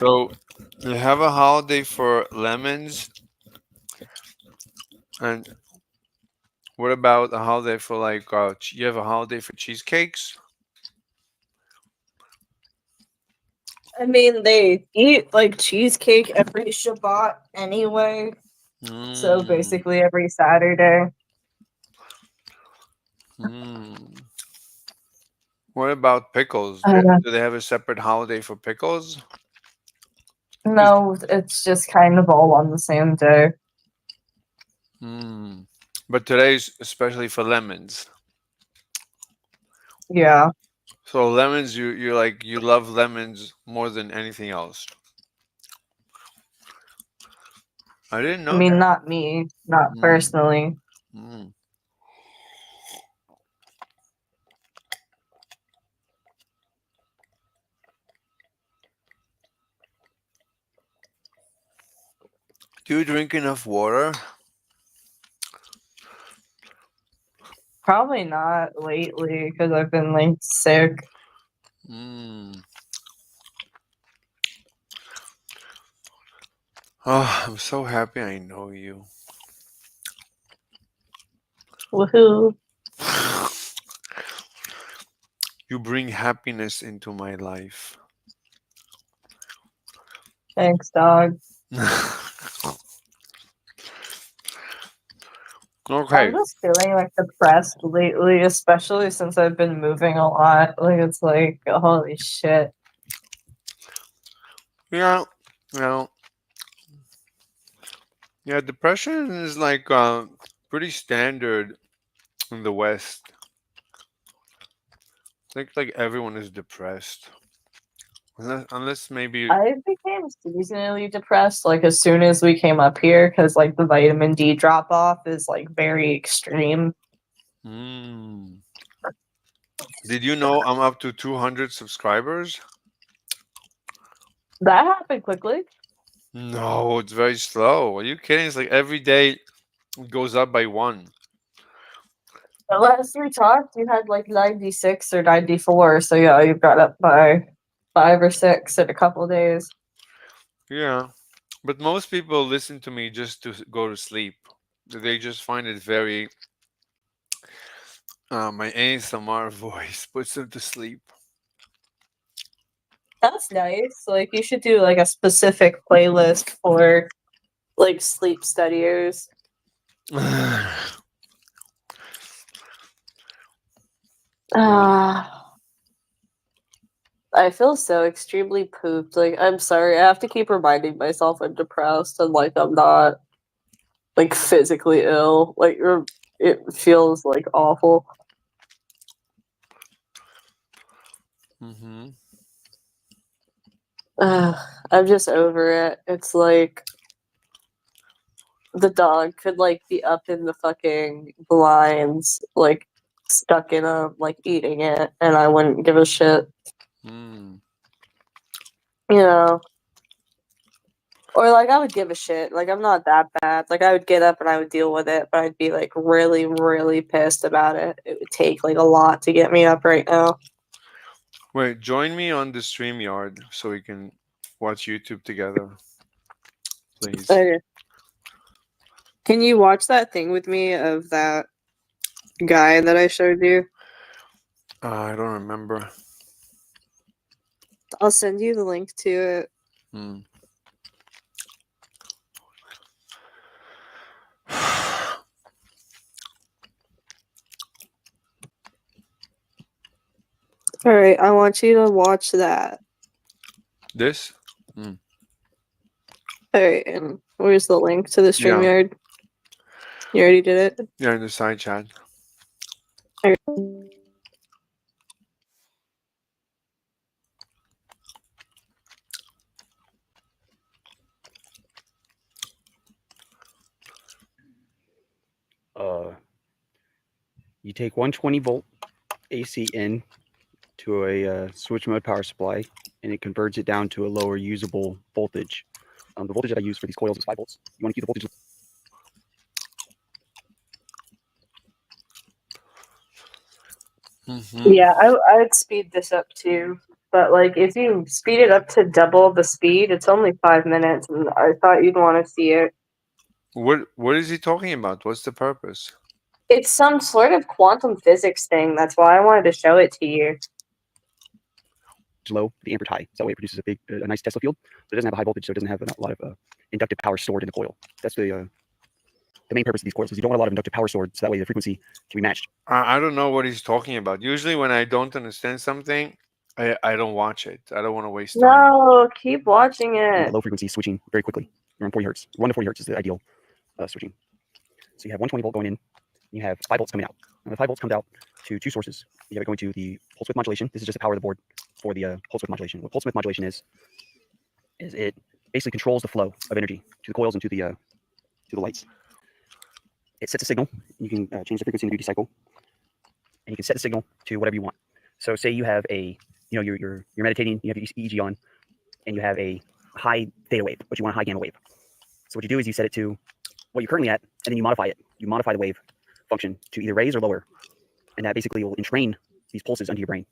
So you have a holiday for lemons, and what about a holiday for like you have a holiday for cheesecakes? I mean, they eat like cheesecake every Shabbat anyway. So Mm, basically every Saturday. mm. What about pickles? Uh, Do they have a separate holiday for pickles? 'Cause- no, it's just kind of all on the same day. Mm. But today's especially for lemons. Yeah. So lemons, you like you love lemons more than anything else. I didn't I know mean, that. not me, not Mm, personally. mm. Do you drink enough water? Probably not lately because I've been like sick. Mm. Oh, I'm so happy I know you. Woohoo. You bring happiness into my life. Thanks, dog. I'm Okay. just feeling like depressed lately, especially since I've been moving a lot. Like, it's like, holy shit. Yeah. Well, yeah, depression is like pretty standard in the West. I think like everyone is depressed. Unless maybe. I became seasonally depressed like as soon as we came up here because like the vitamin D drop off is like very extreme. Mm. Did you know I'm up to 200 subscribers? That happened quickly. No, it's very slow. Are you kidding? It's like every day it goes up by one. The last we talked, you had like 96 or 94. So yeah, you got up by 5 or 6 in a couple days. Yeah. But most people listen to me just to go to sleep. They just find it very. My ASMR voice puts them to sleep. That's nice. Like you should do like a specific playlist for like sleep studiers. Ah, I feel so extremely pooped. Like I'm sorry, I have to keep reminding myself I'm depressed and like I'm not like physically ill. Like it feels like awful. hmm Ugh, I'm just over it. It's like the dog could like be up in the fucking blinds, like stuck in a like eating it, and I wouldn't give a shit. Mm. You know, or like I would give a shit. Like I'm not that bad. Like I would get up and I would deal with it, but I'd be like really, really pissed about it. It would take like a lot to get me up right now. Wait, join me on the StreamYard so we can watch YouTube together, please. Okay. Can you watch that thing with me of that guy that I showed you? I don't remember. I'll send you the link to it. Hmm. All right, I want you to watch that. This? Hmm. All right, and where's the link to the Yeah, StreamYard? You already did it? yeah, in the side chat. All right. Uh, you take 120-volt AC in to a switch mode power supply, and it converts it down to a lower usable voltage. The voltage that I use for these coils is 5 volts. You want to keep the voltage. Hmm Yeah, I would speed this up too. but like if you speed it up to double the speed, it's only 5 minutes, and I thought you'd want to see it. What is he talking about? What's the purpose? It's some sort of quantum physics thing. That's why I wanted to show it to you. Low, the amperage high. So that way it produces a nice Tesla field, but it doesn't have a high voltage, so it doesn't have a lot of inductive power stored in the coil. That's the main purpose of these coils, is you don't want a lot of inductive power stored, so that way the frequency can be matched. I don't know what he's talking about. Usually when I don't understand something, I don't watch it. I don't want to waste time. No, keep watching You it. get low frequency switching very quickly, around 40 hertz. 1 to 40 hertz is the ideal switching. So you have 120 volt going in, and you have 5 volts coming out. And the 5 volts comes out to two sources. You have it going to the pulse width modulation. This is just the power of the board for the pulse width modulation. What pulse width modulation is it basically controls the flow of energy to the coils and to the lights. It sets a signal. You can change the frequency in the duty cycle, and you can set the signal to whatever you want. So say you have you're meditating, you have your EEG on, and you have a high theta wave, but you want a high gamma wave. So what you do is you set it to what you're currently at, and then you modify it. You modify the wave function to either raise or lower, and that basically will entrain these pulses onto your brain.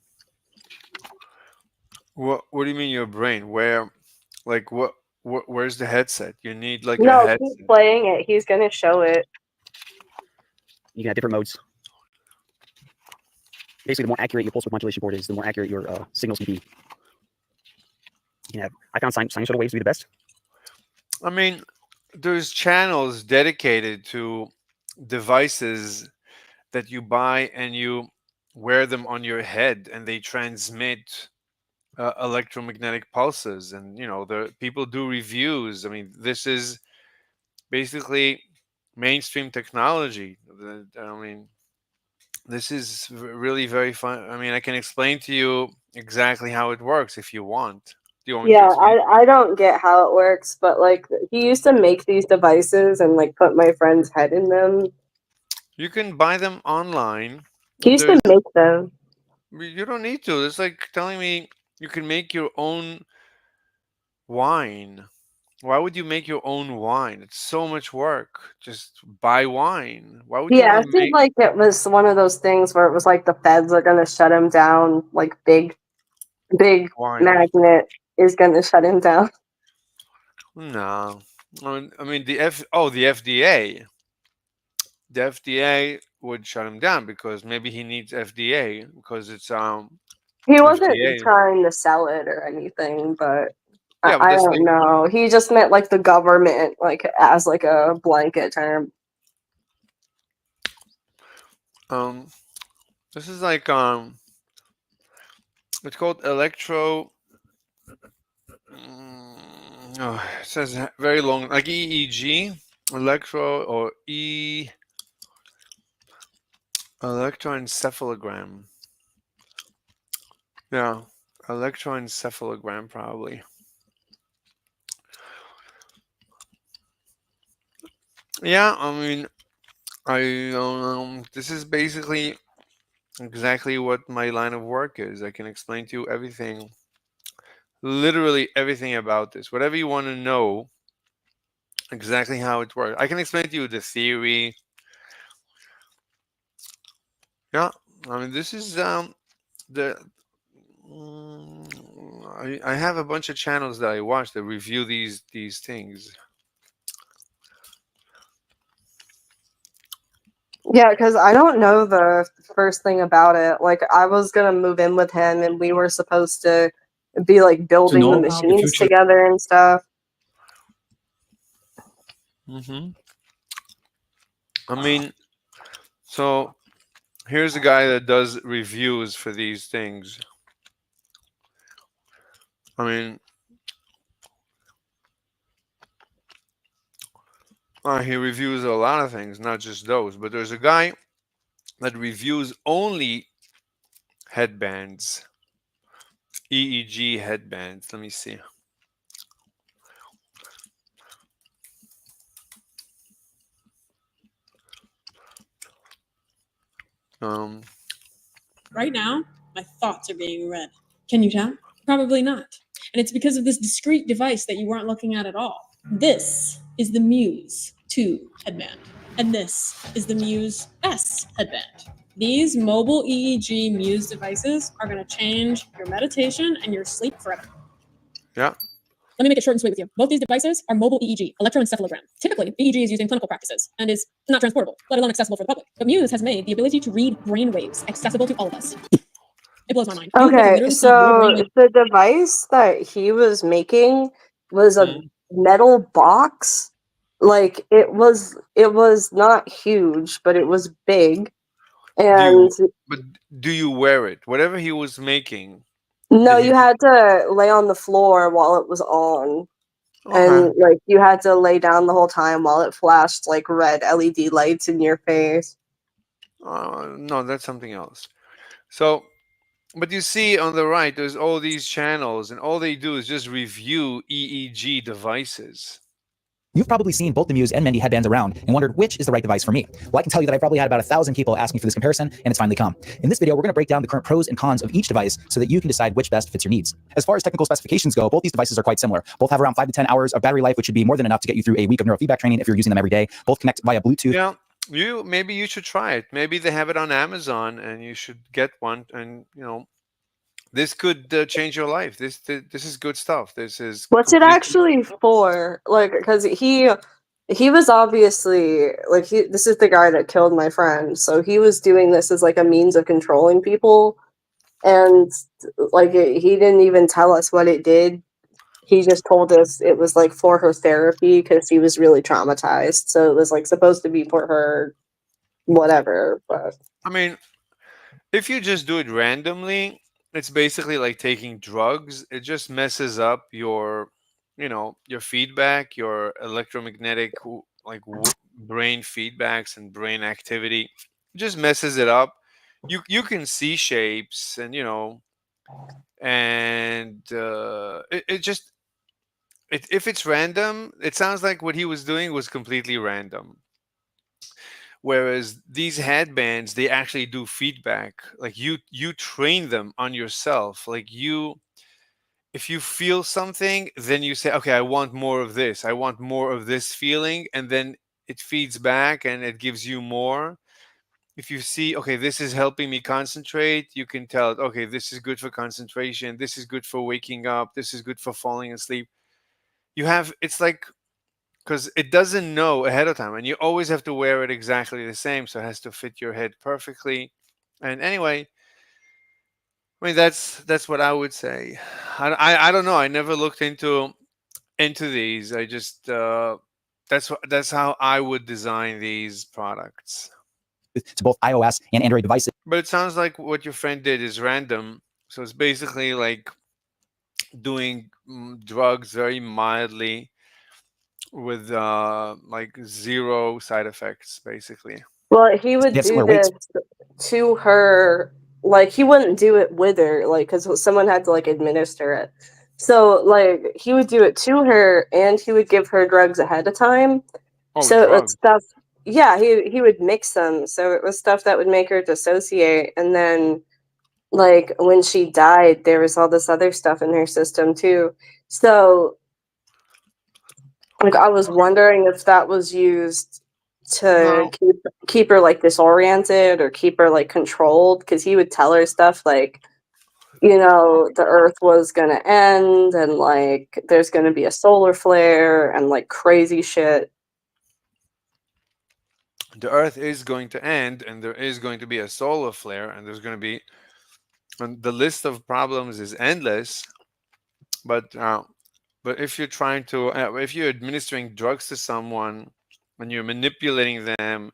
What do you mean your brain? Where, like where's the headset? You need like a No, headset. keep playing it. He's gonna show it. You can have different modes. Basically, the more accurate your pulse width modulation board is, the more accurate your signals can be. I found sinusoidal waves to be the best. I mean, there's channels dedicated to devices that you buy and you wear them on your head, and they transmit electromagnetic pulses. And the people do reviews. I mean, this is basically mainstream technology. I mean, this is really very fun. I mean, I can explain to you exactly how it works if you want. Do you want me to Yeah, explain? I don't get how it works, but like he used to make these devices and like put my friend's head in them. You can buy them online. He used to There's make them. You don't need to. It's like telling me you can make your own wine. Why would you make your own wine? It's so much work. Just buy wine. Why would He you want to acted make like it was one of those things where it was like the feds are gonna shut him down, like big wine? magnet is gonna shut him down. No. I mean the FDA. The FDA would shut him down because maybe he needs FDA because it's He wasn't FDA. trying to sell it or anything, but Yeah, but I that's don't like know. He just meant like the government, like as like a blanket term. um this is like it's called electro it says very long, like EEG, electro or electroencephalogram. Yeah, electroencephalogram probably. Yeah, I mean, I don't know. This is basically exactly what my line of work is. I can explain to you everything, literally everything about this. Whatever you want to know, exactly how it works. I can explain to you the theory. Yeah, I mean, this is the I have a bunch of channels that I watch that review these things. Yeah, because I don't know the first thing about it. Like, I was gonna move in with him, and we were supposed to be like building the know about the machines future. together and stuff. Hmm. I mean, so here's a guy that does reviews for these things. I mean, he reviews a lot of things, not just those. But there's a guy that reviews only headbands, EEG headbands. Let me see. Um, Right now, my thoughts are being read. Can you tell? Probably not. And it's because of this discrete device that you weren't looking at all. This is the Muse 2 headband. And this is the Muse S headband. These mobile EEG Muse devices are going to change your meditation and your sleep forever. Yeah. Let me make it short and sweet with you. Both these devices are mobile EEG, electroencephalogram. Typically, EEG is used in clinical practices and is not transportable, let alone accessible for the public. But Muse has made the ability to read brain waves accessible to all of us. It blows my mind. You can Okay, literally see your so brain. the device that he was making was a Mhm. metal box. Like it was not huge, but it was big. Do And you, but do you wear it? Whatever he was making, no, did he? you had to lay on the floor while it was on. Okay. And like you had to lay down the whole time while it flashed like red LED lights in your face. No, that's something else. So, but you see on the right, there's all these channels, and all they do is just review EEG devices. You've probably seen both the Muse and Mendy headbands around and wondered which is the right device for me. Well, I can tell you that I've probably had about 1,000 people ask me for this comparison, and it's finally come. In this video, we're going to break down the current pros and cons of each device so that you can decide which best fits your needs. As far as technical specifications go, both these devices are quite similar. Both have around 5 to 10 hours of battery life, which should be more than enough to get you through a week of neurofeedback training if you're using them every day. Both connect via Bluetooth. Yeah, maybe you should try it. Maybe they have it on Amazon, and you should get one. And this could change your life. This is good stuff. This is What's it completely. actually for? Like, because he was obviously like this is the guy that killed my friend, so he was doing this as like a means of controlling people, and like he didn't even tell us what it did. He just told us it was like for her therapy because he was really traumatized. So it was like supposed to be for her, whatever. But I mean, if you just do it randomly, it's basically like taking drugs. It just messes up your feedback, your electromagnetic brain feedbacks and brain activity. It just messes it up. You can see shapes, and it just if it's random, it sounds like what he was doing was completely random. Whereas these headbands, they actually do feedback. Like you train them on yourself. Like if you feel something, then you say, okay, I want more of this. I want more of this feeling, and then it feeds back and it gives you more. If you see, okay, this is helping me concentrate, you can tell it, okay, this is good for concentration. This is good for waking up. This is good for falling asleep. It's like, because it doesn't know ahead of time, and you always have to wear it exactly the same, so it has to fit your head perfectly. And anyway, I mean that's what I would say. I don't know. I never looked into these. I just that's how I would design these products. To both iOS and Android devices. But it sounds like what your friend did is random. So it's basically like doing drugs very mildly with like zero side effects, basically. well, he would They have do similar this weights. to her. Like he wouldn't do it with her, like because someone had to like administer it. So like he would do it to her, and he would give her drugs ahead of time. Oh, So it was drugs. stuff. Yeah, he would mix them. So it was stuff that would make her dissociate, and then like when she died, there was all this other stuff in her system too. So like I was wondering if that was used to No. keep her like disoriented or keep her like controlled, because he would tell her stuff like, the earth was gonna end and like there's gonna be a solar flare and like crazy shit. The Earth is going to end, and there is going to be a solar flare, and there's going to be, and the list of problems is endless. But if you're if you're administering drugs to someone, and you're manipulating them,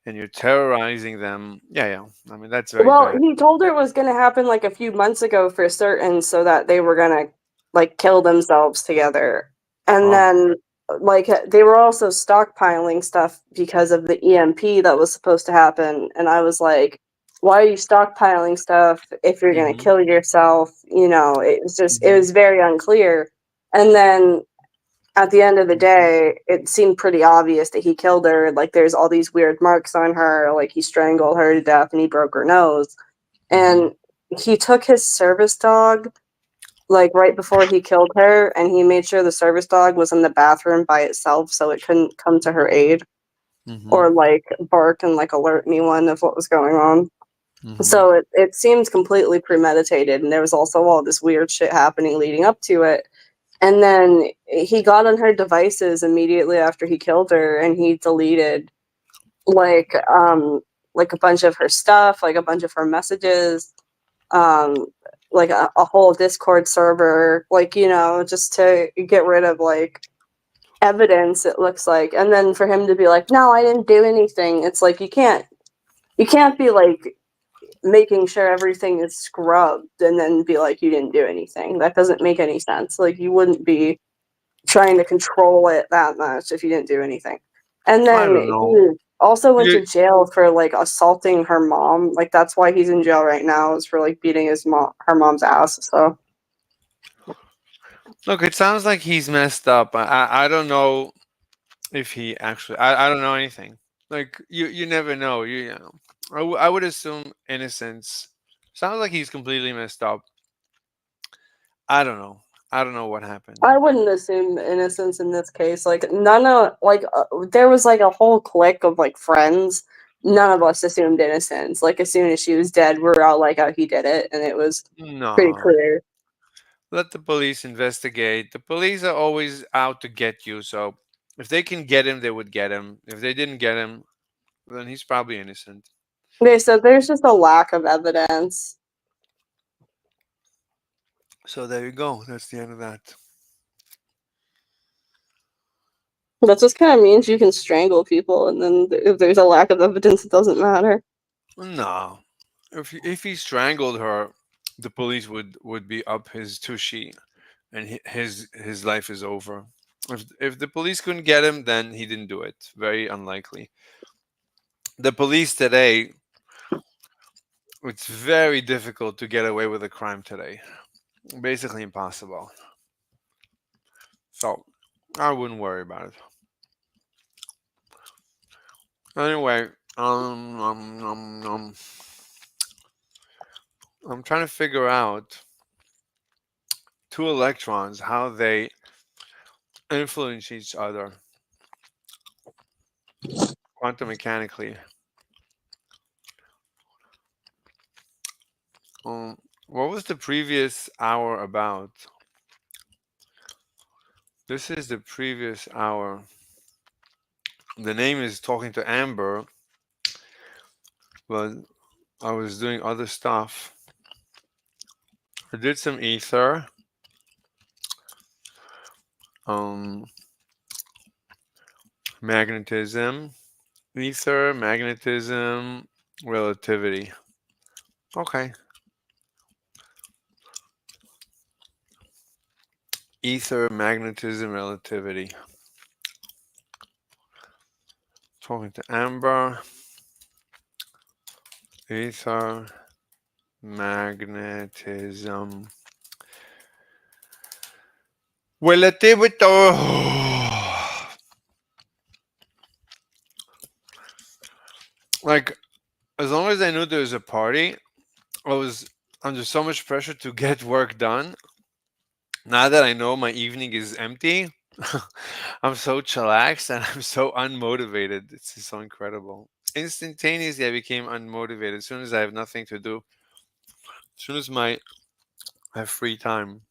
and you're terrorizing them, yeah. I mean, that's very Well, bad. he told her it was gonna happen like a few months ago for certain, so that they were gonna like kill themselves together. And Oh. then like they were also stockpiling stuff because of the EMP that was supposed to happen. And I was like, why are you stockpiling stuff if you're gonna Hmm. kill yourself? It Hmm. was very unclear. And then at the end of the day, it seemed pretty obvious that he killed her. Like, there's all these weird marks on her. Like, he strangled her to death and he broke her nose. Hmm. And he took his service dog, like, right before he killed her, and he made sure the service dog was in the bathroom by itself so it couldn't come to her aid. or Mhm. like bark and like alert anyone of what was going on. Mhm. So it seems completely premeditated, and there was also all this weird shit happening leading up to it. And then he got on her devices immediately after he killed her, and he deleted like like a bunch of her stuff, like a bunch of her messages, um like a whole Discord server, like, you know, just to get rid of like evidence, it looks like. And then for him to be like, no, I didn't do anything, it's like you can't be like making sure everything is scrubbed and then be like you didn't do anything. That doesn't make any sense. Like, you wouldn't be trying to control it that much if you didn't do anything. And I then don't know. he also went You, to jail for like assaulting her mom. Like, that's why he's in jail right now, is for like beating her mom's ass. So look, it sounds like he's messed up. I don't know if he actually. I don't know anything. Like you never know. You know. I would assume innocence. Sounds like he's completely messed up. I don't know. I don't know what happened. I wouldn't assume innocence in this case. Like, none of like there was like a whole clique of like friends. None of us assumed innocence. Like, as soon as she was dead, we were all like, "Oh, he did it," and it was pretty No. clear. Let the police investigate. The police are always out to get you, so if they can get him, they would get him. If they didn't get him, then he's probably innocent. Okay, so there's just a lack of evidence. So there you go. That's the end of that. That just kind of means you can strangle people, and then if there's a lack of evidence, it doesn't matter. No. If he strangled her, the police would be up his tushy, and his life is over. If the police couldn't get him, then he didn't do it. Very unlikely. The police today, it's very difficult to get away with a crime today. Basically impossible. So I wouldn't worry about it. Anyway, I'm trying to figure out two electrons, how they influence each other quantum mechanically. Um, what was the previous hour about? This is the previous hour. The name is Talking to Amber, but I was doing other stuff. I did some ether. Um, magnetism, ether, magnetism, relativity. Okay. Ether, magnetism, relativity. Talking to Amber, ether, magnetism, relativity. Like, as long as I knew there was a party, I was under so much pressure to get work done. Now that I know my evening is empty, I'm so chillaxed and I'm so unmotivated. It's just so incredible. Instantaneously, I became unmotivated as soon as I have nothing to do. As soon as I have free time.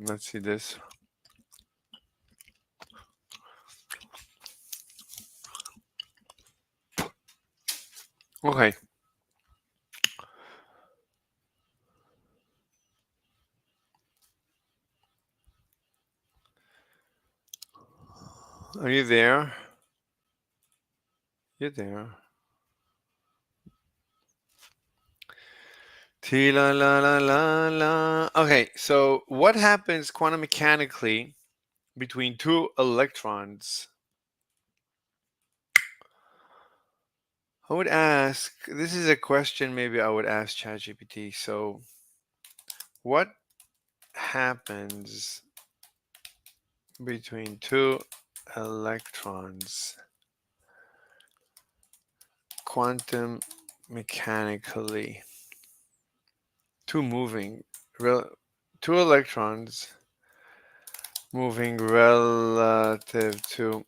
Let's see this. Okay. Are you there? You're there. T la la la la la. Okay, so what happens quantum mechanically between two electrons? I would ask, this is a question maybe I would ask ChatGPT. So, what happens between two electrons? Quantum mechanically. Two electrons moving relative to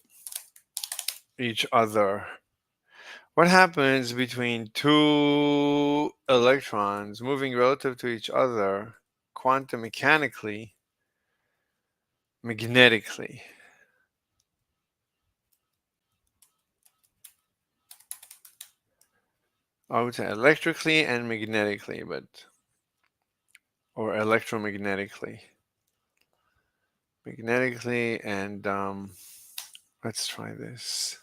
each other. What happens between two electrons moving relative to each other quantum mechanically, magnetically? I would say electrically and magnetically, or electromagnetically. Magnetically and let's try this.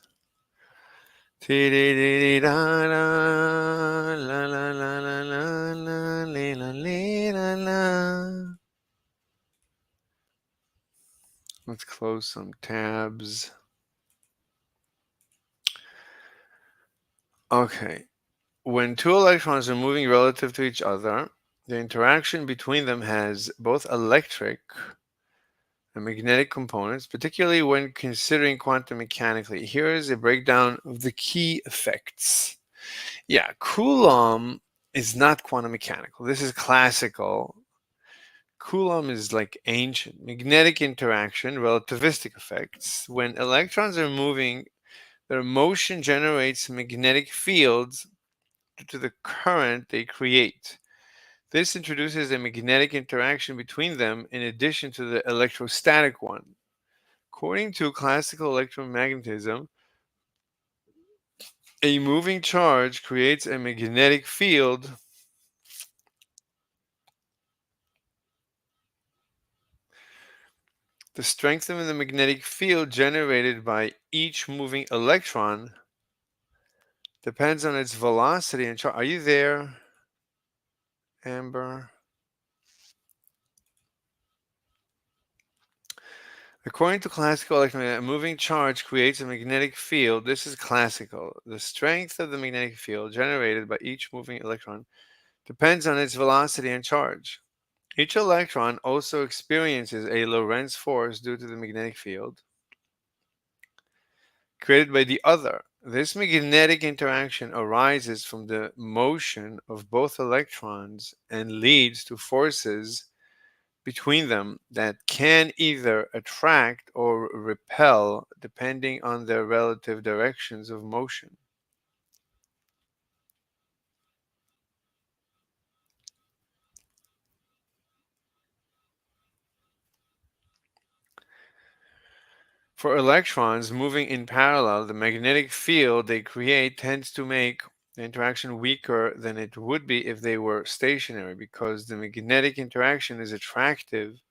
Let's close some tabs. Okay. When two electrons are moving relative to each other, the interaction between them has both electric and magnetic components, particularly when considering quantum mechanically. Here is a breakdown of the key effects. Yeah, Coulomb is not quantum mechanical. This is classical. Coulomb is like ancient. Magnetic interaction, relativistic effects. When electrons are moving, their motion generates magnetic fields due to the current they create. This introduces a magnetic interaction between them in addition to the electrostatic one. According to classical electromagnetism, a moving charge creates a magnetic field the strength of the magnetic field generated by each moving electron depends on its velocity and charge. Are you there, Amber? According to classical electromagnetism, a moving charge creates a magnetic field. This is classical. The strength of the magnetic field generated by each moving electron depends on its velocity and charge. Each electron also experiences a Lorentz force due to the magnetic field created by the other. This magnetic interaction arises from the motion of both electrons and leads to forces between them that can either attract or repel depending on their relative directions of motion. For electrons moving in parallel, the magnetic field they create tends to make the interaction weaker than it would be if they were stationary because the magnetic interaction is attractive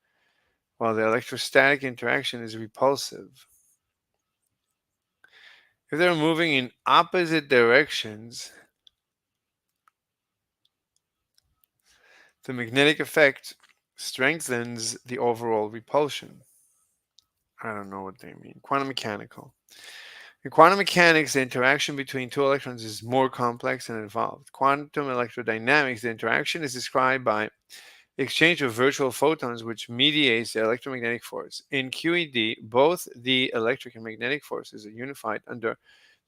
while the electrostatic interaction is repulsive. If they're moving in opposite directions, the magnetic effect strengthens the overall repulsion. I don't know what they mean. Quantum mechanical. In quantum mechanics, the interaction between two electrons is more complex and involved. Quantum electrodynamics, the interaction is described by the exchange of virtual photons, which mediates the electromagnetic force. In QED, both the electric and magnetic forces are unified under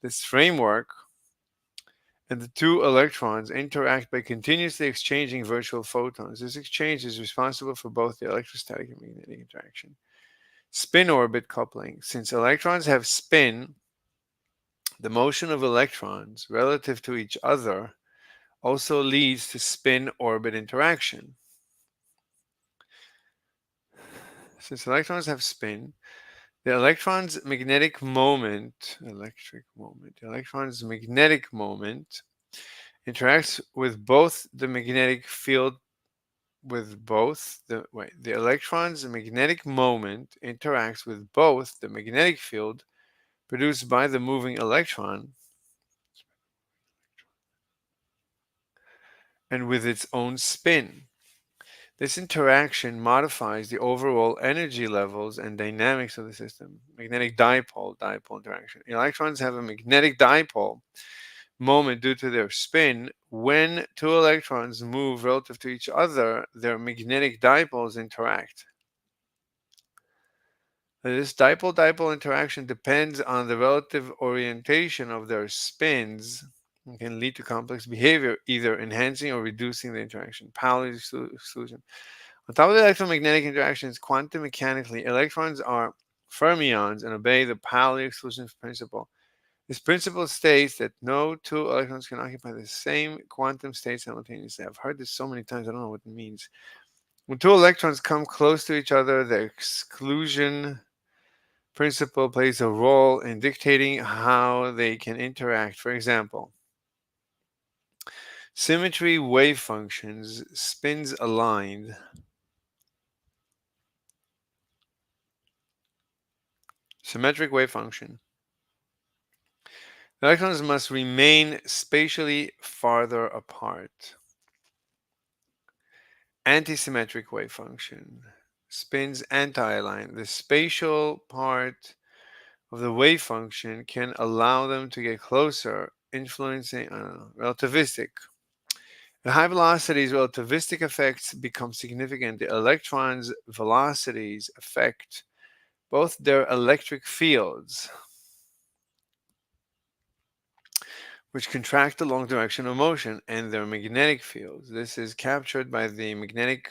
this framework, and the two electrons interact by continuously exchanging virtual photons. This exchange is responsible for both the electrostatic and magnetic interaction. Spin orbit coupling. Since electrons have spin, the motion of electrons relative to each other also leads to spin orbit interaction. Since electrons have spin, the electron's magnetic moment, interacts with both the magnetic field the electron's magnetic moment interacts with both the magnetic field produced by the moving electron and with its own spin. This interaction modifies the overall energy levels and dynamics of the system. Magnetic dipole interaction. Electrons have a magnetic dipole moment due to their spin. When two electrons move relative to each other, their magnetic dipoles interact. This dipole-dipole interaction depends on the relative orientation of their spins. and can lead to complex behavior, either enhancing or reducing the interaction. Pauli exclusion. On top of the electromagnetic interactions, quantum mechanically, electrons are fermions and obey the Pauli exclusion principle. This principle states that no two electrons can occupy the same quantum state simultaneously. I've heard this so many times, I don't know what it means. When two electrons come close to each other, the exclusion principle plays a role in dictating how they can interact. For example, symmetry wave functions, spins aligned, symmetric wave function. The electrons must remain spatially farther apart. Antisymmetric wave function. Spins anti-aligned. The spatial part of the wave function can allow them to get closer, influencing relativistic. At high velocities, relativistic effects become significant. The electrons' velocities affect both their electric fields, which contract along direction of motion, and their magnetic fields. This is captured by the magnetic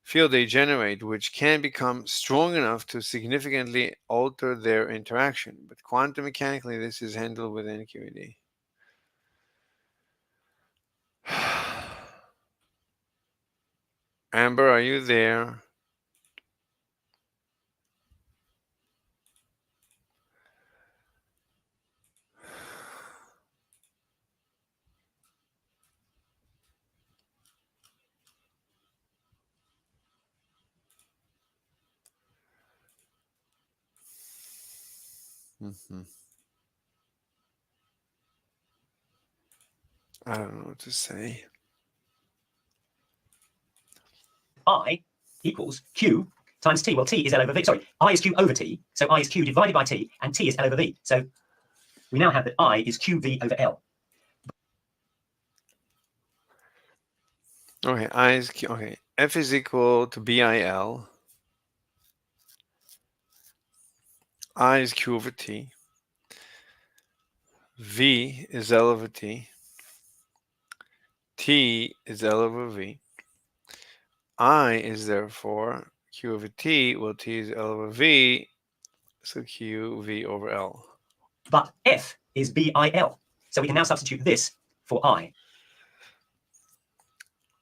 field they generate, which can become strong enough to significantly alter their interaction. But quantum mechanically, this is handled within QED. Amber, are you there? I don't know what to say. I equals Q times T. Well, T is L over V. Sorry, I is Q over T. So I is Q divided by T, and T is L over V. So we now have that I is QV over L. Okay, I is Q. Okay, F is equal to BIL. I is Q over T. V is L over T. T is L over V. I is therefore Q over T. Well, T is L over V. So Q V over L. But F is BIL. So we can now substitute this for I.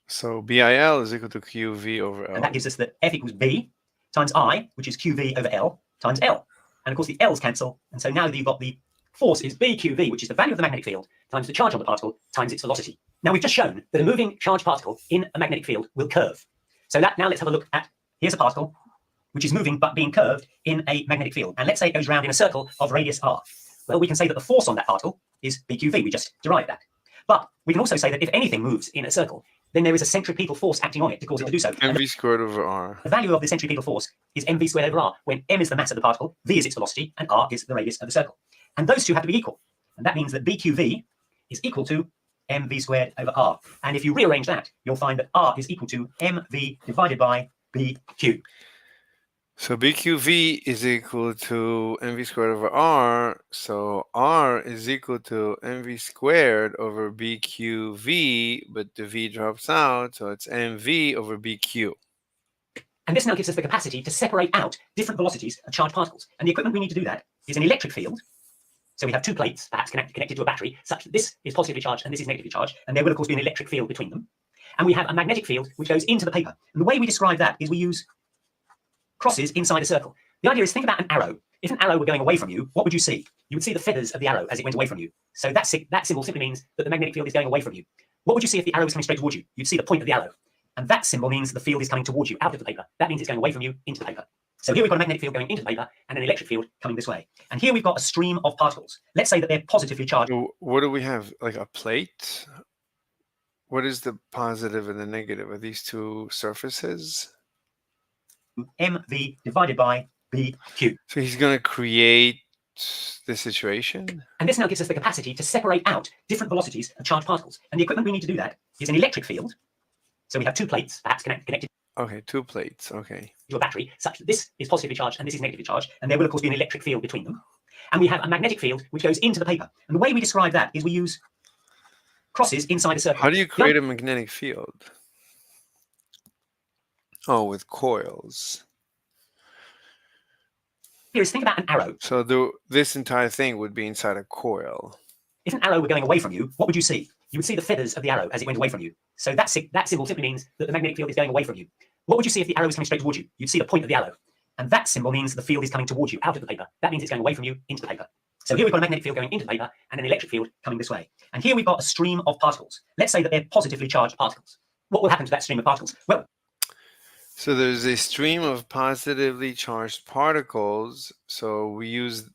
So BIL is equal to QV over L. And that gives us that F equals B times I, which is QV over L, times L. And of course the L's cancel. And so now that you've got the force is BQV, which is the value of the magnetic field, times the charge on the particle, times its velocity. Now we've just shown that a moving charged particle in a magnetic field will curve. So that now let's have a look at, here's a particle, which is moving but being curved in a magnetic field. And let's say it goes round in a circle of radius r. Well, we can say that the force on that particle is BQV. We just derived that. But we can also say that if anything moves in a circle, then there is a centripetal force acting on it to cause it to do so. mv squared over r. The value of the centripetal force is mv squared over r, when m is the mass of the particle, v is its velocity, and r is the radius of the circle. And those two have to be equal. And that means that BQV is equal to mv squared over r. And if you rearrange that, you'll find that r is equal to mv divided by bq. So BQV is equal to mv squared over r. So r is equal to mv squared over BQV, but the v drops out, so it's mv over BQ. And this now gives us the capacity to separate out different velocities of charged particles. And the equipment we need to do that is an electric field. So we have two plates, perhaps connected to a battery, such that this is positively charged and this is negatively charged. And there will, of course, be an electric field between them. And we have a magnetic field which goes into the paper. And the way we describe that is we use crosses inside a circle. The idea is, think about an arrow. If an arrow were going away from you, what would you see? You would see the feathers of the arrow as it went away from you. So that symbol simply means that the magnetic field is going away from you. What would you see if the arrow was coming straight towards you? You'd see the point of the arrow. And that symbol means the field is coming towards you, out of the paper. That means it's going away from you into the paper. So here we've got a magnetic field going into the paper and an electric field coming this way. And here we've got a stream of particles. Let's say that they're positively charged. So what do we have? Like a plate? What is the positive and the negative? Are these two surfaces? mv divided by bq. So he's going to create the situation? And this now gives us the capacity to separate out different velocities of charged particles. And the equipment we need to do that is an electric field. So we have two plates, perhaps connected Okay, two plates. Okay. to a battery, such that this is positively charged and this is negatively charged. And there will, of course, be an electric field between them. And we have a magnetic field which goes into the paper. And the way we describe that is we use crosses inside a circle. How do you create a magnetic field? Oh, with coils. Here is think about an arrow. So this entire thing would be inside a coil. If an arrow were going away from you, what would you see? You would see the feathers of the arrow as it went away from you. So that symbol simply means that the magnetic field is going away from you. What would you see if the arrow was coming straight towards you? You'd see the point of the arrow. And that symbol means the field is coming towards you, out of the paper. That means it's going away from you into the paper. So here we've got a magnetic field going into the paper and an electric field coming this way. And here we've got a stream of particles. Let's say that they're positively charged particles. What will happen to that stream of particles? Well, so there's a stream of positively charged particles. So we use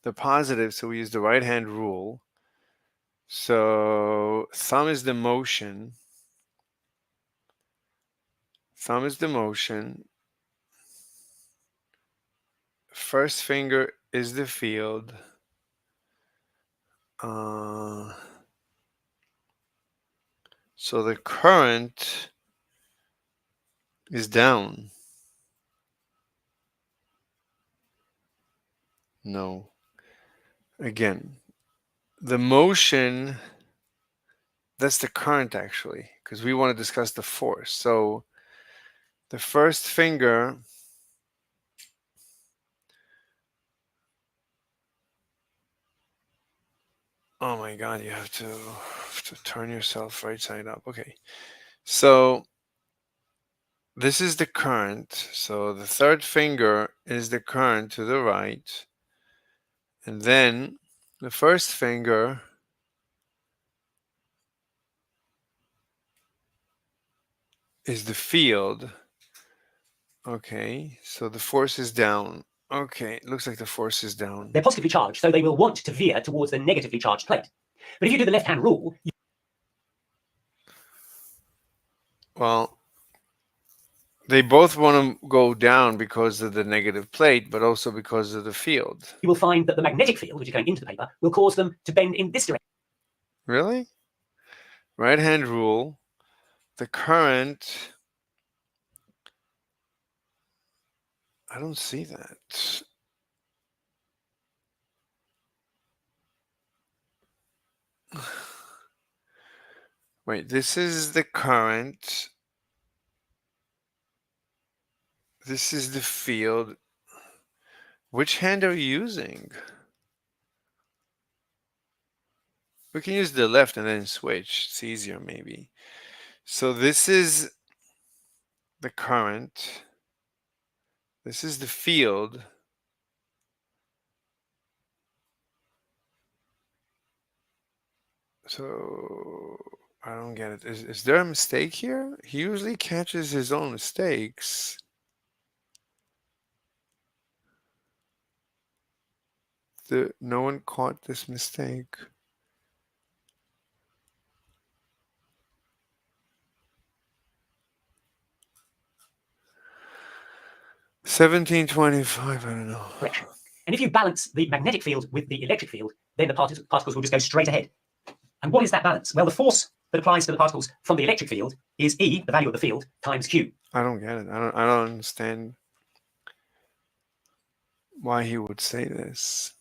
the positive, so we use the right-hand rule. So thumb is the motion. Thumb is the motion. First finger is the field. So the current is down. No. Again, the motion, that's the current actually, because we want to discuss the force. So the first finger oh my God, you have to turn yourself right side up. Okay. So this is the current. So the third finger is the current to the right. And then the first finger is the field. Okay. So the force is down. Okay. It looks like the force is down. they're positively charged, so they will want to veer towards the negatively charged plate. But if you do the left-hand rule, Well, they both want to go down because of the negative plate, but also because of the field. you will find that the magnetic field, which is going into the paper, will cause them to bend in this direction. Really? Right-hand rule. The current. I don't see that. Wait, this is the current. This is the field. Which hand are you using? We can use the left and then switch. It's easier maybe. So this is the current. This is the field. So I don't get it. Is there a mistake here? He usually catches his own mistakes. No one caught this mistake. $17.25. I don't know. Direction. And if you balance the magnetic field with the electric field, then the particles will just go straight ahead. And what is that balance? Well, the force that applies to the particles from the electric field is E, the value of the field, times Q. I don't get it. I don't understand why he would say this.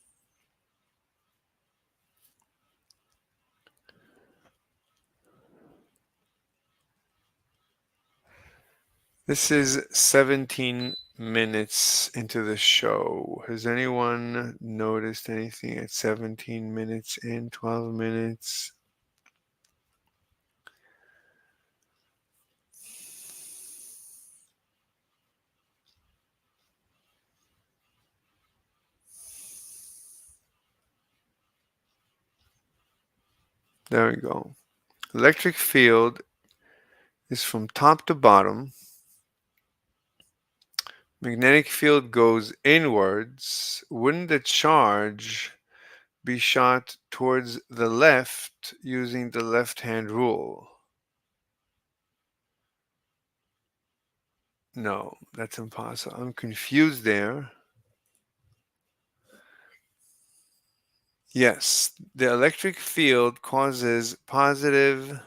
This is 17 minutes into the show. Has anyone noticed anything at 17 minutes in, 12 minutes? There we go. Electric field is from top to bottom. Magnetic field goes inwards. Wouldn't the charge be shot towards the left using the left-hand rule? No, that's impossible. I'm confused there. Yes, the electric field causes positive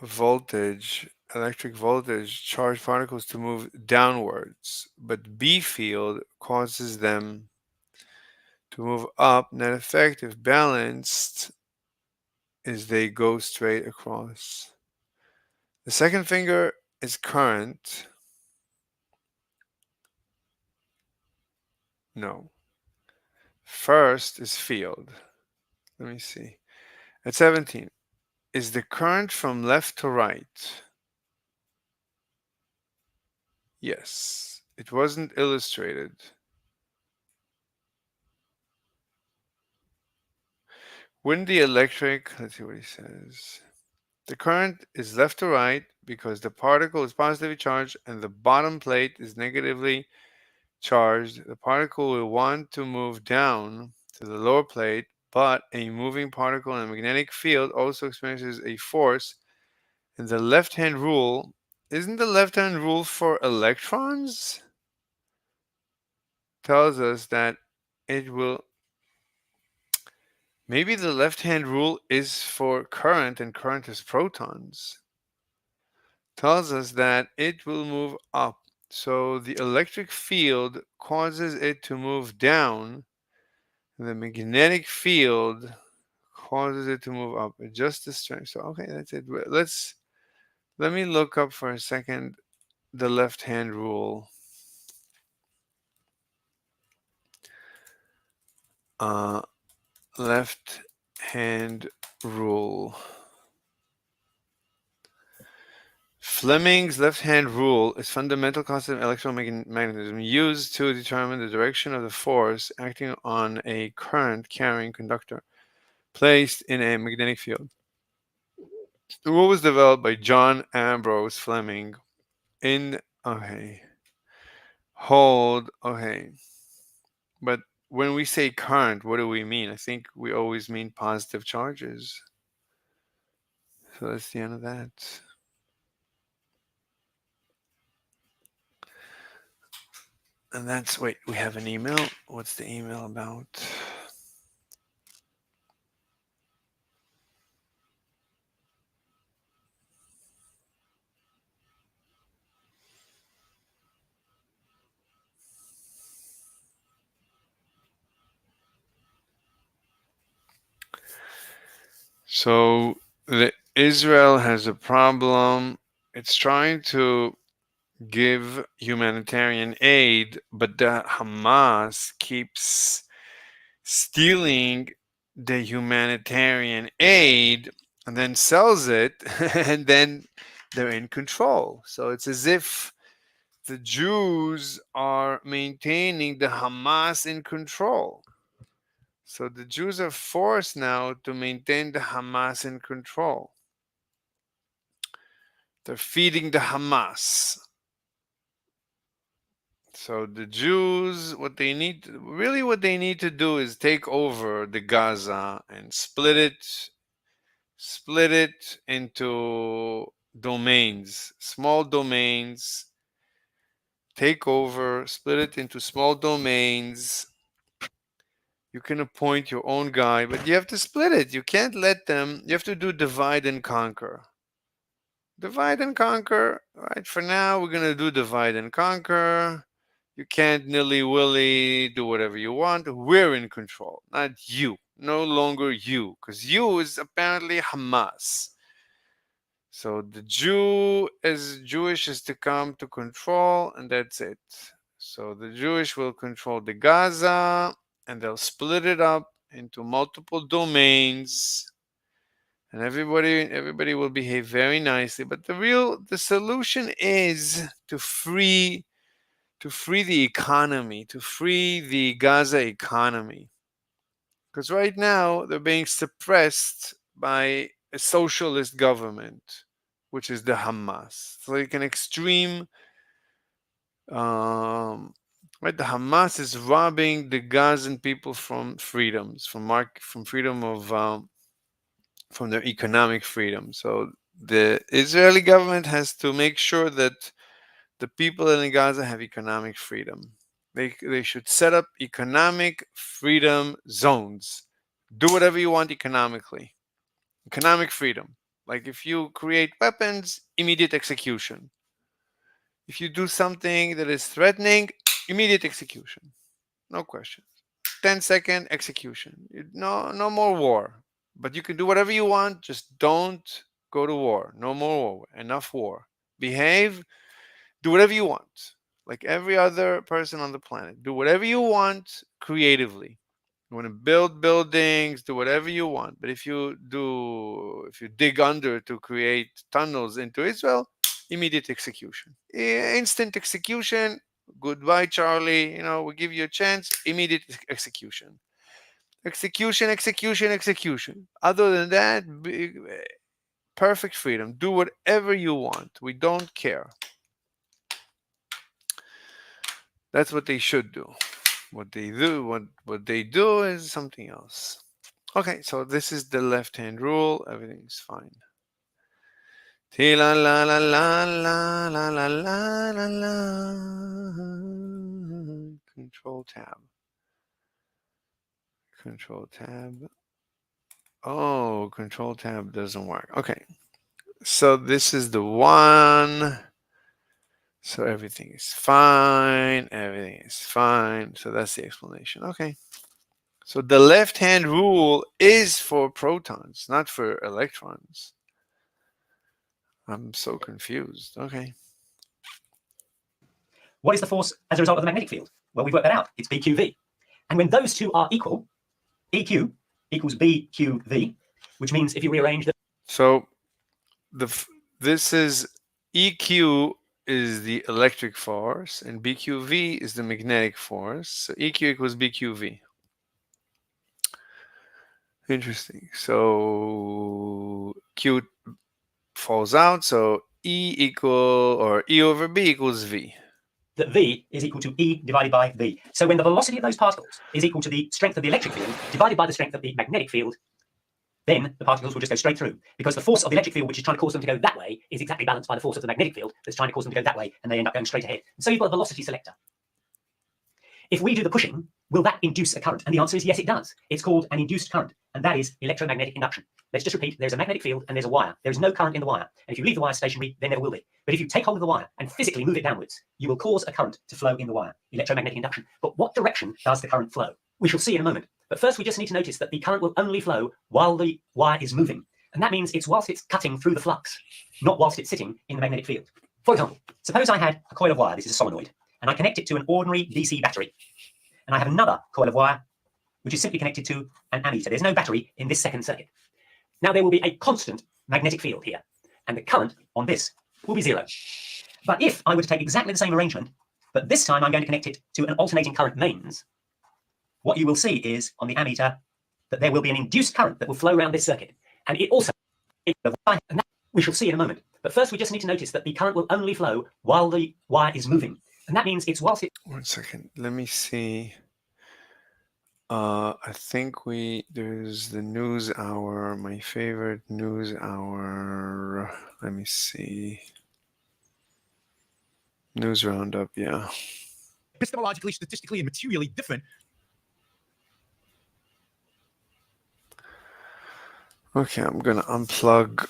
voltage, electric voltage, charged particles to move downwards, but B field causes them to move up. Net effect, if balanced, is they go straight across. The second finger is current. No. First is field. Let me see. At 17, is the current from left to right? Yes. It wasn't illustrated. When the electric, let's see what he says. The current is left to right because the particle is positively charged and the bottom plate is negatively charged. The particle will want to move down to the lower plate, but a moving particle in a magnetic field also experiences a force. And the left-hand rule, isn't the left-hand rule for electrons? Tells us that it will, maybe the left-hand rule is for current and current is protons. Tells us that it will move up. So the electric field causes it to move down. The magnetic field causes it to move up. Adjust the strength. So okay, that's it. Let me look up for a second the left-hand rule. Left-hand rule. Fleming's left-hand rule is fundamental concept of electromagnetism used to determine the direction of the force acting on a current-carrying conductor placed in a magnetic field. The rule was developed by John Ambrose Fleming in okay. But when we say current, what do we mean? I think we always mean positive charges. So that's the end of that. And that's, wait, we have an email. What's the email about? So Israel has a problem. It's trying to give humanitarian aid, but the Hamas keeps stealing the humanitarian aid and then sells it, and then they're in control. So it's as if the Jews are maintaining the Hamas in control. So the Jews are forced now to maintain the Hamas in control. They're feeding the Hamas. So the Jews, what they need to do is take over the Gaza and split it into domains, small domains, take over, split it into small domains. You can appoint your own guy, but you have to split it. You can't let them, you have to do divide and conquer. Divide and conquer, right? For now, we're going to do divide and conquer. You can't nilly-willy do whatever you want. We're in control, not you. No longer you, because you is apparently Hamas. So the Jew is Jewish is to come to control, and that's it. So the Jewish will control the Gaza, and they'll split it up into multiple domains, and everybody will behave very nicely. But the solution is to free the economy, to free the Gaza economy. Because right now they're being suppressed by a socialist government, which is the Hamas. It's like an extreme, right? The Hamas is robbing the Gazan people from freedoms, from freedom of, from their economic freedom. So the Israeli government has to make sure that the people in Gaza have economic freedom. They should set up economic freedom zones. Do whatever you want economically. Economic freedom. Like if you create weapons, immediate execution. If you do something that is threatening, immediate execution. No questions. 10-second execution. No more war. But you can do whatever you want. Just don't go to war. No more war. Enough war. Behave. Do whatever you want. Like every other person on the planet. Do whatever you want creatively. You want to build buildings, do whatever you want. But if you dig under to create tunnels into Israel, immediate execution. Instant execution. Goodbye, Charlie. We give you a chance. Immediate execution. Execution. Other than that, perfect freedom. Do whatever you want. We don't care. That's what they should do. What they do is something else. Okay, so this is the left-hand rule. Everything's fine. La la la la la la la la la la. Control tab. Oh, control tab doesn't work. Okay. So this is the one. So everything is fine. So that's the explanation. Okay. So the left-hand rule is for protons, not for electrons. I'm so confused. Okay. What is the force as a result of the magnetic field? Well, we've worked that out. It's BQV. And when those two are equal, EQ equals BQV, which means if you rearrange the... So this is EQ is the electric force and BQV is the magnetic force. So EQ equals BQV. Interesting. So Q falls out. So E over B equals V. That V is equal to E divided by V. So when the velocity of those particles is equal to the strength of the electric field divided by the strength of the magnetic field, then the particles will just go straight through, because the force of the electric field, which is trying to cause them to go that way, is exactly balanced by the force of the magnetic field that's trying to cause them to go that way, and they end up going straight ahead. And so you've got a velocity selector. If we do the pushing, will that induce a current? And the answer is yes, it does. It's called an induced current, and that is electromagnetic induction. Let's just repeat, there's a magnetic field and there's a wire. There is no current in the wire. And if you leave the wire stationary, there never will be. But if you take hold of the wire and physically move it downwards, you will cause a current to flow in the wire, electromagnetic induction. But what direction does the current flow? We shall see in a moment. But first, we just need to notice that the current will only flow while the wire is moving. And that means it's whilst it's cutting through the flux, not whilst it's sitting in the magnetic field. For example, suppose I had a coil of wire, this is a solenoid, and I connect it to an ordinary DC battery. And I have another coil of wire, which is simply connected to an ammeter. There's no battery in this second circuit. Now there will be a constant magnetic field here, and the current on this will be 0. But if I were to take exactly the same arrangement, but this time I'm going to connect it to an alternating current mains, what you will see is on the ammeter that there will be an induced current that will flow around this circuit. And it also, we shall see in a moment. But first we just need to notice that the current will only flow while the wire is moving. And that means it's whilst it... 1 second. Let me see. I think there's the news hour, my favorite news hour. Let me see. News roundup, yeah. Epistemologically, statistically, and materially different. Okay, I'm gonna unplug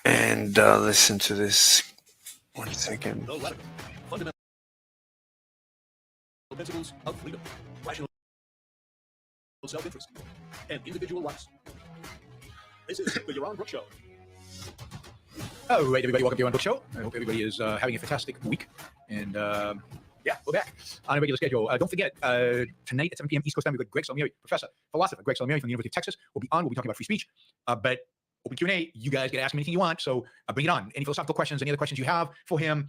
and listen to this. 1 second. The radical, fundamental principles of freedom, rational self-interest, and individual rights. This is the Yaron Brook Show. All right, everybody, welcome to the Yaron Brook Show. I hope everybody is having a fantastic week. And yeah, we're back on a regular schedule. Don't forget, tonight at 7 p.m. East Coast time, we've got Greg Salmieri, philosopher Greg Salmieri from the University of Texas. We'll be on. We'll be talking about free speech. But open Q&A, you guys get to ask him anything you want, so bring it on. Any philosophical questions, any other questions you have for him,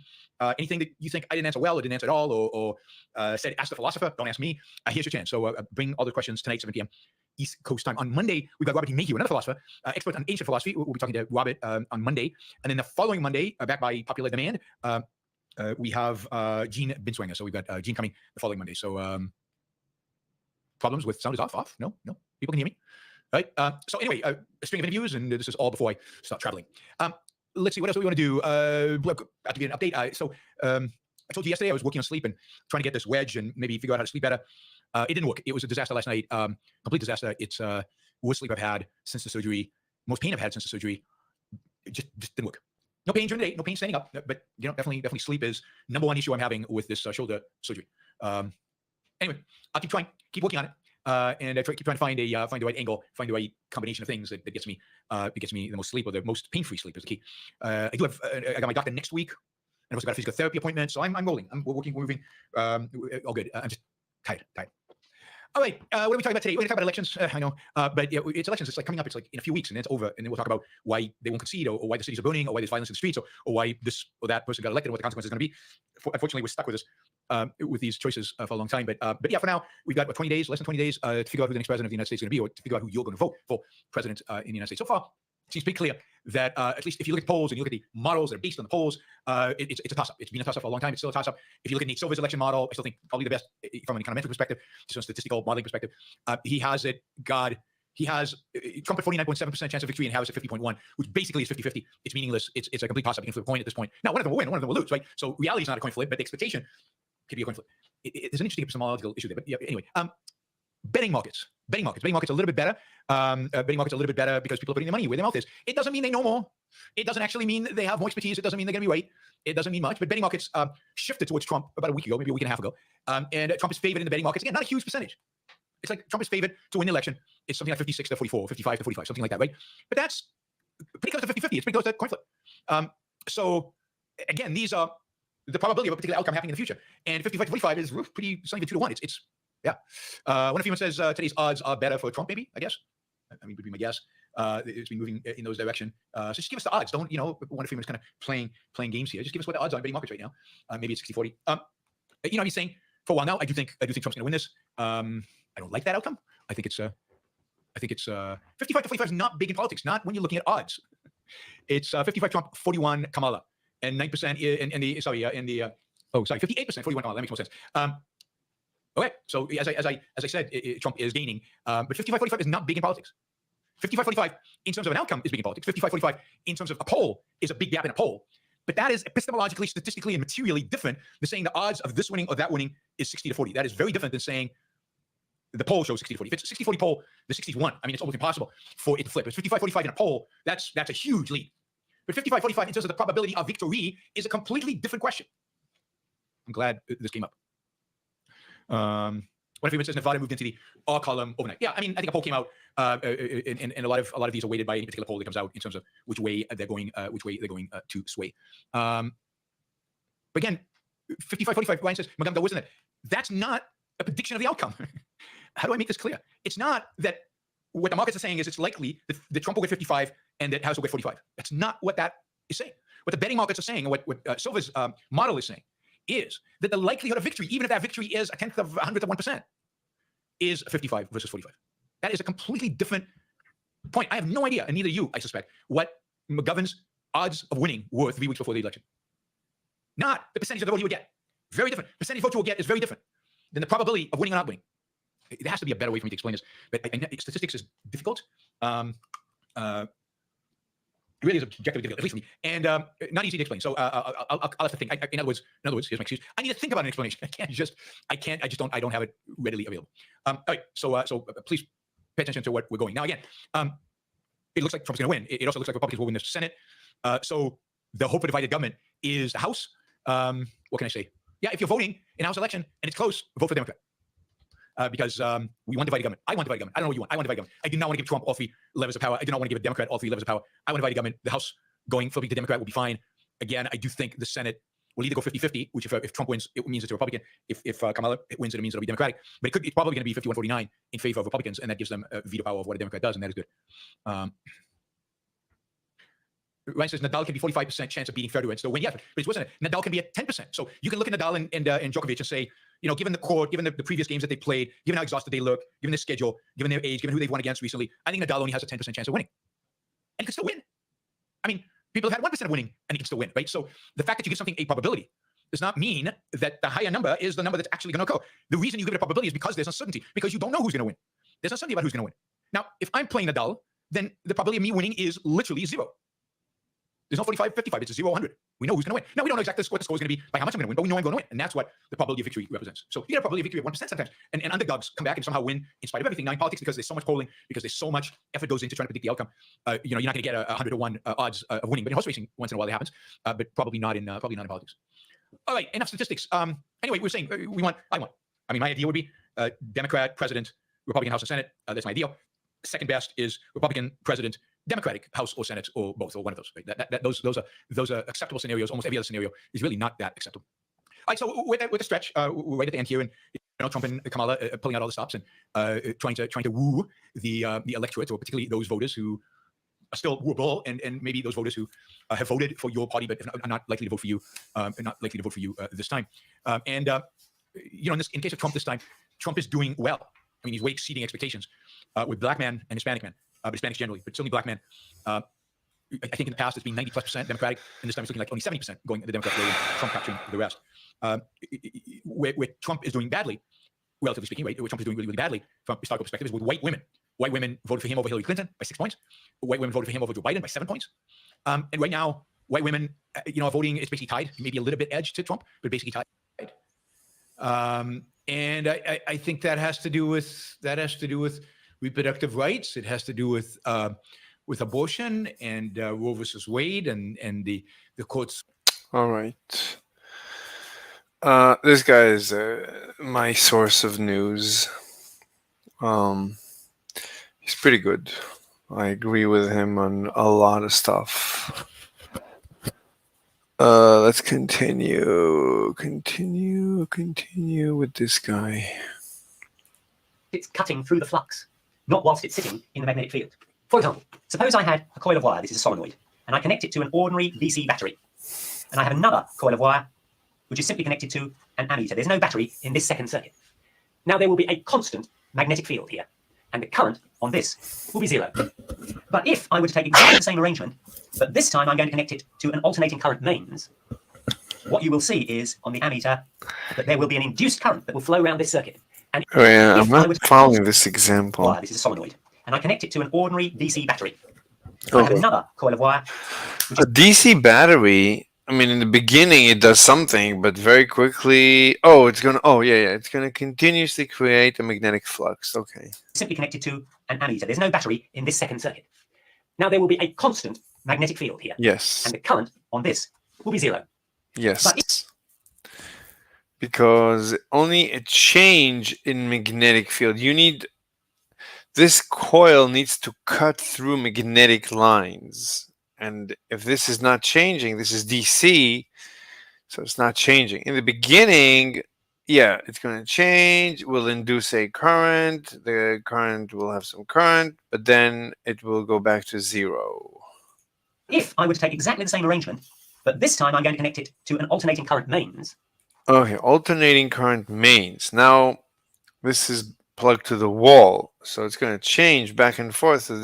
anything that you think I didn't answer well or didn't answer at all, or said ask the philosopher, don't ask me, here's your chance. So bring all the questions tonight, 7 p.m. East Coast time. On Monday, we've got Robert D. Mayhew, another philosopher, expert on ancient philosophy. We'll be talking to Robert on Monday. And then the following Monday, back by popular demand, we have Gene Binswanger. So we've got Gene coming the following Monday. So problems with sound is off? No? People can hear me? Right. So anyway, a string of interviews, and this is all before I start traveling. Let's see, what else do we want to do? To give an update. I told you yesterday I was working on sleep and trying to get this wedge and maybe figure out how to sleep better. It didn't work. It was a disaster last night. Complete disaster. It's worst sleep I've had since the surgery. Most pain I've had since the surgery. It just didn't work. No pain during the day. No pain standing up. But definitely sleep is #1 issue I'm having with this shoulder surgery. Anyway, I'll keep trying, keep working on it, and keep trying to find the right angle, find the right combination of things that gets me the most sleep, or the most pain-free sleep is the key. I do have I got my doctor next week, and I've also got a physical therapy appointment, so I'm rolling. We're working, we're moving. All good. I'm just tired. All right, what are we talking about today? We're going to talk about elections. I know, but yeah, it's elections. It's like coming up. It's like in a few weeks, and then it's over. And then we'll talk about why they won't concede, or why the cities are burning, or why there's violence in the streets, or why this or that person got elected, and what the consequences are going to be. Unfortunately, we're stuck with this, with these choices for a long time. But yeah, for now, we've got 20 days, less than 20 days, to figure out who the next president of the United States is going to be, or to figure out who you're going to vote for president in the United States. So far, it seems pretty clear that at least if you look at polls and you look at the models that are based on the polls, it's a toss-up. It's been a toss-up for a long time. It's still a toss-up. If you look at Nate Silver's election model, I still think probably the best from an econometric perspective, just from a statistical modeling perspective. He has Trump at 49.7% chance of victory and Harris at 50.1, which basically is 50-50. It's meaningless. It's a complete toss-up. You can flip a coin at this point. Now, one of them will win, one of them will lose, right? So reality is not a coin flip, but the expectation could be a coin flip. There's an interesting epistemological issue there. But yeah, anyway, betting markets a little bit better. Betting markets a little bit better because people are putting their money where their mouth is. It doesn't mean they know more. It doesn't actually mean they have more expertise. It doesn't mean they're going to be right. It doesn't mean much. But betting markets shifted towards Trump about a week ago, maybe a week and a half ago. And Trump is favored in the betting markets. Again, not a huge percentage. It's like Trump is favored to win the election. It's something like 56 to 44, 55 to 45, something like that, right? But that's pretty close to 50-50. It's pretty close to coin flip. So again, these are the probability of a particular outcome happening in the future. And 55 to 45 is pretty, it's not even 2 to 1. It's yeah. One of you says today's odds are better for Trump, maybe, I guess. I mean, would be my guess. It's been moving in those direction. So just give us the odds. Don't, one of you is kind of playing games here. Just give us what the odds are in betting markets right now. Maybe it's 60-40. I've been saying for a while now, I do think Trump's going to win this. I don't like that outcome. I think it's 55 to 45 is not big in politics, not when you're looking at odds. It's 55 Trump, 41 Kamala, and 9% in the 58% 41 Kamala. That makes more sense. Okay, so as I said, Trump is gaining, but 55-45 is not big in politics. 55-45 in terms of an outcome is big in politics. 55-45 in terms of a poll is a big gap in a poll. But that is epistemologically, statistically, and materially different than saying the odds of this winning or that winning is 60 to 40. That is very different than saying the poll shows 60 to 40. If it's a 60-40 poll, the 60's won. I mean, it's almost impossible for it to flip. It's 55-45 in a poll. That's a huge lead. But 55-45 in terms of the probability of victory is a completely different question. I'm glad this came up. One of you says Nevada moved into the R column overnight. Yeah, I mean, I think a poll came out, and a lot of these are weighted by any particular poll that comes out in terms of which way they're going to sway. But again, 55-45. Ryan says Montgomery wasn't it? That's not a prediction of the outcome. How do I make this clear? It's not that what the markets are saying is it's likely that Trump will get 55 and that Harris will get 45. That's not what that is saying. What the betting markets are saying, and what Silver's model is saying, is that the likelihood of victory, even if that victory is a 10th of 100th of 1%, is 55 versus 45. That is a completely different point. I have no idea, and neither you, I suspect, what McGovern's odds of winning were 3 weeks before the election. Not the percentage of the vote he would get. Very different. Percentage of vote you will get is very different than the probability of winning or not winning. There has to be a better way for me to explain this, but statistics is difficult. It really is objectively difficult, at least for me, and not easy to explain. So I'll have to think. In other words, here's my excuse. I need to think about an explanation. I don't have it readily available. All right. So please pay attention to what we're going. Now again, it looks like Trump's going to win. It also looks like Republicans will win the Senate. So the hope for divided government is the House. What can I say? Yeah, if you're voting in a House election and it's close, vote for Democrat. Because we want divided government. I want divided government. I don't know what you want. I want divided government. I do not want to give Trump all 3 levers of power. I do not want to give a Democrat all 3 levers of power. I want divided government. The House flipping to Democrat will be fine. Again, I do think the Senate will either go 50-50, which if Trump wins, it means it's a Republican. If Kamala wins, it means it'll be Democratic. But it's probably going to be 51-49 in favor of Republicans, and that gives them veto power of what a Democrat does, and that is good. Ryan says Nadal can be 45% chance of beating Federer and still win. Yes, but it's worse than that. Nadal can be at 10%. So you can look at Nadal and Djokovic and say, given the court, given the previous games that they played, given how exhausted they look, given their schedule, given their age, given who they've won against recently, I think Nadal only has a 10% chance of winning. And he can still win. I mean, people have had 1% of winning and he can still win, right? So the fact that you give something a probability does not mean that the higher number is the number that's actually going to occur. The reason you give it a probability is because there's uncertainty, because you don't know who's going to win. There's uncertainty about who's going to win. Now, if I'm playing Nadal, then the probability of me winning is literally 0. There's no 45-55. It's a 0-100. We know who's going to win. Now, we don't know exactly what the score is going to be, by how much I'm going to win, but we know I'm going to win. And that's what the probability of victory represents. So you get a probability of victory of 1% sometimes. And underdogs come back and somehow win in spite of everything. Now, in politics, because there's so much polling, because there's so much effort goes into trying to predict the outcome, you're not going to get a 100-to-1 odds of winning. But in horse racing, once in a while it happens, but probably not in politics. All right, enough statistics. Anyway, we're saying I want I mean, my idea would be Democrat president, Republican House and Senate. That's my ideal. Second best is Republican president, Democratic House or Senate, or both, or one of those. Right? Those are acceptable scenarios. Almost every other scenario is really not that acceptable. All right, so with the stretch, we're right at the end here, and Trump and Kamala pulling out all the stops and trying to woo the electorate, or particularly those voters who are still wooable, and maybe those voters who have voted for your party but are not likely to vote for you, this time. In case of Trump this time, Trump is doing well. I mean, he's way exceeding expectations with black men and Hispanic men, but Hispanics generally, but certainly black men. I think in the past it's been 90+% Democratic, and this time it's looking like only 70% going the Democratic way, and Trump capturing the rest. Where Trump is doing badly, relatively speaking, right? Where Trump is doing really, really badly from a historical perspective is with white women. White women voted for him over Hillary Clinton by 6 points. White women voted for him over Joe Biden by 7 points. And right now, white women, are voting. It's basically tied, maybe a little bit edge to Trump, but basically tied. And I think that has to do with reproductive rights. It has to do with abortion and Roe versus Wade and the courts. All right. This guy is my source of news. He's pretty good. I agree with him on a lot of stuff. Let's continue with this guy. It's cutting through the flux, not whilst it's sitting in the magnetic field. For example, suppose I had a coil of wire, this is a solenoid, and I connect it to an ordinary DC battery. And I have another coil of wire, which is simply connected to an ammeter. There's no battery in this second circuit. Now there will be a constant magnetic field here, and the current on this will be 0. But if I were to take exactly the same arrangement, but this time I'm going to connect it to an alternating current mains, what you will see is on the ammeter that there will be an induced current that will flow around this circuit. And I'm not following this example. Wire, this is a solenoid, and I connect it to an ordinary DC battery. I have another coil of wire. A DC battery, I mean, in the beginning it does something, but very quickly, it's gonna continuously create a magnetic flux. Okay. Simply connected to an ammeter. There's no battery in this second circuit. Now there will be a constant magnetic field here. Yes. And the current on this will be 0. Yes. Because only a change in magnetic field. This coil needs to cut through magnetic lines. And if this is not changing, this is DC, so it's not changing. In the beginning, it's going to change, will induce a current, the current will have some current, but then it will go back to 0. If I were to take exactly the same arrangement, but this time I'm going to connect it to an alternating current mains. Okay, alternating current mains. Now, this is plugged to the wall, so it's going to change back and forth, so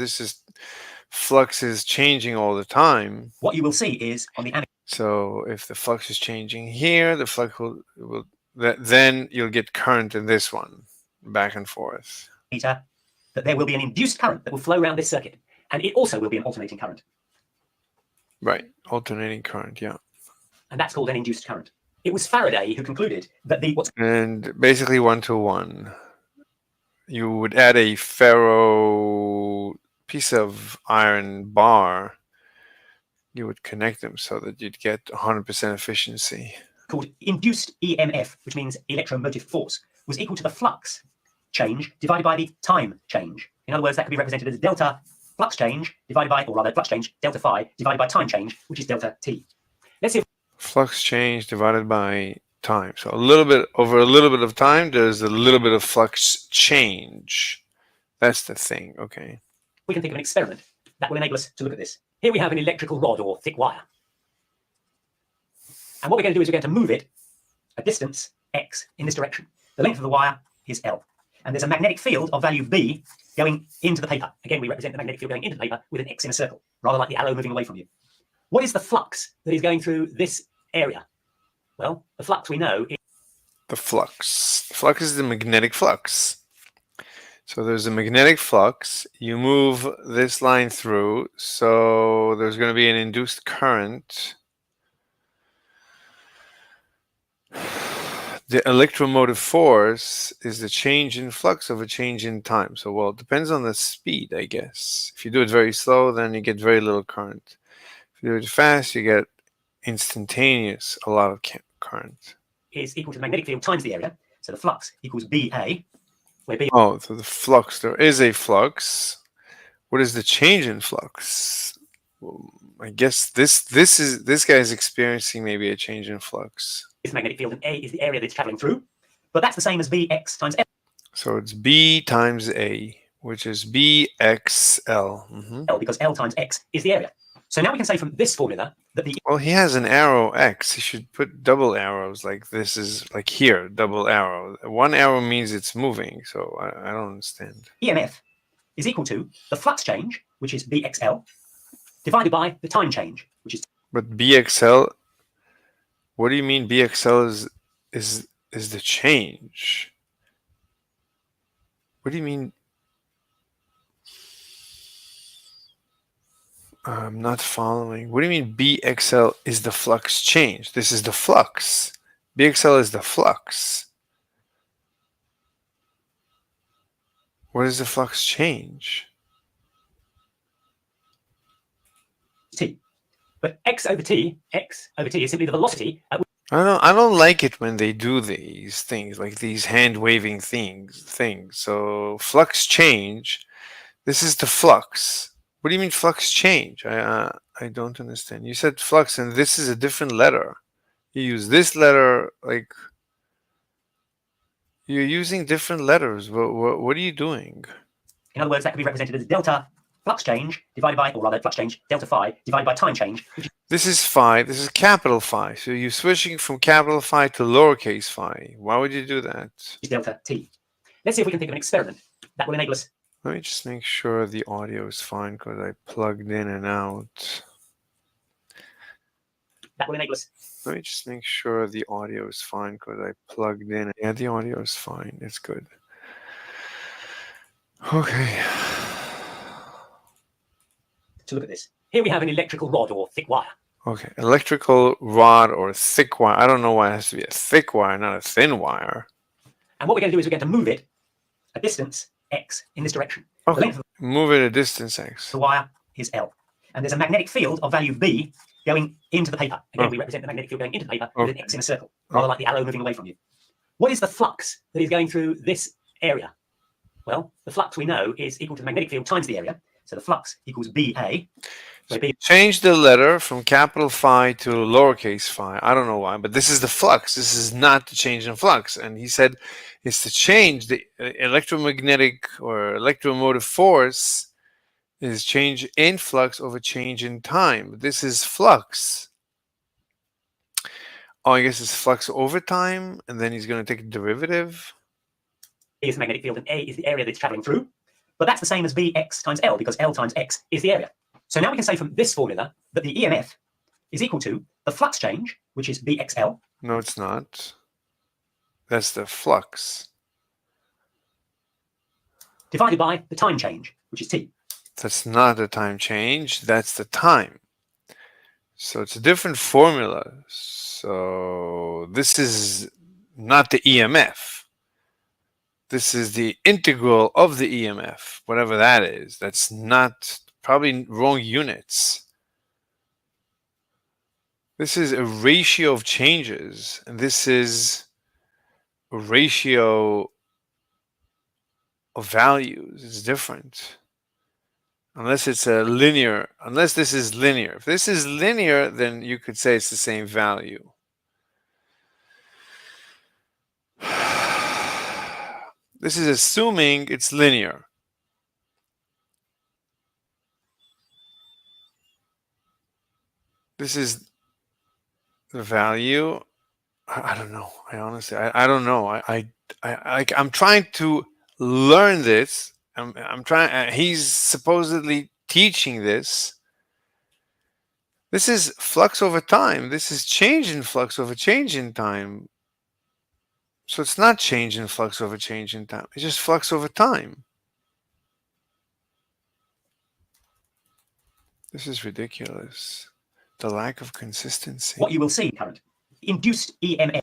flux is changing all the time. What you will see is on the ammeter. So if the flux is changing here, the flux will then you'll get current in this one, back and forth. That there will be an induced current that will flow around this circuit, and it also will be an alternating current. Right, alternating current, yeah. And that's called an induced current. It was Faraday who concluded that and basically 1-to-1. You would add a ferro piece of iron bar, you would connect them so that you'd get 100% efficiency. Called induced EMF, which means electromotive force, was equal to the flux change divided by the time change. In other words, that could be represented as delta flux change divided by, or rather flux change, delta phi, divided by time change, which is delta t. Let's see if flux change divided by time. So over a little bit of time, there's a little bit of flux change. That's the thing, okay. We can think of an experiment that will enable us to look at this. Here we have an electrical rod or thick wire. And what we're going to do is we're going to move it a distance x in this direction. The length of the wire is L. And there's a magnetic field of value B going into the paper. Again, we represent the magnetic field going into the paper with an X in a circle, rather like the arrow moving away from you. What is the flux that is going through this area? Well, the flux we know is... The flux. The flux is the magnetic flux. So there's a magnetic flux. You move this line through, so there's going to be an induced current. The electromotive force is the change in flux of a change in time. So, well, it depends on the speed, I guess. If you do it very slow, then you get very little current. If you do it fast, you get instantaneous, a lot of current. Is equal to the magnetic field times the area. So the flux equals BA, where B Oh, so the flux, there is a flux. What is the change in flux? Well, I guess this guy is experiencing maybe a change in flux. is the magnetic field and A is the area that it's traveling through. But that's the same as Bx times L. So it's B times A, which is BXL. Because L times X is the area. So now we can say from this formula that the Well, he has an arrow X. He should put double arrows like this is like here, double arrow. One arrow means it's moving, so I don't understand. EMF is equal to the flux change, which is Bxl, divided by the time change, which is But BXL, what do you mean BXL is the change? What do you mean? I'm not following. What do you mean BXL is the flux change? This is the flux. BXL is the flux. What is the flux change? T. But X over T is simply the velocity at which I don't like it when they do these things, like these hand waving things. So flux change. This is the flux. What do you mean flux change? I don't understand. You said flux, and this is a different letter. You use this letter, like you're using different letters. What are you doing? in other words, that could be represented as delta flux change divided by, or rather flux change, delta phi, divided by time change, which This is phi. This is capital phi. So you're switching from capital phi to lowercase phi. Why would you do that? is delta T. Let's see if we can think of an experiment that will enable us. Let me just make sure the audio is fine because I plugged in and out. That will enable us. Let me just make sure the audio is fine because I plugged in. Yeah, the audio is fine. It's good. Okay. To look at this. Here we have an electrical rod or thick wire. Okay. Electrical rod or thick wire. I don't know why it has to be a thick wire, not a thin wire. And what we're going to do is we're going to move it a distance x in this direction. The Okay. length of Move it a distance x. the wire is L. And there's a magnetic field of value B going into the paper. Again, we represent the magnetic field going into the paper with an X in a circle, rather like the arrow moving away from you. What is the flux that is going through this area? Well, the flux we know is equal to the magnetic field times the area. So the flux equals BA, where B Change the letter from capital phi to lowercase phi. I don't know why, but this is the flux. This is not the change in flux. And he said it's to change the electromagnetic or electromotive force is change in flux over change in time. This is flux. Oh, I guess it's flux over time, and then he's going to take a derivative. is the magnetic field and A is the area that it's traveling through. But that's the same as Bx times L because L times X is the area. So now we can say from this formula that the EMF is equal to the flux change, which is Bxl. No, it's not. That's the flux. Divided by the time change, which is T. That's not the time change. That's the time. So it's a different formula. So this is not the EMF. This is the integral of the EMF, whatever that is. That's not, probably wrong units. This is a ratio of changes, and this is a ratio of values. It's different. Unless it's a linear, unless this is linear. If this is linear, then you could say it's the same value. This is assuming it's linear. This is the value. I don't know. I honestly, I don't know. I'm trying to learn this. I'm trying. He's supposedly teaching this. This is flux over time. This is change in flux over change in time. So it's not change in flux over change in time. It's just flux over time. This is ridiculous. The lack of consistency. What you will see, current, induced EMF,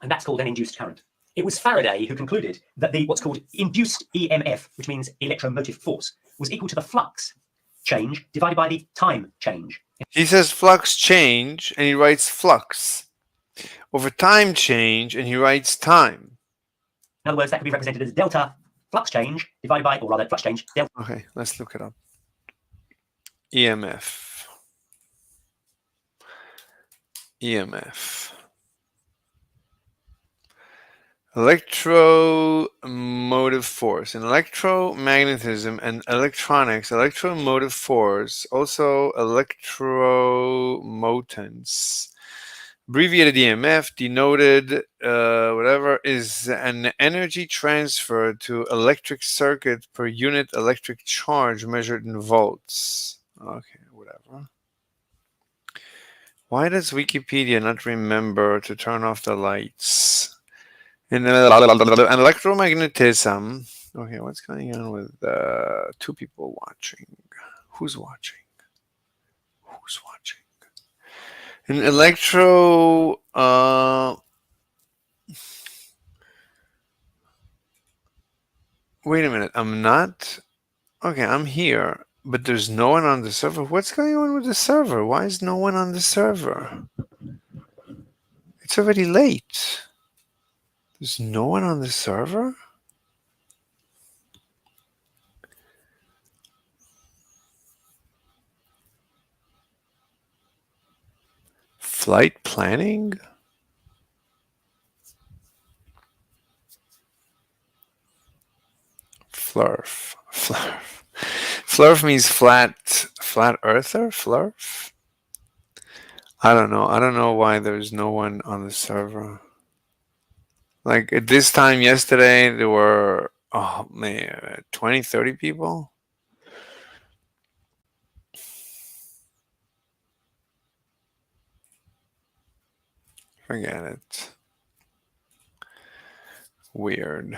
and that's called an induced current. It was Faraday who concluded that the what's called induced EMF, which means electromotive force, was equal to the flux change divided by the time change. He says flux change, and he writes flux. Over time change, and he writes time. In other words, that could be represented as delta flux change divided by, or rather flux change delta. Okay, let's look it up. EMF. EMF. Electromotive force. In electromagnetism and electronics, electromotive force, also electromotance, abbreviated EMF, denoted whatever, is an energy transfer to electric circuit per unit electric charge measured in volts. Okay, whatever. Why does Wikipedia not remember to turn off the lights? In electromagnetism, okay, what's going on with two people watching? Who's watching? Who's watching? In wait a minute, I'm not, okay, I'm here, but there's no one on the server. What's going on with the server? Why is no one on the server? It's already late. There's no one on the server? Flight planning? Flurf. Flurf. Flurf means flat earther? Flurf? I don't know. I don't know why there's no one on the server. Like at this time yesterday, there were, oh man, 20, 30 people. Forget it. Weird.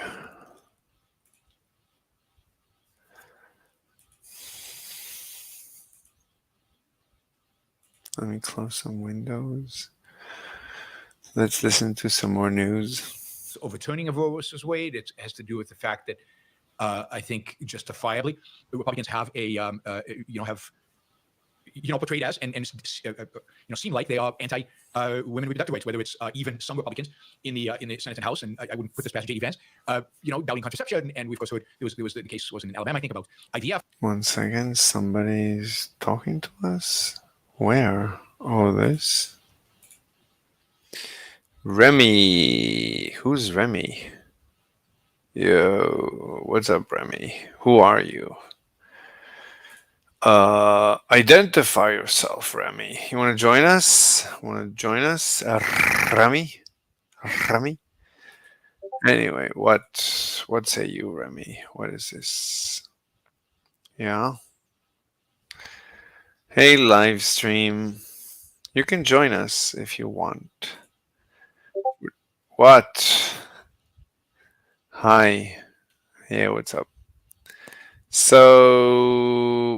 Let me close some windows. Let's listen to some more news. Overturning of Roe versus Wade. It has to do with the fact that I think justifiably the Republicans have portrayed as and seem like they are anti women reproductive rights. Whether it's even some Republicans in the Senate and House, and I wouldn't put this past J.D. Vance, doubting contraception, and we of course heard there was the case was in Alabama, I think, about IVF. 1 second, somebody's talking to us. Where? Oh, this. Remy. Who's Remy? Yo, what's up, Remy? Who are you? Identify yourself, Remy. You want to join us? Remy? Remy? Anyway, what say you, Remy? What is this? Yeah. Hey, live stream. You can join us if you want. What? Hi. Hey, what's up? So,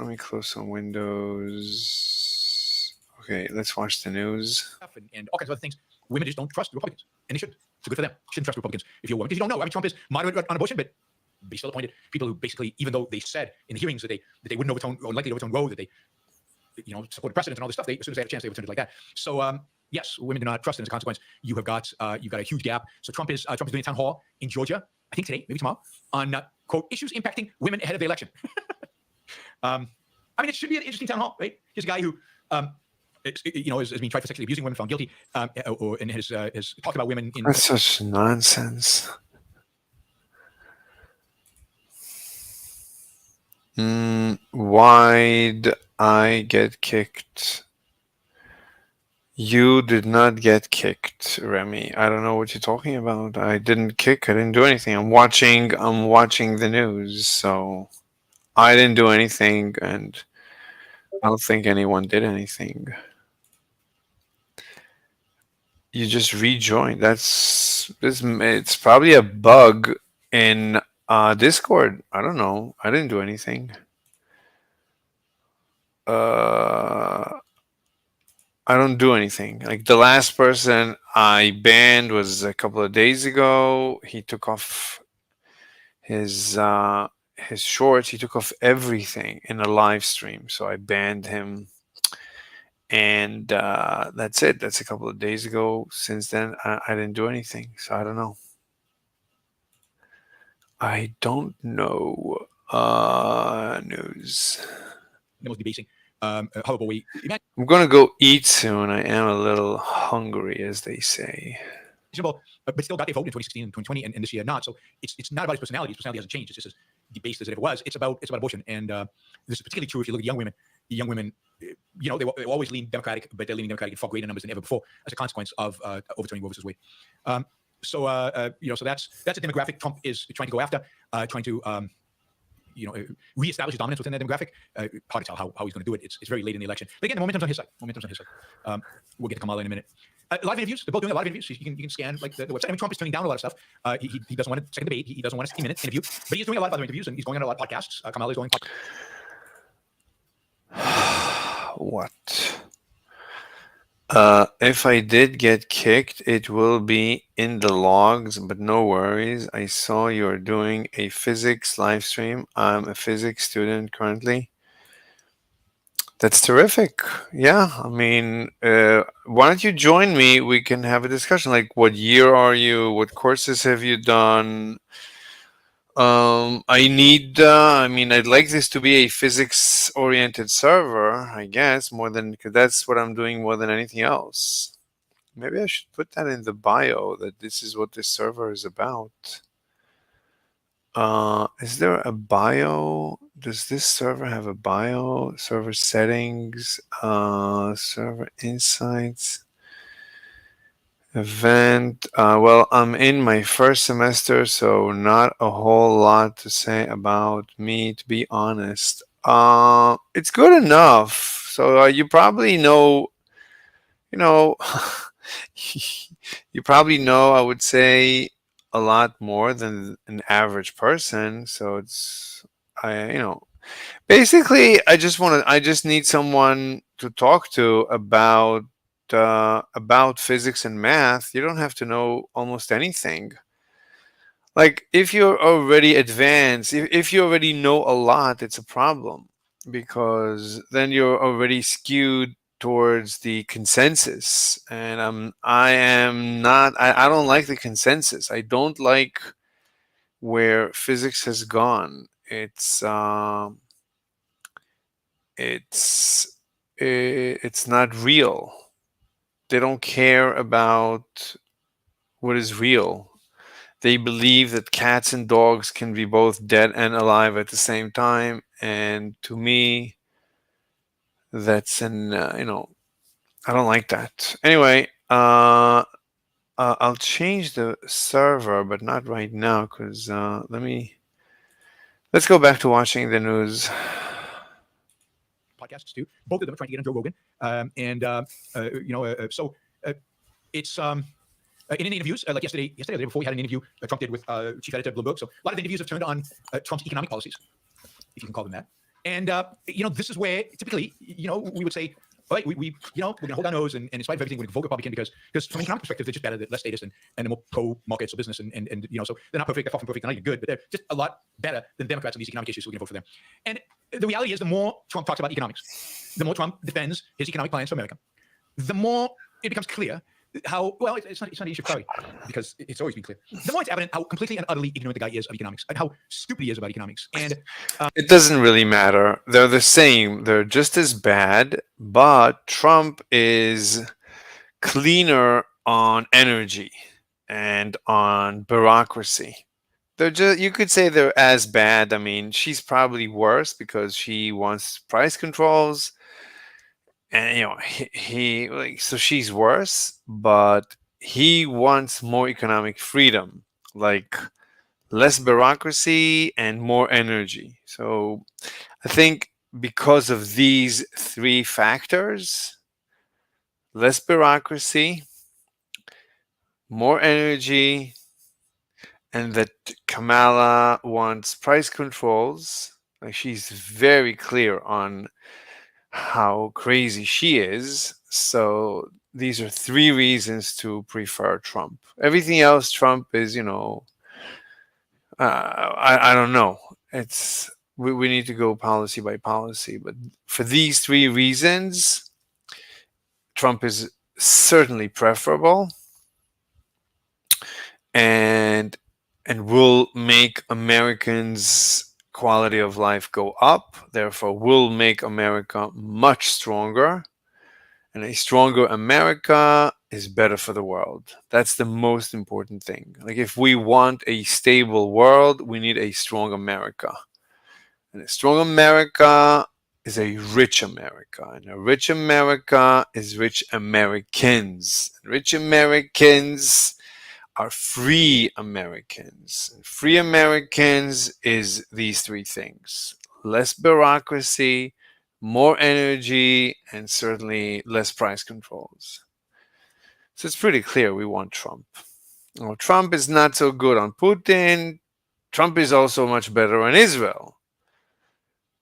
let me close some windows. Okay, let's watch the news. And all kinds of other things. Women just don't trust the Republicans, and they shouldn't. So good for them. Shouldn't trust Republicans if you're a woman, because you don't know. I mean, Trump is moderate on abortion, but they still appointed people who basically, even though they said in the hearings that they wouldn't overturn or likely to overturn Roe, that they supported precedent and all this stuff. As soon as they had a chance, they overturned it like that. So yes, women do not trust, and as a consequence, you've got a huge gap. So Trump is doing a town hall in Georgia, I think today, maybe tomorrow, on quote issues impacting women ahead of the election. I mean, it should be an interesting town hall, right? Here's a guy who is being tried for sexually abusing women, found guilty, and has talked about women in. That's such nonsense. Why'd I get kicked? You did not get kicked, Remy. I don't know what you're talking about. I didn't kick. I didn't do anything. I'm watching the news, so I didn't do anything, and I don't think anyone did anything. You just rejoined. It's probably a bug in Discord. I don't know. I didn't do anything. I don't do anything. Like the last person I banned was a couple of days ago. He took off his shorts. He took off everything in a live stream. So I banned him. And that's it. That's a couple of days ago. Since then, I didn't do anything. So I don't know. I don't know. News. The most debasing, horrible way. I'm gonna go eat soon. I am a little hungry, as they say. Imaginable, but still got their vote in 2016 and 2020, and this year not. So it's not about his personality. His personality hasn't changed. It's just as debased as it ever was. It's about abortion, and this is particularly true if you look at young women. Young women, they always lean Democratic, but they're leaning Democratic in far greater numbers than ever before as a consequence of overturning Roe versus Wade. So that's a demographic Trump is trying to go after, trying to reestablish his dominance within that demographic. Hard to tell how he's going to do it. It's very late in the election. But again, the momentum's on his side. We'll get to Kamala in a minute. Live interviews. They're both doing a lot of interviews. You can scan like the website. I mean, Trump is turning down a lot of stuff. He doesn't want a second debate. He doesn't want a 60-minute interview. But he's doing a lot of other interviews, and he's going on a lot of podcasts. Kamala is going. What? If I did get kicked, it will be in the logs, but no worries. I saw you're doing a physics live stream. I'm a physics student currently. That's terrific. Yeah, I mean, why don't you join me? We can have a discussion. Like, what year are you? What courses have you done? I'd like this to be a physics oriented server, I guess, because that's what I'm doing more than anything else. Maybe I should put that in the bio that this is what this server is about. Is there a bio? Does this server have a bio? Server settings, server insights. Event. Well, I'm in my first semester, so not a whole lot to say about me, to be honest. It's good enough. So you probably know, you probably know, I would say, a lot more than an average person. So basically, I just need someone to talk to about physics and math. You don't have to know almost anything. Like, if you're already advanced, if you already know a lot, it's a problem, because then you're already skewed towards the consensus, and I am not. I don't like the consensus. I don't like where physics has gone. It's not real. They don't care about what is real. They believe that cats and dogs can be both dead and alive at the same time, and to me, that's I don't like that. Anyway, I'll change the server, but not right now, because let's go back to watching the news. Podcasts too. Both of them are trying to get on Joe Rogan, it's in interviews, like yesterday or the day before, we had an interview Trump did with chief editor of Bloomberg. So a lot of the interviews have turned on Trump's economic policies, if you can call them that. And this is where typically we would say, all right, we're gonna hold our nose, and in spite of everything, we're gonna vote Republican because from an economic perspective, they're just better, they're less statist, and they're more pro markets or business, and so they're not perfect, they're far from perfect, they're not even good, but they're just a lot better than Democrats on these economic issues, so we're gonna vote for them. And the reality is, the more Trump talks about economics, the more Trump defends his economic plans for America, the more it becomes clear how well it's not an issue of clarity, because it's always been clear. The more it's evident how completely and utterly ignorant the guy is of economics, and how stupid he is about economics. And it doesn't really matter. They're the same. They're just as bad, but Trump is cleaner on energy and on bureaucracy. They're just, you could say they're as bad. I mean, she's probably worse because she wants price controls, and he like, so she's worse, but he wants more economic freedom, like less bureaucracy and more energy. So I think because of these three factors, less bureaucracy, more energy, and that Kamala wants price controls. Like, she's very clear on how crazy she is. So these are three reasons to prefer Trump. Everything else, Trump is, I don't know. We need to go policy by policy. But for these three reasons, Trump is certainly preferable, and will make Americans' quality of life go up. Therefore, will make America much stronger. And a stronger America is better for the world. That's the most important thing. Like, if we want a stable world, we need a strong America. And a strong America is a rich America. And a rich America is rich Americans. And rich Americans are free Americans. And free Americans is these three things: less bureaucracy, more energy, and certainly less price controls. So it's pretty clear we want Trump. Well, Trump is not so good on Putin. Trump is also much better on Israel.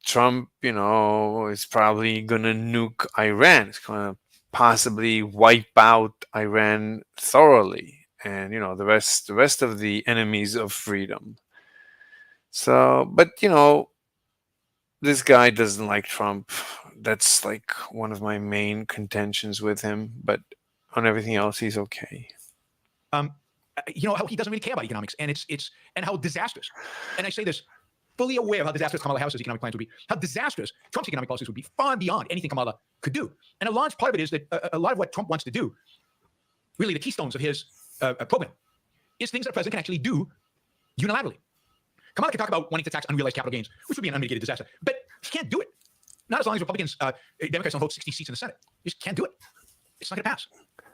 Trump, is probably going to nuke Iran. It's going to possibly wipe out Iran thoroughly, and the rest of the enemies of freedom. So, but this guy doesn't like Trump. That's like one of my main contentions with him. But on everything else, he's okay. How he doesn't really care about economics, and and how disastrous. And I say this fully aware of how disastrous Kamala Harris's economic plans would be, how disastrous Trump's economic policies would be, far beyond anything Kamala could do. And a large part of it is that a lot of what Trump wants to do, really the keystones of his program, is things that a president can actually do unilaterally. Kamala can talk about wanting to tax unrealized capital gains, which would be an unmitigated disaster, but he can't do it. Not as long as Republicans, Democrats don't hold 60 seats in the Senate. You just can't do it. It's not going to pass.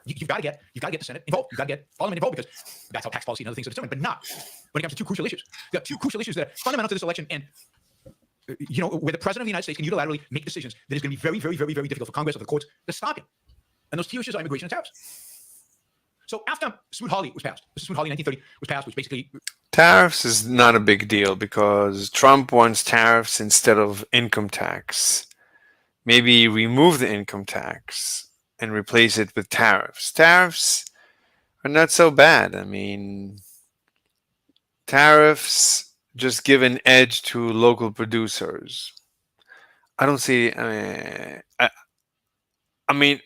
You've got to get the Senate involved. You've got to get Parliament involved, because that's how tax policy and other things are determined. But not when it comes to two crucial issues. There are two crucial issues that are fundamental to this election, and where the president of the United States can unilaterally make decisions that is going to be very, very, very, very difficult for Congress or the courts to stop him. And those two issues are immigration and tariffs. So after Smoot-Hawley was passed, Smoot-Hawley 1930 was passed, which basically Tariffs is not a big deal because Trump wants tariffs instead of income tax. Maybe remove the income tax and replace it with tariffs. Tariffs are not so bad. I mean, tariffs just give an edge to local producers. I don't see. I mean,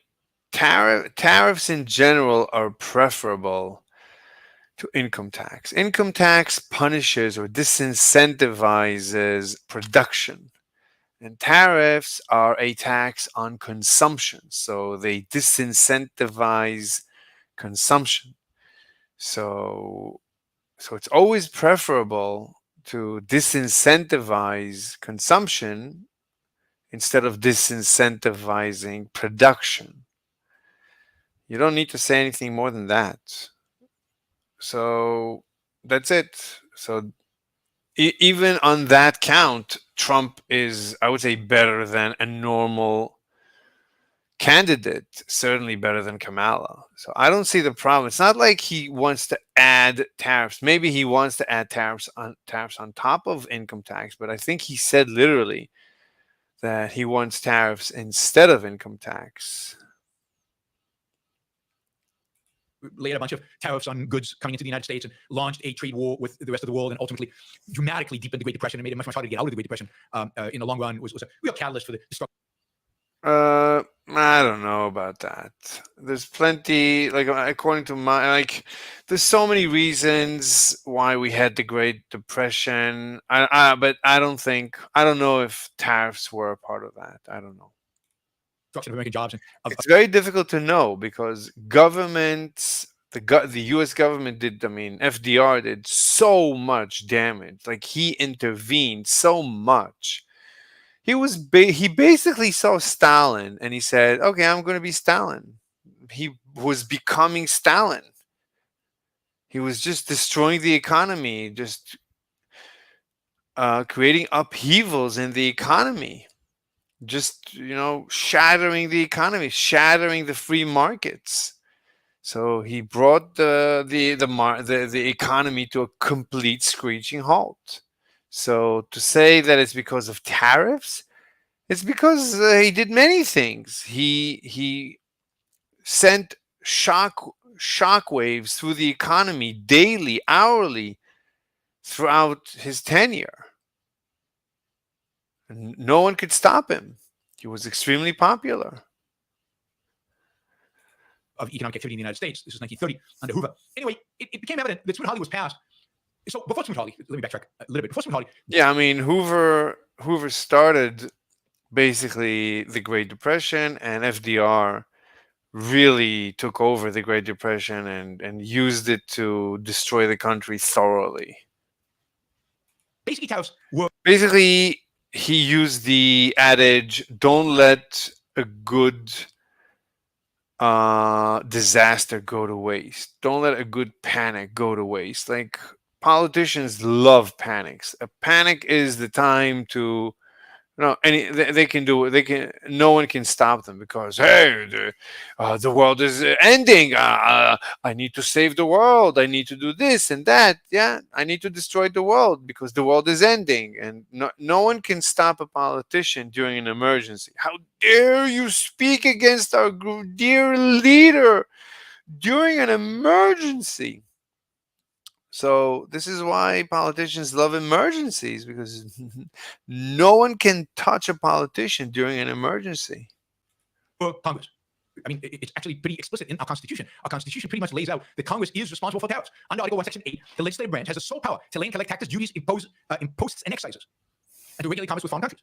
tariffs in general are preferable to income tax. Income tax punishes or disincentivizes production. And tariffs are a tax on consumption. So they disincentivize consumption. So it's always preferable to disincentivize consumption instead of disincentivizing production. You don't need to say anything more than that. So that's it. So even on that count, Trump is, I would say, better than a normal candidate, certainly better than Kamala. So I don't see the problem. It's not like he wants to add tariffs. Maybe he wants to add tariffs on top of income tax, but I think he said literally that he wants tariffs instead of income tax. laid a bunch of tariffs on goods coming into the United States and launched a trade war with the rest of the world, and ultimately dramatically deepened the Great Depression and made it much harder to get out of the Great Depression in the long run, was a real catalyst for the struggle. I don't know about that. There's plenty, like, according to there's so many reasons why we had the Great Depression. But I don't know if tariffs were a part of that. I don't know. Destruction of American jobs. It's very difficult to know because governments, the U.S. government did, FDR did so much damage. Like, he intervened so much. He basically saw Stalin and he said, okay, I'm going to be Stalin. He was becoming Stalin. He was just destroying the economy, just creating upheavals in the economy, just, shattering the economy, shattering the free markets. So he brought the economy to a complete screeching halt. So to say that it's because of tariffs, it's because he did many things. He sent shock waves through the economy daily, hourly, throughout his tenure. And no one could stop him. He was extremely popular. of economic activity in the United States. This is 1930 under Hoover. Anyway, it became evident that Smoot-Hawley was passed. So before Smoot-Hawley, let me backtrack a little bit. Before Smoot-Hawley, Yeah, I mean Hoover started basically the Great Depression, and FDR really took over the Great Depression and used it to destroy the country thoroughly. basically tariffs were Basically, he used the adage, don't let a good disaster go to waste. Don't let a good panic go to waste. Like, politicians love panics. A panic is the time to, they can do it. No one can stop them because, hey, the world is ending. I need to save the world. I need to do this and that. Yeah, I need to destroy the world because the world is ending. And no one can stop a politician during an emergency. How dare you speak against our dear leader during an emergency? So this is why politicians love emergencies, because no one can touch a politician during an emergency. for Congress. I mean, it's actually pretty explicit in our Constitution. Our Constitution pretty much lays out that Congress is responsible for tariffs. Under Article 1, Section 8, the legislative branch has the sole power to lay and collect taxes, duties, imposts, and excises, and to regulate commerce with foreign countries.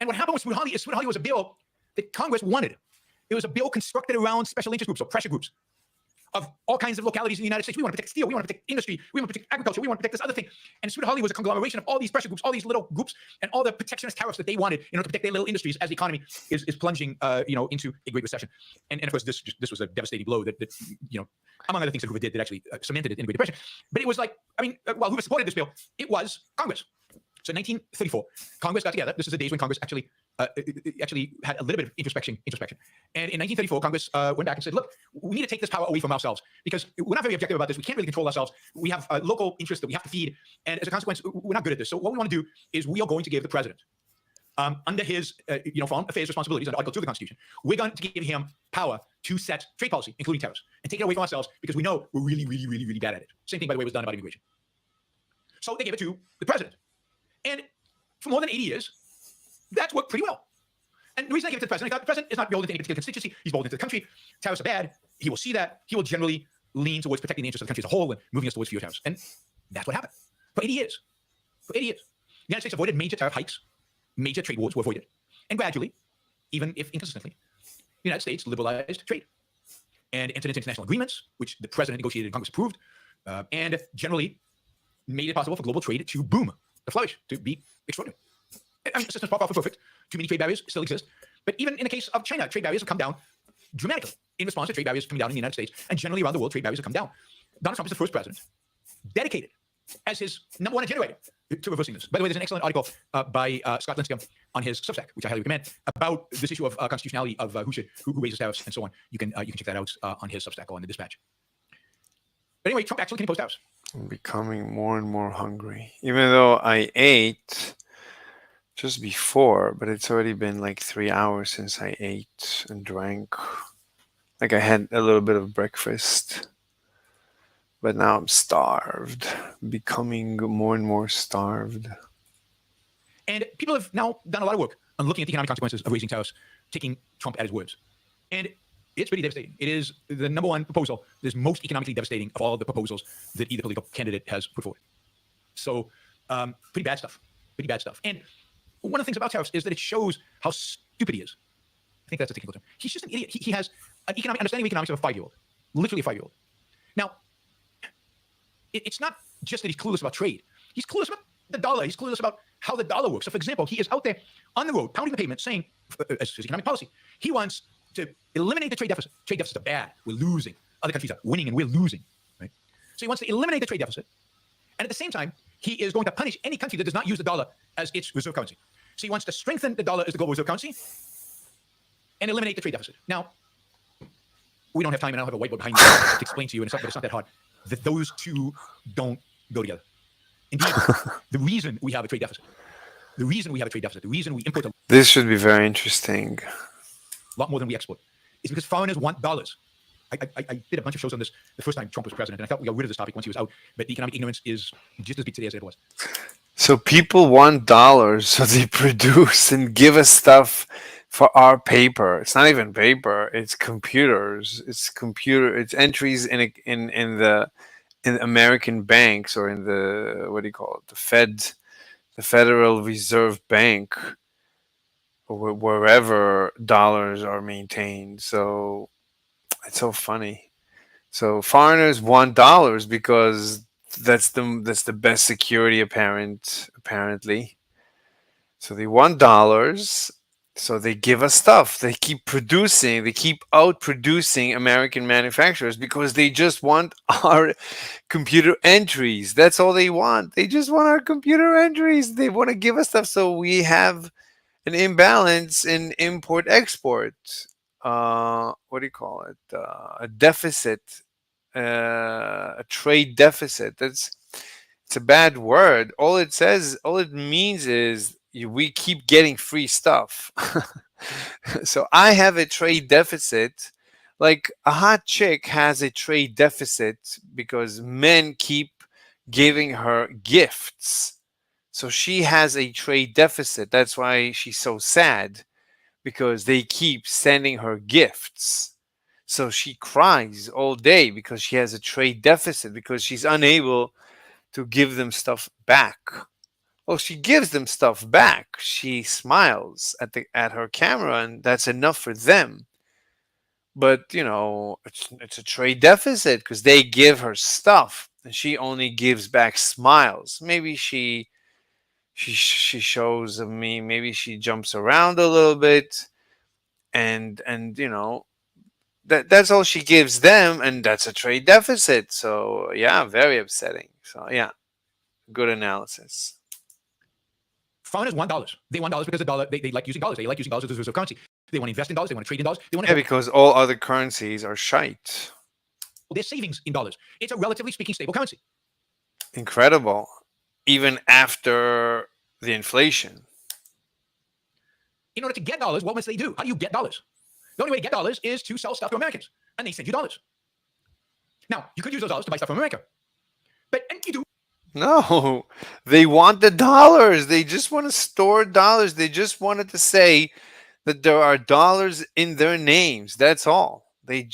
And what happened with Smoot-Hawley is Smoot-Hawley was a bill that Congress wanted. It was a bill constructed around special interest groups or pressure groups of all kinds of localities in the United States. We want to protect steel. We want to protect industry. We want to protect agriculture. We want to protect this other thing. And Smoot-Hawley was a conglomeration of all these pressure groups, all these little groups, and all the protectionist tariffs that they wanted in order to protect their little industries as the economy is plunging, into a great recession. And of course, this was a devastating blow that among other things that Hoover did that actually cemented it in the Great Depression. But it was like, while Hoover supported this bill, it was Congress. So in 1934, Congress got together. This is the days when Congress actually had a little bit of introspection. And in 1934, Congress went back and said, look, we need to take this power away from ourselves because we're not very objective about this. We can't really control ourselves. We have local interests that we have to feed. And as a consequence, we're not good at this. So what we want to do is we are going to give the president, under his foreign affairs responsibilities under Article 2 of the Constitution, we're going to give him power to set trade policy, including tariffs, and take it away from ourselves because we know we're really, really, really, really bad at it. Same thing, by the way, was done about immigration. So they gave it to the president. And for more than 80 years, that's worked pretty well. And the reason I give it to the president, the president is not beholden to any particular constituency. He's beholden to the country. Tariffs are bad. He will see that. He will generally lean towards protecting the interests of the country as a whole and moving us towards fewer tariffs. And that's what happened. For 80 years. The United States avoided major tariff hikes. Major trade wars were avoided. And gradually, even if inconsistently, the United States liberalized trade and entered into international agreements, which the president negotiated and Congress approved, and generally made it possible for global trade to boom, to flourish, to be extraordinary. Systems far from perfect. Too many trade barriers still exist. But even in the case of China, trade barriers have come down dramatically in response to trade barriers coming down in the United States. And generally around the world, trade barriers have come down. Donald Trump is the first president dedicated as his number one agenda to reversing this. By the way, there's an excellent article by Scott Linscomb on his Substack, which I highly recommend, about this issue of constitutionality of who raises tariffs and so on. You can check that out on his Substack or on the Dispatch. But anyway, Trump actually can impose tariffs. I'm becoming more and more hungry, even though I ate just before, but it's already been like 3 hours since I ate and drank. Like, I had a little bit of breakfast, but now I'm starved, becoming more and more starved. And people have now done a lot of work on looking at the economic consequences of raising tariffs, taking Trump at his words. And it's pretty devastating. It is the number one proposal that is most economically devastating of all the proposals that either political candidate has put forward. So pretty bad stuff. And one of the things about tariffs is that it shows how stupid he is. I think that's a technical term. He's just an idiot. He has an economic understanding of economics of a 5-year-old, literally a 5-year-old. Now, it's not just that he's clueless about trade. He's clueless about the dollar. He's clueless about how the dollar works. So, for example, he is out there on the road, pounding the pavement, saying, as his economic policy, he wants to eliminate the trade deficit. Trade deficits are bad. We're losing. Other countries are winning and we're losing. Right? So he wants to eliminate the trade deficit. And at the same time, he is going to punish any country that does not use the dollar as its reserve currency. So he wants to strengthen the dollar as the global reserve currency and eliminate the trade deficit. Now, we don't have time, and I don't have a whiteboard behind me to explain to you, and it's not that hard, that those two don't go together. Indeed, the reason we have a trade deficit, the reason we import This should be very interesting. a lot more than we export, is because foreigners want dollars. I did a bunch of shows on this the first time Trump was president, and I thought we got rid of this topic once he was out, but the economic ignorance is just as big today as it was. So people want dollars, so they produce and give us stuff for our paper. It's not even paper. It's computers. It's entries in American banks, or in the, what do you call it, the Federal Reserve Bank, or wherever dollars are maintained. So it's so funny. So foreigners want dollars because that's the best security apparently. So they want dollars. So they give us stuff. They keep producing. They keep out producing American manufacturers because they just want our computer entries. That's all they want. They just want our computer entries. They want to give us stuff. So we have an imbalance in import export. What do you call it? A deficit, a trade deficit. It's a bad word. All it means is we keep getting free stuff. So I have a trade deficit. Like a hot chick has a trade deficit because men keep giving her gifts. So she has a trade deficit. That's why she's so sad, because they keep sending her gifts. So she cries all day because she has a trade deficit, because she's unable to give them stuff back. Well, she gives them stuff back. She smiles at her camera, and that's enough for them. But it's a trade deficit because they give her stuff, and she only gives back smiles. Maybe she shows me. Maybe she jumps around a little bit, and that's all she gives them, and that's a trade deficit. So yeah, very upsetting. So yeah, good analysis. Foreigners want dollars. They want dollars because the dollar, they like using dollars. They like using dollars as a reserve currency. They want to invest in dollars. They want to trade in dollars. They want to Yeah, because all other currencies are shite. hold their savings in dollars. It's a relatively speaking stable currency. Incredible, even after the inflation. In order to get dollars, what must they do? How do you get dollars? The only way to get dollars is to sell stuff to Americans, and they send you dollars. Now, you could use those dollars to buy stuff from America, and you do. No, they want the dollars. They just want to store dollars. They just wanted to say that there are dollars in their names. That's all. They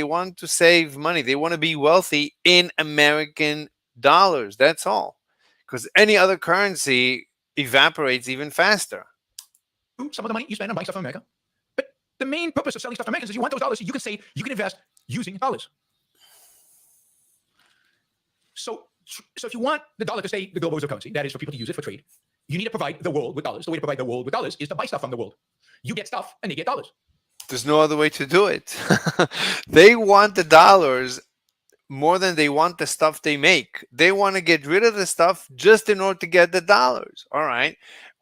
want to save money. They want to be wealthy in American dollars. That's all. Because any other currency evaporates even faster. Some of the money you spend on buying stuff from America, but the main purpose of selling stuff to Americans is you want those dollars so you can save, you can invest using dollars. So if you want the dollar to stay the global reserve currency, that is for people to use it for trade, you need to provide the world with dollars. The way to provide the world with dollars is to buy stuff from the world. You get stuff and they get dollars. There's no other way to do it. They want the dollars more than they want the stuff they make. They want to get rid of the stuff just in order to get the dollars. All right.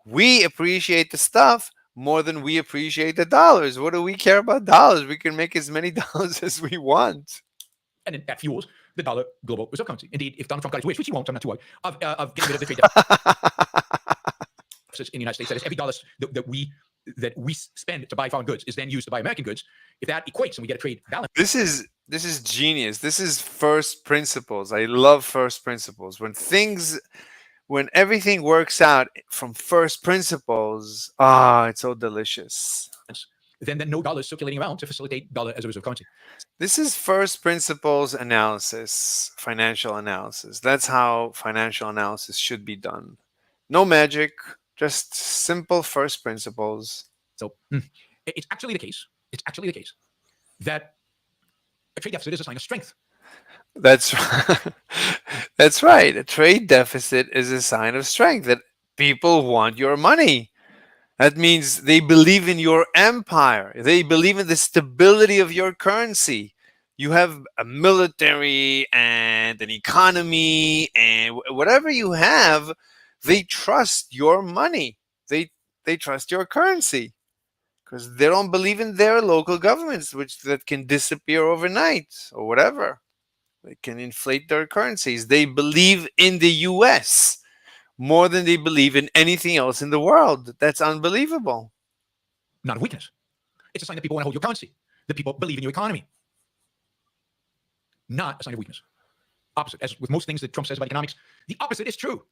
We appreciate the stuff more than we appreciate the dollars. What do we care about dollars? We can make as many dollars as we want. And then that fuels the dollar global reserve currency. Indeed, if Donald Trump got his wish, which he won't, I'm not too worried, of getting rid of the trade deficit in the United States, that is every dollar that we spend to buy foreign goods is then used to buy American goods. If that equates and we get a trade balance. This is genius. This is first principles. I love first principles. When everything works out from first principles, it's so delicious. Then no dollars circulating around to facilitate dollar as a reserve currency. This is first principles analysis, financial analysis. That's how financial analysis should be done. No magic, just simple first principles. So it's actually the case. It's actually the case that a trade deficit is a sign of strength. That's that's right. A trade deficit is a sign of strength, that people want your money. That means they believe in your empire. They believe in the stability of your currency. You have a military and an economy, and whatever you have, they trust your money. They trust your currency because they don't believe in their local governments, that can disappear overnight or whatever. They can inflate their currencies. They believe in the US more than they believe in anything else in the world. That's unbelievable. Not a weakness. It's a sign that people want to hold your currency, that people believe in your economy. Not a sign of weakness. Opposite. As with most things that Trump says about economics, the opposite is true.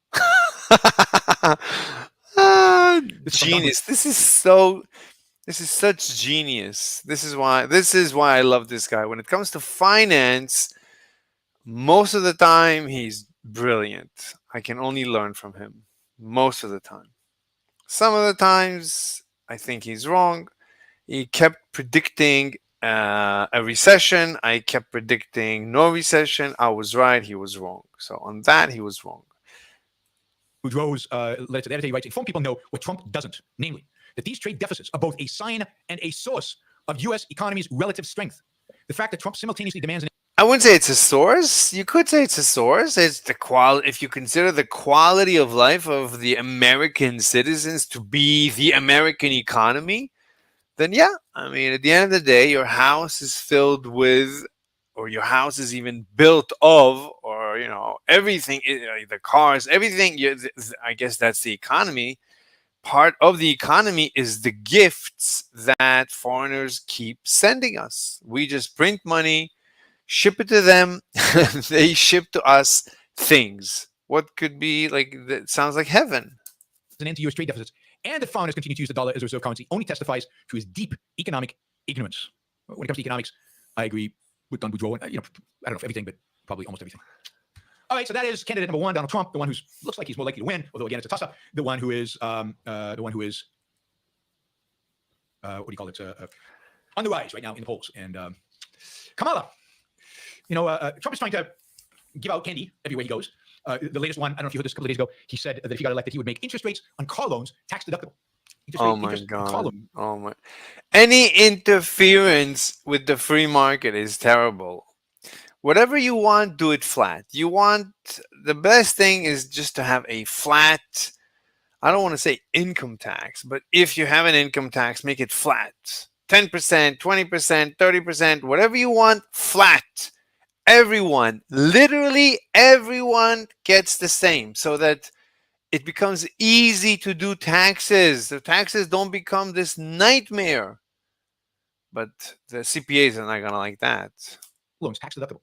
god, This is from Don genius! This is such genius. This is why I love this guy. When it comes to finance, most of the time he's brilliant. I can only learn from him. Most of the time. Some of the times I think he's wrong. He kept predicting a recession. I kept predicting no recession. I was right. He was wrong. So on that, he was wrong. Boudreaux's letter to the editor, he writes, inform people know what Trump doesn't, namely, that these trade deficits are both a sign and a source of U.S. economy's relative strength. The fact that Trump simultaneously demands an I wouldn't say it's a source. You could say it's a source. It's the quality. If you consider the quality of life of the American citizens to be the American economy, then yeah. I mean, at the end of the day, your house is filled with, or your house is even built of, or everything, the cars, everything. I guess that's the economy. Part of the economy is the gifts that foreigners keep sending us. We just print money, ship it to them, they ship to us things. What could be like that sounds like heaven. an end to U.S. trade deficits, and that foreigners continue to use the dollar as a reserve currency only testifies to his deep economic ignorance. When it comes to economics, I agree with Don Boudreaux. I don't know if everything, but probably almost everything. All right, so that is candidate number one, Donald Trump, the one who looks like he's more likely to win, although again it's a toss-up. The one who is what do you call it? On the rise right now in the polls. And Kamala, Trump is trying to give out candy everywhere he goes. The latest one, I don't know if you heard this a couple of days ago. He said that if he got elected, he would make interest rates on car loans tax deductible. Oh my God! Oh my! Any interference with the free market is terrible. Whatever you want, do it flat. The best thing is just to have a flat, I don't want to say income tax, but if you have an income tax, make it flat. 10%, 20%, 30%, whatever you want, flat. Everyone, literally everyone gets the same, so that it becomes easy to do taxes. The taxes don't become this nightmare. But the CPAs are not going to like that. Loans, tax deductible.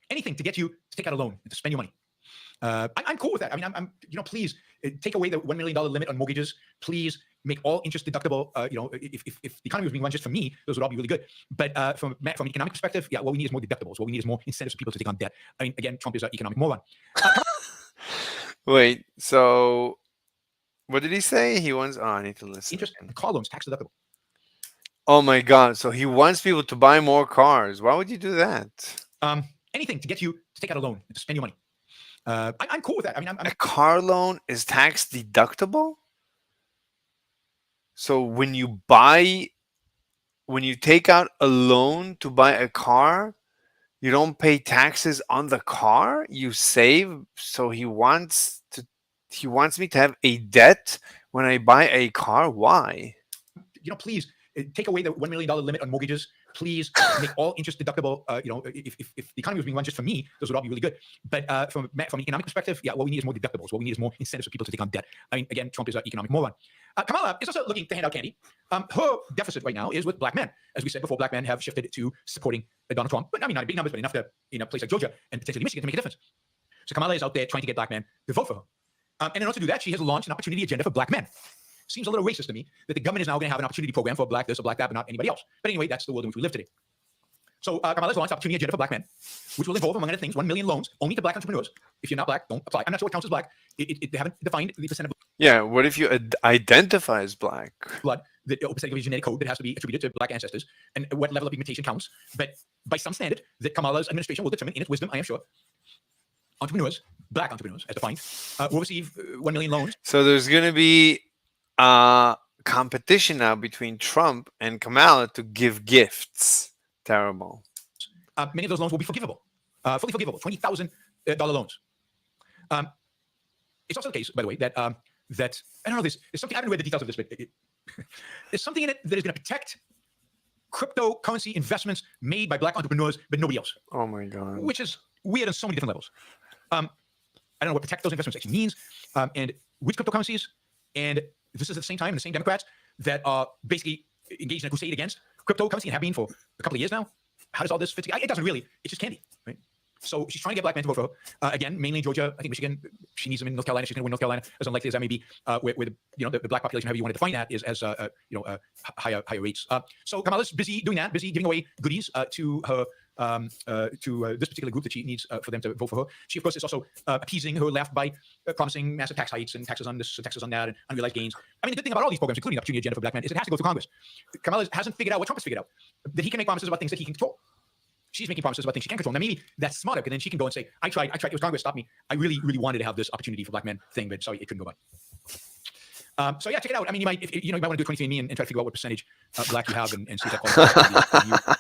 Anything to get you to take out a loan and to spend your money. I'm cool with that. I mean, I'm please take away the $1 million limit on mortgages. Please make all interest deductible. If the economy was being run just for me, those would all be really good. But from an economic perspective, yeah, what we need is more deductibles. What we need is more incentives for people to take on debt. I mean, again, Trump is an economic moron. Wait, so what did he say? He wants, I need to listen. Interest and car loans, tax deductible. Oh my God. So he wants people to buy more cars. Why would you do that? Anything to get you to take out a loan and to spend your money. I'm cool with that. I mean, a car loan is tax deductible? So when you take out a loan to buy a car, you don't pay taxes on the car, you save. So he wants me to have a debt when I buy a car. Why? Please take away the $1 million limit on mortgages. Please make all interest deductible. If the economy was being run just for me, those would all be really good. But from an economic perspective, yeah, what we need is more deductibles. What we need is more incentives for people to take on debt. I mean, again, Trump is an economic moron. Kamala is also looking to hand out candy. Her deficit right now is with black men. As we said before, black men have shifted to supporting Donald Trump. But I mean, not in big numbers, but enough to, in a place like Georgia and potentially Michigan to make a difference. So Kamala is out there trying to get black men to vote for her. And in order to do that, she has launched an opportunity agenda for black men. Seems a little racist to me that the government is now going to have an opportunity program for black this or black that, but not anybody else. But anyway, that's the world in which we live today. So Kamala's launched an opportunity agenda for black men, which will involve, among other things, 1 million loans only to black entrepreneurs. If you're not black, don't apply. I'm not sure what counts as black. They haven't defined the percent of Yeah, what if you identify as black? blood, the percentage of your genetic code that has to be attributed to black ancestors, and what level of pigmentation counts. But by some standard that Kamala's administration will determine in its wisdom, I am sure, entrepreneurs, black entrepreneurs, as defined, will receive 1 million loans. So there's going to be competition now between Trump and Kamala to give gifts. Terrible. Many of those loans will be forgivable, fully forgivable, $20,000 loans. It's also the case, by the way, that I don't know, there's something, I haven't read the details of this, but there's something in it that is going to protect cryptocurrency investments made by black entrepreneurs, but nobody else. Oh my God. Which is weird on so many different levels. I don't know what protect those investments actually means, and which cryptocurrencies, and this is at the same time the same Democrats that are basically engaged in a crusade against cryptocurrency and have been for a couple of years now. How does all this fit together? It doesn't really. It's just candy, right? So she's trying to get black men to vote for her. Again, mainly in Georgia, I think Michigan. She needs them in North Carolina. She's going to win North Carolina, as unlikely as that may be, where the black population, however you want to define that, is as higher rates. So Kamala's busy doing that, busy giving away goodies to her this particular group that she needs for them to vote for her. She, of course, is also appeasing her left by promising massive tax hikes and taxes on this, and taxes on that, and unrealized gains. I mean, the good thing about all these programs, including the opportunity agenda for black men, is it has to go through Congress. Kamala hasn't figured out what Trump has figured out, that he can make promises about things that he can control. She's making promises about things she can control. Now, maybe that's smarter, because then she can go and say, I tried, it was Congress stopped me. I really, really wanted to have this opportunity for black men thing, but sorry, it couldn't go by. So yeah, check it out. I mean, you might might want to do 23andMe and try to figure out what percentage black you have, and see if that qualifies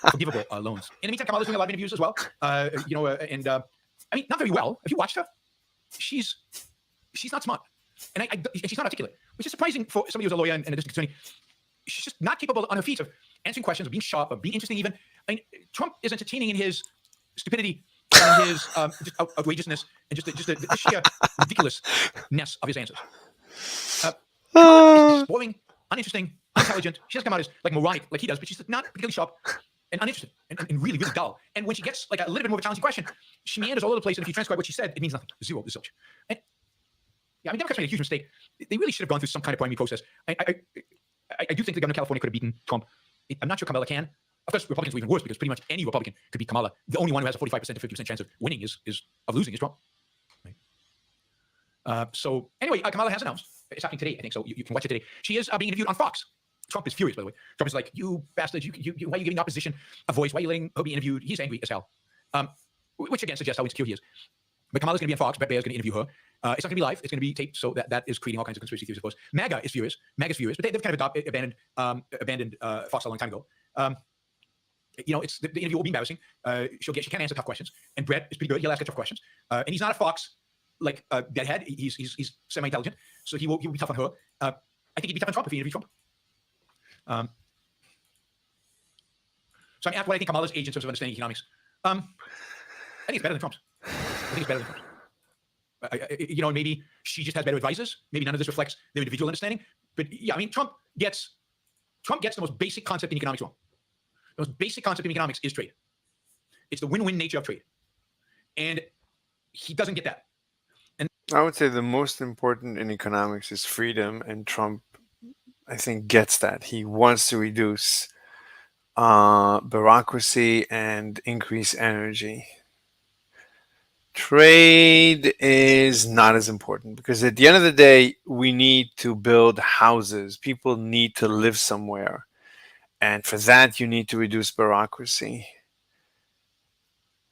for forgivable loans. In the meantime, Kamala's doing a lot of interviews as well. I mean, not very well. If you watched her, she's not smart, and she's not articulate, which is surprising for somebody who's a lawyer and a district attorney. She's just not capable on her feet of answering questions, of being sharp, of being interesting. Even I mean, Trump is entertaining in his stupidity and his just outrageousness and just the sheer ridiculousness of his answers. She's boring, uninteresting, unintelligent. She doesn't come out as like moronic like he does, but she's not particularly sharp and uninteresting and really, really dull. And when she gets like a little bit more of a challenging question, she meanders all over the place. And if you transcribe what she said, it means nothing. Zero, zilch. And yeah, I mean, Democrats made a huge mistake. They really should have gone through some kind of primary process. I do think the governor of California could have beaten Trump. I'm not sure Kamala can. Of course, Republicans were even worse, because pretty much any Republican could beat Kamala. The only one who has a 45% to 50% chance of winning of losing is Trump. Right? So anyway, Kamala has announced, it's happening today, I think, so you can watch it today. She is being interviewed on Fox. Trump is furious, by the way. Trump is like, you bastards, why are you giving the opposition a voice? Why are you letting her be interviewed? He's angry as hell. Which again suggests how insecure he is. But Kamala's going to be on Fox. Brett Baer's going to interview her. It's not going to be live. It's going to be taped. So that is creating all kinds of conspiracy theories, of course. MAGA is furious. But they've kind of abandoned Fox a long time ago. It's the interview will be embarrassing. She can't answer tough questions. And Brett is pretty good. He'll ask her tough questions. And he's not a Fox deadhead. He's semi-intelligent. So he will be tough on her. I think he'd be tough on Trump if he interviewed Trump. So I'm asked what I think Kamala's age in terms of understanding economics. I think it's better than Trump's. Maybe she just has better advisors. Maybe none of this reflects their individual understanding. But yeah, I mean, Trump gets the most basic concept in economics wrong. The most basic concept in economics is trade. It's the win-win nature of trade. And he doesn't get that. And I would say the most important in economics is freedom, and Trump, I think, gets that. He wants to reduce bureaucracy and increase energy. Trade is not as important, because at the end of the day, we need to build houses. People need to live somewhere. And for that, you need to reduce bureaucracy.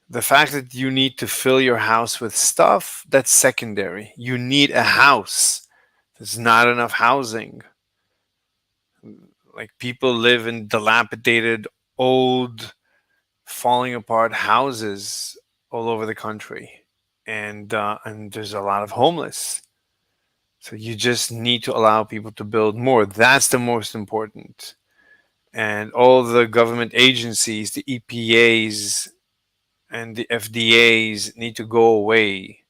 The fact that you need to fill your house with stuff, that's secondary. You need a house. There's not enough housing. Like, people live in dilapidated, old, falling apart houses all over the country. And there's a lot of homeless. So you just need to allow people to build more. That's the most important. And all the government agencies, the EPAs and the FDAs, need to go away.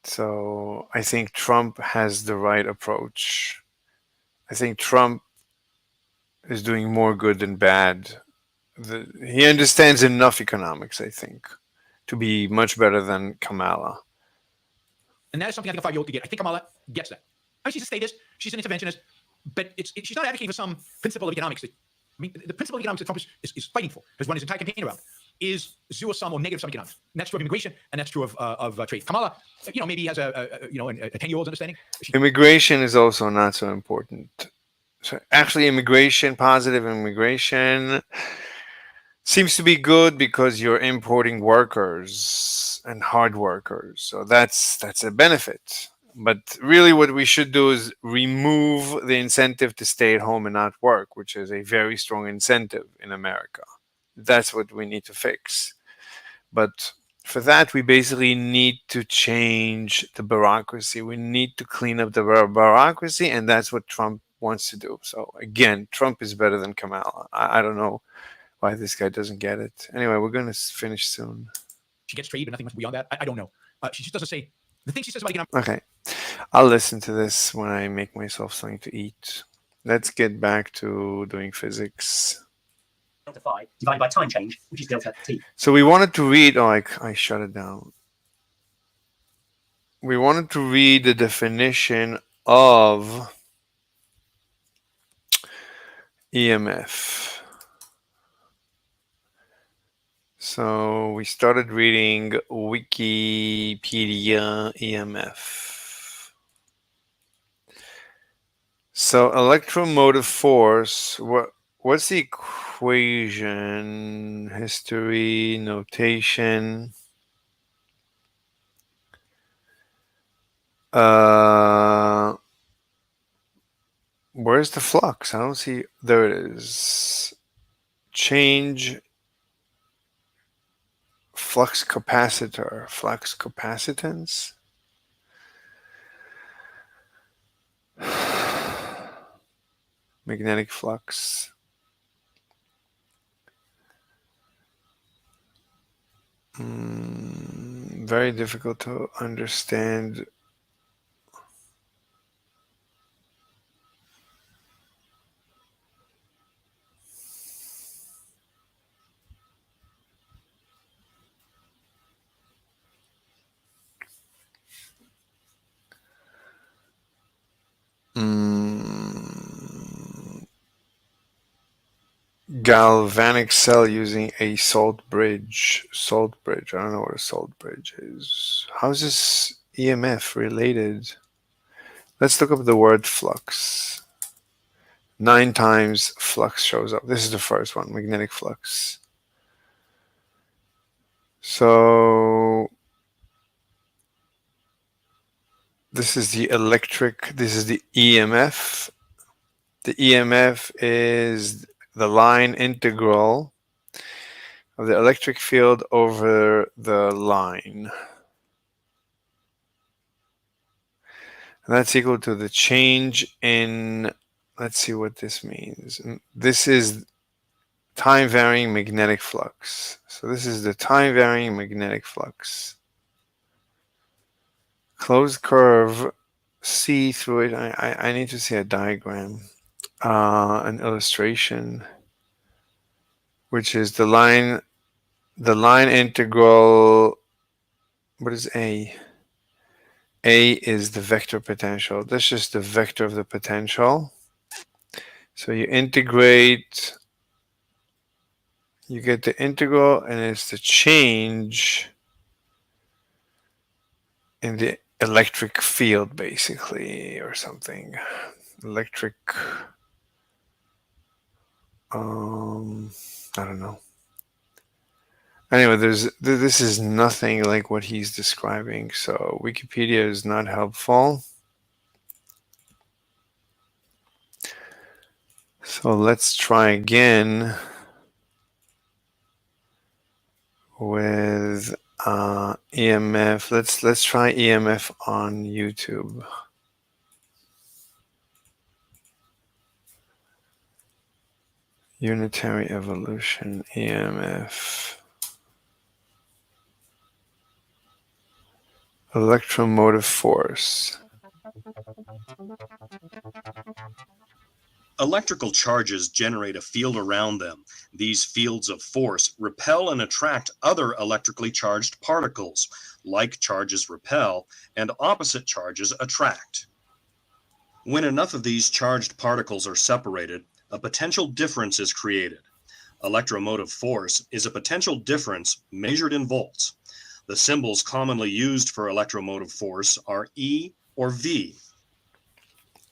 So I think Trump has the right approach. I think Trump is doing more good than bad. He understands enough economics, I think, to be much better than Kamala. And that is something I think a 5-year-old could get. I think Kamala gets that. I mean, she's a statist. She's an interventionist. But she's not advocating for some principle of economics. The principle of economics that Trump is fighting for, has run his entire campaign around, is zero-sum or negative-sum economics. And that's true of immigration, and that's true of trade. Kamala, maybe has a 10-year-old's understanding. Immigration is also not so important. So actually, positive immigration seems to be good, because you're importing workers and hard workers. So that's a benefit. But really what we should do is remove the incentive to stay at home and not work, which is a very strong incentive in America. That's what we need to fix. But for that, we basically need to change the bureaucracy. We need to clean up the bureaucracy, and that's what Trump wants to do. So again, Trump is better than Kamala. I don't know why this guy doesn't get it. Anyway, we're going to finish soon. She gets trade, but nothing much beyond that. I don't know. She just doesn't say the thing she says about economics. Okay. I'll listen to this when I make myself something to eat. Let's get back to doing physics. delta phi divided by time change, which is delta t. So we wanted to read. Oh, I shut it down. We wanted to read the definition of EMF. So we started reading Wikipedia EMF. So electromotive force, what's the equation? History, notation. Where's the flux? I don't see. There it is. Change flux capacitor, flux capacitance. Magnetic flux. Very difficult to understand. Galvanic cell using a salt bridge. Salt bridge. I don't know what a salt bridge is. How is this EMF related? Let's look up the word flux. 9 times flux shows up. This is the first one, magnetic flux. So this is the electric, this is the EMF. The EMF is the line integral of the electric field over the line. And that's equal to the change in, let's see what this means. This is time varying magnetic flux. So this is the time varying magnetic flux. Closed curve, see through it. I need to see a diagram, an illustration, which is the line integral. What is A? A is the vector potential. That's just the vector of the potential. So you integrate, you get the integral, and it's the change in the electric field, basically, or something. Electric, I don't know. Anyway, this is nothing like what he's describing, so Wikipedia is not helpful. So let's try again with EMF. Let's try EMF on YouTube. Unitary evolution, EMF. Electromotive force. Electrical charges generate a field around them. These fields of force repel and attract other electrically charged particles. Like charges repel and opposite charges attract. When enough of these charged particles are separated, a potential difference is created. Electromotive force is a potential difference measured in volts. The symbols commonly used for electromotive force are E or V.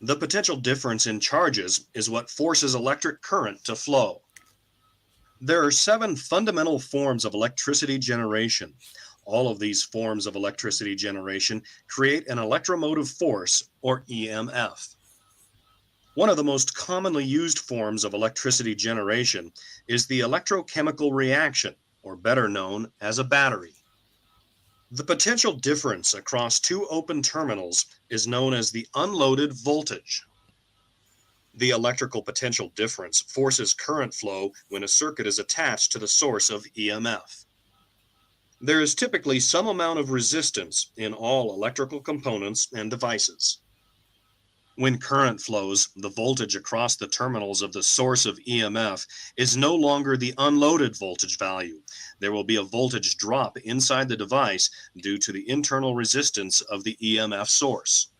The potential difference in charges is what forces electric current to flow. There are 7 fundamental forms of electricity generation. All of these forms of electricity generation create an electromotive force, or EMF. One of the most commonly used forms of electricity generation is the electrochemical reaction, or better known as a battery. The potential difference across 2 open terminals is known as the unloaded voltage. The electrical potential difference forces current flow when a circuit is attached to the source of EMF. There is typically some amount of resistance in all electrical components and devices. When current flows, the voltage across the terminals of the source of EMF is no longer the unloaded voltage value. There will be a voltage drop inside the device due to the internal resistance of the EMF source.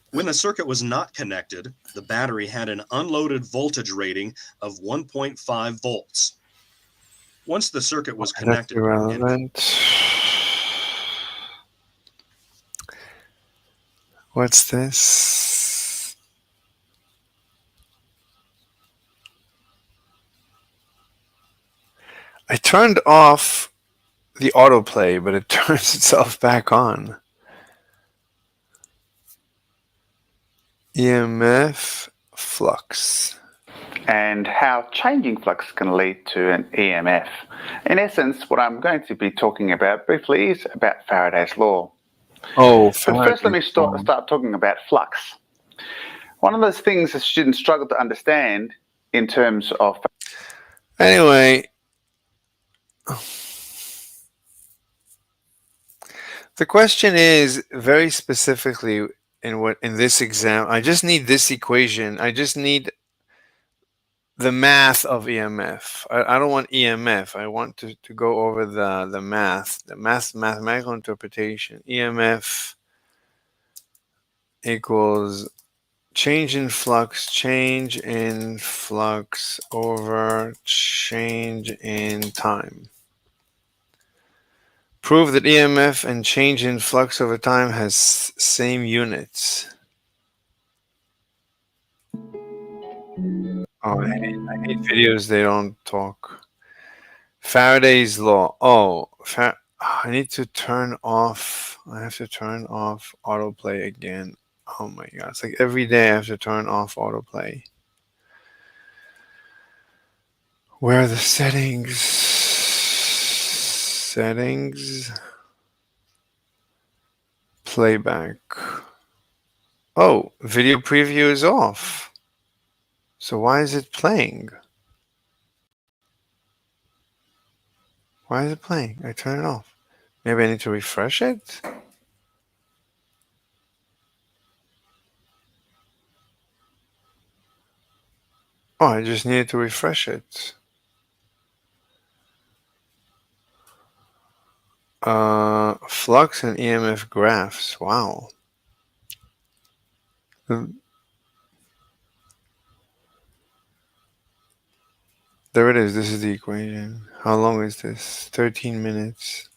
When the circuit was not connected, the battery had an unloaded voltage rating of 1.5 volts. Once the circuit was That's connected, irrelevant. What's this? I turned off the autoplay, but it turns itself back on. EMF flux. And how changing flux can lead to an EMF. In essence, what I'm going to be talking about briefly is about Faraday's law. Oh, But first, let me start talking about flux. One of those things that students struggle to understand in terms of. Anyway, the question is very specifically in this exam. I just need this equation. I just need the math of EMF. I don't want EMF. I want to go over the mathematical interpretation. EMF equals change in flux over change in time. Prove that EMF and change in flux over time has same units. Oh, I hate videos they don't talk. Faraday's law. Oh, I need to turn off. I have to turn off autoplay again. Oh my god. It's like every day I have to turn off autoplay. Where are the settings? Settings. Playback. Oh, video preview is off. So why is it playing? Why is it playing? I turn it off. Maybe I need to refresh it? Oh, I just needed to refresh it. Flux and EMF graphs. Wow. There it is. This is the equation. How long is this? 13 minutes.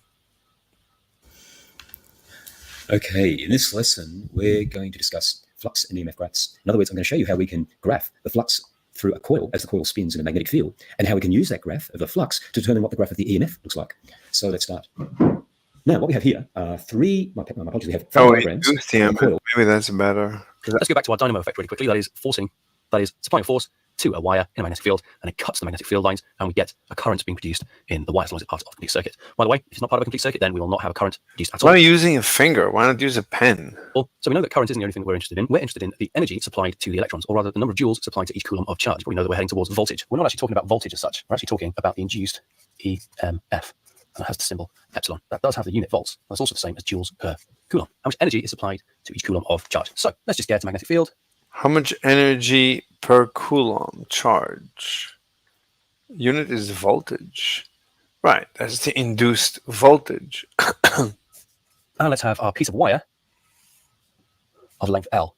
Okay, in this lesson, we're going to discuss flux and EMF graphs. In other words, I'm going to show you how we can graph the flux through a coil as the coil spins in a magnetic field, and how we can use that graph of the flux to determine what the graph of the EMF looks like. So let's start. Now, what we have here are my apologies, we have 5 diagrams of a coil. Maybe that's better. Let's go back to our dynamo effect really quickly. That is supplying force to a wire in a magnetic field, and it cuts the magnetic field lines, and we get a current being produced in the wire as long as it's part of a complete circuit. By the way, if it's not part of a complete circuit, then we will not have a current produced at all. Why are you using a finger? Why not use a pen? Well, so we know that current isn't the only thing that we're interested in. We're interested in the energy supplied to the electrons, or rather the number of joules supplied to each coulomb of charge. We know that we're heading towards voltage. We're not actually talking about voltage as such. We're actually talking about the induced EMF. And it has the symbol epsilon. That does have the unit volts. That's also the same as joules per coulomb. How much energy is supplied to each coulomb of charge? So let's just get a magnetic field. How much energy per coulomb charge? Unit is voltage. Right, that's the induced voltage. And let's have our piece of wire of length L.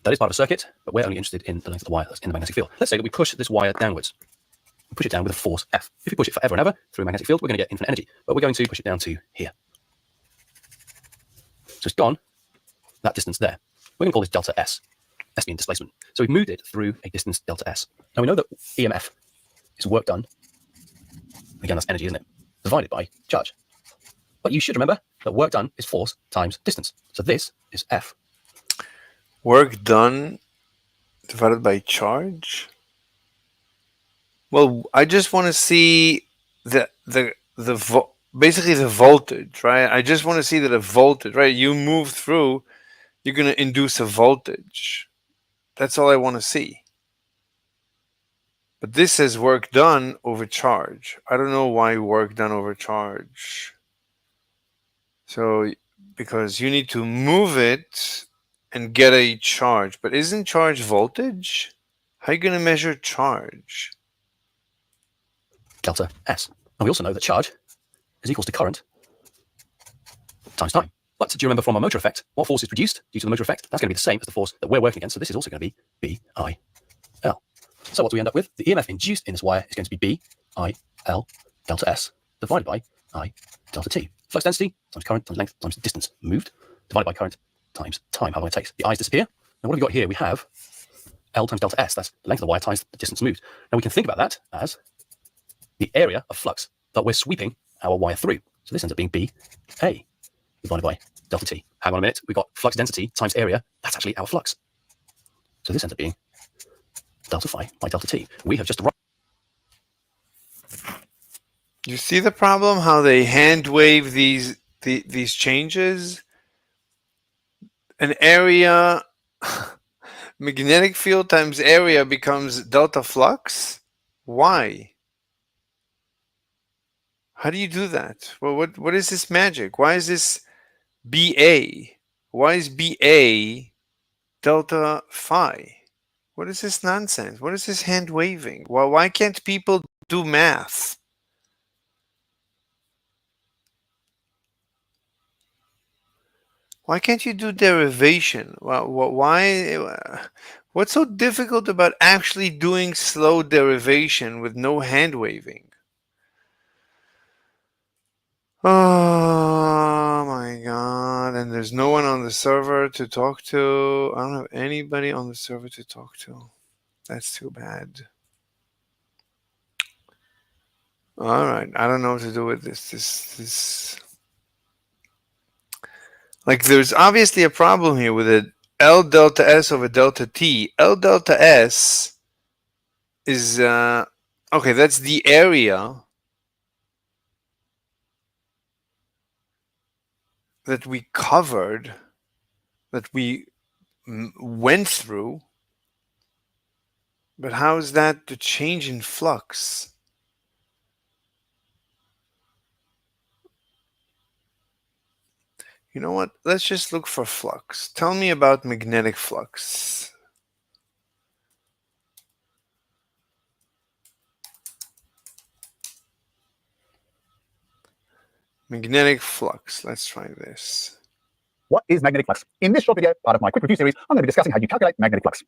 That is part of a circuit, but we're only interested in the length of the wire that's in the magnetic field. Let's say that we push this wire downwards. We push it down with a force F. If we push it forever and ever through a magnetic field, we're going to get infinite energy, but we're going to push it down to here. So it's gone that distance there. We're going to call this delta S, S being displacement. So we've moved it through a distance delta S. Now we know that EMF is work done. Again, that's energy, isn't it? Divided by charge. But you should remember that work done is force times distance. So this is F. Work done divided by charge? Well, I just want to see basically the voltage, right? I just want to see that a voltage, right? You move through, you're going to induce a voltage. That's all I want to see. But this says work done over charge. I don't know why work done over charge. So, because you need to move it and get a charge. But isn't charge voltage? How are you going to measure charge? Delta S. And we also know that charge is equals to current times time. But do you remember from our motor effect, what force is produced due to the motor effect? That's going to be the same as the force that we're working against. So this is also going to be BIL. So what do we end up with? The EMF induced in this wire is going to be BIL delta S divided by I delta T. Flux density times current times length times distance moved divided by current times time, how long it takes. The I's disappear. Now what have we got here? We have L times delta S. That's the length of the wire times the distance moved. Now we can think about that as the area of flux that we're sweeping our wire through. So this ends up being BA divided by delta T. Hang on a minute. We've got flux density times area. That's actually our flux. So this ends up being delta phi by delta T. We have just arrived. You see the problem? How they hand wave these changes? An area, magnetic field times area becomes delta flux? Why? How do you do that? Well, what is this magic? Why is this BA? Why is BA delta phi? What is this nonsense? What is this hand waving? Well, why can't people do math? Why can't you do derivation? Well, why? What's so difficult about actually doing slow derivation with no hand waving? Oh my god, and there's no one on the server to talk to. I don't have anybody on the server to talk to. That's too bad. Alright, I don't know what to do with this. Like, there's obviously a problem here with it. L delta S over delta T. L delta S is, okay, that's the area that we covered, that we went through. But how is that the change in flux? You know what? Let's just look for flux. Tell me about magnetic flux. Magnetic flux. Let's try this. What is magnetic flux? In this short video, part of my quick review series, I'm going to be discussing how you calculate magnetic flux.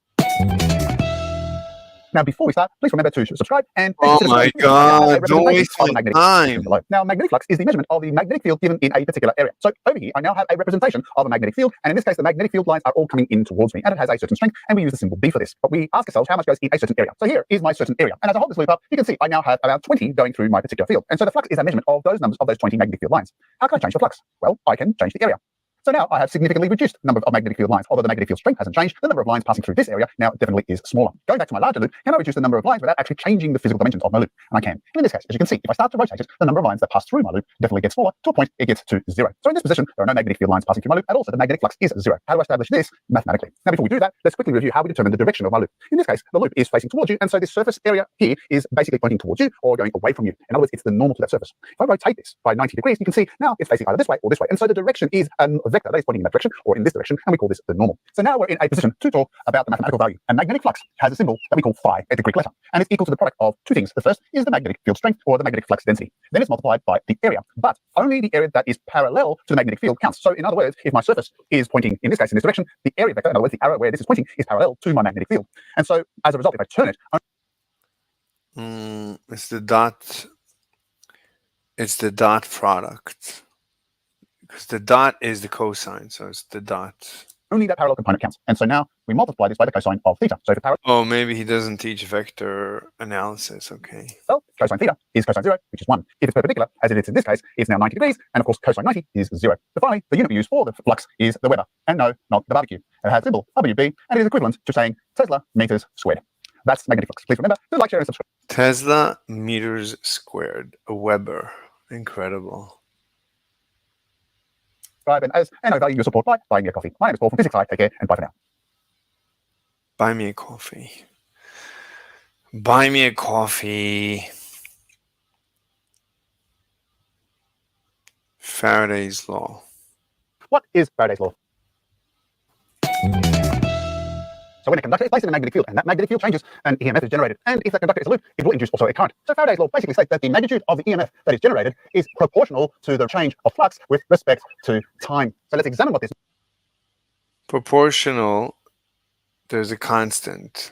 Now, before we start, please remember to subscribe and oh my god, don't waste my time. Now, magnetic flux is the measurement of the magnetic field given in a particular area. So over here, I now have a representation of a magnetic field, and in this case, the magnetic field lines are all coming in towards me, and it has a certain strength, and we use the symbol B for this. But we ask ourselves how much goes in a certain area. So here is my certain area, and as I hold this loop up, you can see I now have about 20 going through my particular field. And so the flux is a measurement of those numbers of those 20 magnetic field lines. How can I change the flux? Well, I can change the area. So now I have significantly reduced the number of magnetic field lines. Although the magnetic field strength hasn't changed, the number of lines passing through this area now definitely is smaller. Going back to my larger loop, can I reduce the number of lines without actually changing the physical dimensions of my loop? And I can. And in this case, as you can see, if I start to rotate it, the number of lines that pass through my loop definitely gets smaller to a point it gets to 0. So in this position, there are no magnetic field lines passing through my loop, and also the magnetic flux is 0. How do I establish this mathematically? Now, before we do that, let's quickly review how we determine the direction of my loop. In this case, the loop is facing towards you, and so this surface area here is basically pointing towards you or going away from you. In other words, it's the normal to that surface. If I rotate this by 90 degrees, you can see now it's facing either this way or this way. And so the direction is a vector that is pointing in that direction or in this direction, and we call this the normal. So now we're in a position to talk about the mathematical value. And magnetic flux has a symbol that we call phi at the Greek letter, and it's equal to the product of two things. The first is the magnetic field strength or the magnetic flux density. Then it's multiplied by the area, but only the area that is parallel to the magnetic field counts. So in other words, if my surface is pointing in this case in this direction, the area vector, in other words, the arrow where this is pointing, is parallel to my magnetic field. And so as a result, if I turn it, it's the dot. It's the dot product. Because the dot is the cosine, so it's the dot. Only that parallel component counts. And so now we multiply this by the cosine of theta. So for parallel, oh, maybe he doesn't teach vector analysis. Okay. Well, cosine theta is cosine 0, which is 1. If it's perpendicular, as it is in this case, it's now 90 degrees. And of course, cosine 90 is 0. But finally, the unit we use for the flux is the Weber. And no, not the barbecue. It has symbol WB, and it is equivalent to saying Tesla meters squared. That's magnetic flux. Please remember to like, share, and subscribe. Tesla meters squared. A Weber. Incredible. And I value your support by buying me a coffee. My name is Paul from Physics High. Take care and bye for now. Buy me a coffee. Buy me a coffee. Faraday's law. What is Faraday's law? So when a conductor is placed in a magnetic field and that magnetic field changes, an EMF is generated. And if that conductor is a loop, it will induce also a current. So Faraday's law basically states that the magnitude of the EMF that is generated is proportional to the change of flux with respect to time. So let's examine what this Proportional, there's a constant.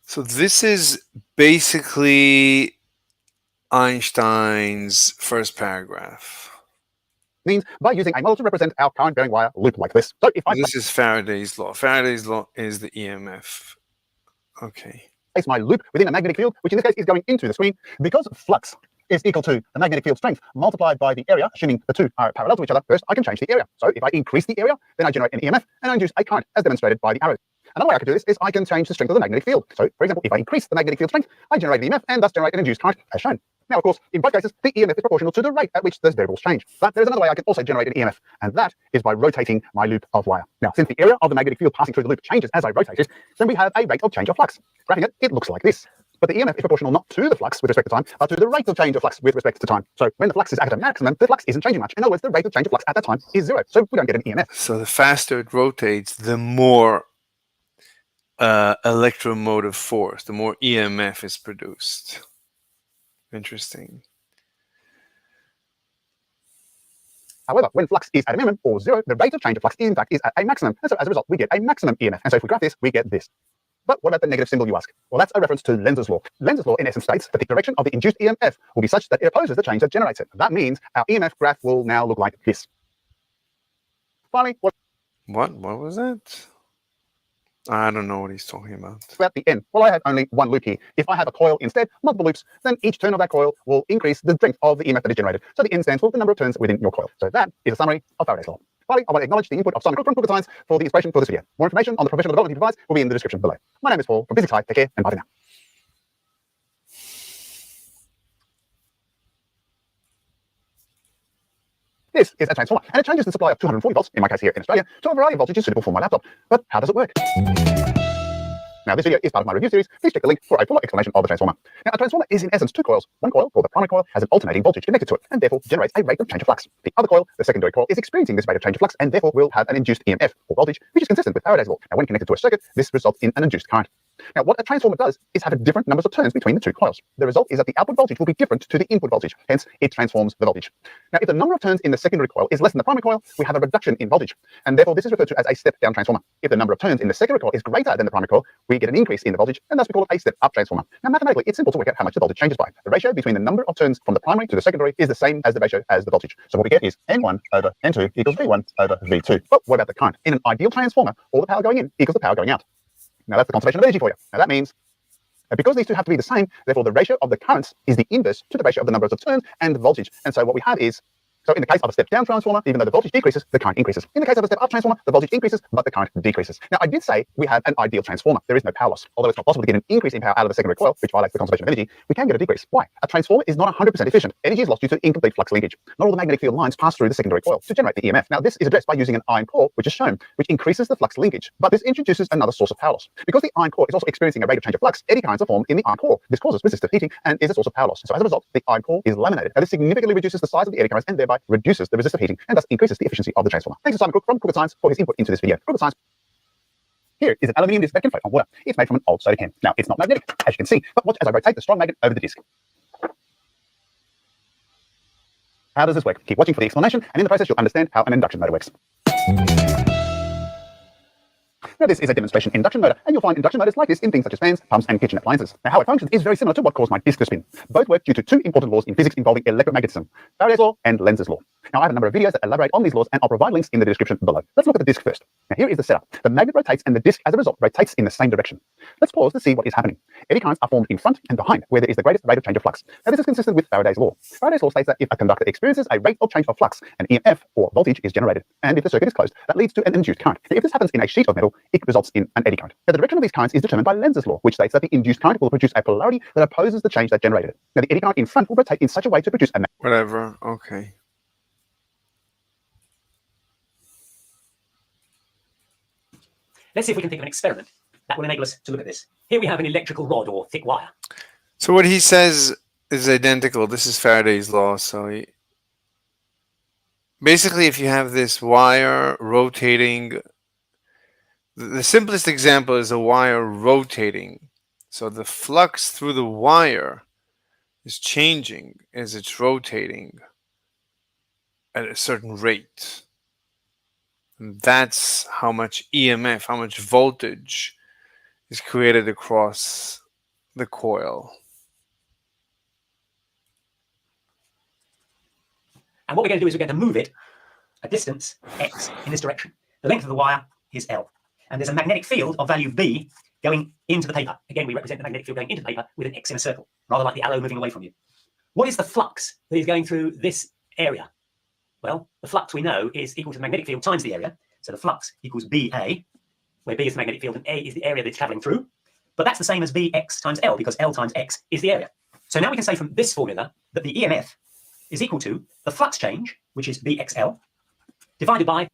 So this is basically Einstein's first paragraph. means by using a model to represent our current-bearing wire loop like this. So if I This is Faraday's law. Faraday's law is the EMF. Okay. place my loop within a magnetic field, which in this case is going into the screen, because flux is equal to the magnetic field strength multiplied by the area, assuming the two are parallel to each other, first I can change the area. So if I increase the area, then I generate an EMF and I induce a current as demonstrated by the arrows. Another way I could do this is I can change the strength of the magnetic field. So for example, if I increase the magnetic field strength, I generate an EMF and thus generate an induced current as shown. Now, of course, in both cases, the EMF is proportional to the rate at which those variables change. But there is another way I can also generate an EMF, and that is by rotating my loop of wire. Now, since the area of the magnetic field passing through the loop changes as I rotate it, then we have a rate of change of flux. Graphing it, it looks like this. But the EMF is proportional not to the flux with respect to time, but to the rate of change of flux with respect to time. So when the flux is at a maximum, the flux isn't changing much. In other words, the rate of change of flux at that time is 0. So we don't get an EMF. So the faster it rotates, the more electromotive force, the more EMF is produced. Interesting. However, when flux is at a minimum or 0, the rate of change of flux in fact is at a maximum. And so as a result, we get a maximum EMF. And so if we graph this, we get this. But what about the negative symbol, you ask? Well, that's a reference to Lenz's law. Lenz's law, in essence, states that the direction of the induced EMF will be such that it opposes the change that generates it. That means our EMF graph will now look like this. Finally, what was that? I don't know what he's talking about. about the N? Well, I have only one loop here. If I have a coil instead, multiple loops, then each turn of that coil will increase the strength of the EMF that is generated. So the N stands for the number of turns within your coil. So that is a summary of Faraday's law. Finally, I want to acknowledge the input of Simon Cook from Crooked Science for the inspiration for this video. More information on the professional development he provides will be in the description below. My name is Paul from Physics High. Take care and bye for now. This is a transformer, and it changes the supply of 240 volts, in my case here in Australia, to a variety of voltages suitable for my laptop. But how does it work? Now, this video is part of my review series. Please check the link for a fuller explanation of the transformer. Now, a transformer is in essence two coils. One coil, called the primary coil, has an alternating voltage connected to it, and therefore generates a rate of change of flux. The other coil, the secondary coil, is experiencing this rate of change of flux, and therefore will have an induced EMF, or voltage, which is consistent with Faraday's law. Now, when connected to a circuit, this results in an induced current. Now, what a transformer does is have different numbers of turns between the two coils. The result is that the output voltage will be different to the input voltage, hence it transforms the voltage. Now, if the number of turns in the secondary coil is less than the primary coil, we have a reduction in voltage, and therefore this is referred to as a step-down transformer. If the number of turns in the secondary coil is greater than the primary coil, we get an increase in the voltage, and thus we call it a step-up transformer. Now, mathematically, it's simple to work out how much the voltage changes by. The ratio between the number of turns from the primary to the secondary is the same as the ratio as the voltage. So what we get is N1 over N2 equals V1 over V2. But what about the current? In an ideal transformer, all the power going in equals the power going out. Now, that's the conservation of energy for you. Now, that means because these two have to be the same, therefore the ratio of the currents is the inverse to the ratio of the number of turns and the voltage. And so what we have is, so in the case of a step-down transformer, even though the voltage decreases, the current increases. In the case of a step-up transformer, the voltage increases, but the current decreases. Now, I did say we have an ideal transformer. There is no power loss. Although it's not possible to get an increase in power out of the secondary coil, which violates the conservation of energy, we can get a decrease. Why? A transformer is not 100% efficient. Energy is lost due to incomplete flux linkage. Not all the magnetic field lines pass through the secondary coil to generate the EMF. Now, this is addressed by using an iron core, which is shown, which increases the flux linkage. But this introduces another source of power loss. Because the iron core is also experiencing a rate of change of flux, eddy currents are formed in the iron core. This causes resistive heating and is a source of power loss. So as a result, the iron core is laminated. Now, this significantly reduces the size of the eddy currents and thereby reduces the resistive heating and thus increases the efficiency of the transformer. Thanks to Simon Cook from Crooked Science for his input into this video. Crooked Science. Here is an aluminium disc that can float on water. It's made from an old soda can. Now, it's not magnetic, as you can see, but watch as I rotate the strong magnet over the disc. How does this work? Keep watching for the explanation, and in the process, you'll understand how an induction motor works. Now, this is a demonstration induction motor, and you'll find induction motors like this in things such as fans, pumps, and kitchen appliances. Now, how it functions is very similar to what caused my disc to spin. Both work due to two important laws in physics involving electromagnetism, Faraday's law and Lenz's law. Now, I have a number of videos that elaborate on these laws, and I'll provide links in the description below. Let's look at the disc first. Now, here is the setup. The magnet rotates, and the disc, as a result, rotates in the same direction. Let's pause to see what is happening. Eddy currents are formed in front and behind, where there is the greatest rate of change of flux. Now, this is consistent with Faraday's law. Faraday's law states that if a conductor experiences a rate of change of flux, an EMF, or voltage, is generated. And if the circuit is closed, that leads to an induced current. Now, if this happens in a sheet of metal, it results in an eddy current. Now, the direction of these currents is determined by Lenz's law, which states that the induced current will produce a polarity that opposes the change that generated it. Now, the eddy current in front will rotate in such a way to produce a... Whatever, okay. Let's see if we can think of an experiment that will enable us to look at this. Here we have an electrical rod or thick wire. So what he says is identical. This is Faraday's law. So basically, if you have this wire rotating The simplest example is a wire rotating. So the flux through the wire is changing as it's rotating at a certain rate. And that's how much EMF, how much voltage is created across the coil. And what we're going to do is we're going to move it a distance x in this direction. The length of the wire is L. And there's a magnetic field of value B going into the paper. Again, we represent the magnetic field going into the paper with an X in a circle, rather like the arrow moving away from you. What is the flux that is going through this area? Well, the flux we know is equal to the magnetic field times the area. So the flux equals BA, where B is the magnetic field and A is the area that it's traveling through. But that's the same as BX times L, because L times X is the area. So now we can say from this formula that the EMF is equal to the flux change, which is BXL, divided by...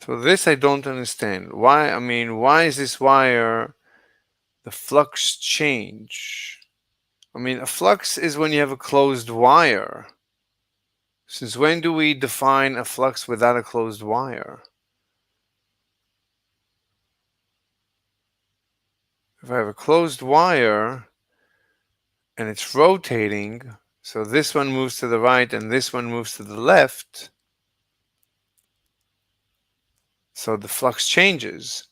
So this I don't understand. Why? I mean, why is this wire the flux change? I mean, a flux is when you have a closed wire. Since when do we define a flux without a closed wire? If I have a closed wire and it's rotating, so this one moves to the right and this one moves to the left, so the flux changes.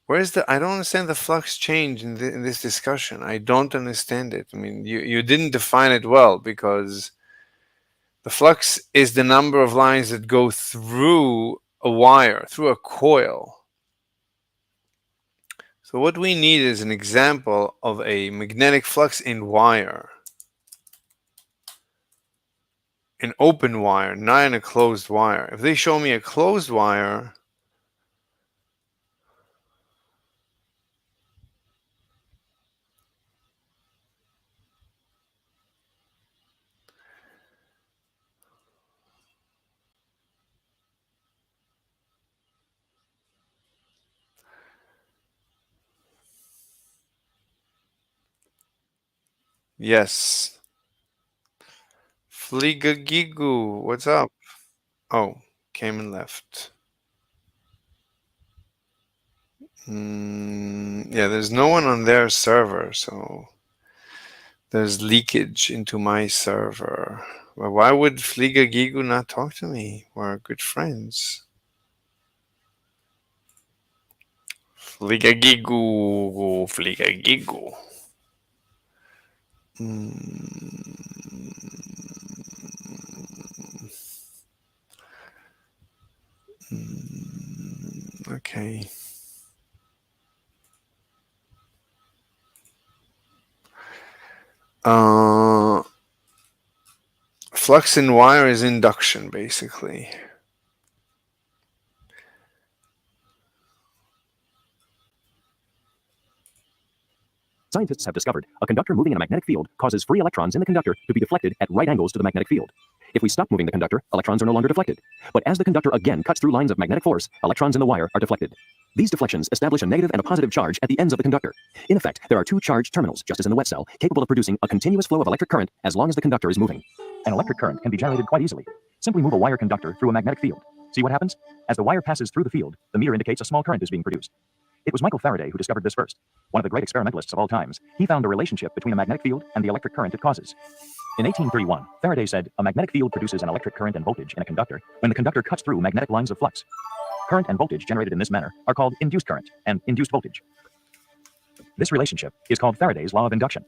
Where's the? I don't understand the flux change in this discussion. I don't understand it. I mean, you didn't define it well, because the flux is the number of lines that go through a wire, through a coil. So what we need is an example of a magnetic flux in wire. An open wire, not in a closed wire. If they show me a closed wire, yes. Fligagigu, what's up? Oh, came and left. Yeah, there's no one on their server, so there's leakage into my server. Well, why would Fligagigu not talk to me? We're good friends. Fligagigu, Fligagigu. Okay. Flux in wire is induction, basically. Scientists have discovered a conductor moving in a magnetic field causes free electrons in the conductor to be deflected at right angles to the magnetic field. If we stop moving the conductor, electrons are no longer deflected. But as the conductor again cuts through lines of magnetic force, electrons in the wire are deflected. These deflections establish a negative and a positive charge at the ends of the conductor. In effect, there are two charged terminals, just as in the wet cell, capable of producing a continuous flow of electric current as long as the conductor is moving. An electric current can be generated quite easily. Simply move a wire conductor through a magnetic field. See what happens? As the wire passes through the field, the mirror indicates a small current is being produced. It was Michael Faraday who discovered this first. One of the great experimentalists of all times, he found a relationship between a magnetic field and the electric current it causes. In 1831, Faraday said, a magnetic field produces an electric current and voltage in a conductor when the conductor cuts through magnetic lines of flux. Current and voltage generated in this manner are called induced current and induced voltage. This relationship is called Faraday's law of induction.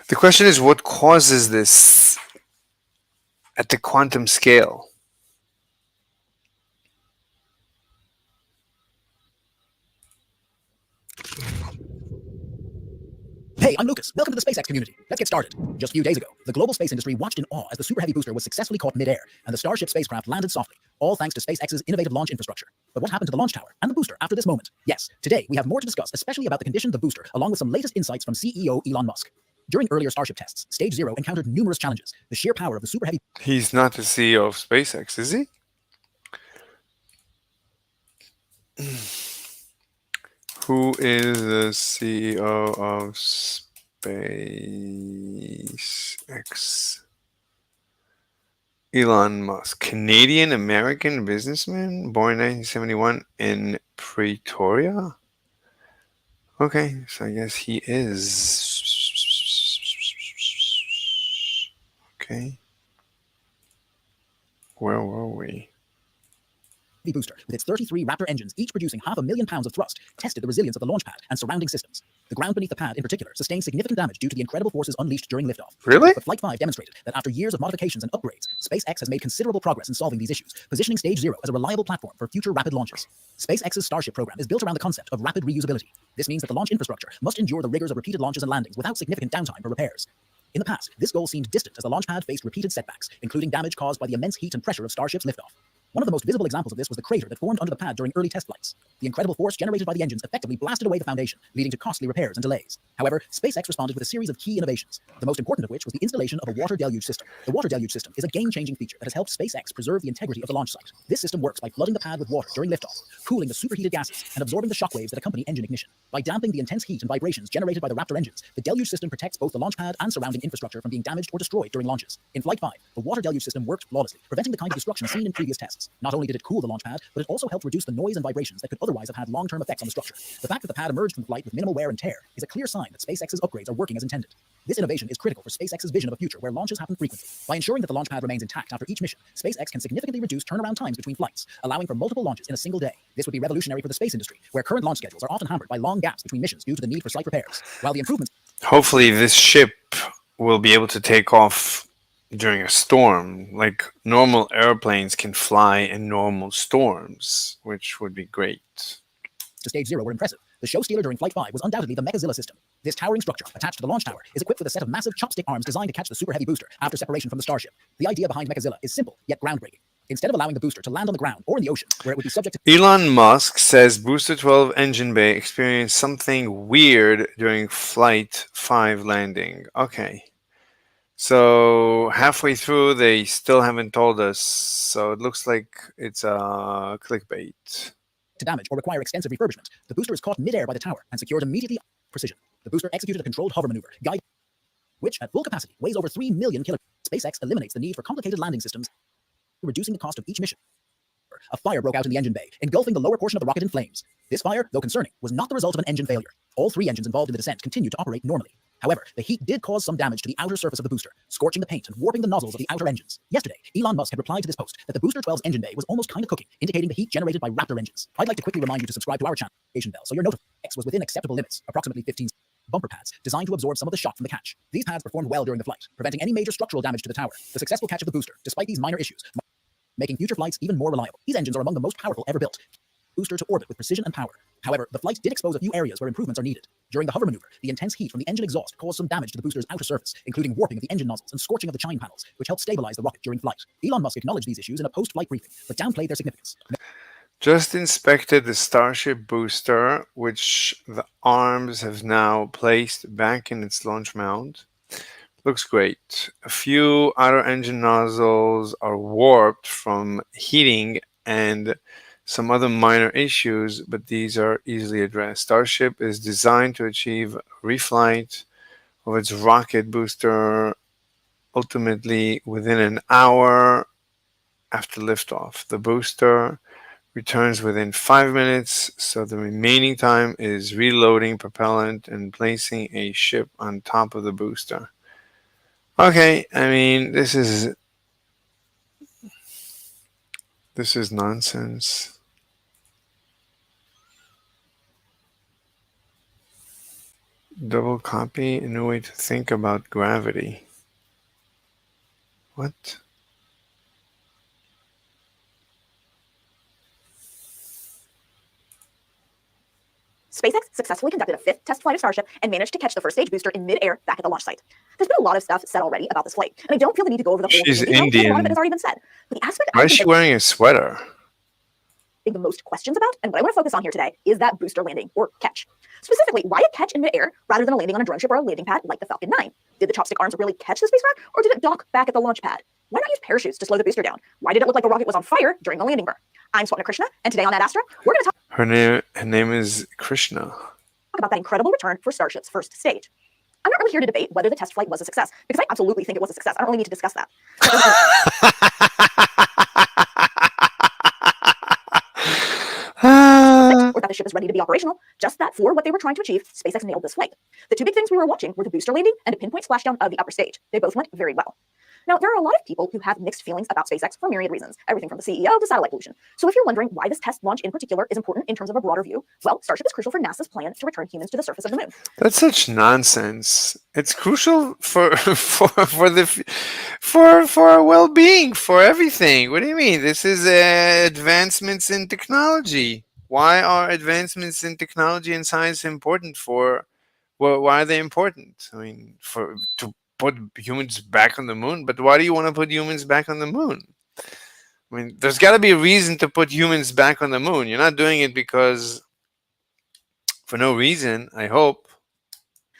The question is, what causes this at the quantum scale? Hey, I'm Lucas. Welcome to the SpaceX community. Let's get started. Just a few days ago, the global space industry watched in awe as the Super Heavy booster was successfully caught midair and the Starship spacecraft landed softly, all thanks to SpaceX's innovative launch infrastructure. But what happened to the launch tower and the booster after this moment? Yes, today we have more to discuss, especially about the condition of the booster, along with some latest insights from CEO Elon Musk. During earlier Starship tests, Stage 0 encountered numerous challenges. The sheer power of the Super Heavy... He's not the CEO of SpaceX, is he? Who is the CEO of SpaceX? Elon Musk, Canadian American businessman, born in 1971 in Pretoria. Okay, so I guess he is. Okay. Where were we? Booster, with its 33 Raptor engines, each producing 500,000 pounds of thrust, tested the resilience of the launch pad and surrounding systems. The ground beneath the pad, in particular, sustained significant damage due to the incredible forces unleashed during liftoff. Really? But Flight 5 demonstrated that after years of modifications and upgrades, SpaceX has made considerable progress in solving these issues, positioning Stage 0 as a reliable platform for future rapid launches. SpaceX's Starship program is built around the concept of rapid reusability. This means that the launch infrastructure must endure the rigors of repeated launches and landings without significant downtime for repairs. In the past, this goal seemed distant as the launch pad faced repeated setbacks, including damage caused by the immense heat and pressure of Starship's liftoff. One of the most visible examples of this was the crater that formed under the pad during early test flights. The incredible force generated by the engines effectively blasted away the foundation, leading to costly repairs and delays. However, SpaceX responded with a series of key innovations, the most important of which was the installation of a water deluge system. The water deluge system is a game-changing feature that has helped SpaceX preserve the integrity of the launch site. This system works by flooding the pad with water during liftoff, cooling the superheated gases, and absorbing the shockwaves that accompany engine ignition. By damping the intense heat and vibrations generated by the Raptor engines, the deluge system protects both the launch pad and surrounding infrastructure from being damaged or destroyed during launches. In Flight 5, the water deluge system worked flawlessly, preventing the kind of destruction seen in previous tests. Not only did it cool the launch pad, but it also helped reduce the noise and vibrations that could otherwise have had long-term effects on the structure. The fact that the pad emerged from flight with minimal wear and tear is a clear sign that SpaceX's upgrades are working as intended. This innovation is critical for SpaceX's vision of a future where launches happen frequently. By ensuring that the launch pad remains intact after each mission, SpaceX can significantly reduce turnaround times between flights, allowing for multiple launches in a single day. This would be revolutionary for the space industry, where current launch schedules are often hampered by long gaps between missions due to the need for slight repairs. While the improvements... Hopefully this ship will be able to take off during a storm, like normal airplanes can fly in normal storms, which would be great. To Stage 0 were impressive. The show stealer during Flight 5 was undoubtedly the Megazilla system. This towering structure, attached to the launch tower, is equipped with a set of massive chopstick arms designed to catch the super heavy booster after separation from the Starship. The idea behind Megazilla is simple, yet groundbreaking. Instead of allowing the booster to land on the ground or in the ocean, where it would be subject to... Elon Musk says Booster 12 engine bay experienced something weird during Flight 5 landing. Okay. So halfway through, they still haven't told us. So it looks like it's a clickbait. To damage or require extensive refurbishment, the booster is caught mid-air by the tower and secured immediately precision. The booster executed a controlled hover maneuver, which at full capacity weighs over 3 million kilograms. SpaceX eliminates the need for complicated landing systems, reducing the cost of each mission. A fire broke out in the engine bay, engulfing the lower portion of the rocket in flames. This fire, though concerning, was not the result of an engine failure. All 3 engines involved in the descent continued to operate normally. However, the heat did cause some damage to the outer surface of the booster, scorching the paint and warping the nozzles of the outer engines. Yesterday, Elon Musk had replied to this post that the Booster 12's engine bay was almost kind of cooking, indicating the heat generated by Raptor engines. I'd like to quickly remind you to subscribe to our channel, bell, so your notification was within acceptable limits, approximately 15 bumper pads, designed to absorb some of the shock from the catch. These pads performed well during the flight, preventing any major structural damage to the tower. The successful catch of the booster, despite these minor issues, making future flights even more reliable. These engines are among the most powerful ever built. Booster to orbit with precision and power. However, the flight did expose a few areas where improvements are needed. During the hover maneuver, the intense heat from the engine exhaust caused some damage to the booster's outer surface, including warping of the engine nozzles and scorching of the chine panels, which helped stabilize the rocket during flight. Elon Musk acknowledged these issues in a post-flight briefing, but downplayed their significance. Just inspected the Starship booster, which the arms have now placed back in its launch mount. Looks great. A few outer engine nozzles are warped from heating and some other minor issues, but these are easily addressed. Starship is designed to achieve reflight of its rocket booster ultimately within an hour after liftoff. The booster returns within 5 minutes, so the remaining time is reloading propellant and placing a ship on top of the booster. Okay, I mean, this is nonsense. Double copy, a new way to think about gravity. What? SpaceX successfully conducted a 5th test flight of Starship and managed to catch the first stage booster in mid-air back at the launch site. There's been a lot of stuff said already about this flight, and I don't feel the need to go over the whole She's thing in detail, because a lot of Indian. it has already been said. But the aspect Why is she wearing a sweater? the most questions about, and what I want to focus on here today, is that booster landing, or catch. Specifically, why a catch in mid-air rather than a landing on a drone ship or a landing pad like the Falcon 9? Did the chopstick arms really catch the spacecraft, or did it dock back at the launch pad? Why not use parachutes to slow the booster down? Why did it look like the rocket was on fire during the landing burn? I'm Swapna Krishna, and today on Ad Astra, we're going to talk... Her name is Krishna. Talk about that incredible return for Starship's first stage. I'm not really here to debate whether the test flight was a success, because I absolutely think it was a success. I don't really need to discuss that. Or that the ship is ready to be operational, just that for what they were trying to achieve, SpaceX nailed this flight. The two big things we were watching were the booster landing and a pinpoint splashdown of the upper stage. They both went very well. Now, there are a lot of people who have mixed feelings about SpaceX for myriad reasons, everything from the CEO to satellite pollution. So if you're wondering why this test launch in particular is important in terms of a broader view, well, Starship is crucial for NASA's plan to return humans to the surface of the moon. That's such nonsense. It's crucial for our well-being, for everything. What do you mean? This is advancements in technology. Why are advancements in technology and science important for? Well, why are they important? I mean, to put humans back on the moon. But why do you want to put humans back on the moon? I mean, there's got to be a reason to put humans back on the moon. You're not doing it because for no reason, I hope.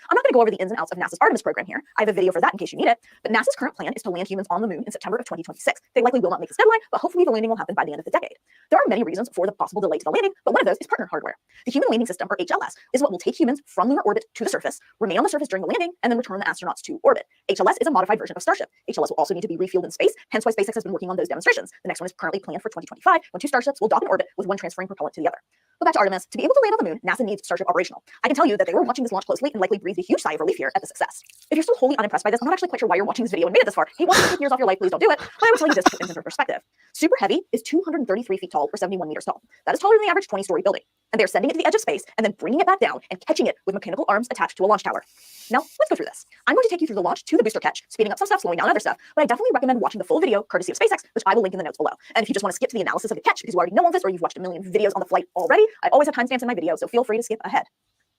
I'm not going to go over the ins and outs of NASA's Artemis program here. I have a video for that in case you need it. But NASA's current plan is to land humans on the moon in September of 2026. They likely will not make this deadline, but hopefully the landing will happen by the end of the decade. There are many reasons for the possible delay to the landing, but one of those is partner hardware. The Human Landing System, or HLS, is what will take humans from lunar orbit to the surface, remain on the surface during the landing, and then return the astronauts to orbit. HLS is a modified version of Starship. HLS will also need to be refueled in space, hence why SpaceX has been working on those demonstrations. The next one is currently planned for 2025, when 2 Starships will dock in orbit with one transferring propellant to the other. But back to Artemis. To be able to land on the moon, NASA needs Starship operational. I can tell you that they were watching this launch closely and likely breathed a huge sigh of relief here at the success. If you're still wholly unimpressed by this, I'm not actually quite sure why you're watching this video and made it this far. Hey, want to take years off your life, please don't do it. But I would tell you this to put things into perspective. Super Heavy is 233 feet tall or 71 meters tall. That is taller than the average 20-story building. And they're sending it to the edge of space and then bringing it back down and catching it with mechanical arms attached to a launch tower. Now, let's go through this. I'm going to take you through the launch to the booster catch, speeding up some stuff, slowing down other stuff, but I definitely recommend watching the full video courtesy of SpaceX, which I will link in the notes below. And if you just want to skip to the analysis of the catch because you already know all this or you've watched a million videos on the flight already, I always have timestamps in my video, so feel free to skip ahead.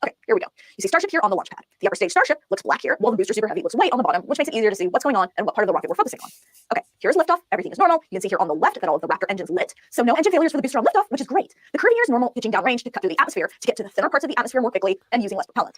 Okay, here we go. You see Starship here on the launch pad. The upper stage Starship looks black here, while the booster Super Heavy looks white on the bottom, which makes it easier to see what's going on and what part of the rocket we're focusing on. Okay, here's liftoff. Everything is normal. You can see here on the left that all of the Raptor engines lit. So no engine failures for the booster on liftoff, which is great. The curving here is normal, pitching downrange to cut through the atmosphere to get to the thinner parts of the atmosphere more quickly and using less propellant.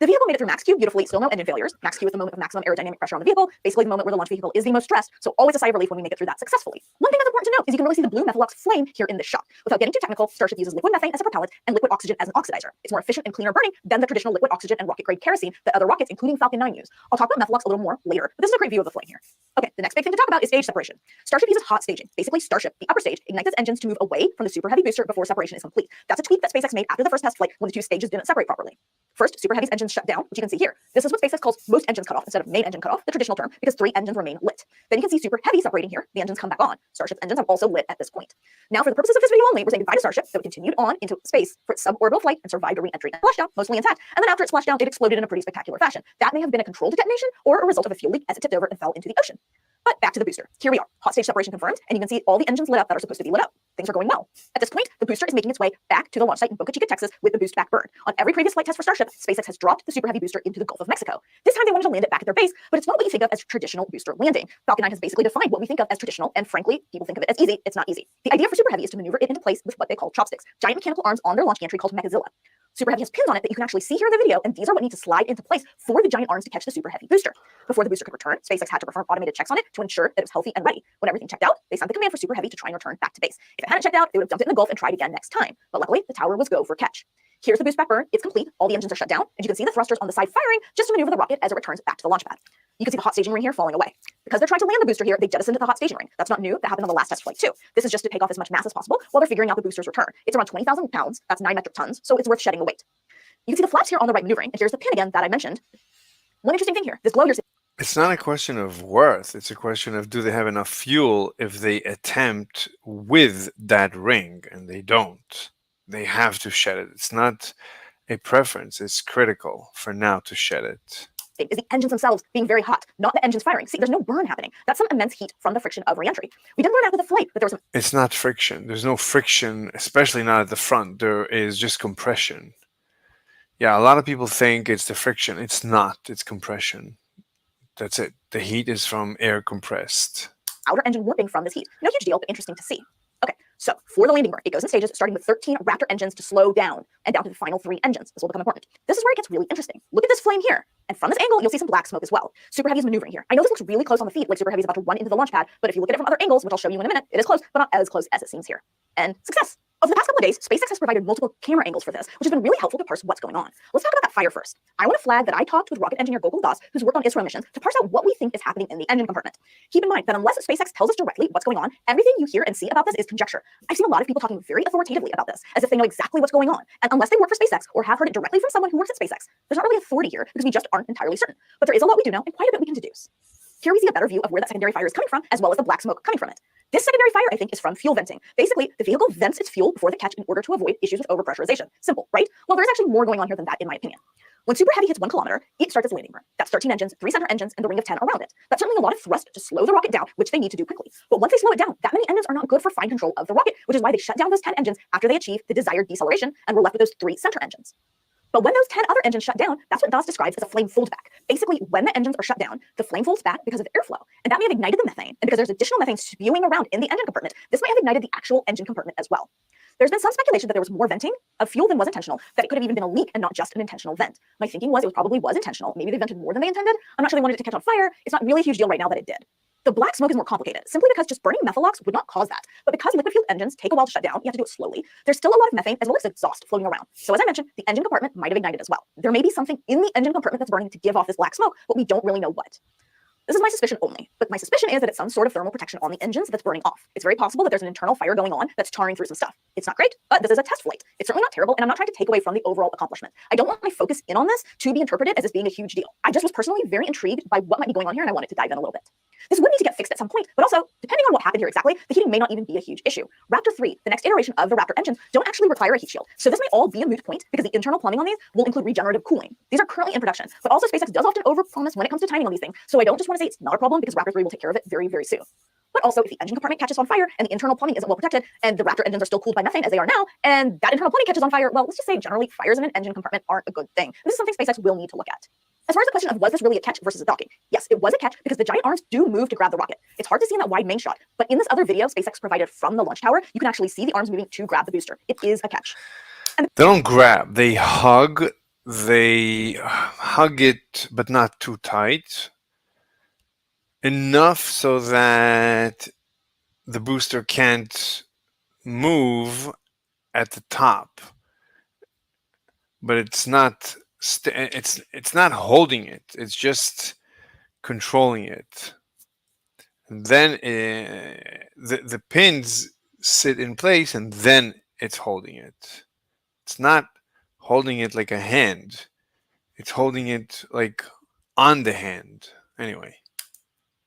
The vehicle made it through max Q beautifully, still no engine failures. Max Q is the moment of maximum aerodynamic pressure on the vehicle, basically the moment where the launch vehicle is the most stressed, so always a sigh of relief when we make it through that successfully. One thing that's important to note is you can really see the blue methalox flame here in this shot. Without getting too technical, Starship uses liquid methane as a propellant and liquid oxygen as an oxidizer. It's more efficient and cleaner burning than the traditional liquid oxygen and rocket-grade kerosene that other rockets, including Falcon 9, use. I'll talk about methalox a little more later, but this is a great view of the flame here. Okay, the next big thing to talk about is stage separation. Starship uses hot staging. Basically, Starship, the upper stage, ignites its engines to move away from the Super Heavy booster before separation is complete. That's a tweak that SpaceX made after the first test flight when the two stages didn't separate properly. First, Super Heavy's engines shut down, which you can see here. This is what SpaceX calls most engines cut off instead of main engine cut off, the traditional term, because 3 engines remain lit. Then you can see Super Heavy separating here. The engines come back on. Starship's engines have also lit at this point. Now, for the purposes of this video only, we're saying goodbye to Starship, so it continued on into space for its suborbital flight and survived a re-entry and splashdown, mostly intact. And then after it splashed down, it exploded in a pretty spectacular fashion. That may have been a controlled detonation or a result of a fuel leak as it tipped over and fell into the ocean. But back to the booster. Here we are. Hot stage separation confirmed, and you can see all the engines lit up that are supposed to be lit up. Things are going well. At this point, the booster is making its way back to the launch site in Boca Chica, Texas, with the boost back burn. On every previous flight test for Starship, SpaceX has dropped the Super Heavy booster into the Gulf of Mexico. This time they wanted to land it back at their base, but it's not what you think of as traditional booster landing. Falcon 9 has basically defined what we think of as traditional, and frankly, people think of it as easy. It's not easy. The idea for Super Heavy is to maneuver it into place with what they call chopsticks, giant mechanical arms on their launch gantry called Mechazilla. Super Heavy has pins on it that you can actually see here in the video, and these are what need to slide into place for the giant arms to catch the Super Heavy booster. Before the booster could return, SpaceX had to perform automated checks on it to ensure that it was healthy and ready. When everything checked out, they sent the command for Super Heavy to try and return back to base. If it hadn't checked out, they would have dumped it in the Gulf and tried again next time. But luckily, the tower was go for catch. Here's the boost back burn. It's complete. All the engines are shut down, and you can see the thrusters on the side firing just to maneuver the rocket as it returns back to the launch pad. You can see the hot staging ring here falling away. Because they're trying to land the booster here, they jettisoned the hot staging ring. That's not new. That happened on the last test flight too. This is just to take off as much mass as possible while they're figuring out the booster's return. It's around 20,000 pounds. That's 9 metric tons, so it's worth shedding the weight. You can see the flaps here on the right maneuvering, and here's the pin again that I mentioned. One interesting thing here, this glow you're seeing. It's not a question of worth. It's a question of do they have enough fuel if they attempt with that ring, and they don't. They have to shed it. It's not a preference. It's critical for now to shed it. Is the engines themselves being very hot, not the engines firing. See, there's no burn happening. That's some immense heat from the friction of re-entry. We didn't learn after the flight, but there was some... It's not friction. There's no friction, especially not at the front. There is just compression. Yeah, a lot of people think it's the friction. It's not. It's compression. That's it. The heat is from air compressed. Outer engine warping from this heat. No huge deal, but interesting to see. Okay, so for the landing burn, it goes in stages, starting with 13 Raptor engines to slow down, and down to the final 3 engines. This will become important. This is where it gets really interesting. Look at this flame here. And from this angle, you'll see some black smoke as well. Super Heavy is maneuvering here. I know this looks really close on the feed, like Super Heavy is about to run into the launch pad, but if you look at it from other angles, which I'll show you in a minute, it is close, but not as close as it seems here. And success. Over the past couple of days, SpaceX has provided multiple camera angles for this, which has been really helpful to parse what's going on. Let's talk about that fire first. I want to flag that I talked with rocket engineer Gokul Das, who's worked on ISRO missions, to parse out what we think is happening in the engine compartment. Keep in mind that unless SpaceX tells us directly what's going on, everything you hear and see about this is conjecture. I've seen a lot of people talking very authoritatively about this, as if they know exactly what's going on. And unless they work for SpaceX or have heard it directly from someone who works at SpaceX, there's not really authority here because we just aren't entirely certain. But there is a lot we do know and quite a bit we can deduce. Here we see a better view of where that secondary fire is coming from, as well as the black smoke coming from it. This secondary fire, I think, is from fuel venting. Basically, the vehicle vents its fuel before the catch in order to avoid issues with overpressurization. Simple, right? Well, there's actually more going on here than that, in my opinion. When Super Heavy hits 1 kilometer, it starts its landing burn. That's 13 engines, 3 center engines, and the ring of 10 around it. That's certainly a lot of thrust to slow the rocket down, which they need to do quickly. But once they slow it down, that many engines are not good for fine control of the rocket, which is why they shut down those 10 engines after they achieve the desired deceleration, and we're left with those 3 center engines. But when those 10 other engines shut down, that's what Das describes as a flame foldback. Basically, when the engines are shut down, the flame folds back because of airflow. And that may have ignited the methane. And because there's additional methane spewing around in the engine compartment, this might have ignited the actual engine compartment as well. There's been some speculation that there was more venting of fuel than was intentional, that it could have even been a leak and not just an intentional vent. My thinking was it probably was intentional. Maybe they vented more than they intended. I'm not sure they wanted it to catch on fire. It's not really a huge deal right now that it did. The black smoke is more complicated, simply because just burning methalox would not cause that. But because liquid fueled engines take a while to shut down, you have to do it slowly. There's still a lot of methane as well as exhaust floating around. So as I mentioned, the engine compartment might have ignited as well. There may be something in the engine compartment that's burning to give off this black smoke, but we don't really know what. This is my suspicion only, but my suspicion is that it's some sort of thermal protection on the engines that's burning off. It's very possible that there's an internal fire going on that's tarring through some stuff. It's not great, but this is a test flight. It's certainly not terrible, and I'm not trying to take away from the overall accomplishment. I don't want my focus in on this to be interpreted as this being a huge deal. I just was personally very intrigued by what might be going on here, and I wanted to dive in a little bit. This would need to get fixed at some point, but also, depending on what happened here exactly, the heating may not even be a huge issue. Raptor 3, the next iteration of the Raptor engines, don't actually require a heat shield. So this may all be a moot point because the internal plumbing on these will include regenerative cooling. These are currently in production, but also SpaceX does often overpromise when it comes to timing on these things. So I don't just want to say it's not a problem because Raptor 3 will take care of it very, very soon. But also, if the engine compartment catches on fire and the internal plumbing isn't well protected, and the Raptor engines are still cooled by methane as they are now, and that internal plumbing catches on fire, well, let's just say generally fires in an engine compartment aren't a good thing. This is something SpaceX will need to look at. As far as the question of was this really a catch versus a docking, yes, it was a catch because the giant arms do move to grab the rocket. It's hard to see in that wide main shot, but in this other video SpaceX provided from the launch tower, you can actually see the arms moving to grab the booster. It is a catch. They don't grab, they hug it, but not too tight. Enough so that the booster can't move at the top, but it's not it's not holding it, it's just controlling it. And then the pins sit in place and then it's holding it. It's not holding it like a hand, it's holding it like on the hand. Anyway,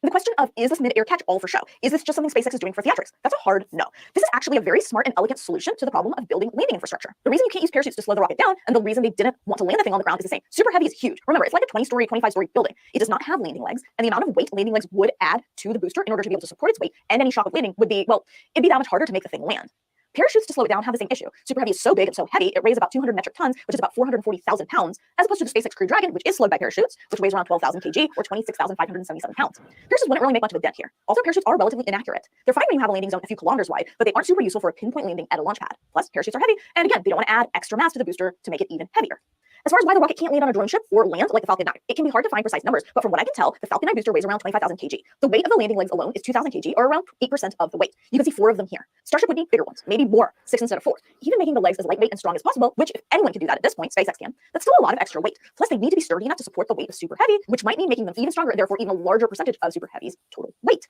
The question of, is this mid-air catch all for show? Is this just something SpaceX is doing for theatrics? That's a hard no. This is actually a very smart and elegant solution to the problem of building landing infrastructure. The reason you can't use parachutes to slow the rocket down, and the reason they didn't want to land the thing on the ground is the same. Super Heavy is huge. Remember, it's like a 20-story, 25-story building. It does not have landing legs, and the amount of weight landing legs would add to the booster in order to be able to support its weight, and any shock of landing would be, well, it'd be that much harder to make the thing land. Parachutes to slow it down have the same issue. Super Heavy is so big and so heavy, it weighs about 200 metric tons, which is about 440,000 pounds, as opposed to the SpaceX Crew Dragon, which is slowed by parachutes, which weighs around 12,000 kg, or 26,577 pounds. Parachutes wouldn't really make much of a dent here. Also, parachutes are relatively inaccurate. They're fine when you have a landing zone a few kilometers wide, but they aren't super useful for a pinpoint landing at a launch pad. Plus, parachutes are heavy, and again, they don't want to add extra mass to the booster to make it even heavier. As far as why the rocket can't land on a drone ship or land like the Falcon 9, it can be hard to find precise numbers, but from what I can tell, the Falcon 9 booster weighs around 25,000 kg. The weight of the landing legs alone is 2,000 kg, or around 8% of the weight. You can see 4 of them here. Starship would need bigger ones, maybe more, 6 instead of 4. Even making the legs as lightweight and strong as possible, which if anyone can do that at this point, SpaceX can, that's still a lot of extra weight. Plus, they need to be sturdy enough to support the weight of Super Heavy, which might mean making them even stronger and therefore even a larger percentage of Super Heavy's total weight.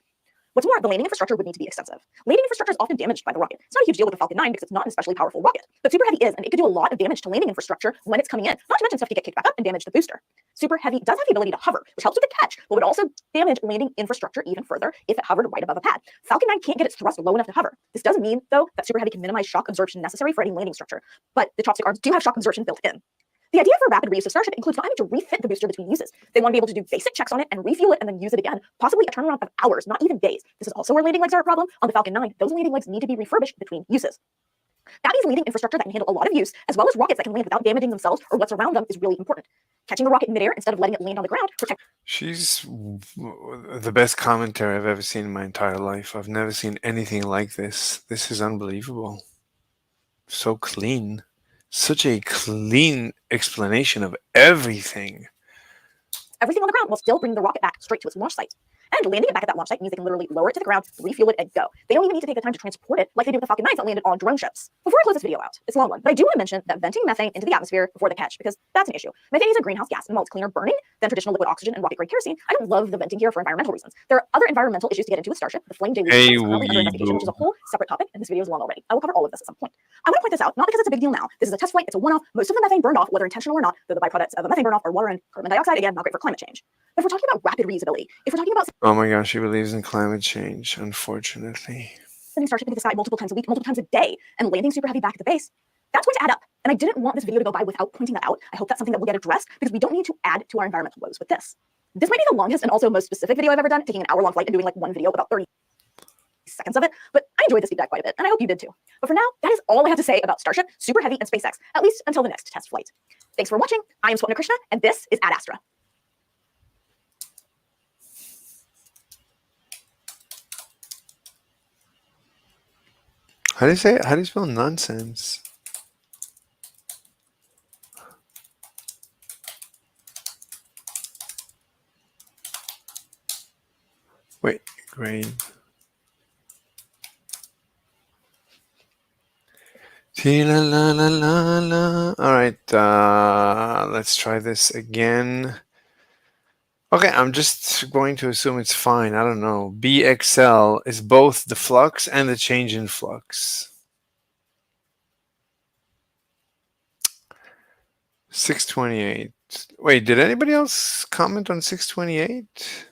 What's more, the landing infrastructure would need to be extensive. Landing infrastructure is often damaged by the rocket. It's not a huge deal with the Falcon 9 because it's not an especially powerful rocket. But Super Heavy is, and it could do a lot of damage to landing infrastructure when it's coming in, not to mention stuff to get kicked back up and damage the booster. Super Heavy does have the ability to hover, which helps with the catch, but would also damage landing infrastructure even further if it hovered right above a pad. Falcon 9 can't get its thrust low enough to hover. This doesn't mean, though, that Super Heavy can minimize shock absorption necessary for any landing structure, but the chopstick arms do have shock absorption built in. The idea for rapid reuse of Starship includes not having to refit the booster between uses. They want to be able to do basic checks on it and refuel it and then use it again, possibly a turnaround of hours, not even days. This is also where landing legs are a problem. On the Falcon 9, those landing legs need to be refurbished between uses. That means landing infrastructure that can handle a lot of use, as well as rockets that can land without damaging themselves or what's around them, is really important. Catching the rocket in midair instead of letting it land on the ground protects. she's the best commentary I've ever seen in my entire life. I've never seen anything like this. This is unbelievable. So clean. Such a clean explanation of everything. Everything on the ground will still bring the rocket back straight to its launch site. And landing it back at that launch site means they can literally lower it to the ground, refuel it, and go. They don't even need to take the time to transport it like they do with the Falcon 9s that landed on drone ships. Before I close this video out, it's a long one, but I do want to mention that venting methane into the atmosphere before the catch, because that's an issue. Methane is a greenhouse gas, and while it's cleaner burning than traditional liquid oxygen and rocket-grade kerosene, I don't love the venting here for environmental reasons. There are other environmental issues to get into with Starship. The flame deluge Hey, is currently under investigation, which is a whole separate topic, and this video is long already. I will cover all of this at some point. I want to point this out, not because it's a big deal now. This is a test flight, it's a one-off. Most of the methane burned off, whether intentional or not, though the byproducts of a methane burn-off are water and carbon dioxide, again, not great for climate change. But if we're talking about rapid reusability, if we're talking about Oh my gosh, he believes in climate change, unfortunately. sending Starship into the sky multiple times a week, multiple times a day, and landing super heavy back at the base, that's going to add up. And I didn't want this video to go by without pointing that out. I hope that's something that will get addressed, because we don't need to add to our environmental woes with this. This might be the longest and also most specific video I've ever done, taking an hour-long flight and doing like one video about 30 seconds of it, but I enjoyed this deep dive quite a bit, and I hope you did too. But for now, that is all I have to say about Starship, Super Heavy, and SpaceX, at least until the next test flight. Thanks for watching. I am Swapna Krishna, and this is Ad Astra. How do you say it? How do you spell nonsense? Wait, grade. La la la la la. All right, let's try this again. Okay, I'm just going to assume it's fine. I don't know. BXL is both the flux and the change in flux. 628. Wait, did anybody else comment on 628?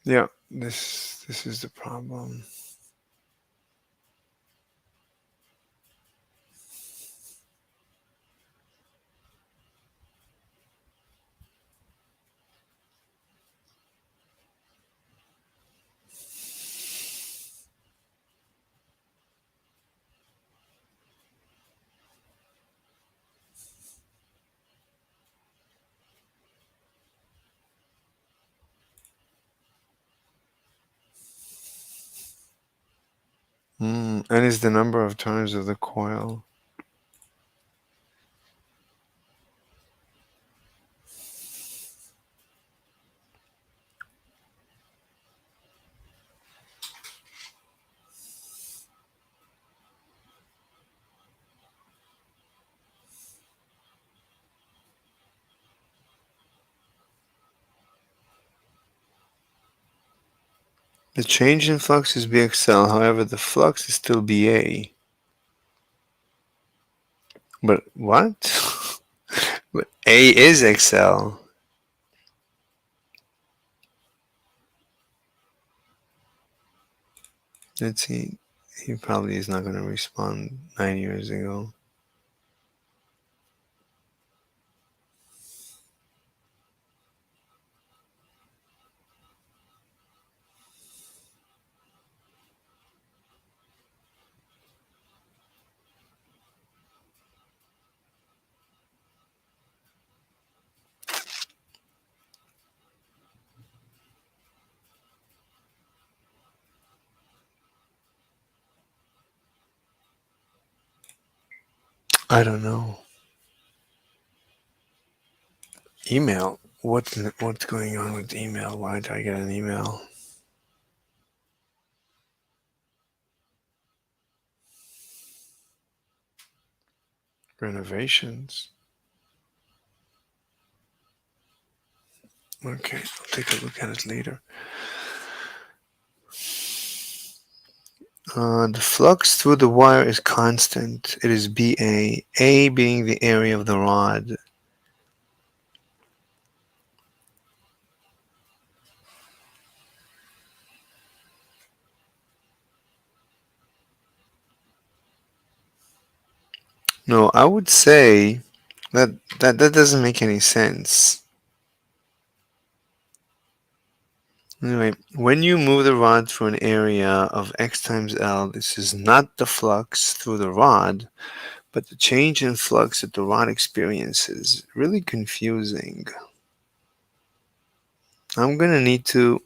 Yeah, this is the problem. And is the number of turns of the coil. The change in flux is BXL, however, the flux is still BA. But what? But A is XL. Let's see. He probably is not going to respond 9 years ago. I don't know. Email. What's going on with email? Why did I get an email? Renovations. Okay, I'll take a look at it later. The flux through the wire is constant. It is BA. A being the area of the rod. No, I would say that doesn't make any sense. Anyway, when you move the rod through an area of x times L, this is not the flux through the rod, But the change in flux that the rod experiences is really confusing. I'm going to need to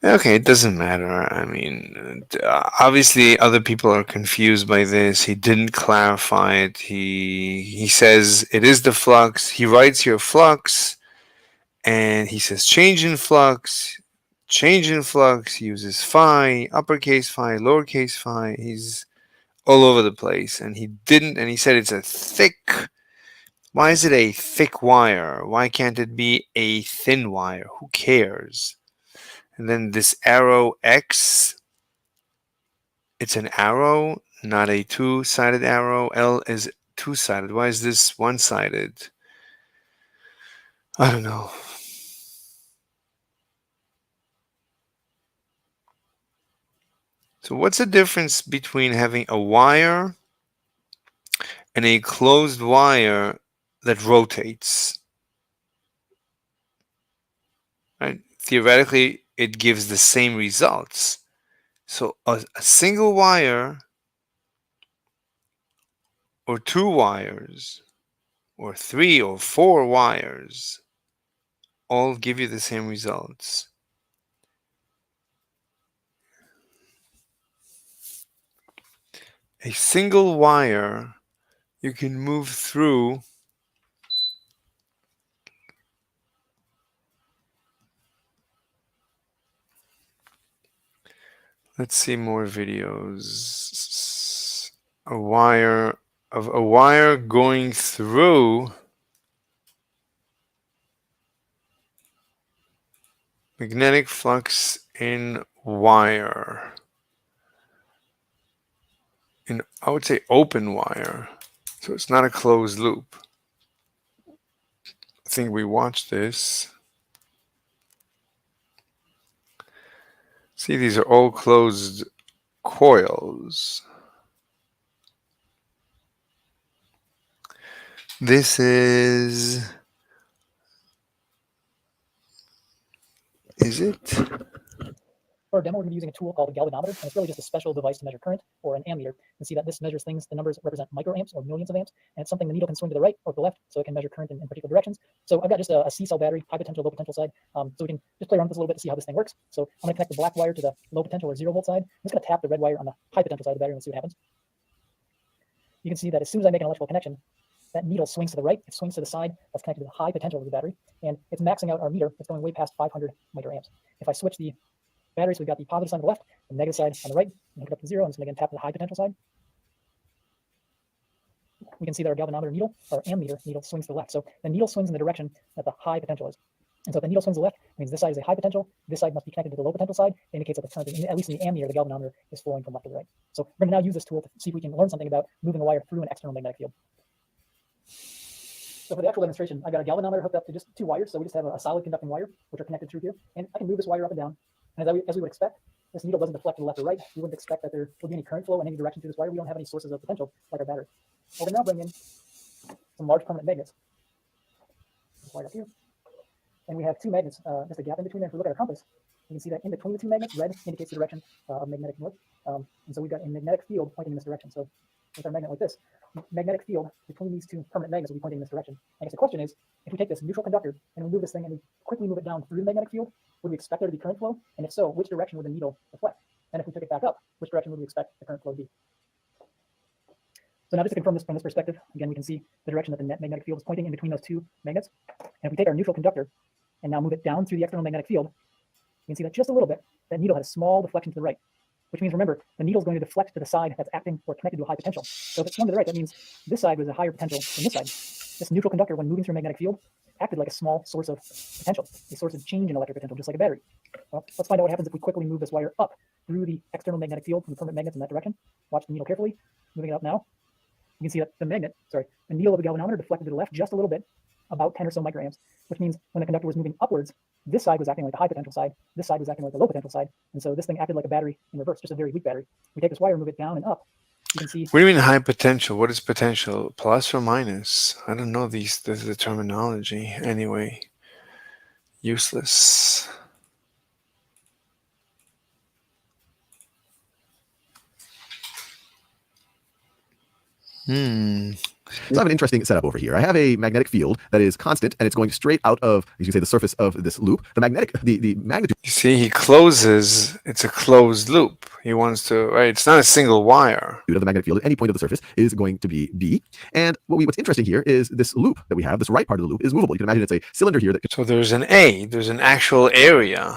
okay, it doesn't matter. I mean, obviously other people are confused by this. He didn't clarify it. He says it is the flux. He writes here flux, and he says change in flux. Change in flux. He uses phi, uppercase phi, lowercase phi. He's all over the place, and he didn't. And he said it's a thick. Why is it a thick wire? Why can't it be a thin wire? Who cares? And then this arrow X, it's an arrow, not a two-sided arrow. L is two-sided. Why is this one-sided? I don't know. So what's the difference between having a wire and a closed wire that rotates? Right? Theoretically, it gives the same results. So a single wire or two wires or three or four wires all give you the same results. A single wire you can move through let's see more videos. A wire going through magnetic flux in wire. I would say open wire. So it's not a closed loop. I think we watched this. See, these are all closed coils. This is it? For our demo, we're going to be using a tool called a galvanometer, and it's really just a special device to measure current, or an ammeter. You can see that this measures things, the numbers represent microamps or millions of amps, and it's something the needle can swing to the right or the left, so it can measure current in particular directions. So I've got just a C-cell battery, high potential, low potential side, so we can just play around with this a little bit to see how this thing works. So I'm going to connect the black wire to the low potential or 0 volt side. I'm just going to tap the red wire on the high potential side of the battery and see what happens. You can see that as soon as I make an electrical connection, that needle swings to the right, it swings to the side that's connected to the high potential of the battery, and it's maxing out our meter. It's going way past 500 microamps. If I switch the battery, so we've got the positive side on the left, the negative side on the right, and hook it up to 0, and just again tap the high potential side. We can see that our galvanometer needle, or ammeter needle, swings to the left. So the needle swings in the direction that the high potential is. And so if the needle swings to the left, it means this side is a high potential, this side must be connected to the low potential side. It indicates that the current, at least in the ammeter, the galvanometer is flowing from left to right. So we're going to now use this tool to see if we can learn something about moving a wire through an external magnetic field. So for the actual demonstration, I got a galvanometer hooked up to just 2 wires. So we just have a solid conducting wire, which are connected through here. And I can move this wire up and down. And as we would expect, this needle doesn't deflect to the left or right. We wouldn't expect that there would be any current flow in any direction through this wire. We don't have any sources of potential like our battery. We're going to now bring in some large permanent magnets. Wire up here. And we have 2 magnets, just a gap in between there. If we look at our compass, you can see that in between the 2 magnets, red indicates the direction of magnetic north. And so we've got a magnetic field pointing in this direction. So with our magnet like this, magnetic field between these 2 permanent magnets will be pointing in this direction. I guess the question is, if we take this neutral conductor and we move this thing and we quickly move it down through the magnetic field, would we expect there to be current flow? And if so, which direction would the needle deflect? And if we took it back up, which direction would we expect the current flow to be? So now just to confirm this from this perspective, again, we can see the direction that the net magnetic field is pointing in between those 2 magnets. And if we take our neutral conductor and now move it down through the external magnetic field, you can see that just a little bit, that needle has a small deflection to the right, which means, remember, the needle is going to deflect to the side that's acting or connected to a high potential. So if it's swung to the right, that means this side was a higher potential than this side. This neutral conductor, when moving through a magnetic field, acted like a small source of potential, a source of change in electric potential, just like a battery. Well, let's find out what happens if we quickly move this wire up through the external magnetic field from the permanent magnets in that direction. Watch the needle carefully, moving it up now. You can see that the needle of the galvanometer deflected to the left just a little bit, about 10 or so microamps, which means when the conductor was moving upwards, this side was acting like the high potential side, this side was acting like the low potential side, and so this thing acted like a battery in reverse, just a very weak battery. We take this wire and move it down and up. You can see. What do you mean high potential? What is potential? Plus or minus? I don't know the terminology. Anyway, useless. So I have an interesting setup over here. I have a magnetic field that is constant, and it's going straight out of, as you say, the surface of this loop. The magnitude. You see, he closes. It's a closed loop. He wants to. Right. It's not a single wire. Of the magnetic field at any point of the surface is going to be B. And what's interesting here is this loop that we have. This right part of the loop is movable. You can imagine it's a cylinder here that can. So there's an A. There's an actual area.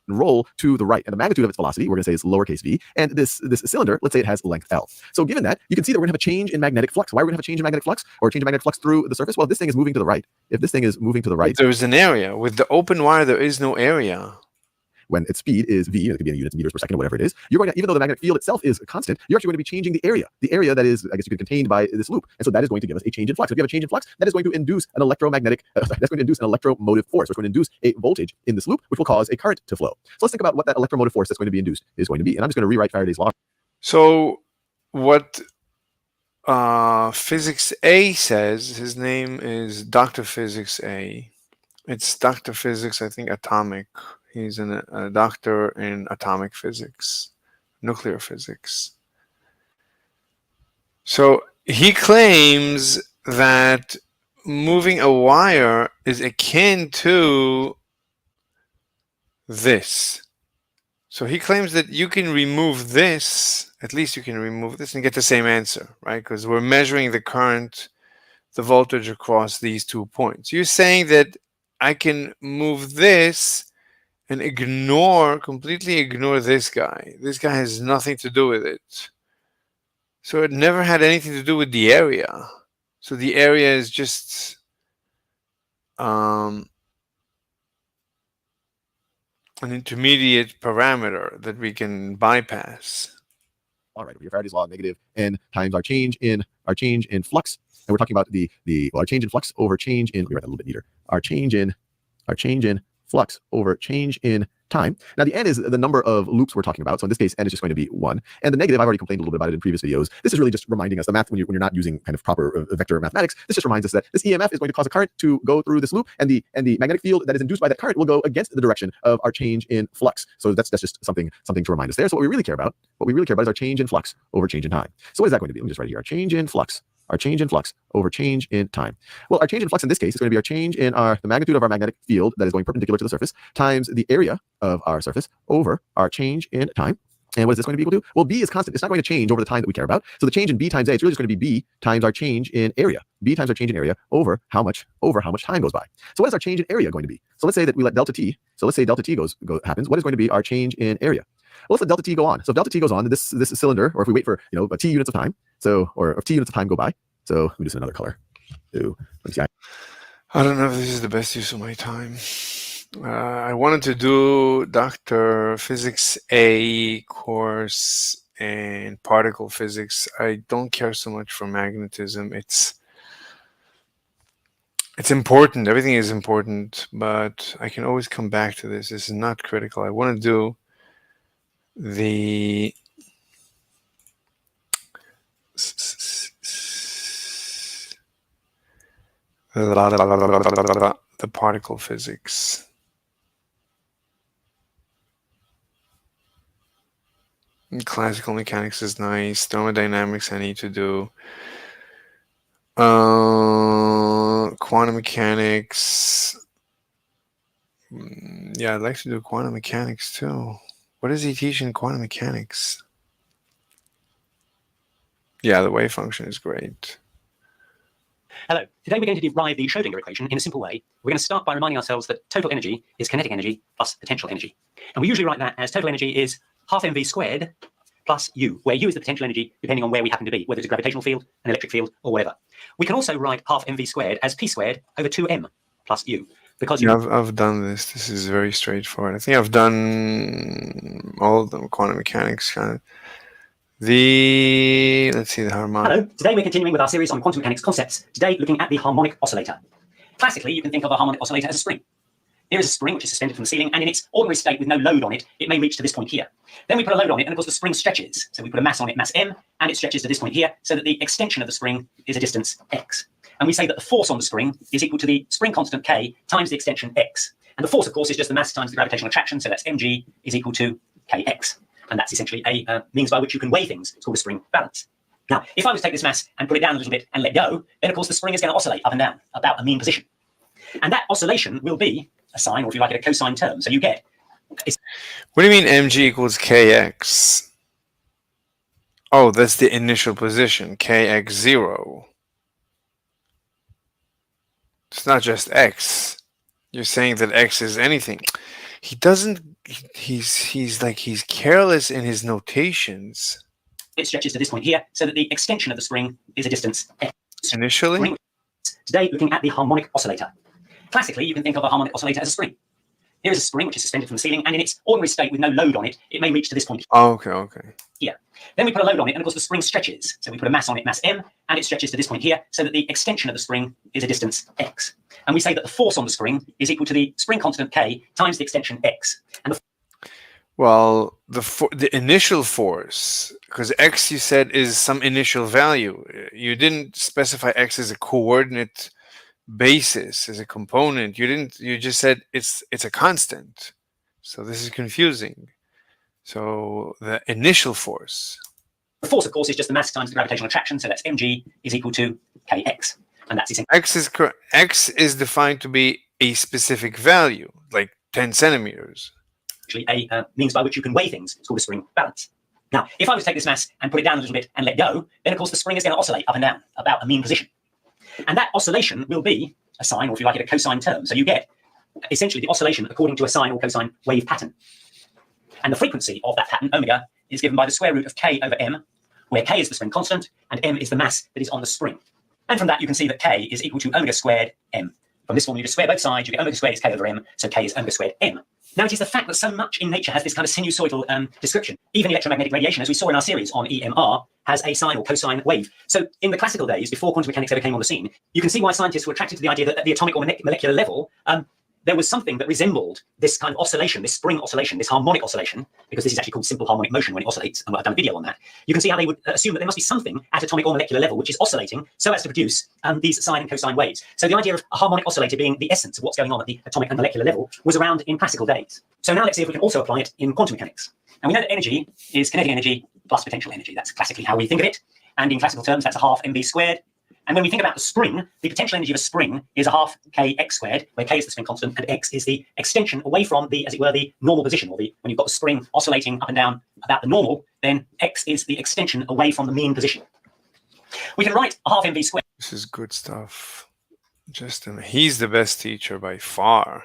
Roll to the right, and the magnitude of its velocity, we're going to say, is lowercase v, and this cylinder, let's say it has length L. So given that, you can see that we're going to have a change in magnetic flux. Why are we going to have a change in magnetic flux, or a change in magnetic flux through the surface? Well, this thing is moving to the right. If this thing is moving to the right, there's an area. With the open wire, there is no area. When its speed is v, it could be in units of meters per second or whatever it is, you're going to, even though the magnetic field itself is constant, you're actually going to be changing the area that is, I guess you could, contained by this loop. And so that is going to give us a change in flux. If you have a change in flux, that is going to induce an electromotive force. So it's going to induce a voltage in this loop, which will cause a current to flow. So let's think about what that electromotive force that's going to be induced is going to be. And I'm just going to rewrite Faraday's law. So what Physics A says, his name is Dr. Physics A. It's Dr. Physics, I think, atomic. He's a doctor in atomic physics, nuclear physics. So he claims that moving a wire is akin to this. So he claims that you can remove this, at least you can remove this and get the same answer, right? Because we're measuring the current, the voltage across these 2 points. You're saying that I can move this and completely ignore this guy. This guy has nothing to do with it. So it never had anything to do with the area. So the area is just an intermediate parameter that we can bypass. All right, we have Faraday's law, negative n times our change in flux, and we're talking about our change in flux over change in. Let me write that a little bit neater. Our change in flux over change in time. Now the n is the number of loops we're talking about. So in this case, n is just going to be 1. And the negative, I've already complained a little bit about it in previous videos. This is really just reminding us, the math, when you're not using kind of proper vector mathematics, this just reminds us that this EMF is going to cause a current to go through this loop, and the magnetic field that is induced by that current will go against the direction of our change in flux. So that's just something to remind us there. So what we really care about is our change in flux over change in time. So what is that going to be? Let me just write it here. Our change in flux over change in time. Well, our change in flux in this case is going to be our change in the magnitude of our magnetic field that is going perpendicular to the surface times the area of our surface over our change in time. And what is this going to be equal to? Well, B is constant. It's not going to change over the time that we care about. So the change in B times A, it's really just going to be B times our change in area. B times our change in area over how much time goes by. So what is our change in area going to be? So let's say that we let delta T. So let's say delta T happens. What is going to be our change in area? Well, let's let delta T go on. So if delta T goes on, this cylinder, or if we wait for a T units of time, or if T units of time go by. So let me do this in another color. So let's see. I don't know if this is the best use of my time. I wanted to do Dr. Physics A course and particle physics. I don't care so much for magnetism. It's important. Everything is important, but I can always come back to this. This is not critical. I want to do the particle physics. Classical mechanics is nice. Thermodynamics I need to do. Quantum mechanics. Yeah, I'd like to do quantum mechanics too. What does he teach in quantum mechanics? Yeah, the wave function is great. Hello. Today we're going to derive the Schrodinger equation in a simple way. We're going to start by reminding ourselves that total energy is kinetic energy plus potential energy. And we usually write that as total energy is half mv squared plus u, where u is the potential energy depending on where we happen to be, whether it's a gravitational field, an electric field, or whatever. We can also write half mv squared as p squared over 2m plus u. Because I've done this. This is very straightforward. I think I've done all of them, quantum mechanics kind of. Let's see, the harmonic. Hello, today we're continuing with our series on quantum mechanics concepts. Today looking at the harmonic oscillator. Classically, you can think of a harmonic oscillator as a spring. Here is a spring which is suspended from the ceiling, and in its ordinary state with no load on it, it may reach to this point here. Then we put a load on it, and of course the spring stretches. So we put a mass on it, mass m, and it stretches to this point here, so that the extension of the spring is a distance x. And we say that the force on the spring is equal to the spring constant k times the extension x. And the force, of course, is just the mass times the gravitational attraction, so that's mg is equal to kx. And that's essentially a means by which you can weigh things. It's called a spring balance. Now, if I was to take this mass and put it down a little bit and let go, then of course the spring is going to oscillate up and down about a mean position. And that oscillation will be a sine, or if you like it, a cosine term. So you get... What do you mean mg equals kx? Oh, that's the initial position, kx0. It's not just x. You're saying that x is anything. He doesn't... He's careless in his notations. It stretches to this point here, so that the extension of the spring is a distance x. Initially? Today, looking at the harmonic oscillator. Classically, you can think of a harmonic oscillator as a spring. Here is a spring which is suspended from the ceiling, and in its ordinary state with no load on it, it may reach to this point. Oh, okay. Here. Then we put a load on it, and of course the spring stretches. So we put a mass on it, mass m, and it stretches to this point here, so that the extension of the spring is a distance x. And we say that the force on the spring is equal to the spring constant k times the extension x. And the well, the initial force, because x you said is some initial value. You didn't specify x as a coordinate basis, as a component. You just said it's a constant. So this is confusing. So the initial force. The force, of course, is just the mass times the gravitational attraction, so that's mg is equal to kx. And that's essentially... X is defined to be a specific value, like 10 centimeters. Actually a means by which you can weigh things. It's called a spring balance. Now, if I was to take this mass and put it down a little bit and let go, then of course the spring is going to oscillate up and down about a mean position. And that oscillation will be a sine, or if you like it, a cosine term. So you get essentially the oscillation according to a sine or cosine wave pattern. And the frequency of that pattern, omega, is given by the square root of k over m, where k is the spring constant and m is the mass that is on the spring. And from that you can see that k is equal to omega squared m. From this formula, you just square both sides, you get omega squared is k over m, so k is omega squared m. Now, it is the fact that so much in nature has this kind of sinusoidal description. Even electromagnetic radiation, as we saw in our series on EMR, has a sine or cosine wave. So in the classical days, before quantum mechanics ever came on the scene, you can see why scientists were attracted to the idea that at the atomic or molecular level, there was something that resembled this kind of oscillation, this spring oscillation, this harmonic oscillation, because this is actually called simple harmonic motion when it oscillates, and I've done a video on that. You can see how they would assume that there must be something at atomic or molecular level which is oscillating so as to produce these sine and cosine waves. So the idea of a harmonic oscillator being the essence of what's going on at the atomic and molecular level was around in classical days. So now let's see if we can also apply it in quantum mechanics. And we know that energy is kinetic energy plus potential energy. That's classically how we think of it. And in classical terms, that's a half mv squared. And when we think about the spring, the potential energy of a spring is a half kx squared, where k is the spring constant and x is the extension away from the, as it were, the normal position, or the, when you've got the spring oscillating up and down about the normal, then x is the extension away from the mean position. We can write a half mv squared. This is good stuff. He's the best teacher by far.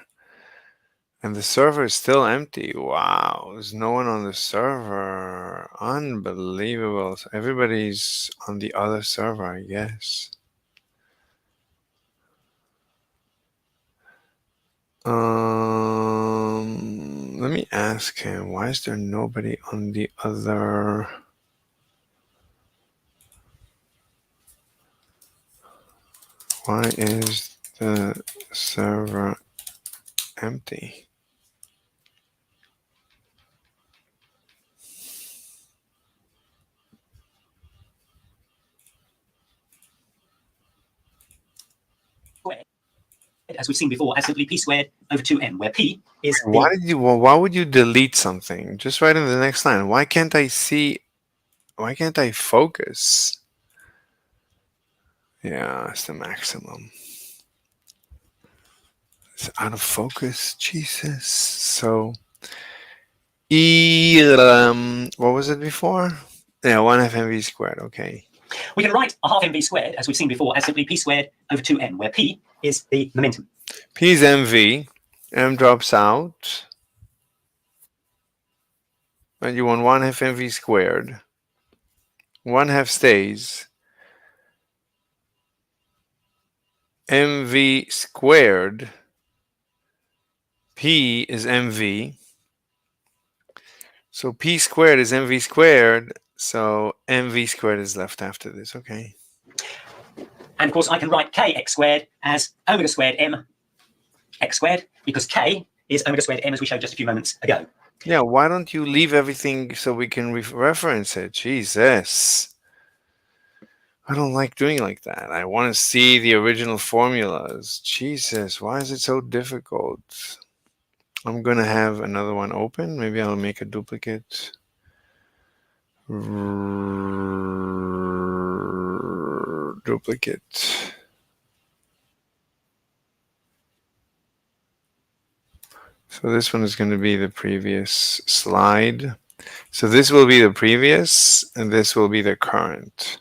And the server is still empty. Wow, there's no one on the server. Unbelievable. So everybody's on the other server, I guess. Let me ask him, why is there nobody on the other? Why is the server empty? As we've seen before, as simply p squared over 2m, where p is... Why would you delete something? Just write in the next line. Why can't I focus? Yeah, it's the maximum. It's out of focus. Jesus. So, what was it before? Yeah, 1/2 mv squared. Okay. We can write a half mv squared, as we've seen before, as simply p squared over 2m, where p is the momentum. P is mv. M drops out. And you want 1/2 mv squared. 1/2 stays. mv squared. P is mv. So p squared is mv squared. So mv squared is left after this. Okay. And of course, I can write kx squared as omega squared m x squared, because k is omega squared m, as we showed just a few moments ago. Yeah, why don't you leave everything so we can reference it? Jesus. I don't like doing like that. I want to see the original formulas. Jesus, why is it so difficult? I'm going to have another one open. Maybe I'll make a duplicate. Duplicate. So this one is going to be the previous slide. So this will be the previous, and this will be the current.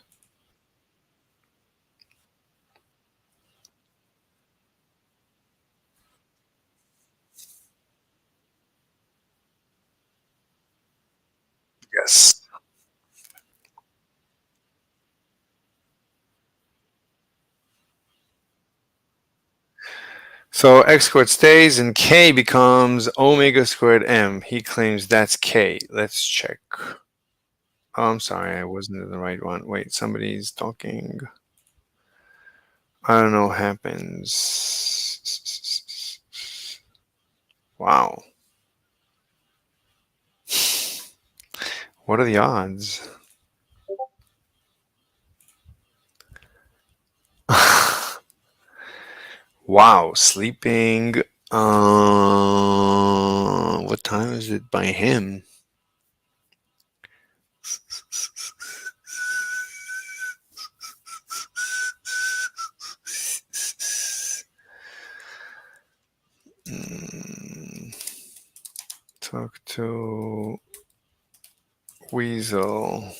Yes. So x squared stays and k becomes omega squared m. He claims that's k. Let's check. Oh, I'm sorry, I wasn't in the right one. Wait, somebody's talking. I don't know what happens. Wow. What are the odds? Wow, sleeping. What time is it by him? Talk to Weasel.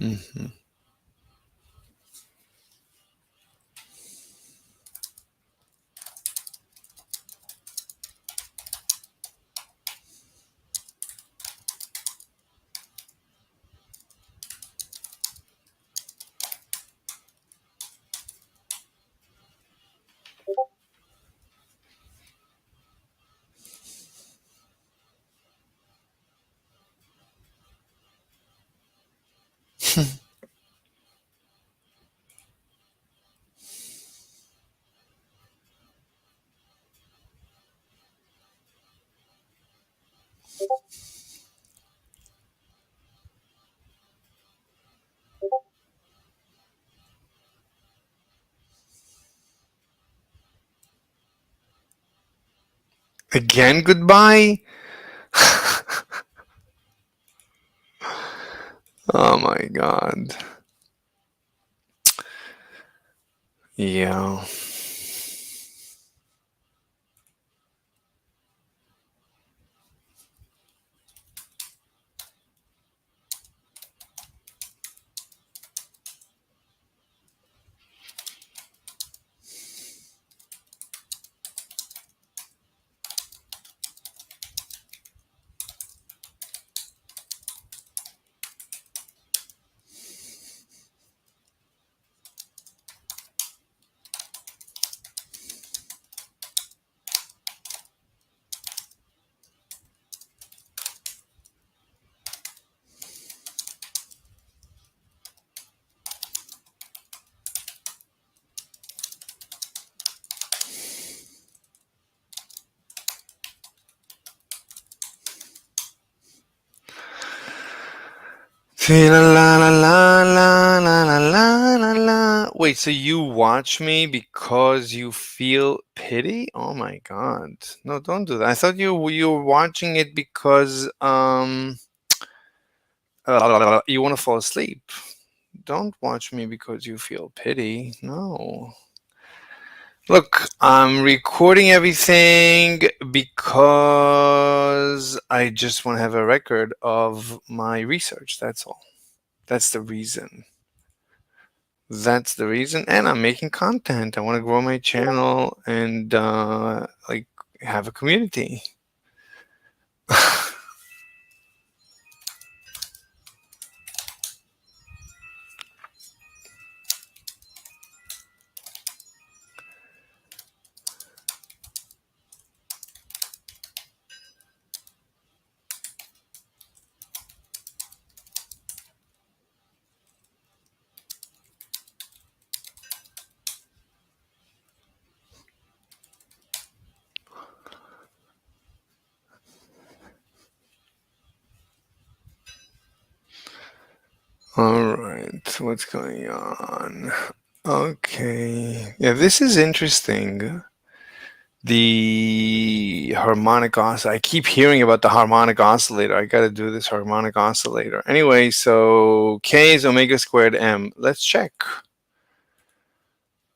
Mm-hmm. Again, goodbye? Oh my god. Yeah. La la la la la la la la la. Wait, so you watch me because you feel pity? Oh my god. No, don't do that. I thought you were watching it because you want to fall asleep. don't watch me because you feel pity. No. Look, I'm recording everything because I just want to have a record of my research. That's all. That's the reason. That's the reason. And I'm making content. I want to grow my channel and like have a community. All right, what's going on? Okay, yeah, this is interesting. The harmonic oscillator. I keep hearing about the harmonic oscillator. I got to do this harmonic oscillator. Anyway, so K is omega squared M. Let's check.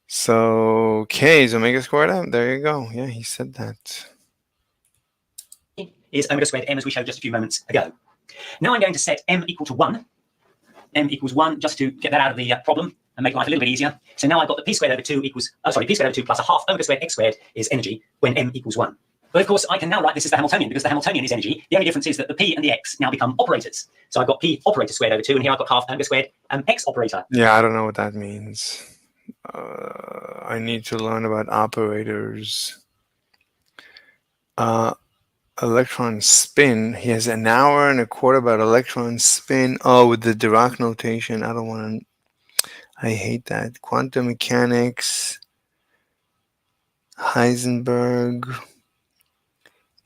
So K is omega squared M. There you go. Yeah, he said that. Is omega squared M, as we showed just a few moments ago. Now I'm going to set M equal to 1. M equals 1, just to get that out of the problem and make life a little bit easier. So now I've got that P squared over 2 equals, P squared over 2 plus a half omega squared X squared is energy when M equals 1. But of course, I can now write this as the Hamiltonian because the Hamiltonian is energy. The only difference is that the P and the X now become operators. So I've got P operator squared over 2, and here I've got half omega squared X operator. Yeah, I don't know what that means. I need to learn about operators. Electron spin. He has an hour and a quarter about electron spin. Oh, with the Dirac notation. I don't want to. I hate that. Quantum mechanics. Heisenberg.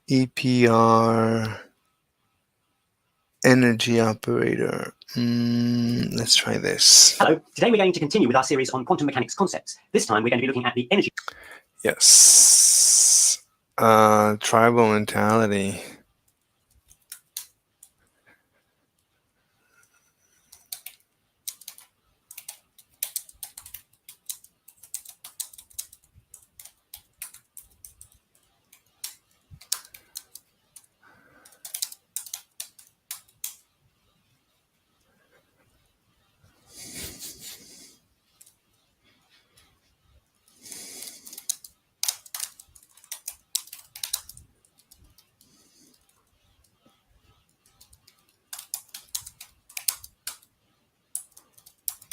EPR. Energy operator. Let's try this. Hello. Today we're going to continue with our series on quantum mechanics concepts. This time we're going to be looking at the energy. Yes. Tribal mentality.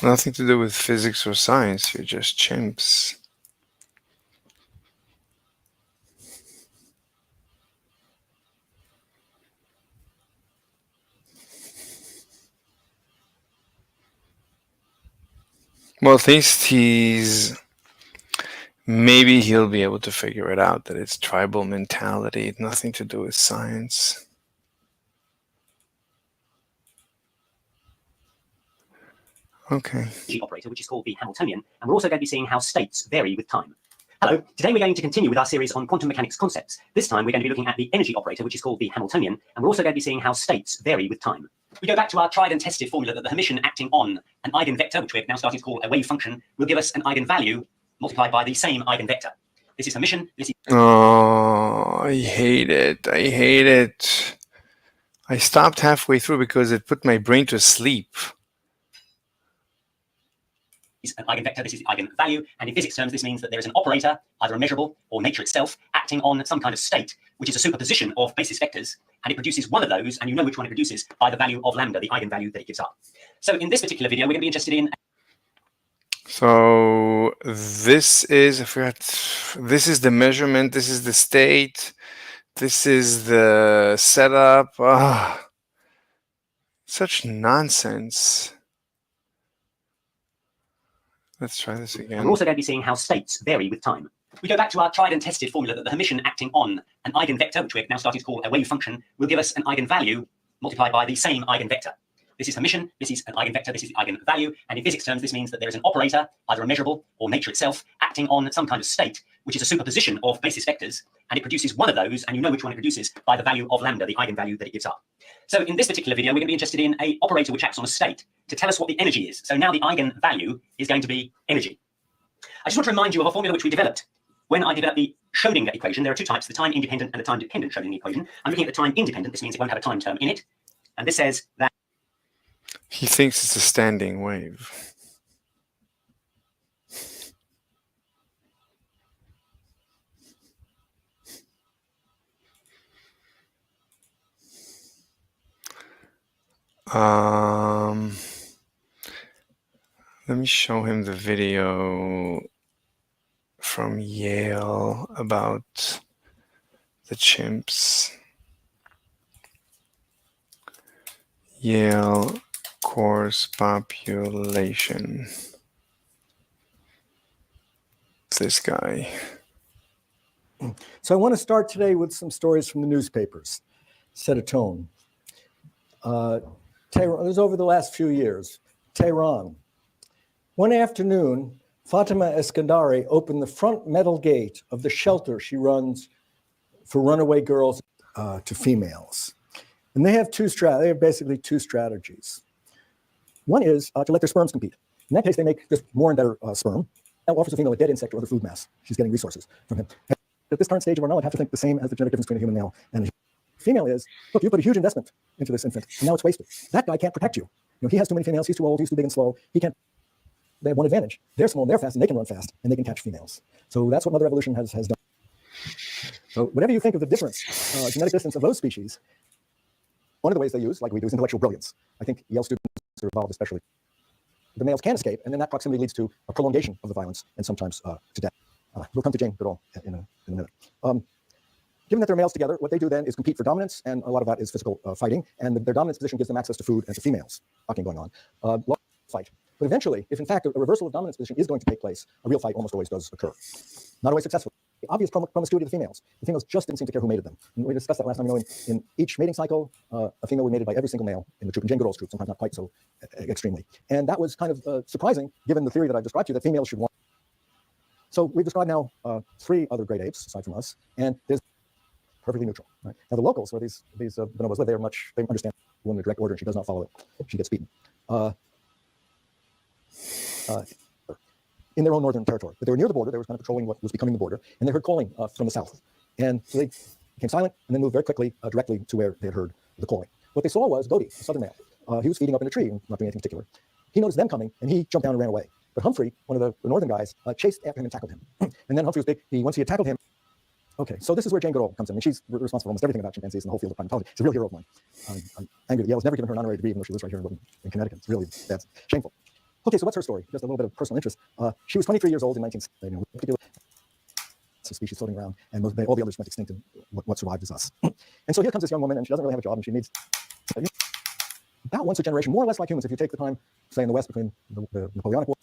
Nothing to do with physics or science. You're just chimps. Well, at least maybe he'll be able to figure it out that it's tribal mentality, nothing to do with science. Okay. Operator, which is called the Hamiltonian, and we're also going to be seeing how states vary with time. Hello. Today we're going to continue with our series on quantum mechanics concepts. This time we're going to be looking at the energy operator, which is called the Hamiltonian, and we're also going to be seeing how states vary with time. We go back to our tried and tested formula that the Hermitian acting on an eigenvector, which we're now starting to call a wave function, will give us an eigenvalue multiplied by the same eigenvector. This is Hermitian. This is... Oh, I hate it. I hate it. I stopped halfway through because it put my brain to sleep. Is an eigenvector, this is the eigenvalue, and in physics terms this means that there is an operator, either a measurable or nature itself, acting on some kind of state, which is a superposition of basis vectors, and it produces one of those, and you know which one it produces by the value of lambda, the eigenvalue that it gives up. So in this particular video we're going to be interested in... So this is, I forgot, this is the measurement, this is the state, this is the setup. Such nonsense. Let's try this again. And we're also going to be seeing how states vary with time. We go back to our tried and tested formula that the Hermitian acting on an eigenvector, which we're now starting to call a wave function, will give us an eigenvalue multiplied by the same eigenvector. This is Hermitian. This is an eigenvector. This is the eigenvalue. And in physics terms, this means that there is an operator, either a measurable or nature itself, acting on some kind of state, which is a superposition of basis vectors. And it produces one of those, and you know which one it produces by the value of lambda, the eigenvalue that it gives up. So in this particular video, we're going to be interested in an operator which acts on a state to tell us what the energy is. So now the eigenvalue is going to be energy. I just want to remind you of a formula which we developed when I developed the Schrödinger equation. There are two types, the time-independent and the time-dependent Schrödinger equation. I'm looking at the time-independent. This means it won't have a time term in it. And this says that he thinks it's a standing wave. Let me show him the video from Yale about the chimps. Yale course population. This guy. So I want to start today with some stories from the newspapers, set a tone. Tehran, it was over the last few years. Tehran. One afternoon, Fatima Eskandari opened the front metal gate of the shelter she runs for runaway girls to females. And they have they have basically two strategies. One is to let their sperms compete. In that case, they make just more and better sperm. That offers a female a dead insect or other food mass. She's getting resources from him. At this current stage of our knowledge, I have to think the same as the genetic difference between a human male and a female is, look, you put a huge investment into this infant, and now it's wasted. That guy can't protect you. He has too many females, he's too old, he's too big and slow. He can't. They have one advantage. They're small, they're fast, and they can run fast, and they can catch females. So that's what Mother Evolution has done. So whatever you think of the difference, genetic distance of those species, one of the ways they use, like we do, is intellectual brilliance. I think Yale students are involved especially. The males can escape, and then that proximity leads to a prolongation of the violence, and sometimes to death. We'll come to Jane Goodall in a minute. Given that they're males together, what they do then is compete for dominance, and a lot of that is physical fighting, and their dominance position gives them access to food and to females. Fucking going on. Fight. But eventually, if in fact a reversal of dominance position is going to take place, a real fight almost always does occur. Not always successful. The obvious promiscuity of the females. The females just didn't seem to care who mated them. And we discussed that last time. In each mating cycle, a female was mated by every single male in the troop, in Jane Goodall's troop, sometimes not quite so extremely. And that was kind of surprising, given the theory that I described to you, that females should want. So we've described now 3 other great apes, aside from us, and there's perfectly neutral. Right? Now the locals, where these bonobos live, they understand the woman in direct order, and she does not follow it. She gets beaten. In their own northern territory. But they were near the border, they were kind of patrolling what was becoming the border, and they heard calling from the south. And so they became silent and then moved very quickly directly to where they had heard the calling. What they saw was Bodhi, a southern male. He was feeding up in a tree and not doing anything particular. He noticed them coming, and he jumped down and ran away. But Humphrey, one of the northern guys, chased after him and tackled him. And then Humphrey was big. Once he had tackled him, okay, so this is where Jane Goodall comes in, and she's responsible for almost everything about chimpanzees in the whole field of primatology. She's a real hero of mine. I'm angry that Yale's never given her an honorary degree, even though she lives right here in Connecticut. It's really, that's shameful. Okay, so what's her story? Just a little bit of personal interest. She was 23 years old in 1960. Particular species floating around, and all the others went extinct, and what survived is us. And so here comes this young woman, and she doesn't really have a job, and she needs about once a generation, more or less like humans, if you take the time, say in the West between the Napoleonic War.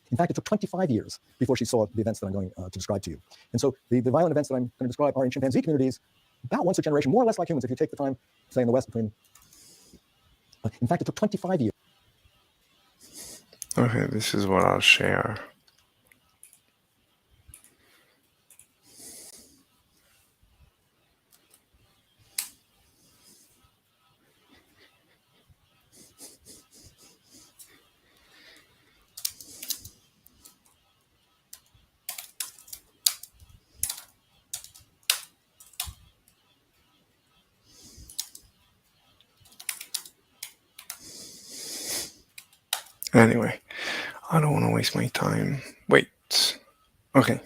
In fact, it took 25 years before she saw the events that I'm going to describe to you. And so the violent events that I'm going to describe are in chimpanzee communities, about once a generation, more or less like humans, if you take the time, say in the West between. In fact, it took 25 years. Okay, this is what I'll share. Anyway, I don't want to waste my time. Wait. Okay.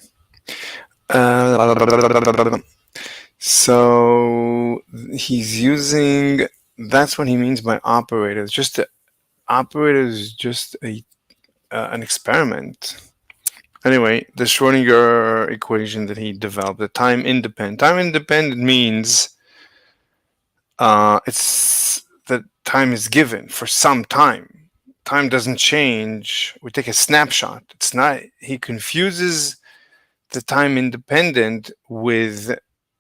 So he's using, that's what he means by operators. Operator is just an experiment. Anyway, the Schrödinger equation that he developed, the time independent. Time independent means it's that time is given for some time. Time doesn't change. We take a snapshot. It's not. He confuses the time independent with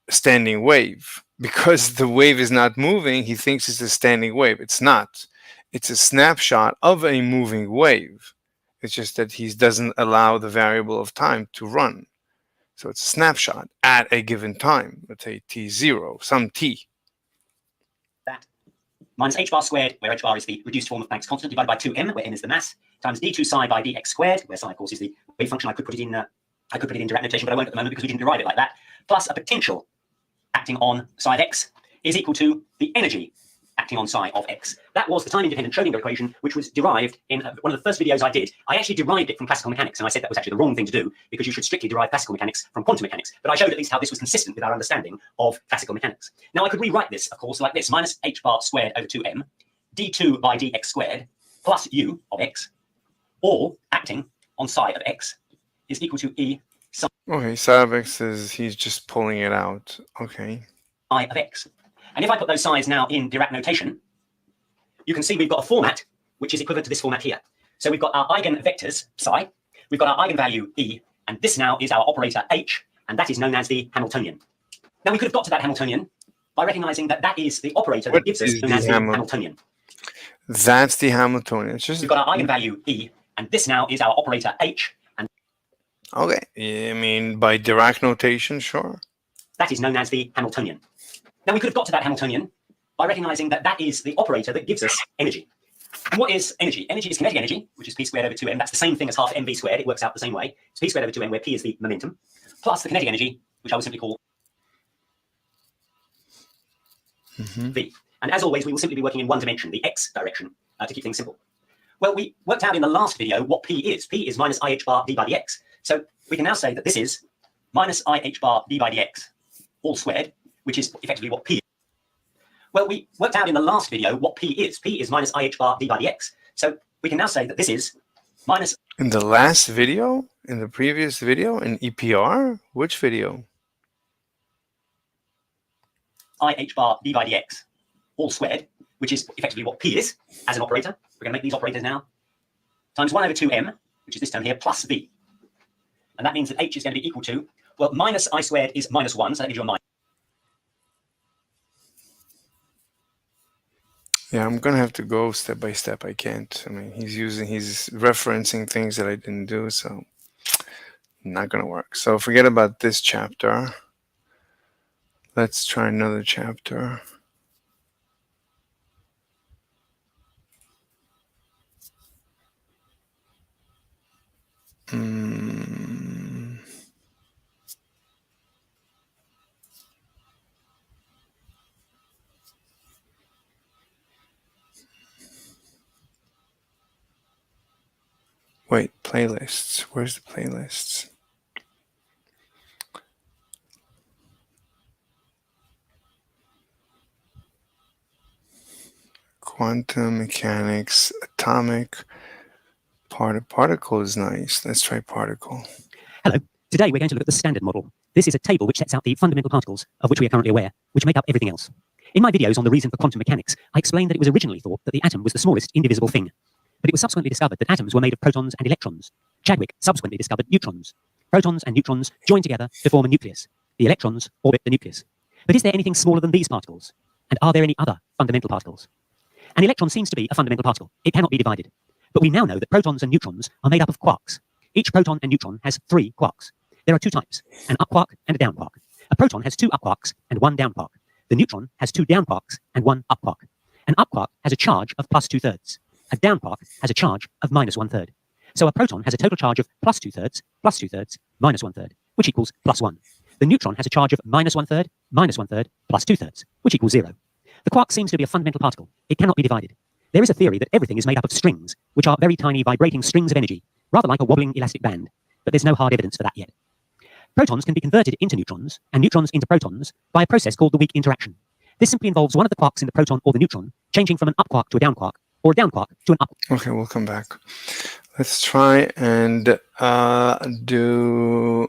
standing wave, because the wave is not moving. He thinks it's a standing wave. It's not. It's a snapshot of a moving wave. It's just that he doesn't allow the variable of time to run. So it's a snapshot at a given time. Let's say t0, some t. That minus h bar squared, where h bar is the reduced form of Planck's constant, divided by 2m, where m is the mass, times d2 psi by dx squared, where psi, of course, is the wave function. I could put it in direct notation, but I won't at the moment because we didn't derive it like that. Plus a potential acting on psi of x is equal to the energy acting on psi of x. That was the time-independent Schrodinger equation, which was derived in one of the first videos I did. I actually derived it from classical mechanics, and I said that was actually the wrong thing to do because you should strictly derive classical mechanics from quantum mechanics. But I showed at least how this was consistent with our understanding of classical mechanics. Now I could rewrite this, of course, like this: minus h bar squared over 2m, d2 by dx squared plus u of x, all acting on psi of x, is equal to e psi Okay, psi of x is he's just pulling it out. Okay. of x. And if I put those psi's now in Dirac notation, you can see we've got a format which is equivalent to this format here. So we've got our eigenvectors, psi, we've got our eigenvalue e, and this now is our operator h, and that is known as the Hamiltonian. Now we could have got to that Hamiltonian by recognizing that that is the operator that gives us known as the Hamiltonian. That's the Hamiltonian. It's just We've got our eigenvalue e, and this now is our operator h, and okay. I mean, by Dirac notation, sure. that is known as the Hamiltonian. Now we could have got to that Hamiltonian by recognizing that that is the operator that gives us energy. And what is energy? Energy is kinetic energy, which is p squared over 2m. That's the same thing as half mv squared. It works out the same way. It's p squared over 2m, where p is the momentum, plus the kinetic energy, which I will simply call v. And as always, we will simply be working in one dimension, the x direction, to keep things simple. Well, we worked out in the last video what p is. P is minus ih bar d by dx. So we can now say that this is minus ih bar d by dx, all squared, which is effectively what p is. Well, we worked out in the last video what p is. P is minus ih bar d by dx. So we can now say that this is minus... In the last video? In the previous video? In EPR? Which video? ih bar d by dx, all squared, which is effectively what p is as an operator. We're going to make these operators now. Times 1 over 2m, which is this term here, plus v. And that means that h is going to be equal to, well, minus I squared is minus 1, so that gives you a minus. Yeah, I'm gonna have to go step by step. I can't. I mean, he's referencing things that I didn't do, so not gonna work. So forget about this chapter. Let's try another chapter. Wait, playlists. Where's the playlists? Quantum mechanics, atomic, particle is nice. Let's try particle. Hello. Today we're going to look at the standard model. This is a table which sets out the fundamental particles of which we are currently aware, which make up everything else. In my videos on the reason for quantum mechanics, I explained that it was originally thought that the atom was the smallest indivisible thing. But it was subsequently discovered that atoms were made of protons and electrons. Chadwick subsequently discovered neutrons. Protons and neutrons join together to form a nucleus. The electrons orbit the nucleus. But is there anything smaller than these particles? And are there any other fundamental particles? An electron seems to be a fundamental particle. It cannot be divided. But we now know that protons and neutrons are made up of quarks. Each proton and neutron has 3 quarks. There are 2 types, an up quark and a down quark. A proton has 2 up quarks and 1 down quark. The neutron has 2 down quarks and 1 up quark. An up quark has a charge of plus 2/3. A down quark has a charge of minus 1/3. So a proton has a total charge of plus 2/3, plus 2/3, minus 1/3, which equals plus 1. The neutron has a charge of minus 1/3, minus 1/3, plus 2/3, which equals 0. The quark seems to be a fundamental particle. It cannot be divided. There is a theory that everything is made up of strings, which are very tiny vibrating strings of energy, rather like a wobbling elastic band, but there's no hard evidence for that yet. Protons can be converted into neutrons, and neutrons into protons, by a process called the weak interaction. This simply involves one of the quarks in the proton or the neutron changing from an up quark to a down quark, or a down quark to an up. Okay, we'll come back. Let's try and do...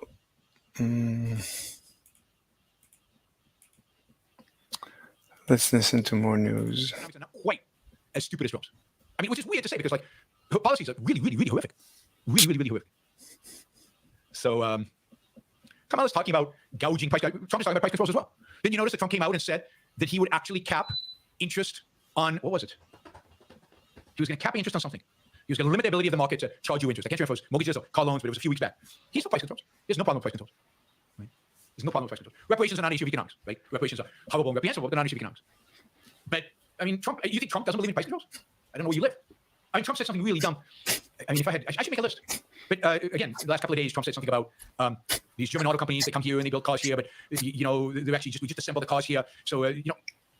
let's listen to more news. Not quite as stupid as films. I mean, which is weird to say because, like, her policies are really, really, really horrific. Really, really, really horrific. So, Kamala's talking about gouging price. Trump is talking about price controls as well. Didn't you notice that Trump came out and said that he would actually cap interest on, what was it? He was going to cap interest on something. He was going to limit the ability of the market to charge you interest. I can't remember if it was mortgages or car loans, but it was a few weeks back. He's for price controls. There's no problem with price controls. Right? There's no problem with price controls. Reparations are not an issue of economics, right? Reparations are horrible and reprehensible, but they're not an issue of economics. But, I mean, Trump, you think Trump doesn't believe in price controls? I don't know where you live. I mean, Trump said something really dumb. I mean, I should make a list. But again, the last couple of days, Trump said something about these German auto companies. They come here and they build cars here, but you know, they're actually we just assemble the cars here. So you know,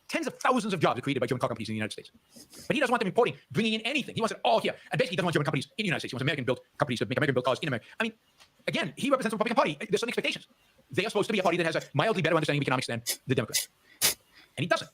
tens of thousands of jobs are created by German car companies in the United States. But he doesn't want them importing, bringing in anything. He wants it all here. And basically, he doesn't want German companies in the United States. He wants American-built companies to make American-built cars in America. I mean, again, he represents the Republican Party. There's some expectations. They are supposed to be a party that has a mildly better understanding of economics than the Democrats, and he doesn't.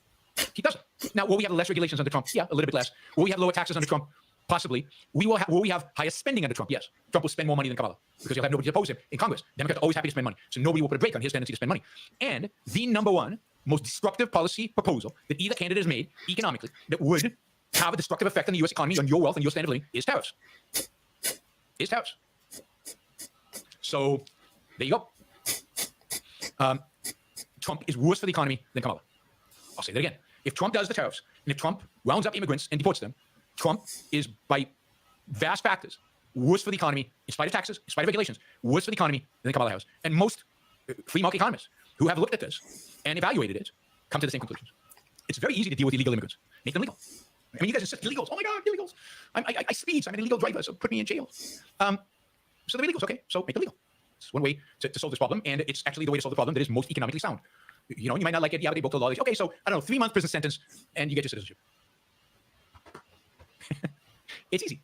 He doesn't. Now, will we have less regulations under Trump? Yeah, a little bit less. Will we have lower taxes under Trump? Possibly. Will we have higher spending under Trump? Yes. Trump will spend more money than Kamala because he'll have nobody to oppose him in Congress. Democrats are always happy to spend money. So nobody will put a brake on his tendency to spend money. And the number one most destructive policy proposal that either candidate has made economically that would have a destructive effect on the U.S. economy, on your wealth, and your standard of living is tariffs. Is tariffs. So there you go. Trump is worse for the economy than Kamala. I'll say that again. If Trump does the tariffs, and if Trump rounds up immigrants and deports them, Trump is, by vast factors, worse for the economy, in spite of taxes, in spite of regulations, worse for the economy than Kamala Harris. And most free market economists who have looked at this and evaluated it come to the same conclusions. It's very easy to deal with illegal immigrants. Make them legal. I mean, you guys insist illegals. Oh my God, illegals. I speed, so I'm an illegal driver, so put me in jail. So they're illegals, okay? So make them legal. It's one way to solve this problem, and it's actually the way to solve the problem that is most economically sound. You know, you might not like it. Yeah, but they broke the law. They say, okay, so I don't know, 3-month prison sentence, and you get your citizenship. It's easy.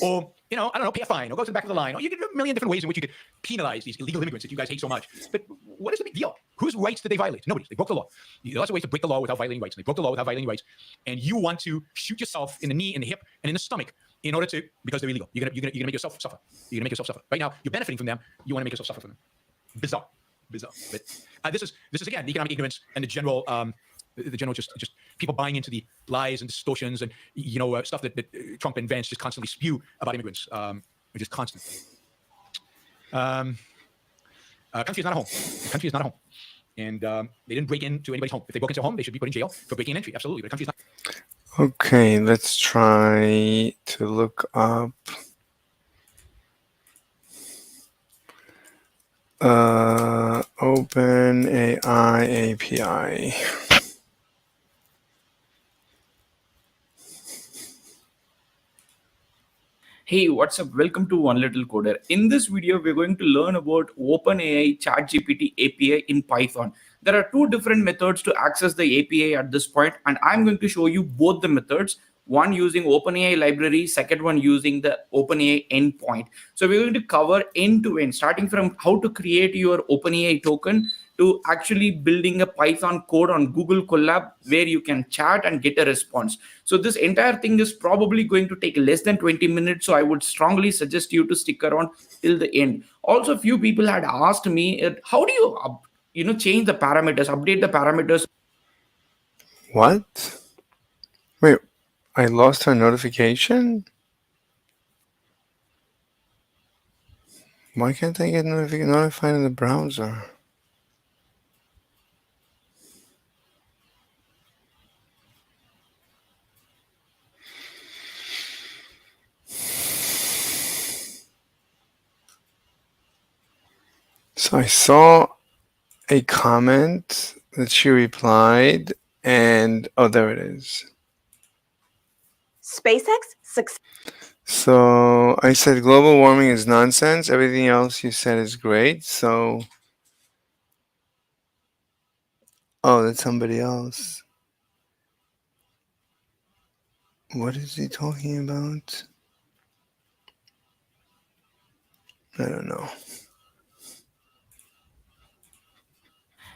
Or, you know, I don't know, pay a fine, or go to the back of the line, or you get a million different ways in which you could penalize these illegal immigrants that you guys hate so much. But what is the big deal? Whose rights did they violate? Nobody's. They broke the law. There are lots of ways to break the law without violating rights. And they broke the law without violating rights. And you want to shoot yourself in the knee, in the hip, and in the stomach in order to, because they're illegal. You're gonna make yourself suffer. You're gonna make yourself suffer. Right now, you're benefiting from them. You want to make yourself suffer from them. Bizarre. But this is again the economic ignorance and the general just people buying into the lies and distortions and stuff that Trump and Vance just constantly spew about immigrants, which is constant. Country is not a home. The country is not a home, and they didn't break into anybody's home. If they broke into a home, they should be put in jail for breaking and entry. Absolutely, but the country is not. Okay, let's try to look up. Open AI API. Hey, what's up? Welcome to One Little Coder. In this video, we're going to learn about OpenAI ChatGPT API in Python. There are two different methods to access the API at this point, and I'm going to show you both the methods. One using OpenAI library, second one using the OpenAI endpoint. So we're going to cover end to end, starting from how to create your OpenAI token to actually building a Python code on Google Colab where you can chat and get a response. So this entire thing is probably going to take less than 20 minutes. So I would strongly suggest you to stick around till the end. Also, a few people had asked me, how do you change the parameters, update the parameters? What? Wait, I lost her notification? Why can't I get notified in the browser? So I saw a comment that she replied, and oh, there it is. SpaceX success. So I said global warming is nonsense. Everything else you said is great. So, oh, that's somebody else. What is he talking about? I don't know.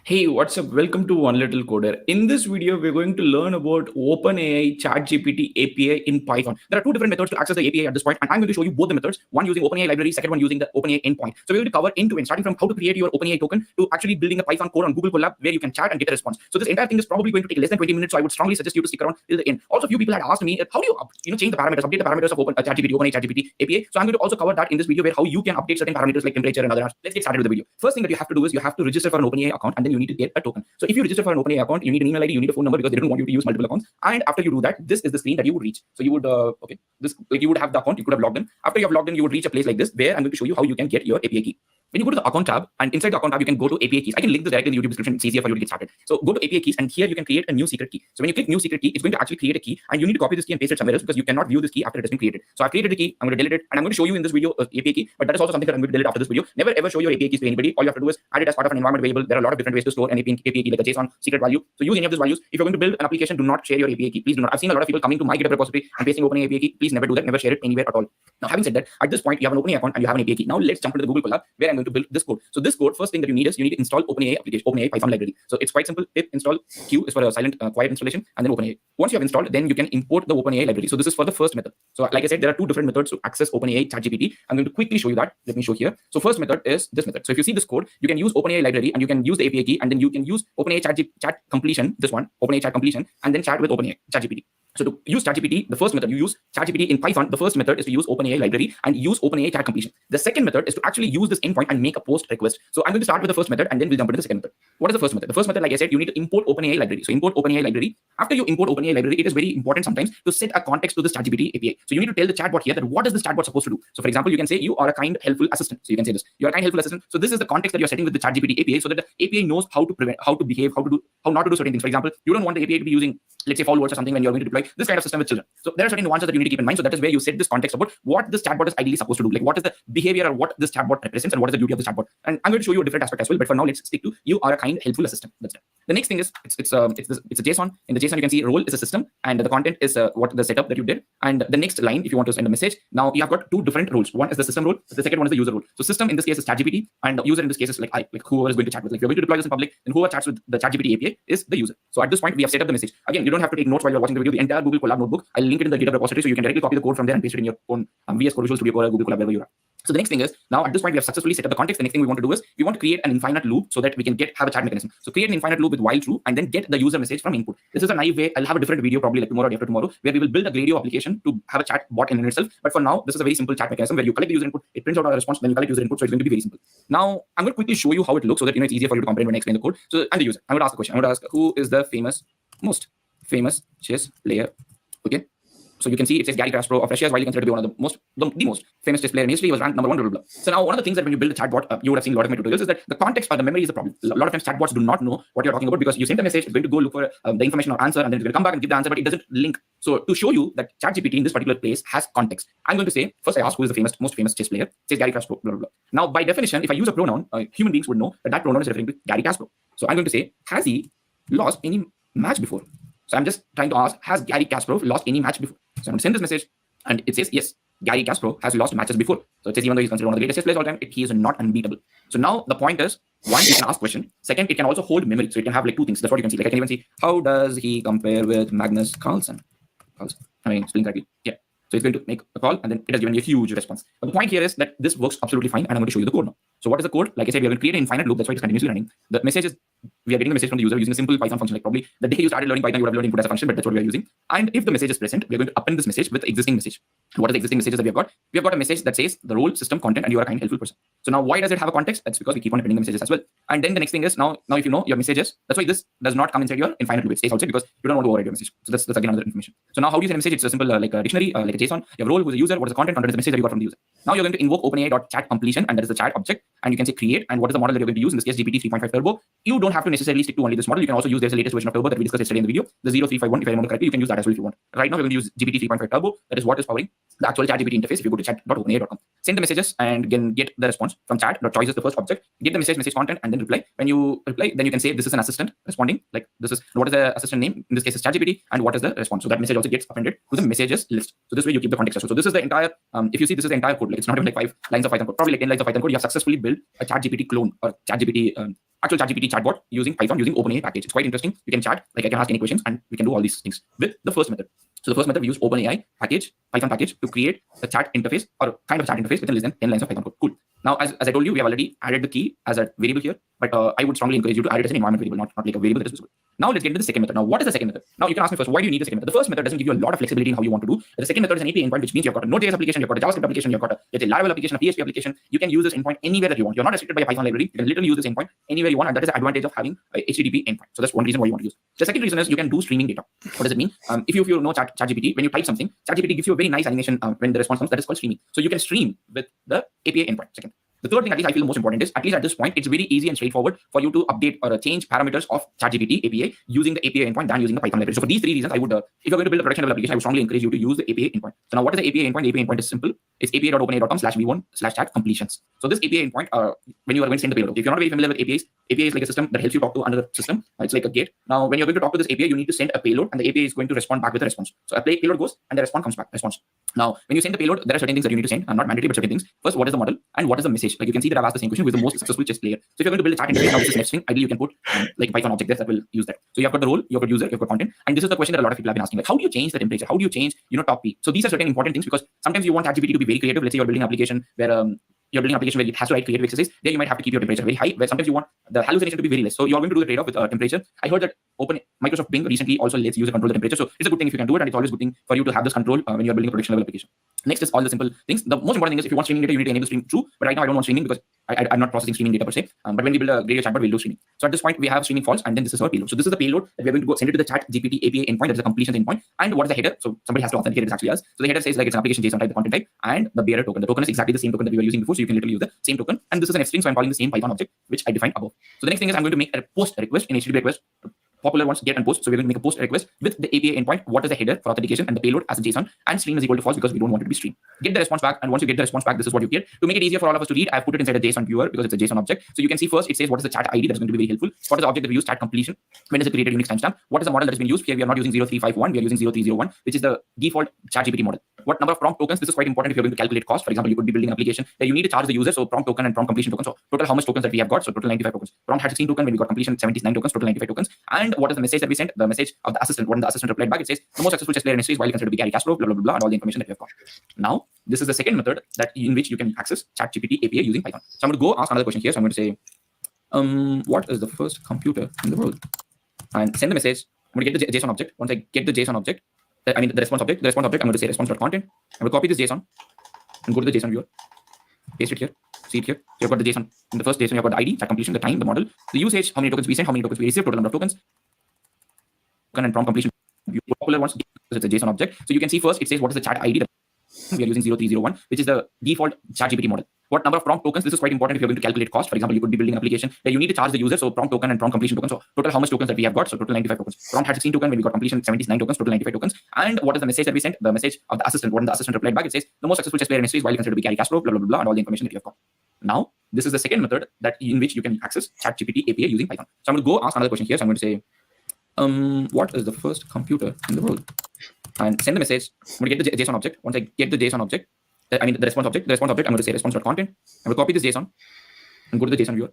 Hey, what's up? Welcome to One Little Coder. In this video, we're going to learn about OpenAI ChatGPT API in Python. There are two different methods to access the API at this point, and I'm going to show you both the methods. One using OpenAI library, second one using the OpenAI endpoint. So we're going to cover end to end, starting from how to create your OpenAI token to actually building a Python code on Google Colab where you can chat and get a response. So this entire thing is probably going to take less than 20 minutes. So I would strongly suggest you to stick around till the end. Also, a few people had asked me, how do you change the parameters, update the parameters of OpenAI ChatGPT API? So I'm going to also cover that in this video, where how you can update certain parameters like temperature and other. Let's get started with the video. First thing that you have to do is you have to register for an OpenAI account, and then you need to get a token. So if you register for an OpenAI account, you need an email ID, you need a phone number because they don't want you to use multiple accounts. And after you do that, this is the screen that you would reach. So you would you would have the account, you could have logged in. After you have logged in, you would reach a place like this where I'm going to show you how you can get your API key. When you go to the account tab, and inside the account tab, you can go to API keys. I can link this directly in the YouTube description. It's easier for you to get started. So go to API keys, and here you can create a new secret key. So when you click new secret key, it's going to actually create a key, and you need to copy this key and paste it somewhere else because you cannot view this key after it has been created. So I've created the key. I'm going to delete it, and I'm going to show you in this video API key. But that is also something that I'm going to delete after this video. Never ever show your API keys to anybody. All you have to do is add it as part of an environment variable. There are a lot of different ways to store an API key, like a JSON secret value. So use any of these values. If you're going to build an application, do not share your API key. Please do not. I've seen a lot of people coming to my GitHub repository and pasting OpenAI API key. Please never do that. Never share it anywhere at all. Now, having said that, at this point, you have an OpenAI account and you have an API key. Now, let's jump into the Google Colab where I'm going to build this code. So this code, first thing that you need is you need to install OpenAI application, OpenAI Python library. So it's quite simple. Pip install Q is for a silent, quiet installation, and then OpenAI. Once you have installed, then you can import the OpenAI library. So this is for the first method. So like I said, there are two different methods to access OpenAI ChatGPT. I'm going to quickly show you that. Let me show here. So first method is this method. So if you see this code, you can use OpenAI library and you can use the API key, and then you can use OpenAI chat completion, this one, OpenAI chat completion, and then chat with OpenAI ChatGPT. So to use ChatGPT, the first method, you use ChatGPT in Python. The first method is to use OpenAI library and use OpenAI chat completion. The second method is to actually use this endpoint and make a post request. So I'm going to start with the first method and then we'll jump into the second method. What is the first method? The first method, like I said, you need to import OpenAI library. So import OpenAI library. After you import OpenAI library, it is very important sometimes to set a context to this ChatGPT API. So you need to tell the chatbot here that what is this chatbot supposed to do. So for example, you can say you are a kind, helpful assistant. So you can say this. You are a kind, helpful assistant. So this is the context that you're setting with the ChatGPT API so that the API knows how to prevent, how to behave, how not to do certain things. For example, you don't want the API to be using, let's say, foul words or something when you're going to deploy this kind of system with children. So there are certain nuances that you need to keep in mind. So that is where you set this context about what this chatbot is ideally supposed to do. Like what is the behavior or what this chatbot represents and what is the duty of this chatbot. And I'm going to show you a different aspect as well. But for now, let's stick to you are a kind, helpful assistant. That's it. The next thing is it's a JSON. In the JSON, you can see role is a system and the content is what the setup that you did. And the next line, if you want to send a message, now you have got two different roles. One is the system role. The second one is the user role. So system in this case is ChatGPT and user in this case is like whoever is going to chat with. Like if you're going to deploy this in public, then whoever chats with the ChatGPT API is the user. So at this point, we have set up the message. Again, you don't have to take notes while you're watching the video. The entire Google Colab notebook, I'll link it in the GitHub repository so you can directly copy the code from there and paste it in your own VS Code Visual Studio or Google Colab, wherever you are. So the next thing is, now at this point, we have successfully set up the context. The next thing we want to do is we want to create an infinite loop so that we can have a chat mechanism. So create an infinite loop with while true and then get the user message from input. This is a naive way. I'll have a different video probably like tomorrow or after tomorrow where we will build a Gradio application to have a chat bot in itself. But for now, this is a very simple chat mechanism where you collect the user input, it prints out a response, then you collect user input. So it's going to be very simple. Now I'm going to quickly show you how it looks so that it's easier for you to comprehend when I explain the code. So I'm the user. I'm going to ask the question. I'm going to ask who is the most famous chess player. Okay. So you can see it says Gary Kasparov of Russia is widely considered to be one of the most famous chess player in history. He was ranked number 1, blah, blah, blah. So now one of the things that when you build a chatbot, you would have seen a lot of my tutorials is that the context or the memory is the problem. A lot of times chatbots do not know what you're talking about because you send a message, it's going to go look for the information or answer and then it's going to come back and give the answer, but it doesn't link. So to show you that ChatGPT in this particular place has context, I'm going to say, first I ask who is the most famous chess player. It says Gary Kasparov, blah, blah, blah. Now by definition, if I use a pronoun, human beings would know that pronoun is referring to Gary Kasparov. So I'm going to say, has he lost any match before? So I'm just trying to ask, has Gary Kasparov lost any match before? So I'm going to send this message and it says, yes, Gary Kasparov has lost matches before. So it says even though he's considered one of the greatest chess players of all time, he is not unbeatable. So now the point is, one, you can ask question. Second, it can also hold memory. So it can have like two things. That's what you can see. Like I can even see, how does he compare with Magnus Carlsen? Spelling correctly. Yeah. So it's going to make a call and then it has given you a huge response. But the point here is that this works absolutely fine and I'm going to show you the code now. So what is the code? Like I said, we are going to create an infinite loop. That's why it's continuously running. The message is, we are getting the message from the user using a simple Python function. Like probably the day you started learning Python, you would have learned input as a function, but that's what we are using. And if the message is present, we are going to append this message with the existing message. And what are the existing messages that we have got? We have got a message that says the role, system, content, and you are a kind, helpful person. So now why does it have a context? That's because we keep on appending the messages as well. And then the next thing is now if you know your messages, that's why this does not come inside your infinite loop. It stays outside because you don't want to override your message. So that's again another information. So now how do you send a message? It's a simple like a dictionary, like a JSON. You have role, who's the user, what is the content is the message that you got from the user. Now you're going to invoke OpenAI.chat completion, and that is the chat object. And you can say create, and what is the model that you're going to use? In this case, GPT 3.5 Turbo. You don't have to necessarily stick to only this model. You can also use there's the latest version of Turbo that we discussed yesterday in the video, the 0351. If I remember correctly, you can use that as well if you want. Right now, we're going to use GPT 3.5 Turbo. That is what is powering the actual ChatGPT interface. If you go to chat.openai.com, send the messages and get the response from chat.choice is the first object. Get the message content, and then reply. When you reply, then you can say this is an assistant responding. Like this is what is the assistant name? In this case, is ChatGPT, and what is the response? So that message also gets appended to the messages list. So this way you keep the context. So this is the entire. If you see, this is the entire code. Like it's not even like 5 lines of Python code. Probably like 10 lines of Python code. You have successfully built a ChatGPT clone or ChatGPT actual ChatGPT chatbot using Python using OpenAI package. It's quite interesting. You can chat, like I can ask any questions, and we can do all these things with the first method. So the first method, we use OpenAI package, Python package to create a chat interface or kind of chat interface within less than 10 lines of Python code. Cool. Now, as I told you, we have already added the key as a variable here. but I would strongly encourage you to add it as an environment variable, not like a variable that is visible. Now let's get into the second method. Now, what is the second method? Now you can ask me first, why do you need the second method? The first method doesn't give you a lot of flexibility in how you want to do. The second method is an API endpoint, which means you've got a Node.js application, you've got a JavaScript application, you've got a Laravel application, a PHP application. You can use this endpoint anywhere that you want. You're not restricted by a Python library. You can literally use this endpoint anywhere you want, and that is the advantage of having a HTTP endpoint. So that's one reason why you want to use. The second reason is you can do streaming data. What does it mean? If you know ChatGPT, when you type something, ChatGPT gives you a very nice animation when the response comes. That is called streaming. So you can stream with the API endpoint. Second. The third thing, at least I feel the most important, is at least at this point, it's very easy and straightforward for you to update or change parameters of ChatGPT API using the API endpoint than using the Python library. So for these three reasons, I would, if you're going to build a production level application, I would strongly encourage you to use the API endpoint. So now what is the API endpoint? The API endpoint is simple. It's api.openai.com/v1/chat completions. So this API endpoint, when you are going to send the payload, if you're not very familiar with APIs, API is like a system that helps you talk to another system. It's like a gate. Now, when you're going to talk to this API, you need to send a payload, and the API is going to respond back with a response. So a payload goes, and the response comes back. Now, when you send the payload, there are certain things that you need to send, and not mandatory, but certain things. First, what is the model, and what is the message? Like you can see that I've asked the same question with the most successful chess player. So if you're going to build a chat interface, now this is next thing. Ideally, you can put like Python object there that will use that. So you've got the role, you've got user, you've got content, and this is the question that a lot of people have been asking. Like, how do you change the temperature? How do you change, top P? So these are certain important things because sometimes you want ChatGPT to be very creative. Let's say you're building an application where it has to write creative exercise. There you might have to keep your temperature very high. Where sometimes you want the hallucination to be very less. So you're going to do the trade-off with temperature. I heard that Microsoft Bing recently also lets user control the temperature. So it's a good thing if you can do it, and it's always a good thing for you to have this control when you're building a production level application. Next is all the simple things. The most important thing is if you want streaming data, you need to enable stream true. But right now I don't want streaming because I'm not processing streaming data per se. But when we build a gradient chatbot, we'll do streaming. So at this point we have streaming false, and then this is our payload. So this is the payload that we're going to go send it to the ChatGPT API endpoint. That is the completion endpoint. And what is the header? So somebody has to authenticate it actually as. So the header says like it's an application JSON type, the content type, and the bearer token. The token is exactly the same token that we were using before, so you can literally use the same token. And this is an F string, so I'm calling the same Python object which I defined above. So the next thing is I'm going to make a post request in HTTP request. Popular ones get and post. So we're going to make a post request with the API endpoint. What is the header for authentication and the payload as a JSON, and stream is equal to false because we don't want it to be streamed. Get the response back, and once you get the response back, this is what you get. To make it easier for all of us to read, I've put it inside a JSON viewer because it's a JSON object. So you can see first it says what is the chat ID. That's going to be very helpful. What is the object that we use? Chat completion. When is it created? Unix timestamp. What is the model that has been used? Here we are not using 0351. We are using 0301, which is the default ChatGPT model. What number of prompt tokens? This is quite important if you're going to calculate cost. For example, you could be building an application that you need to charge the user. So prompt token and prompt completion token. So total how much tokens that we have got? So total 95 tokens. Prompt had 16 tokens. When we got completion 79 tokens. Total 95 tokens. And what is the message that we sent? The message of the assistant. When the assistant replied back, it says the most successful chess player in history is widely considered to be Gary Kasparov. Blah blah blah blah, and all the information that we have got. Now this is the second method that in which you can access ChatGPT API using Python. So I'm going to go ask another question here. So I'm going to say, what is the first computer in the world? And send the message. I'm going to get the JSON object. Once I get the JSON object, the response object. I'm going to say response.content. I'm going to copy this JSON and go to the JSON viewer. Paste it here. See it here. So you've got the JSON. In the first JSON, you've got the ID, chat completion, the time, the model, the usage, how many tokens we sent, how many tokens we received, total number of tokens, and prompt completion. Popular ones because it's a JSON object. So you can see first it says what is the chat ID that we are using 0301, which is the default ChatGPT model. What number of prompt tokens? This is quite important if you're going to calculate cost. For example, you could be building an application that you need to charge the user. So prompt token and prompt completion token. So total how much tokens that we have got? So total 95 tokens. Prompt had 16 tokens. When we got completion 79 tokens. Total 95 tokens. And what is the message that we sent? The message of the assistant. When the assistant replied back, it says the most successful chess player in history is widely considered to be Gary Kasparov. Blah blah blah, and all the information that you have got. Now this is the second method that in which you can access ChatGPT API using Python. So I'm going to go ask another question here. So I'm going to say, what is the first computer in the world? And send the message. I'm going to get the JSON object. Once I get the JSON object, the response object, I'm going to say response.content. I'm going to copy this JSON and go to the JSON viewer.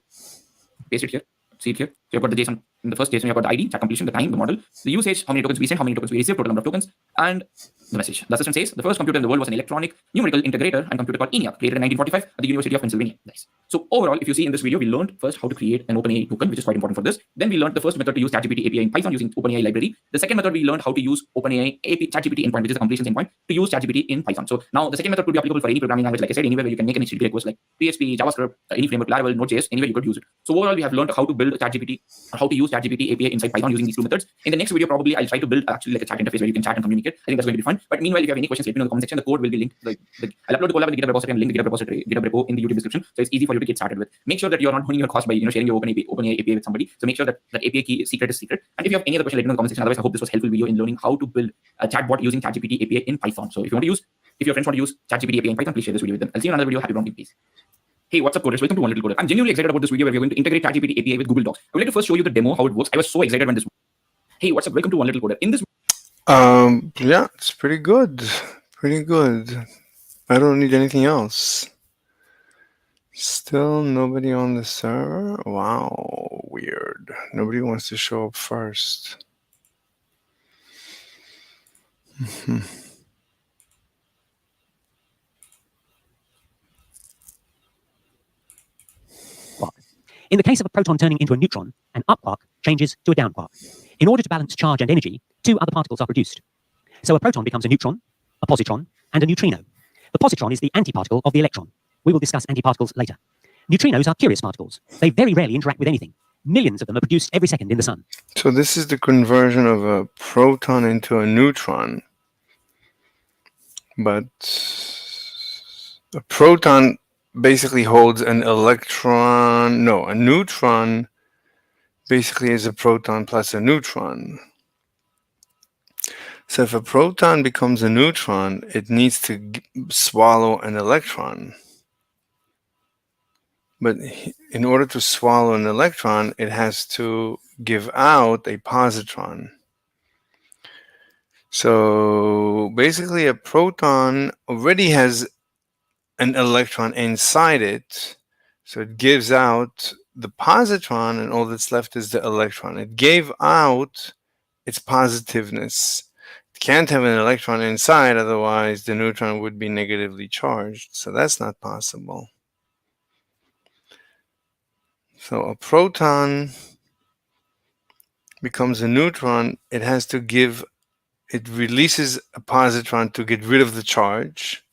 Paste it here. See it here. So you've got the JSON. In the first JSON, you've got the ID, chat completion, the time, the model, the usage, how many tokens we sent, how many tokens we received, total number of tokens, and the message. The assistant says the first computer in the world was an electronic numerical integrator and computer called ENIAC, created in 1945 at the University of Pennsylvania. Nice. So overall, if you see in this video, we learned first how to create an OpenAI token, which is quite important for this. Then we learned the first method to use ChatGPT API in Python using OpenAI library. The second method we learned how to use OpenAI API ChatGPT endpoint, which is a completions endpoint, to use ChatGPT in Python. So now the second method could be applicable for any programming language, like I said, anywhere where you can make an HTTP request like PHP, JavaScript, any framework, Laravel, Node.js, anywhere you could use it. So overall, we have learned how to build ChatGPT, or how to use ChatGPT API inside Python using these two methods. In the next video, probably I'll try to build actually like a chat interface where you can chat and communicate. I think that's going to be fun. But meanwhile, if you have any questions, let me know in the comment section. The code will be linked. I'll upload the Colab in the GitHub repository and link the GitHub repository, GitHub repo in the YouTube description. So it's easy for you to get started with. Make sure that you're not honing your cost by sharing your OpenAI API with somebody. So make sure that API key secret is secret. And if you have any other question, let me know in the comment section. Otherwise, I hope this was a helpful video in learning how to build a chatbot using ChatGPT API in Python. So if your friends want to use ChatGPT API in Python, please share this video with them. I'll see you in another video. Happy prompting, peace. Hey, what's up, coders? Welcome to One Little Coder. I'm genuinely excited about this video where we're going to integrate ChatGPT API with Google Docs. I would like to first show you the demo, how it works. I was so excited when this. Hey, what's up? Welcome to One Little Coder. In this. Yeah, it's pretty good. Pretty good. I don't need anything else. Still nobody on the server? Wow, weird. Nobody wants to show up first. In the case of a proton turning into a neutron, an up quark changes to a down quark. In order to balance charge and energy, two other particles are produced. So a proton becomes a neutron, a positron, and a neutrino. The positron is the antiparticle of the electron. We will discuss antiparticles later. Neutrinos are curious particles. They very rarely interact with anything. Millions of them are produced every second in the sun. So this is the conversion of a proton into a neutron. But a proton basically holds an electron. No, a neutron basically is a proton plus a neutron. So if a proton becomes a neutron, it needs to swallow an electron. But in order to swallow an electron, it has to give out a positron. So basically a proton already has an electron inside it. So it gives out the positron, and all that's left is the electron. It gave out its positiveness. It can't have an electron inside, otherwise the neutron would be negatively charged. So that's not possible. So a proton becomes a neutron. It has to give, it releases a positron to get rid of the charge.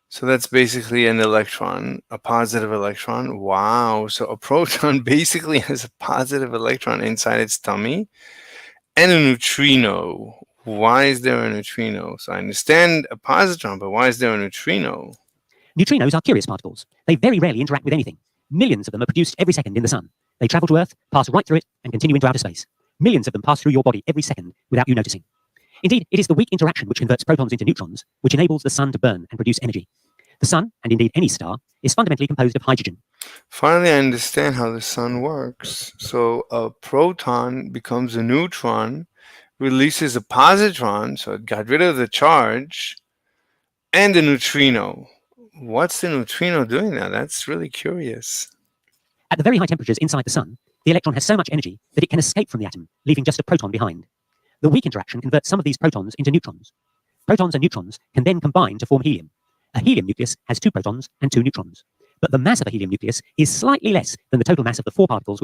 So that's basically an electron, a positive electron. Wow. So a proton basically has a positive electron inside its tummy and a neutrino. Why is there a neutrino? So I understand a positron, but why is there a neutrino? Neutrinos are curious particles. They very rarely interact with anything. Millions of them are produced every second in the sun. They travel to Earth, pass right through it, and continue into outer space. Millions of them pass through your body every second without you noticing. Indeed, it is the weak interaction which converts protons into neutrons, which enables the sun to burn and produce energy. The sun, and indeed any star, is fundamentally composed of hydrogen. Finally, I understand how the sun works. So a proton becomes a neutron, releases a positron, so it got rid of the charge, and a neutrino. What's the neutrino doing now? That's really curious. At the very high temperatures inside the sun, the electron has so much energy that it can escape from the atom, leaving just a proton behind. The weak interaction converts some of these protons into neutrons. Protons and neutrons can then combine to form helium. A helium nucleus has 2 protons and 2 neutrons. But the mass of a helium nucleus is slightly less than the total mass of the 4 particles.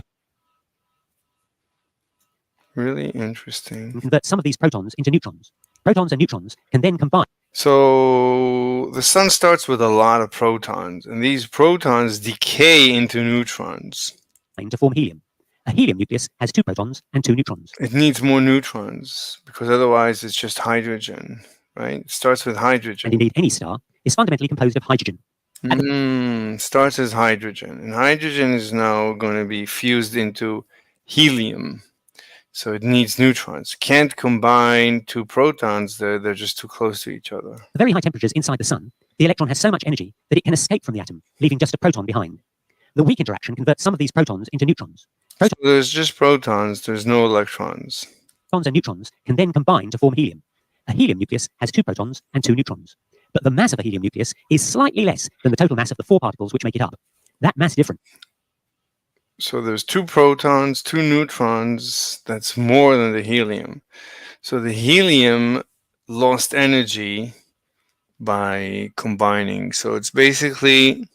Really interesting. Convert some of these protons into neutrons. Protons and neutrons can then combine. So the sun starts with a lot of protons, and these protons decay into neutrons. To form helium. A helium nucleus has 2 protons and 2 neutrons. It needs more neutrons, because otherwise it's just hydrogen, right? It starts with hydrogen. And indeed any star is fundamentally composed of hydrogen. Starts as hydrogen, and hydrogen is now going to be fused into helium. So it needs neutrons. Can't combine 2 protons, they're just too close to each other. At very high temperatures inside the sun, the electron has so much energy that it can escape from the atom, leaving just a proton behind. The weak interaction converts some of these protons into neutrons. So there's just protons, there's no electrons. Protons and neutrons can then combine to form helium. A helium nucleus has 2 protons and 2 neutrons. But the mass of a helium nucleus is slightly less than the total mass of the 4 particles which make it up. That mass difference. So there's 2 protons, 2 neutrons. That's more than the helium. So the helium lost energy by combining. So it's basically,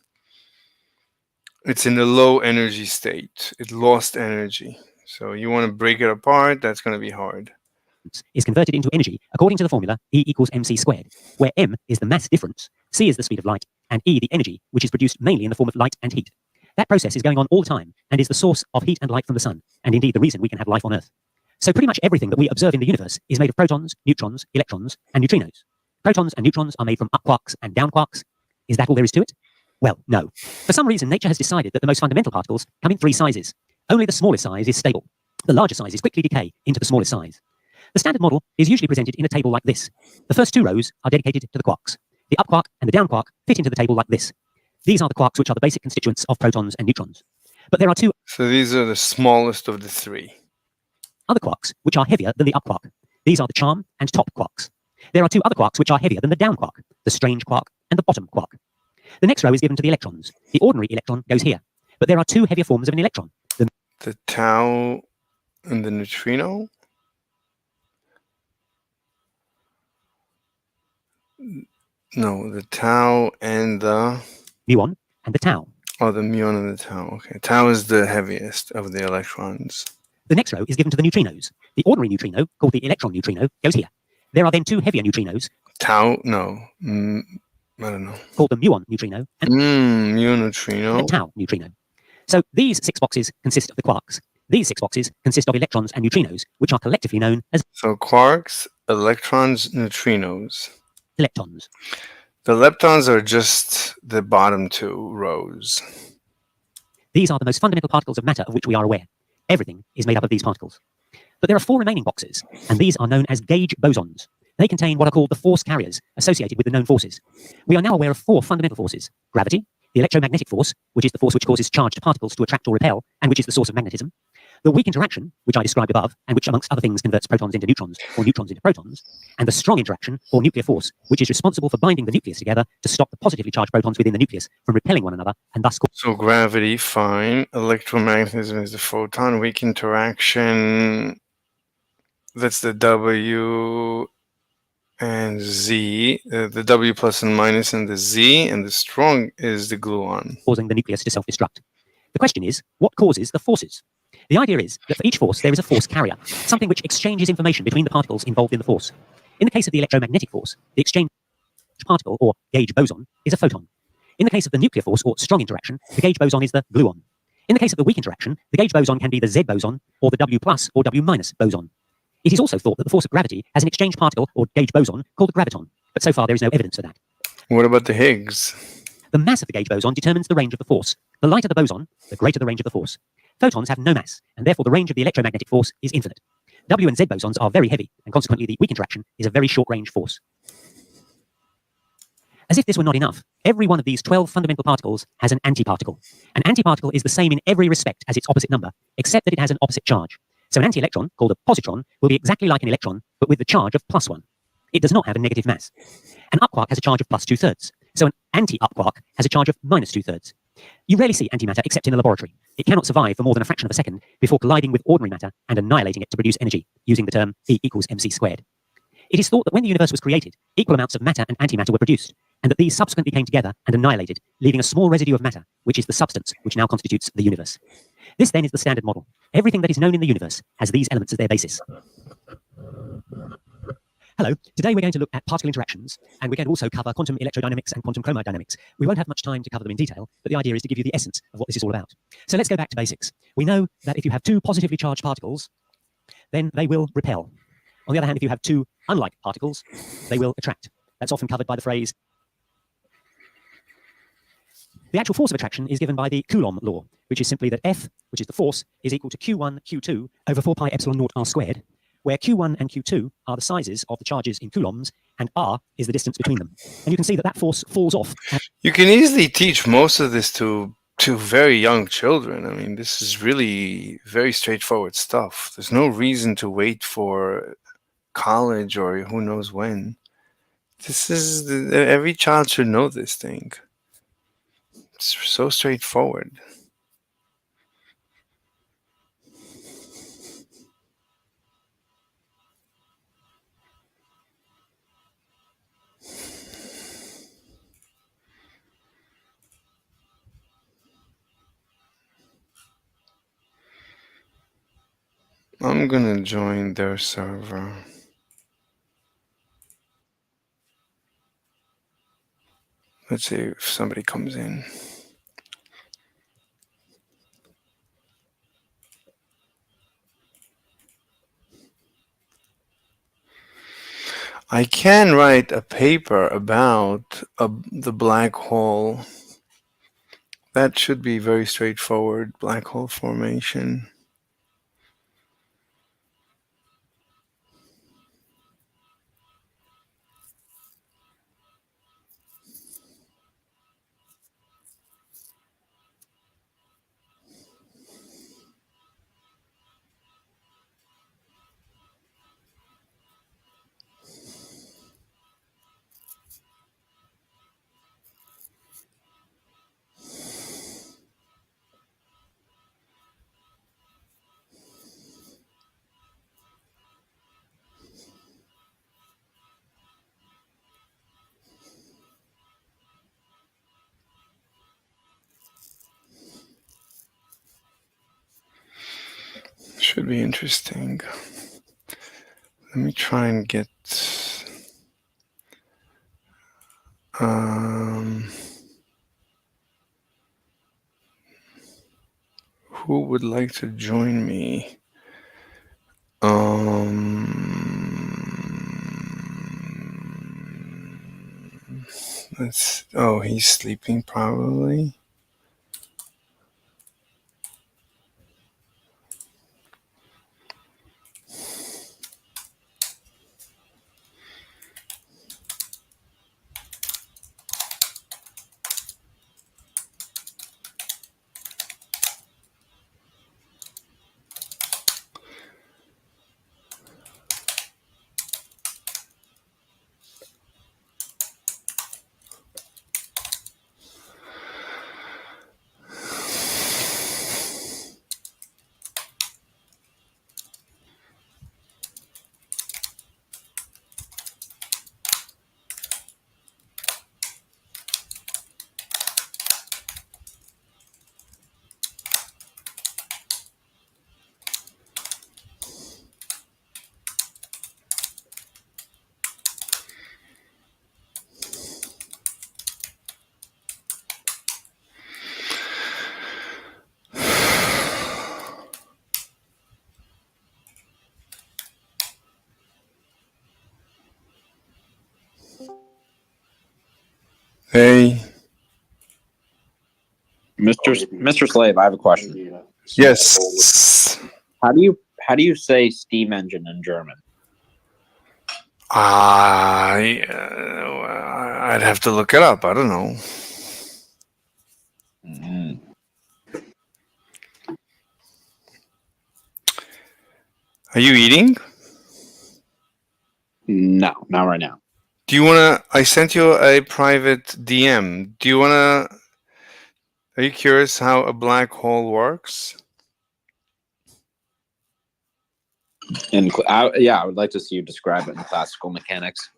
it's in the low energy state. It lost energy. So you want to break it apart, that's going to be hard. Is converted into energy according to the formula E equals mc squared, where m is the mass difference, c is the speed of light, and E the energy, which is produced mainly in the form of light and heat. That process is going on all the time and is the source of heat and light from the sun, and indeed the reason we can have life on Earth. So pretty much everything that we observe in the universe is made of protons, neutrons, electrons, and neutrinos. Protons and neutrons are made from up quarks and down quarks. Is that all there is to it? Well, no. For some reason, nature has decided that the most fundamental particles come in 3 sizes. Only the smallest size is stable. The larger sizes quickly decay into the smallest size. The standard model is usually presented in a table like this. The first 2 rows are dedicated to the quarks. The up quark and the down quark fit into the table like this. These are the quarks which are the basic constituents of protons and neutrons. But there are 2. So these are the smallest of the 3. Other quarks which are heavier than the up quark. These are the charm and top quarks. There are 2 other quarks which are heavier than the down quark, the strange quark and the bottom quark. The next row is given to the electrons. The ordinary electron goes here. But there are 2 heavier forms of an electron. The tau and the neutrino? No, the tau and the muon and the tau. Oh, the muon and the tau. Okay, tau is the heaviest of the electrons. The next row is given to the neutrinos. The ordinary neutrino, called the electron neutrino, goes here. There are then two heavier neutrinos. Tau? No. I don't know. Called the muon neutrino and muon neutrino. the tau neutrino. So these 6 boxes consist of the quarks. These 6 boxes consist of electrons and neutrinos, which are collectively known as So quarks, electrons, neutrinos. leptons. The leptons are just the bottom 2 rows. These are the most fundamental particles of matter of which we are aware. Everything is made up of these particles. But there are 4 remaining boxes, and these are known as gauge bosons. They contain what are called the force carriers associated with the known forces. We are now aware of 4 fundamental forces: gravity, the electromagnetic force, which is the force which causes charged particles to attract or repel, and which is the source of magnetism; the weak interaction, which I described above, and which, amongst other things, converts protons into neutrons or neutrons into protons; and the strong interaction, or nuclear force, which is responsible for binding the nucleus together to stop the positively charged protons within the nucleus from repelling one another, and thus So gravity, fine. Electromagnetism is the photon. Weak interaction, that's the W and Z. The W plus and minus and the Z, and the strong is the gluon. causing the nucleus to self-destruct. The question is, what causes the forces? The idea is that for each force there is a force carrier, something which exchanges information between the particles involved in the force. In the case of the electromagnetic force, the exchange particle, or gauge boson, is a photon. In the case of the nuclear force, or strong interaction, the gauge boson is the gluon. In the case of the weak interaction, the gauge boson can be the Z boson, or the W plus or W minus boson. It is also thought that the force of gravity has an exchange particle, or gauge boson, called the graviton, but so far there is no evidence for that. What about the Higgs? The mass of the gauge boson determines the range of the force. The lighter the boson, the greater the range of the force. Photons have no mass, and therefore the range of the electromagnetic force is infinite. W and Z bosons are very heavy, and consequently the weak interaction is a very short-range force. As if this were not enough, every one of these 12 fundamental particles has an antiparticle. An antiparticle is the same in every respect as its opposite number, except that it has an opposite charge. So an anti-electron, called a positron, will be exactly like an electron, but with the charge of +1. It does not have a negative mass. An up quark has a charge of +2/3, so an anti-up quark has a charge of -2/3. You rarely see antimatter except in a laboratory. It cannot survive for more than a fraction of a second before colliding with ordinary matter and annihilating it to produce energy, using the term E equals mc squared. It is thought that when the universe was created, equal amounts of matter and antimatter were produced, and that these subsequently came together and annihilated, leaving a small residue of matter, which is the substance which now constitutes the universe. This then is the standard model. Everything that is known in the universe has these elements as their basis. Hello, today we're going to look at particle interactions, and we're going to also cover quantum electrodynamics and quantum chromodynamics. We won't have much time to cover them in detail, but the idea is to give you the essence of what this is all about. So let's go back to basics. We know that if you have 2 positively charged particles, then they will repel. On the other hand, if you have 2 unlike particles, they will attract. That's often covered by the phrase. The actual force of attraction is given by the Coulomb law, which is simply that F, which is the force, is equal to Q1, Q2 over 4 pi epsilon naught R squared, where Q1 and Q2 are the sizes of the charges in coulombs, and R is the distance between them. And you can see that that force falls off. You can easily teach most of this to very young children. I mean, this is really very straightforward stuff. There's no reason to wait for college or who knows when. This is every child should know this thing. It's so straightforward. I'm gonna join their server. Let's see if somebody comes in. I can write a paper about the black hole. That should be very straightforward, black hole formation. Should be interesting. Let me try and get who would like to join me? Oh, he's sleeping probably. Hey. Mr. Slave, I have a question. Yes. How do you say steam engine in German? I'd have to look it up. I don't know. Are you eating? No, not right now. Do you wanna? I sent you a private DM. Do you wanna? Are you curious how a black hole works? Yeah, I would like to see you describe it in classical mechanics.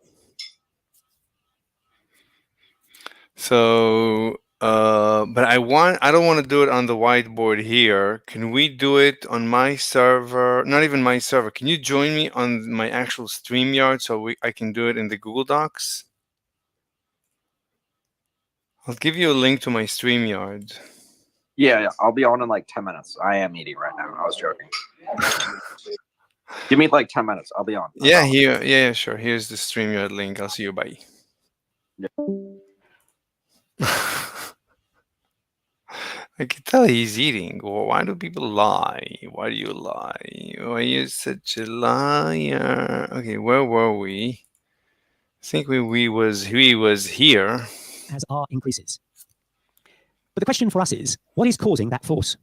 So, but I don't want to do it on the whiteboard here. Can we do it on my server? Not even my server. Can you join me on my actual StreamYard so I can do it in the Google Docs? I'll give you a link to my StreamYard. Yeah, I'll be on in like 10 minutes. I am eating right now. I was joking. Give me like 10 minutes. I'll be on. Yeah, here. Yeah, sure. Here's the StreamYard link. I'll see you. Bye. I can tell he's eating. Well, why do people lie? Why do you lie? Why are you such a liar? Okay, where were we? I think he was here. As R increases. But the question for us is, what is causing that force?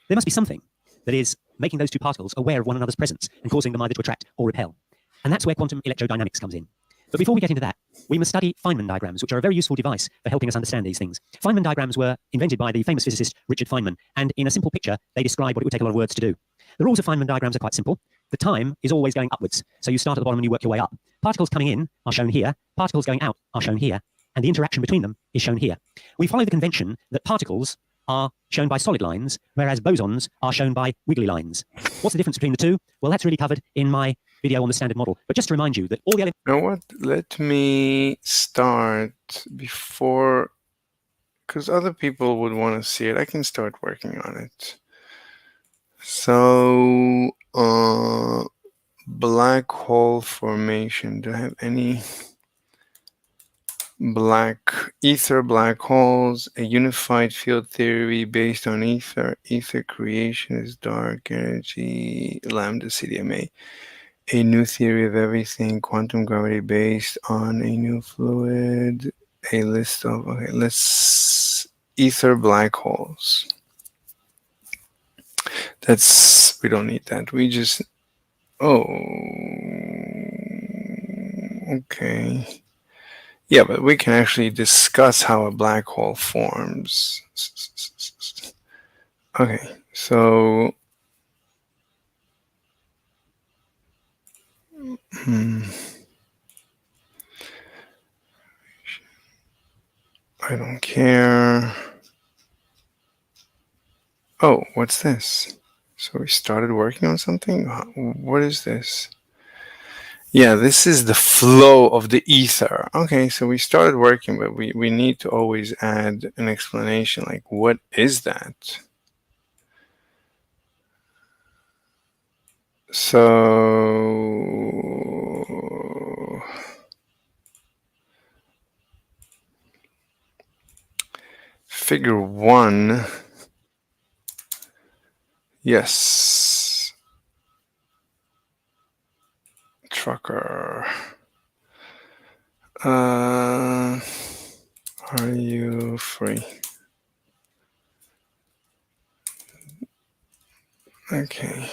There must be something that is making those two particles aware of one another's presence and causing them either to attract or repel. And that's where quantum electrodynamics comes in. But before we get into that, we must study Feynman diagrams, which are a very useful device for helping us understand these things. Feynman diagrams were invented by the famous physicist Richard Feynman, and in a simple picture, they describe what it would take a lot of words to do. The rules of Feynman diagrams are quite simple. The time is always going upwards, so you start at the bottom and you work your way up. Particles coming in are shown here, particles going out are shown here, and the interaction between them is shown here. We follow the convention that particles are shown by solid lines, whereas bosons are shown by wiggly lines. What's the difference between the two? Well, that's really covered in my video on the standard model. But just to remind you that all the elements... You know what? Let me start before, because other people would want to see it. I can start working on it. So, black hole formation. Do I have any ether black holes? A unified field theory based on ether. Ether creation is dark energy. Lambda CDMA. A new theory of everything, quantum gravity based on a new fluid, a list of, okay, let's ether black holes. We don't need that. We just, okay. Yeah, but we can actually discuss how a black hole forms. Okay, so, I don't care. Oh, what's this? So we started working on something? What is this? Yeah, this is the flow of the ether. Okay, so we started working, but we need to always add an explanation, like what is that? So figure 1, yes, trucker. Are you free? Okay.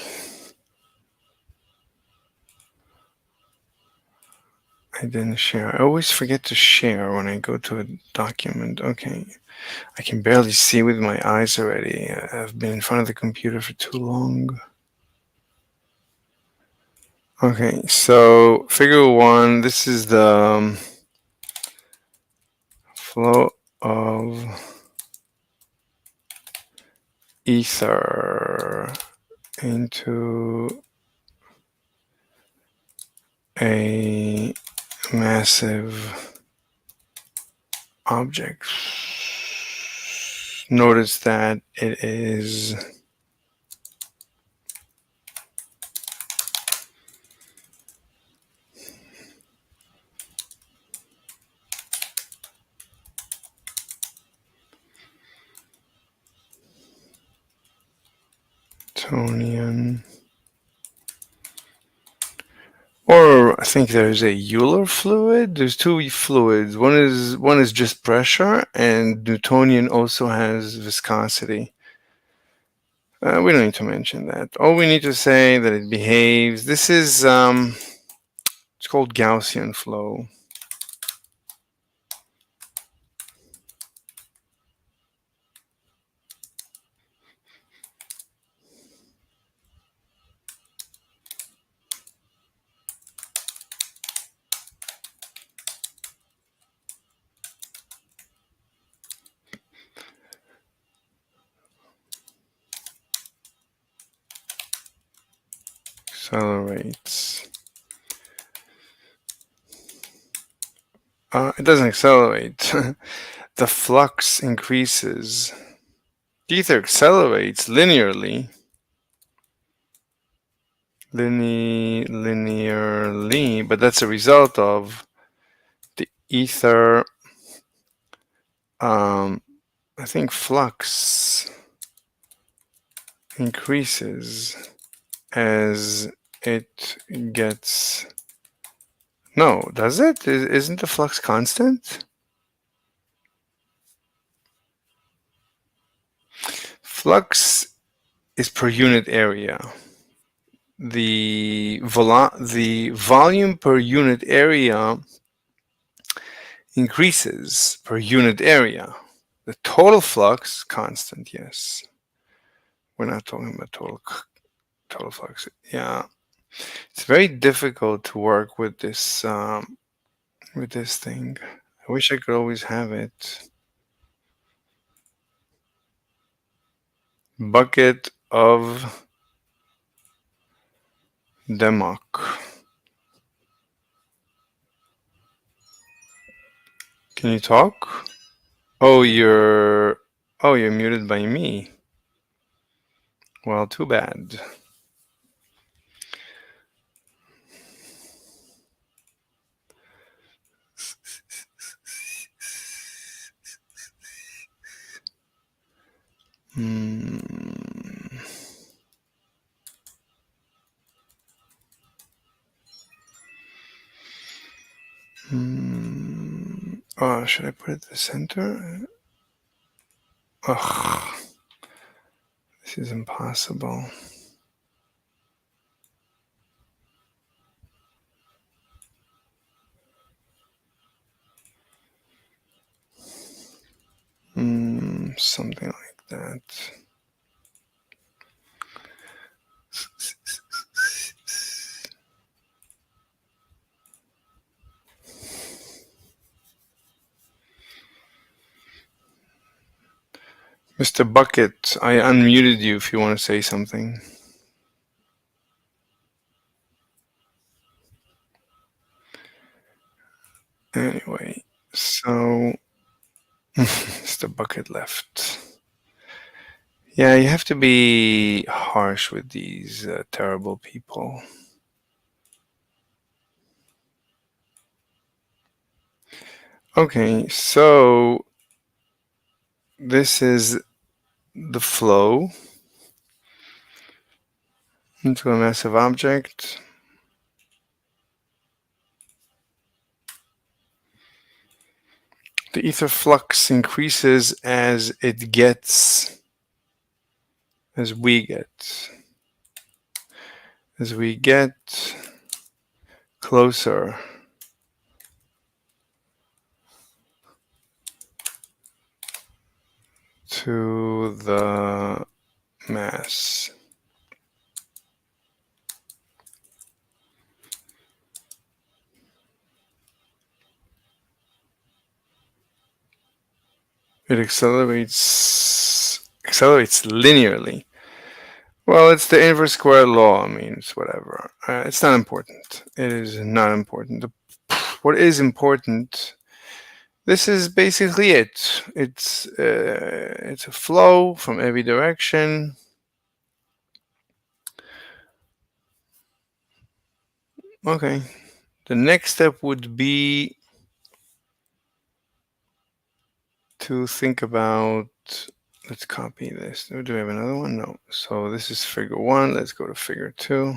I didn't share. I always forget to share when I go to a document. Okay. I can barely see with my eyes already. I've been in front of the computer for too long. Okay, so figure 1, this is the flow of ether into a massive object. Notice that it is Newtonian. Or I think there's a Euler fluid. There's 2 fluids. One is just pressure, and Newtonian also has viscosity. We don't need to mention that. All we need to say that it behaves. This is it's called Gaussian flow. Accelerates. It doesn't accelerate. The flux increases. Ether accelerates linearly. Linearly, but that's a result of the ether. I think flux increases as it gets. No, does it? Isn't the flux constant? Flux is per unit area. The volume per unit area increases per unit area. The total flux constant, yes. We're not talking about total flux. Yeah, it's very difficult to work with this thing. I wish I could always have it. Bucket of Demok. Can you talk? Oh, you're muted by me. Well, too bad. Oh, should I put it at the center? Ugh, this is impossible. Something like that. Mr. Bucket, I unmuted you if you want to say something. Just a bucket left. Yeah, you have to be harsh with these terrible people. Okay, so this is the flow into a massive object. The ether flux increases as it gets, as we get closer to the mass. It accelerates linearly. Well, it's the inverse square law. I mean, it's whatever. It's not important. It is not important. What is important? This is basically it. It's a flow from every direction. Okay. The next step would be to think about. Let's copy this. Do we have another one? No. So this is figure 1. Let's go to figure 2.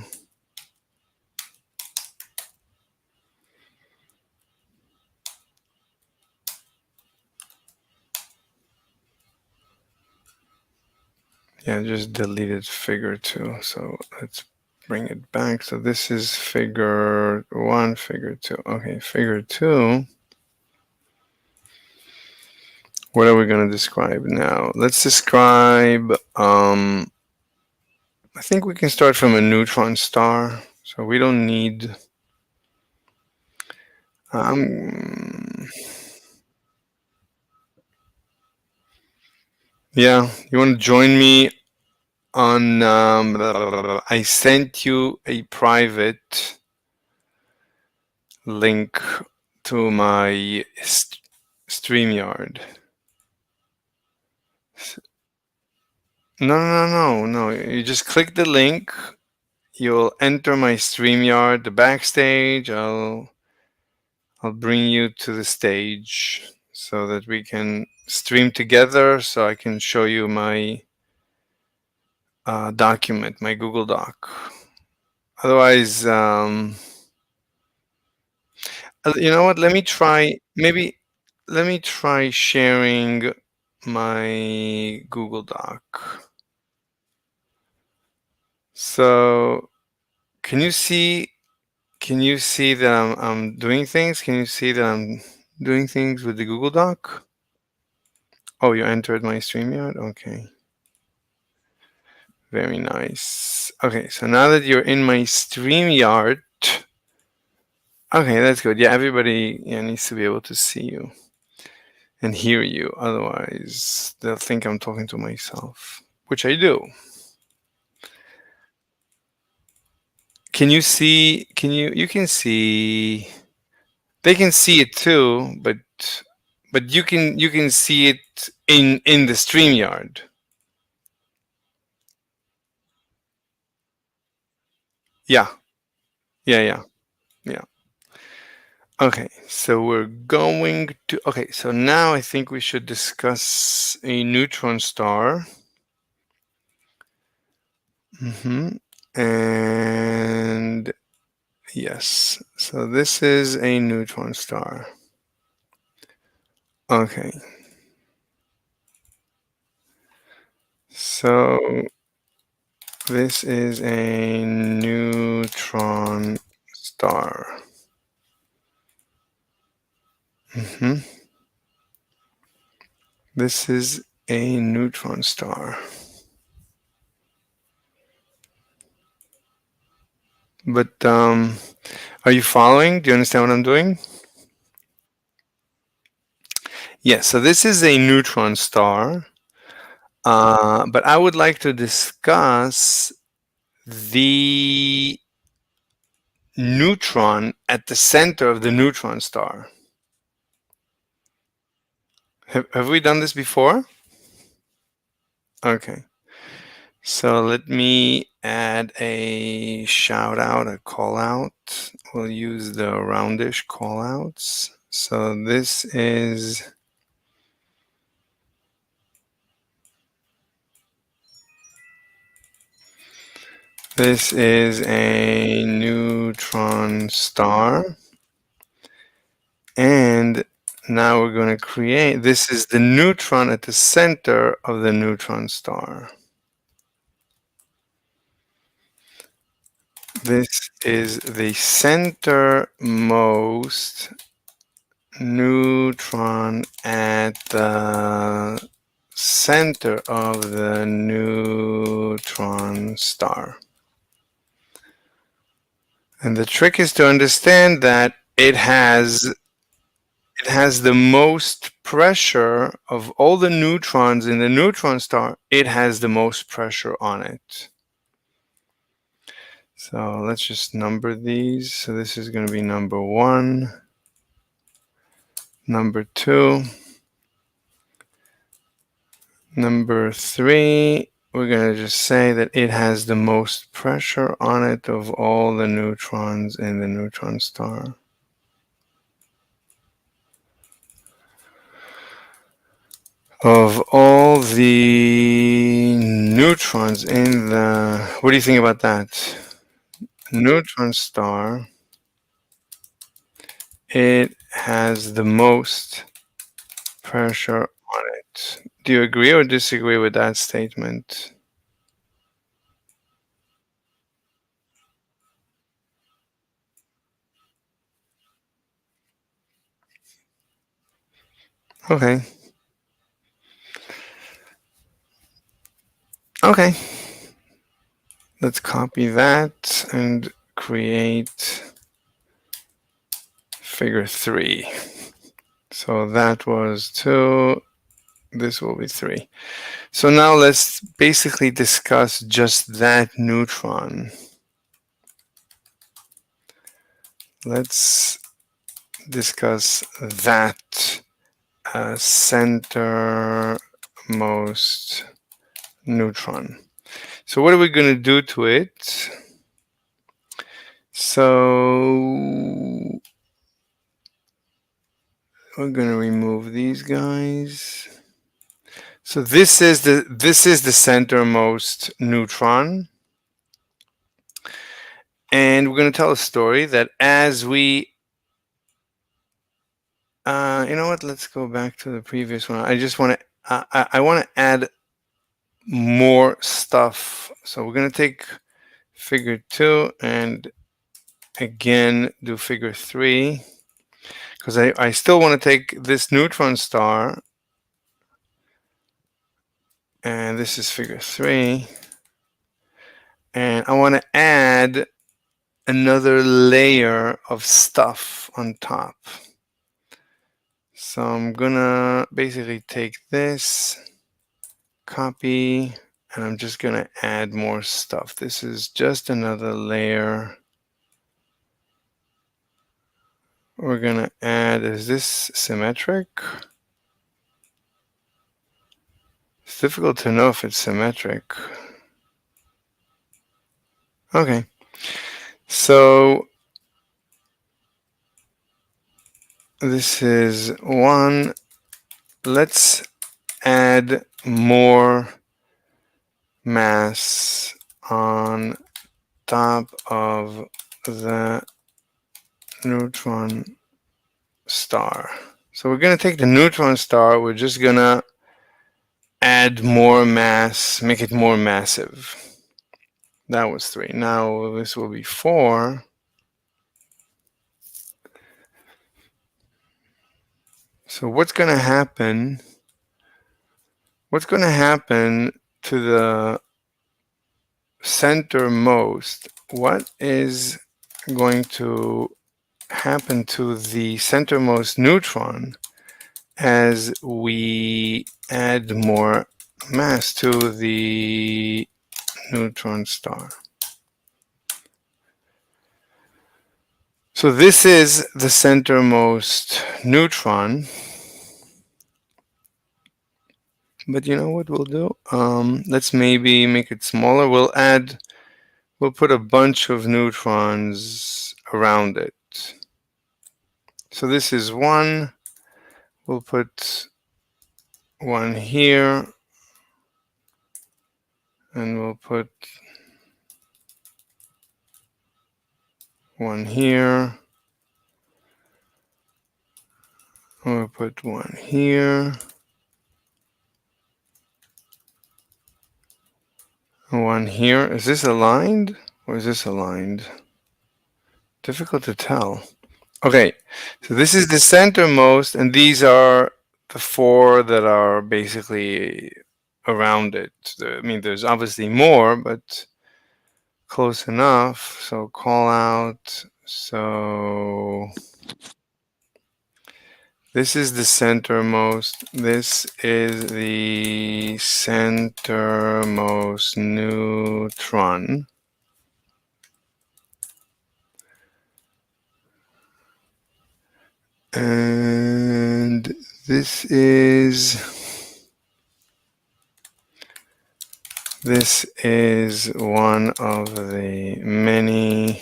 Yeah, just deleted figure 2. So let's bring it back. So this is figure 1, figure 2. Okay, figure 2. What are we going to describe now? Let's describe, I think we can start from a neutron star. So we don't need, yeah, you want to join me on, I sent you a private link to my StreamYard. No. You just click the link. You'll enter my StreamYard, the backstage. I'll bring you to the stage so that we can stream together. So I can show you my document, my Google Doc. Otherwise, you know what? Let me try sharing my Google Doc. So can you see that I'm doing things? Can you see that I'm doing things with the Google Doc? Oh, you entered my StreamYard? Okay. Very nice. Okay, so now that you're in my StreamYard, okay, that's good. Yeah, everybody needs to be able to see you and hear you. Otherwise, they'll think I'm talking to myself, which I do. Can you see? You can see. They can see it too, but you can see it in the StreamYard. Yeah. Okay, so we're going to. Okay, so now I think we should discuss a neutron star. And yes, so this is a neutron star. Okay. So this is a neutron star. This is a neutron star. But are you following? Do you understand what I'm doing? Yes, so this is a neutron star. But I would like to discuss the neutron at the center of the neutron star. Have we done this before? Okay. So let me add a shout out, a call out. We'll use the roundish call outs. So this is a neutron star. And now we're going to create, this is the neutron at the center of the neutron star. This is the centermost neutron at the center of the neutron star. And the trick is to understand that it has the most pressure of all the neutrons in the neutron star. It has the most pressure on it. So let's just number these. So this is going to be number 1, number 2, number 3. We're going to just say that it has the most pressure on it of all the neutrons in the neutron star. Of all the neutrons in the, what do you think about that? Neutron star, it has the most pressure on it. Do you agree or disagree with that statement? Okay. Okay. Let's copy that and create figure 3. So that was 2. This will be 3. So now let's basically discuss just that neutron. Let's discuss that centermost neutron. So what are we going to do to it? So we're going to remove these guys. So this is the centermost neutron. And we're going to tell a story that as we you know what? Let's go back to the previous one. I just want to I want to add more stuff. So we're going to take figure 2 and again do figure 3 because I still want to take this neutron star, and this is figure 3, and I want to add another layer of stuff on top. So I'm gonna basically take this, copy, and I'm just gonna add more stuff. This is just another layer. We're gonna add, is this symmetric? It's difficult to know if it's symmetric. Okay, so this is 1. Let's add more mass on top of the neutron star. So we're going to take the neutron star, we're just going to add more mass, make it more massive. That was 3. Now this will be 4. So what's going to happen? What's going to happen to the centermost? What is going to happen to the centermost neutron as we add more mass to the neutron star? So this is the centermost neutron. But you know what we'll do? Let's maybe make it smaller. We'll put a bunch of neutrons around it. So this is one. We'll put one here. And we'll put one here. We'll put one here. One here. Is this aligned or is this aligned? Difficult to tell. Okay, so this is the centermost, and these are the four that are basically around it. I mean, there's obviously more, but close enough. So call out. So this is the centermost. This is the centermost neutron. And this is one of the many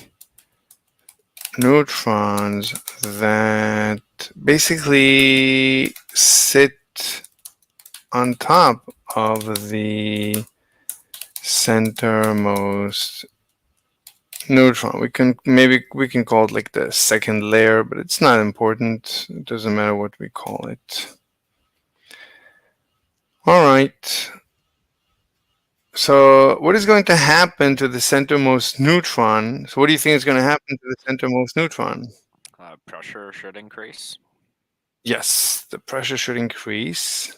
neutrons that basically sit on top of the centermost neutron. We can call it like the second layer, but it's not important. It doesn't matter what we call it. All right. So what is going to happen to the centermost neutron? So what do you think is going to happen to the centermost neutron? Pressure should increase. Yes, the pressure should increase.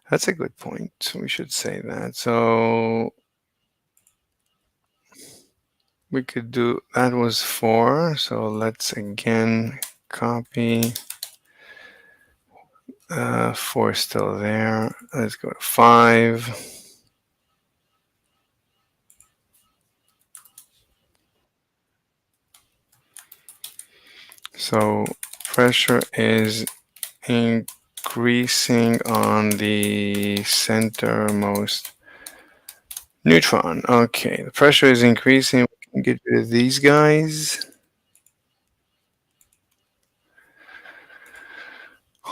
That's a good point. We should say that. So we could do, that was 4. So let's again copy. 4 is still there. Let's go to 5. So pressure is increasing on the centermost neutron. Okay, the pressure is increasing. We can get rid of these guys.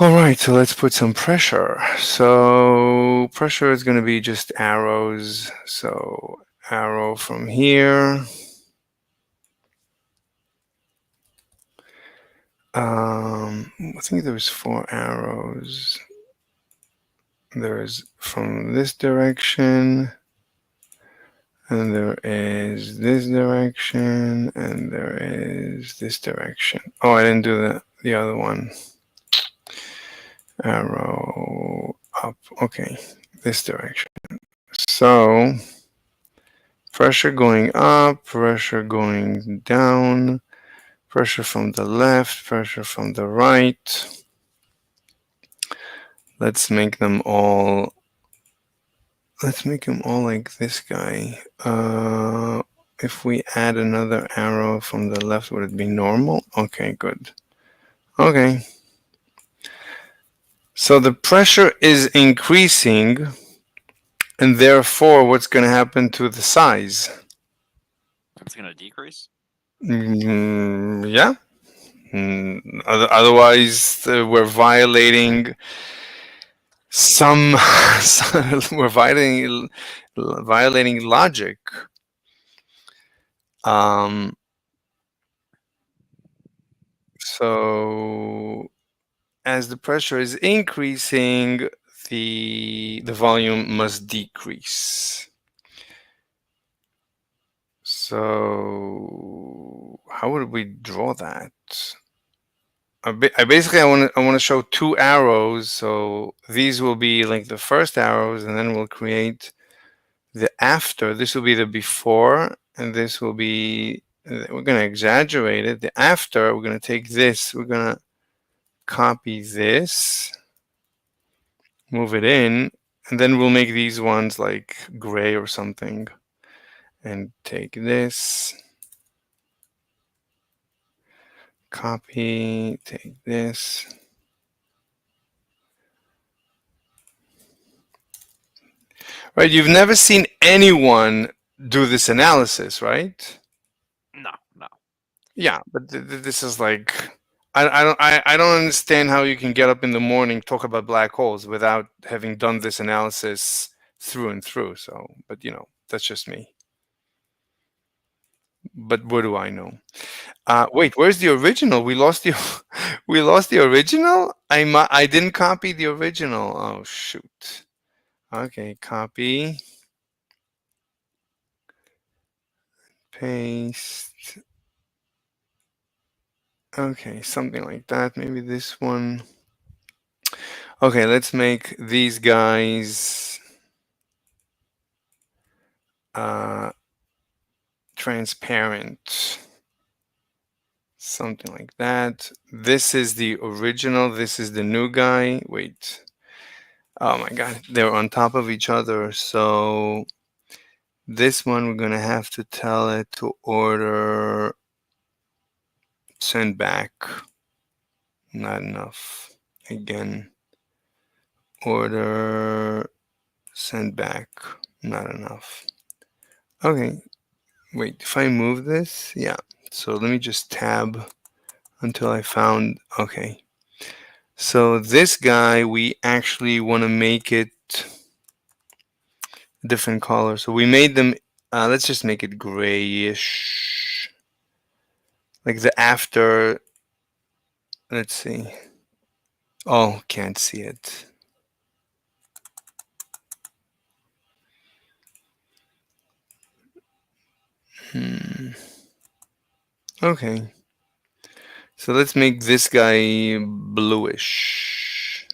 All right, so let's put some pressure. So pressure is going to be just arrows. So arrow from here. I think there's 4 arrows. There's from this direction, and there is this direction, and there is this direction. Oh, I didn't do the other one. Arrow up. Okay, this direction. So pressure going up, pressure going down, pressure from the left, pressure from the right. Let's make them all like this guy. If we add another arrow from the left, would it be normal? Okay, good. Okay. So the pressure is increasing, and therefore what's going to happen to the size? It's going to decrease? Yeah. Otherwise, we're violating we're violating logic. So as the pressure is increasing, the volume must decrease. So how would we draw that? I want to show 2 arrows. So these will be like the first arrows, and then we'll create the after. This will be the before, and this will be, we're going to exaggerate it. The after, we're going to take this, we're going to copy this, move it in, and then we'll make these ones like gray or something. And take this, copy, take this. Right? You've never seen anyone do this analysis, right? No, no. Yeah, but this is like I don't understand how you can get up in the morning, talk about black holes without having done this analysis through and through. So, but you know, that's just me. But what do I know? Wait, where's the original? We lost the we lost the original? I didn't copy the original. Oh shoot. Okay, copy. Paste. Okay, something like that. Maybe this one. Okay, let's make these guys transparent. Something like that. This is the original. This is the new guy. Wait. Oh my god, they're on top of each other. So this one we're gonna have to tell it to order send back. Not enough. Again. Order send back. Not enough. Okay. Wait, if I move this, yeah. So let me just tab until I found, okay. So this guy, we actually want to make it a different color. So we made them, let's just make it grayish. Like the after, let's see. Oh, can't see it. Okay. So let's make this guy bluish.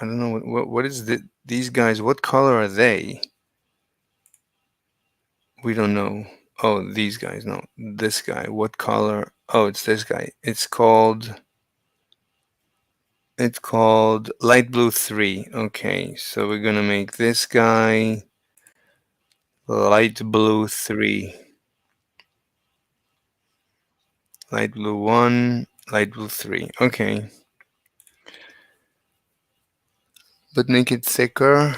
I don't know what is these guys. What color are they? We don't know. Oh, these guys. No, this guy. What color? Oh, it's this guy. It's called light blue 3. Okay, so we're gonna make this guy light blue 3. Light blue 1, light blue 3. Okay. But make it thicker.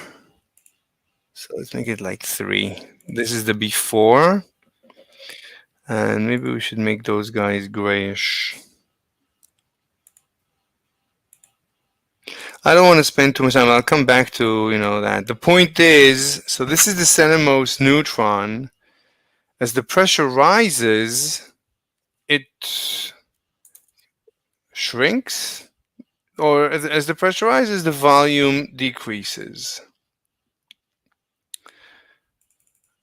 So let's make it like 3. This is the before. And maybe we should make those guys grayish. I don't want to spend too much time. I'll come back to, you know, that. The point is, so this is the centermost neutron. As the pressure rises, it shrinks, or as the pressure rises, the volume decreases.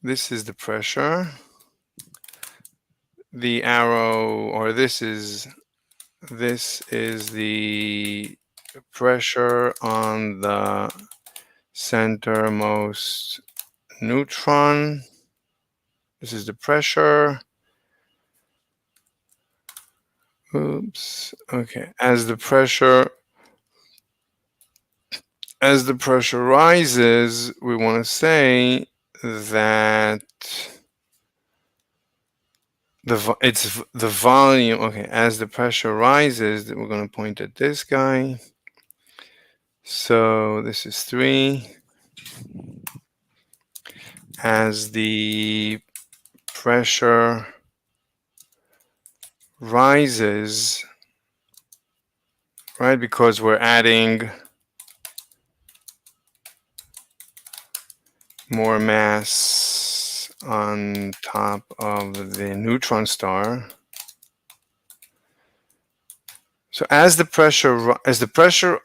This is the pressure. The arrow, or this is the pressure on the centermost neutron. This is the pressure. Oops. Okay. As the pressure rises, we want to say that it's the volume. Okay. As the pressure rises, we're going to point at this guy. So this is 3. As the pressure rises, right, because we're adding more mass on top of the neutron star. So as the pressure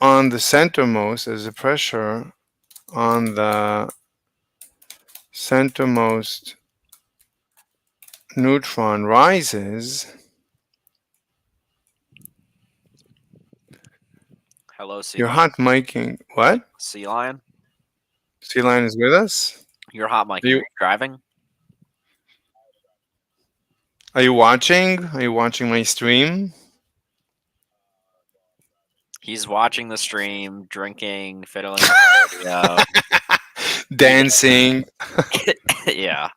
on the centermost, as the pressure on the centermost neutron rises. Hello, sea You're lion. hot micing. What? Sea lion. Sea lion is with us. You're hot micing. Are you driving? Are you watching? Are you watching my stream? He's watching the stream, drinking, fiddling, with dancing. Yeah.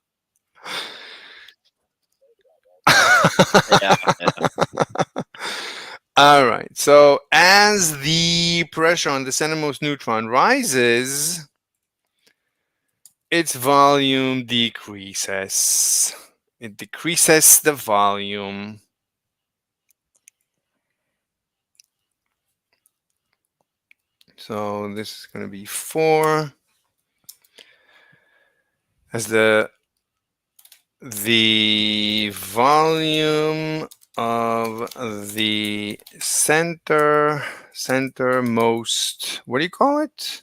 All right. So as the pressure on the centermost neutron rises, its volume decreases. It decreases the volume. So this is going to be 4 as the volume of the centermost, what do you call it?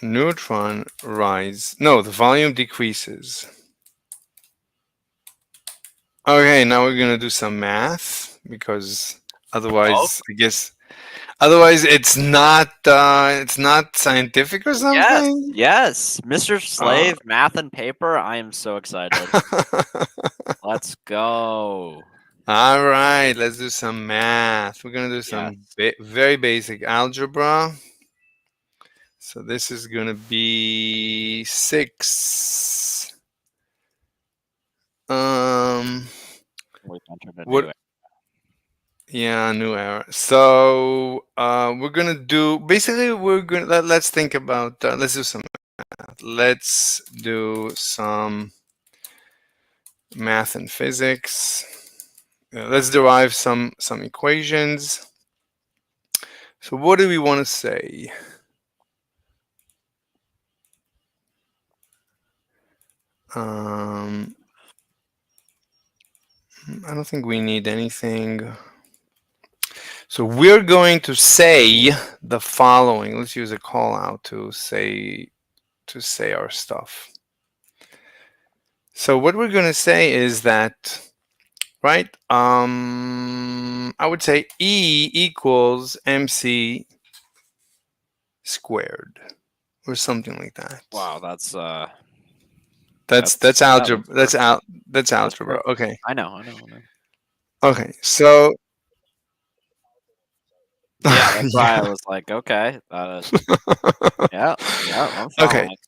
Neutron rise. No, the volume decreases. Okay, now we're gonna do some math because otherwise, I guess, otherwise it's not scientific or Yes, something. yes, Mr. Slave, math and paper. I am so excited. Let's go. All right, let's do some math. We're gonna do some very basic algebra. So this is gonna be 6. What? Yeah, new era. So we're gonna do basically let's think about let's do some math. Let's do some math and physics. Let's derive some equations. So what do we want to say? I don't think we need anything. So we're going to say the following. Let's use a call out to say our stuff. So what we're going to say is that, right? I would say E equals MC squared or something like that. Wow, that's algebra. That's algebra. Okay. I know. Okay, so yeah, that's why I was like, okay, yeah, I'm following okay. it.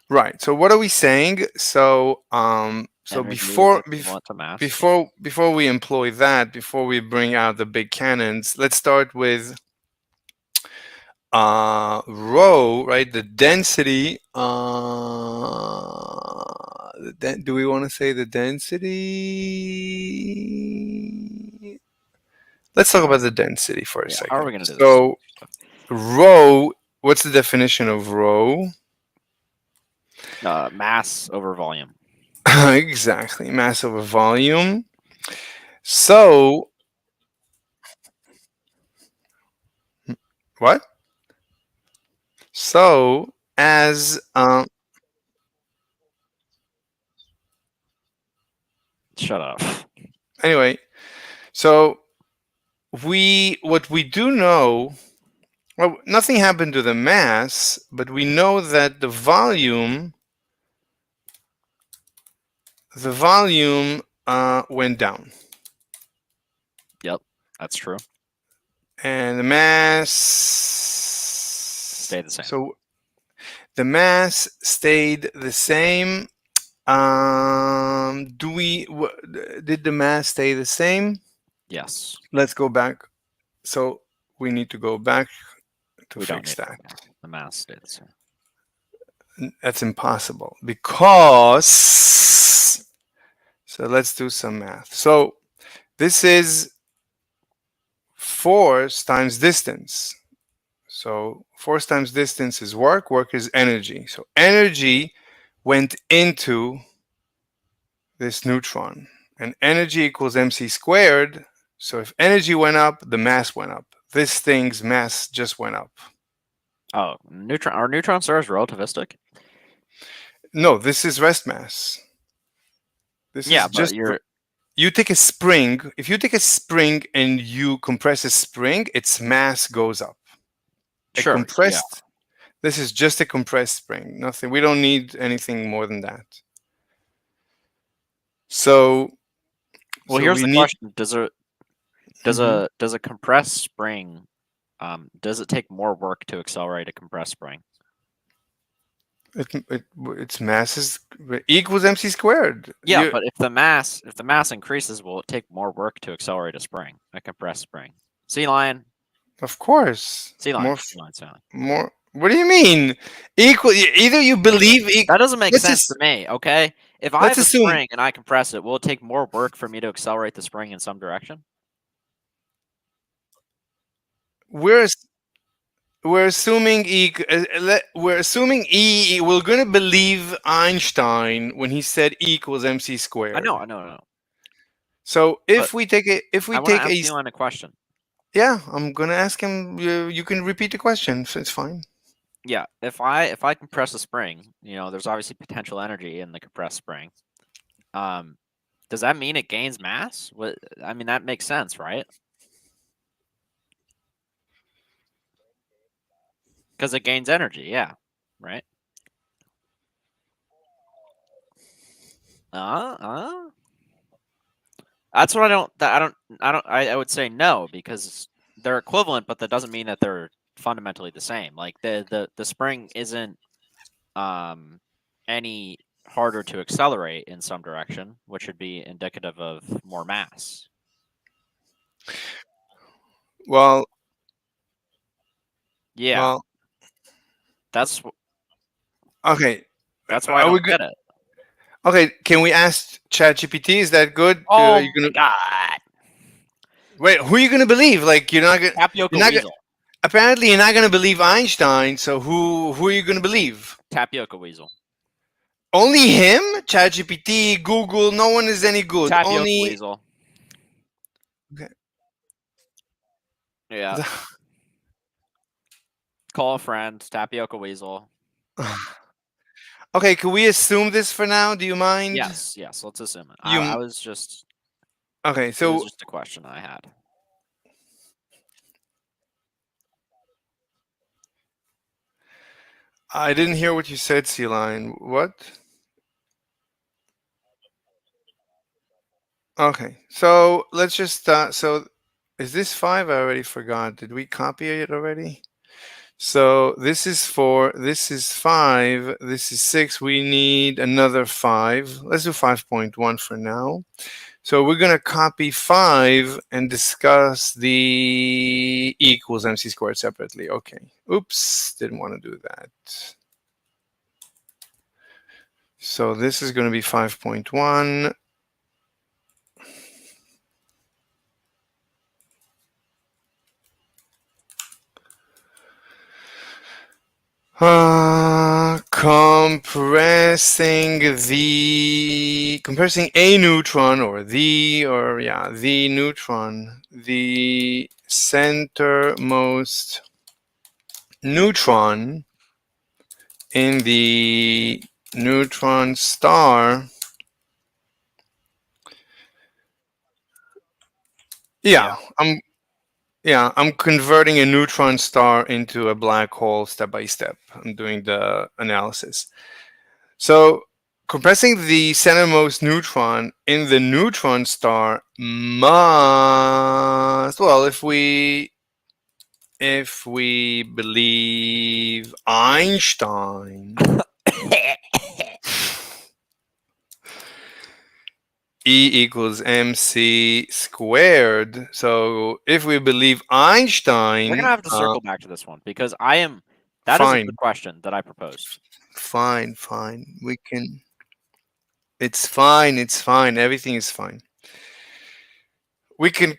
Right. So what are we saying? So so Energy is before equivalent to mass. before we employ that, before we bring out the big cannons, let's start with rho, right? The density. Do we want to say the density? Let's talk about the density for a second. How are we gonna do so rho, what's the definition of rho? Mass over volume. Exactly, mass over volume. So what? So as shut up. Anyway, so what we do know, well, nothing happened to the mass, but we know that the volume went down. Yep, that's true. And the mass stayed the same. So the mass stayed the same. Did the mass stay the same? Yes. Let's go back. So we need to go back to we fix that. The mass stayed the same. That's impossible because. So let's do some math. So this is force times distance. So force times distance is work. Work is energy. So energy went into this neutron, and energy equals mc squared. So if energy went up, the mass went up. This thing's mass just went up. Oh, are neutron stars relativistic? No, this is rest mass. This is just you take a spring. If you take a spring and you compress a spring, its mass goes up. Sure. This is just a compressed spring. Nothing. We don't need anything more than that. So, well, here's the question: does a compressed spring does it take more work to accelerate a compressed spring? Its mass equals mc squared. Yeah, but if the mass increases, will it take more work to accelerate a compressed spring? Sea lion. Of course. Sea lion. What do you mean? Equal? Either you believe. That doesn't make let's sense just- to me. Okay, if I let's have a assume- spring and I compress it, will it take more work for me to accelerate the spring in some direction? We're assuming we're assuming E. We're gonna believe Einstein when he said E equals mc squared. I know. So if But we take a I want to ask you on a question. Yeah, I'm gonna ask him. You can repeat the question. So it's fine. Yeah, if I compress a spring, there's obviously potential energy in the compressed spring. Does that mean it gains mass? I mean, that makes sense, right? Because it gains energy, yeah, right? That's what I would say no, because they're equivalent, but that doesn't mean that they're fundamentally the same. Like the spring isn't any harder to accelerate in some direction, which would be indicative of more mass. Well, yeah, well, that's okay. That's why I Are we don't get it. Okay, can we ask ChatGPT? Is that good? Oh you gonna... my god! Wait, who are you gonna believe? Like you're not gonna Tapioca you're not Weasel. Apparently, you're not gonna believe Einstein. So who are you gonna believe? Tapioca Weasel. Only him? ChatGPT, Google. No one is any good. Tapioca Only Weasel. Okay. Yeah. Call a friend. Tapioca Weasel. Okay, can we assume this for now? Do you mind? Yes. Let's assume it. You- I was just. Okay, It so was just a question I had. I didn't hear what you said, C-Line. What? Okay, so let's just start. So is this 5? I already forgot. Did we copy it already? So this is 4, this is 5, this is 6. We need another 5. Let's do 5.1 for now. So we're going to copy 5 and discuss the E equals mc squared separately. Okay. Oops, didn't want to do that. So this is going to be 5.1. Compressing a neutron the neutron, the centermost neutron in the neutron star. I'm converting a neutron star into a black hole step by step. I'm doing the analysis. So compressing the centermost neutron in the neutron star must, well, if we believe Einstein, E equals mc squared. So if we believe Einstein, We're gonna have to circle back to this one because that is Fine. the question that I proposed. Fine. We can. It's fine. Everything is fine. We can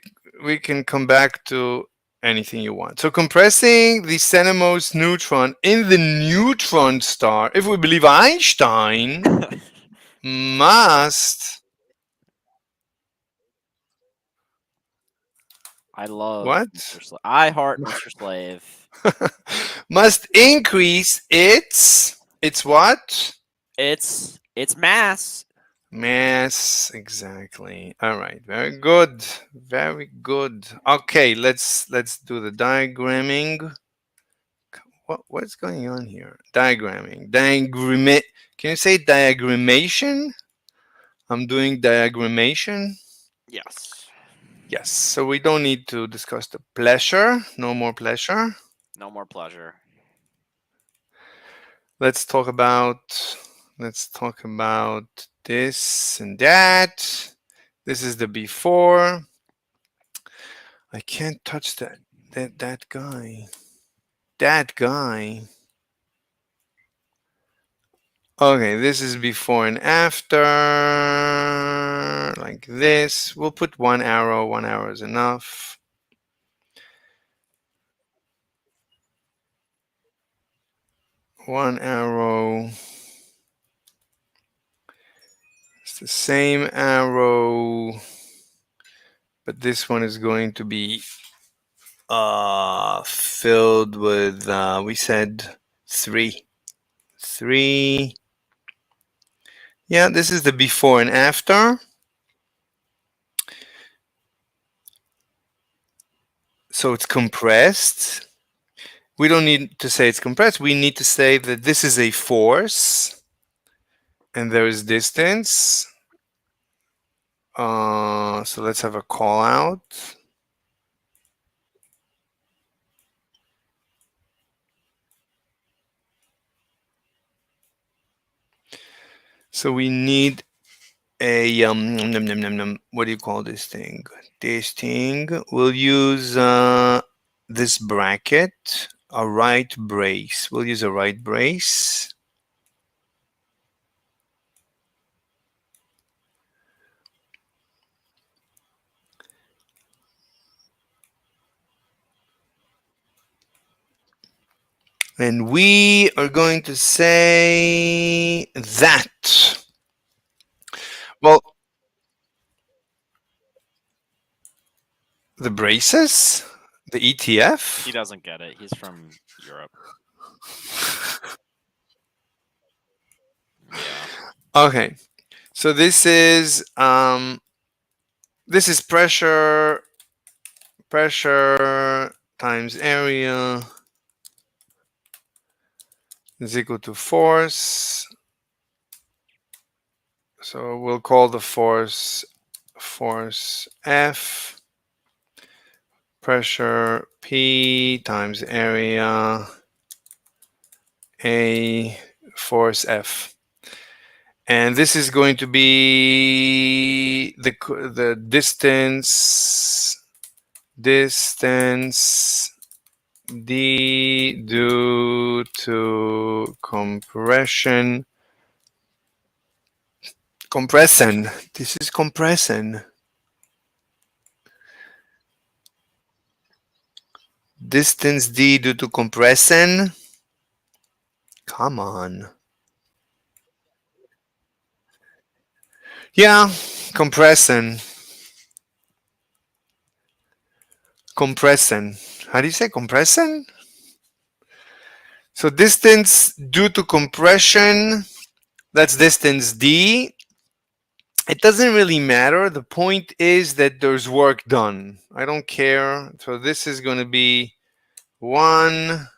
come back to anything you want. So compressing the centermost neutron in the neutron star, if we believe Einstein, must. I love What? Mr. Slave. I heart Mr. Slave. Must increase its what? It's mass. Mass, exactly. All right, very good. Okay, let's do the diagramming. What's going on here? Diagramming. Can you say diagrammation? I'm doing diagrammation. Yes. Yes. So we don't need to discuss the pleasure. No more pleasure. No more pleasure. Let's talk about this and that. This is the before. I can't touch that guy. That guy. Okay, this is before and after, like this. We'll put 1 arrow. 1 arrow is enough. One arrow. It's the same arrow, but this one is going to be filled with, we said 3. 3. Yeah, this is the before and after. So it's compressed. We don't need to say it's compressed. We need to say that this is a force and there is distance. So let's have a call out. So we need a what do you call this thing? This thing. We'll use this bracket, a right brace. We'll use a right brace. And we are going to say that. Well, the braces? The ETF? He doesn't get it. He's from Europe. Okay. So this is pressure times area is equal to force. So we'll call the force F, pressure P times area A, force F. And this is going to be the distance d due to compression. This is compression. Distance d due to compression. Come on. Yeah, compression. How do you say compression? So distance due to compression, that's distance d. It doesn't really matter. The point is that there's work done. I don't care. So this is going to be 1.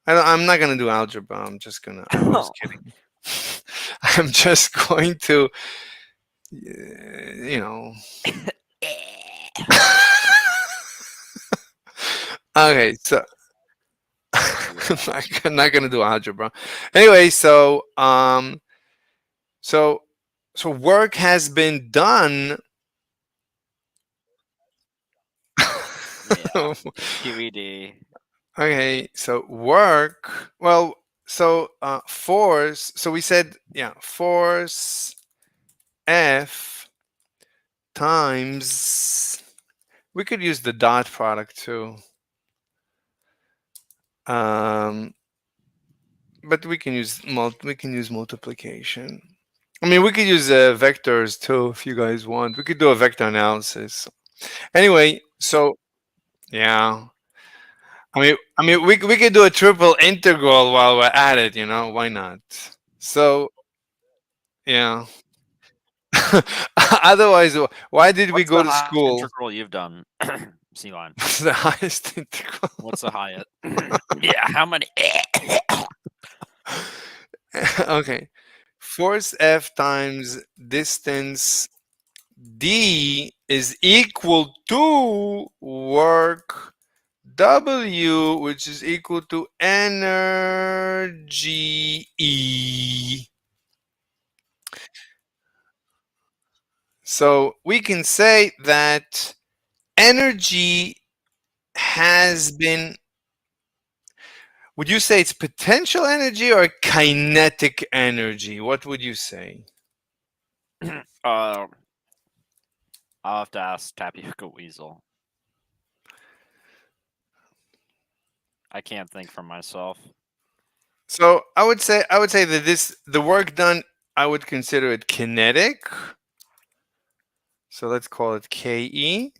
I'm not going to do algebra. I'm just going to, I was kidding. I'm just going to, you know. Okay, so I'm not gonna do algebra. Anyway, so so work has been done. QED. Okay, so work. Well, so force. So we said, yeah, force F times. We could use the dot product too. But we can use multiplication. I mean, we could use vectors too if you guys want. We could do a vector analysis. Anyway, so yeah. I mean, we could do a triple integral while we're at it. You know, why not? So yeah. Otherwise, why did we What's go the to highest school? integral you've done, C-line? The highest integral. What's the highest? Yeah, how many? Okay, force F times distance D is equal to work W, which is equal to energy E. So we can say that energy has been, Would you say it's potential energy or kinetic energy? What would you say? I'll have to ask Tapioca Weasel. I can't think for myself. So I would say that the work done, I would consider it kinetic. So let's call it Ke.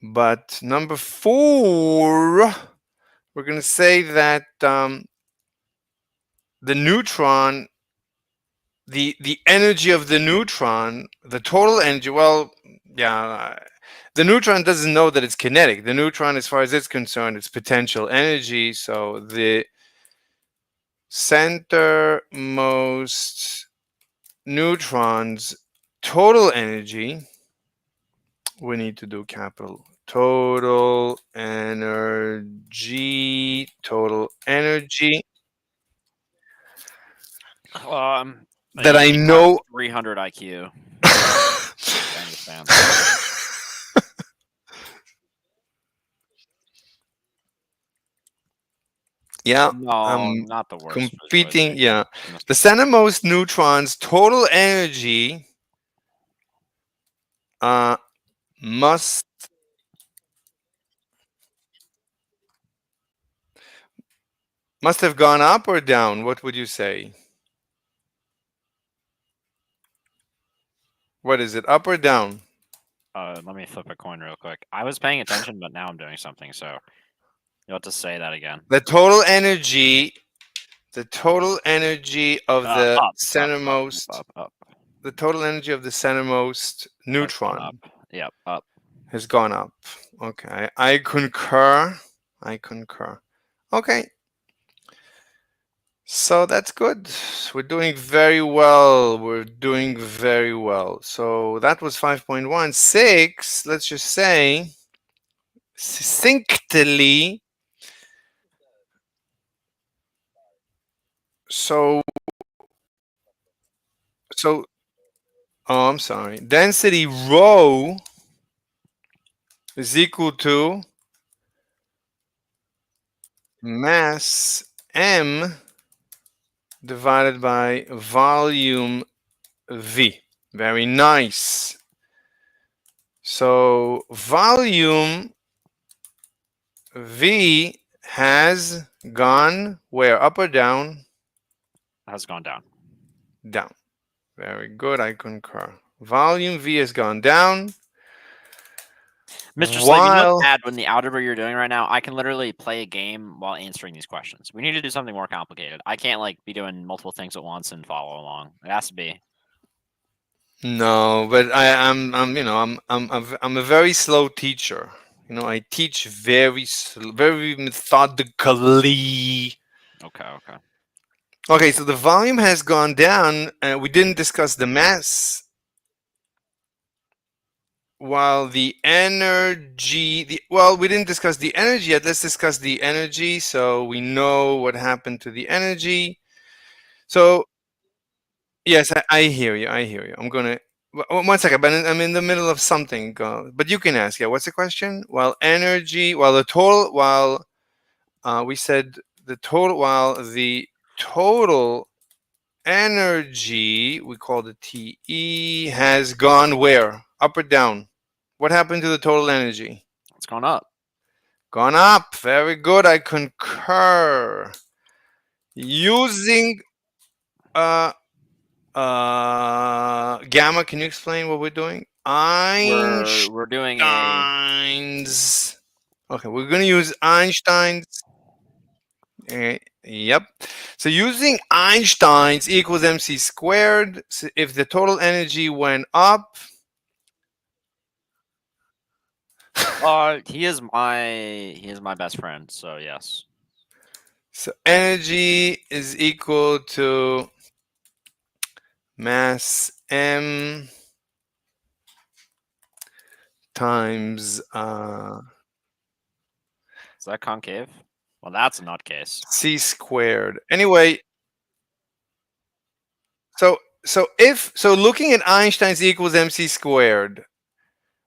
But number 4, we're going to say that the neutron, the energy of the neutron, the total energy, well, yeah, the neutron doesn't know that it's kinetic. The neutron, as far as it's concerned, it's potential energy. So the centermost neutron's total energy, we need to do capital total energy, that I know 300 IQ. I understand. Yeah, No, not the worst competing. Yeah, the centermost neutron's total energy must have gone up or down. What would you say? What is it, up or down? Let me flip a coin real quick. I was paying attention, but now I'm doing something. So you'll have to say that again. The total energy of the centermost. Up. The total energy of the centermost neutron. Yep, up. Has gone up. Okay, I concur. Okay. So that's good. We're doing very well. So that was 5.16. Let's just say succinctly. So, oh, I'm sorry. Density rho is equal to mass m divided by volume v. Very nice. So volume v has gone where? Up or down? Has gone down. Down. Very good. I concur. Volume v has gone down. Mr. Slave, you know what's bad when the algebra you're doing right now? I can literally play a game while answering these questions. We need to do something more complicated. I can't be doing multiple things at once and follow along. It has to be. No, but I'm a very slow teacher. I teach very methodically. Okay. Okay, so the volume has gone down. We didn't discuss the mass. While the energy, we didn't discuss the energy yet. Let's discuss the energy so we know what happened to the energy. So, yes, I hear you. I'm going to, 1 second, but I'm in the middle of something. But you can ask. Yeah, what's the question? We said the total energy, we call it TE, has gone where? Up or down? What happened to the total energy? It's gone up. Gone up. Very good. I concur. Using gamma, can you explain what we're doing? We're doing Einstein's. Okay, we're going to use Einstein's. Yep. So using Einstein's equals mc squared. So if the total energy went up. He is my best friend, so yes. So energy is equal to mass m times Is that concave? Well, that's a nutcase. c squared. Anyway, so looking at Einstein's equals mc squared,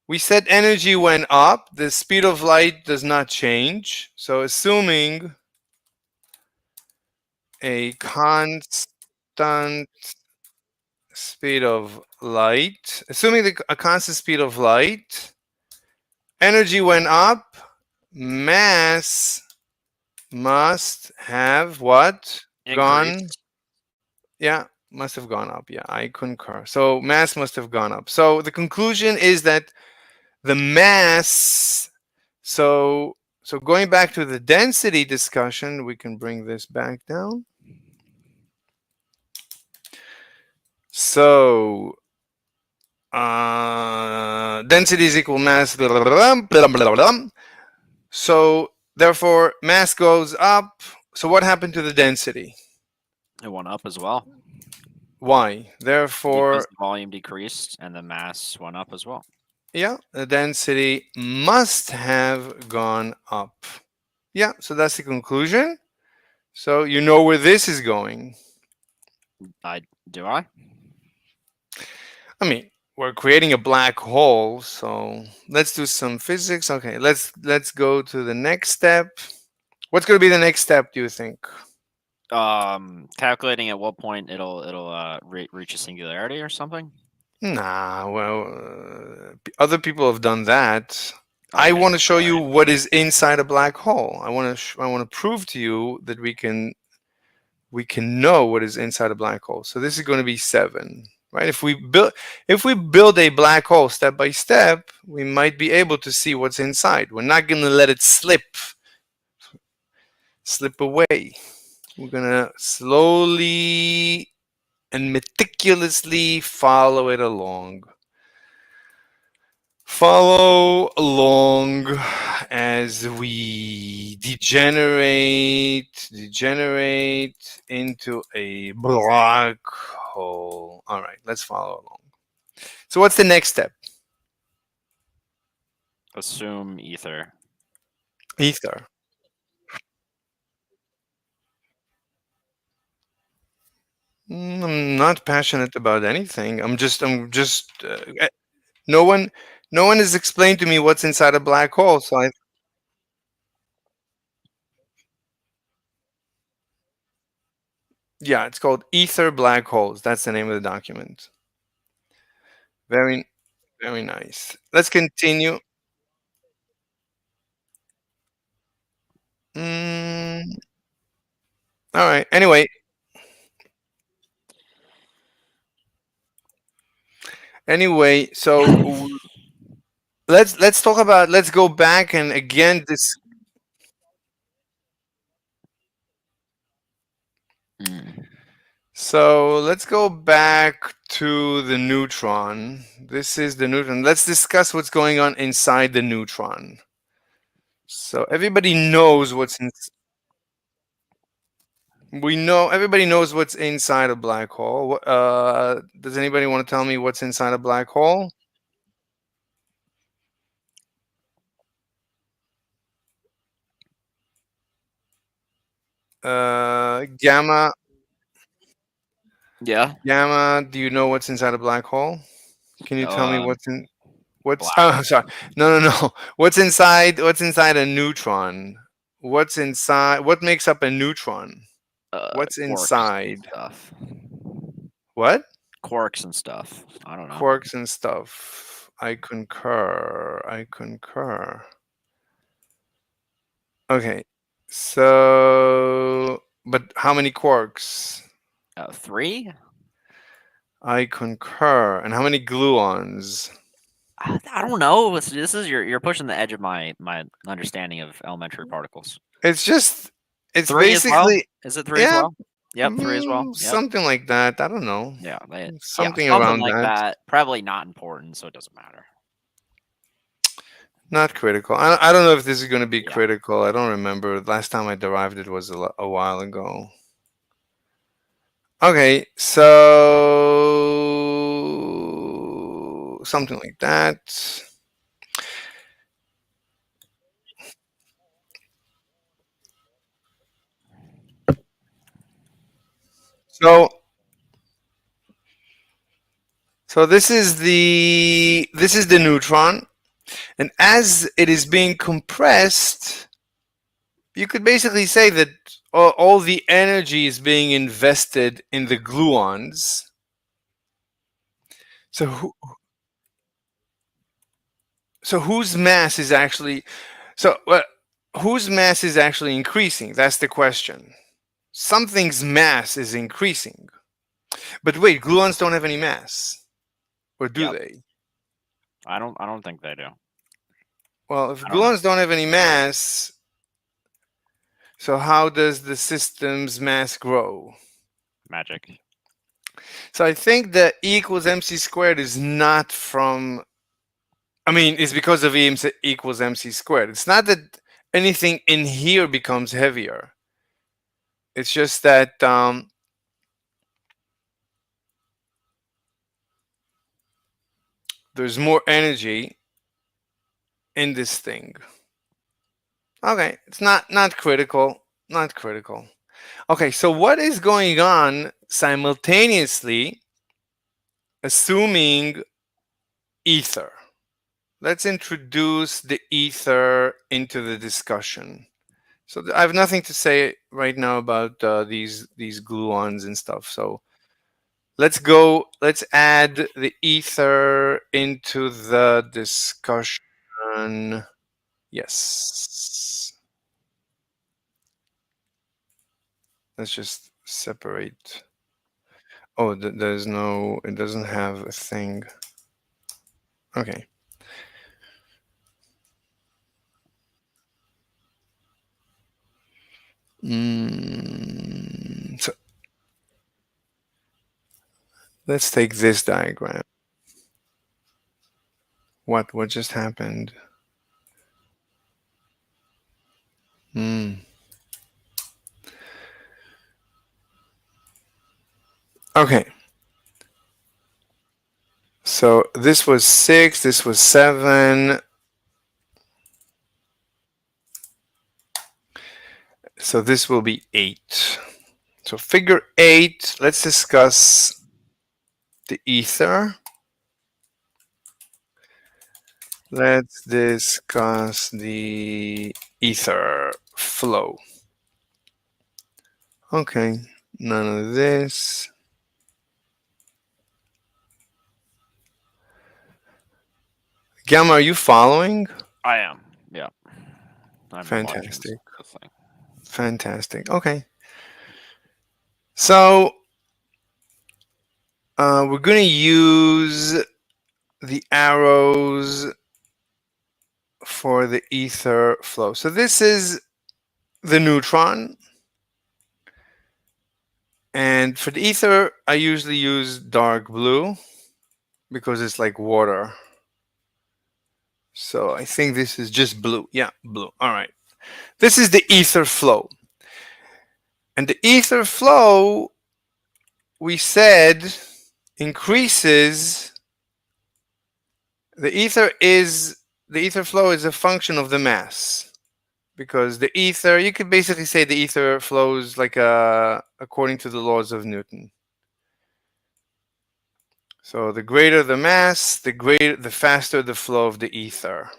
We said energy went up. The speed of light does not change. So assuming a constant speed of light, assuming a constant speed of light, energy went up, mass must have what? Gone? Increased. Yeah, must have gone up. Yeah, I concur. So mass must have gone up. So the conclusion is that the mass, so going back to the density discussion, we can bring this back down. So density is equal mass. Blah, blah, blah, blah, blah, blah. So therefore, mass goes up. So what happened to the density? It went up as well. Why? Therefore, because the volume decreased and the mass went up as well. Yeah, the density must have gone up. Yeah, so that's the conclusion. So you know where this is going. Do I? I mean, we're creating a black hole, so let's do some physics. Okay, let's go to the next step. What's going to be the next step, do you think? Calculating at what point it'll reach a singularity or something. Nah, well, other people have done that. I want to show you what is inside a black hole. I want to prove to you that we can know what is inside a black hole. So this is going to be 7, right? If we build a black hole step by step, we might be able to see what's inside. We're not going to let it slip away. We're going to slowly and meticulously follow it along. Follow along as we degenerate into a black hole. All right, let's follow along. So what's the next step? Assume ether. Ether. I'm not passionate about anything. I'm just no one has explained to me what's inside a black hole, so yeah, it's called Ether Black Holes. That's the name of the document. Very nice. Let's continue. All right. Anyway. So let's talk about. Let's go back and again this. So let's go back to the neutron. This is the neutron. Let's discuss what's going on inside the neutron. So everybody knows what's in. Everybody knows what's inside a black hole. Does anybody want to tell me what's inside a black hole? Gamma. Yeah. Gamma, do you know what's inside a black hole? Can you tell me what's in? Oh, I'm sorry. No. What's inside a neutron? What's inside? What makes up a neutron? What's inside? Stuff. What? Quarks and stuff. I don't know. Quarks and stuff. I concur. Okay. So, but how many quarks? 3. I concur. And how many gluons? I don't know. This is you're pushing the edge of my understanding of elementary particles. It's 3 basically. As well? Is it 3 as well? Yep, 3 as well. Yep. Something like that. I don't know. Yeah, something around like that. Probably not important, so it doesn't matter. Not critical. I don't know if this is going to be critical. I don't remember. Last time I derived it was a while ago. Okay, so something like that. So this is the neutron. And as it is being compressed, you could basically say that all the energy is being invested in the gluons. So whose mass is actually whose mass is actually increasing? That's the question. Something's mass is increasing. But wait, gluons don't have any mass. Or do they? I don't think they do. Well, if gluons don't have any mass, so how does the system's mass grow? Magic. So I think that E equals mc squared is not from, I mean, it's because of E equals mc squared. It's not that anything in here becomes heavier. It's just that there's more energy in this thing. Okay, it's not critical. Not critical. Okay, so what is going on simultaneously, assuming ether? Let's introduce the ether into the discussion. So I have nothing to say right now about these gluons and stuff. So let's add the ether into the discussion. Yes. Let's just separate. Oh, there's no, it doesn't have a thing. Okay. So let's take this diagram. What just happened? Okay. So this was 6, this was 7. So this will be 8. So figure 8, let's discuss the ether. Let's discuss the ether flow. Okay, none of this. Gamma, are you following? I am. Yeah. I'm Fantastic. Fantastic. Okay. So we're going to use the arrows for the ether flow. So this is the neutron. And for the ether, I usually use dark blue because it's like water. So I think this is just blue. Yeah, blue. All right. This is the ether flow. And the ether flow, we said, increases. The ether flow is a function of the mass. Because the ether, you could basically say the ether flows like according to the laws of Newton. So the greater the mass, the faster the flow of the ether.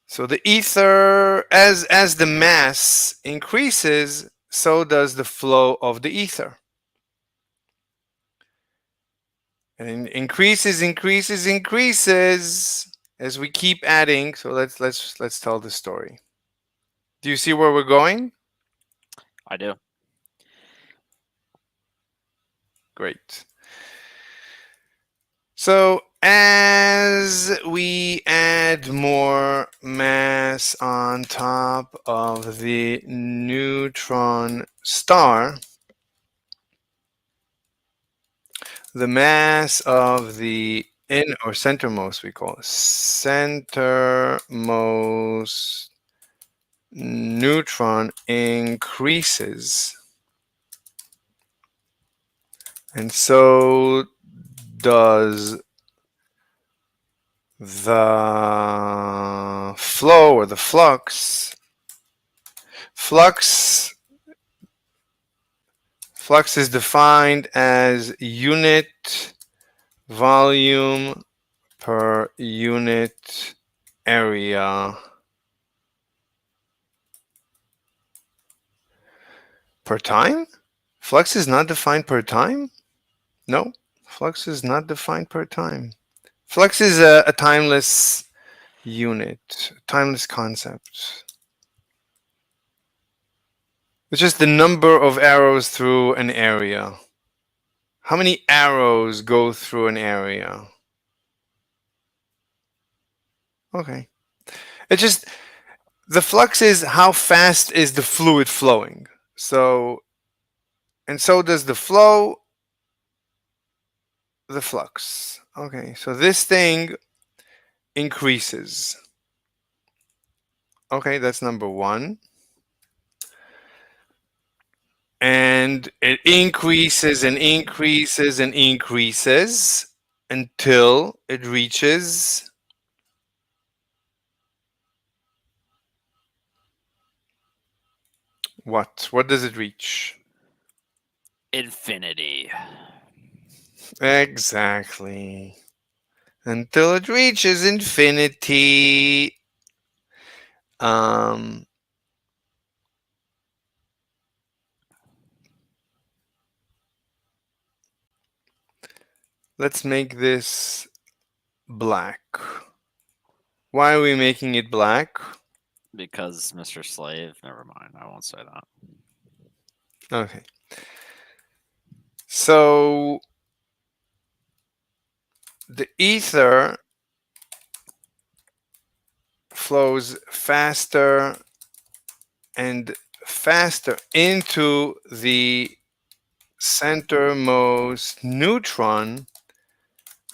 So the ether, as the mass increases, so does the flow of the ether. And it increases as we keep adding. So let's tell the story. Do you see where we're going? I do. Great. So as we add more mass on top of the neutron star, the mass of the or centermost, we call it centermost neutron increases. And so does the flow or the flux. Flux is defined as unit volume per unit area per time? Flux is not defined per time? No, flux is not defined per time. Flux is a timeless unit, timeless concept. It's just the number of arrows through an area. How many arrows go through an area? Okay. It's just the flux is how fast is the fluid flowing. So, and so does the flow, the flux. Okay, so this thing increases. Okay, that's number one. And it increases and increases and increases until it reaches what? What does it reach? Infinity. Exactly. Until it reaches infinity. Let's make this black. Why are we making it black? Because Mr. Slave. Never mind. I won't say that. Okay. So the ether flows faster and faster into the centermost neutron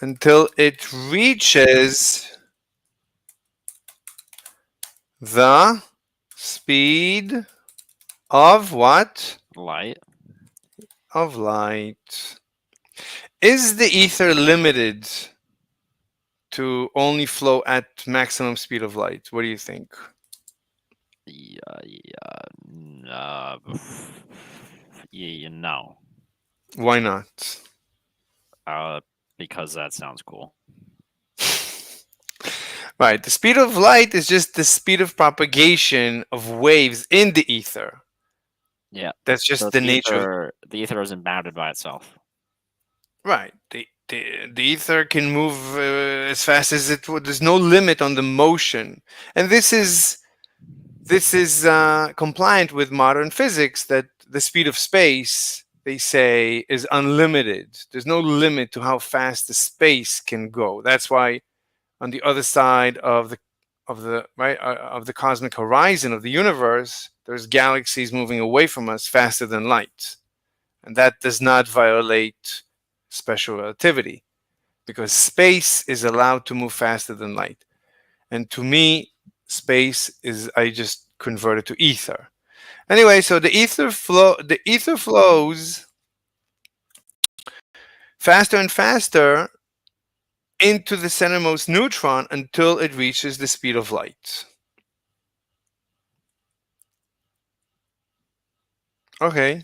until it reaches the speed of what? Light. Of light. Is the ether limited to only flow at maximum speed of light? What do you think? No. Why not? Because that sounds cool. Right. The speed of light is just the speed of propagation of waves in the ether. Yeah. That's just So the nature. The ether isn't bounded by itself. Right. The ether can move as fast as it would. There's no limit on the motion, and this is compliant with modern physics that the speed of space, they say, is unlimited. There's no limit to how fast the space can go. That's why on the other side of the cosmic horizon of the universe, there's galaxies moving away from us faster than light, and that does not violate special relativity because space is allowed to move faster than light. And to me, space is, I just converted to ether. Anyway, so the ether flows faster and faster into the centermost neutron until it reaches the speed of light. Okay.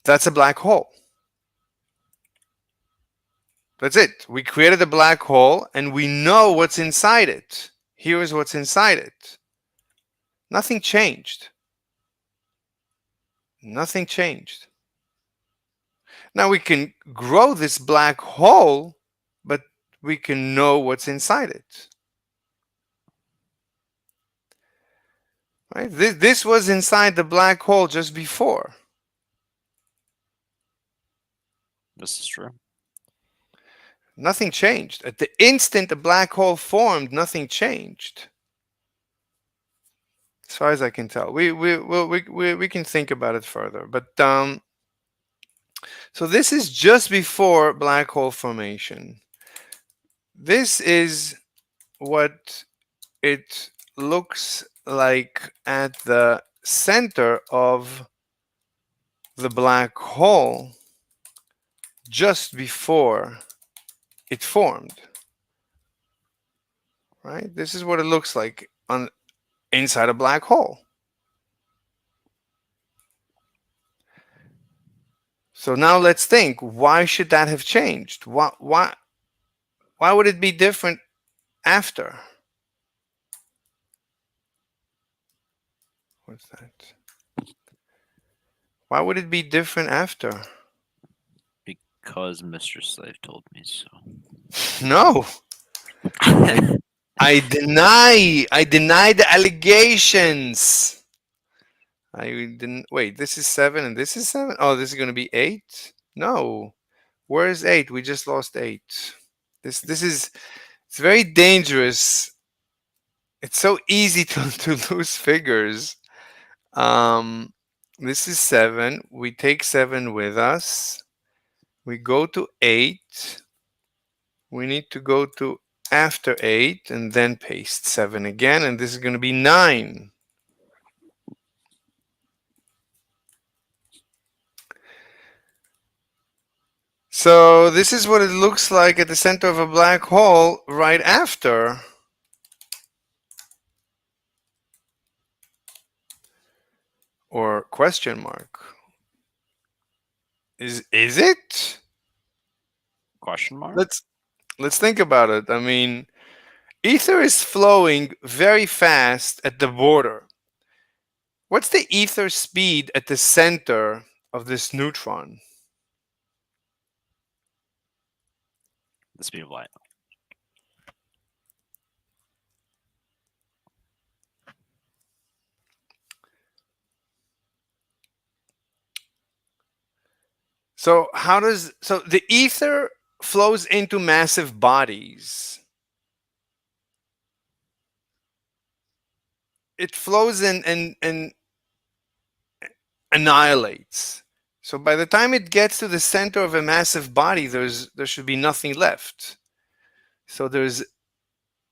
That's a black hole. That's it. We created a black hole and we know what's inside it. Here is what's inside it. Nothing changed. Nothing changed. Now we can grow this black hole, but we can know what's inside it. Right? This was inside the black hole just before. This is true. Nothing changed. At the instant the black hole formed, nothing changed. As far as I can tell. We can think about it further. But so this is just before black hole formation. This is what it looks like at the center of the black hole just before it formed. Right? This is what it looks like inside a black hole. So now let's think, why should that have changed? Why would it be different after? What's that? Why would it be different after? Because Mr. Slave told me so. No. I deny the allegations. I didn't wait. This is 7 and this is 7. Oh, this is going to be 8. No, where is 8? We just lost 8. This is, it's very dangerous. It's so easy to lose figures. This is 7. We take 7 with us. We go to 8. We need to go to after 8 and then paste 7 again, and this is going to be 9. So this is what it looks like at the center of a black hole right after. Or question mark. Is it? Question mark? Let's think about it. I mean, ether is flowing very fast at the border. What's the ether speed at the center of this neutron? The speed of light. So the ether flows into massive bodies. It flows in and annihilates. So by the time it gets to the center of a massive body, there should be nothing left. So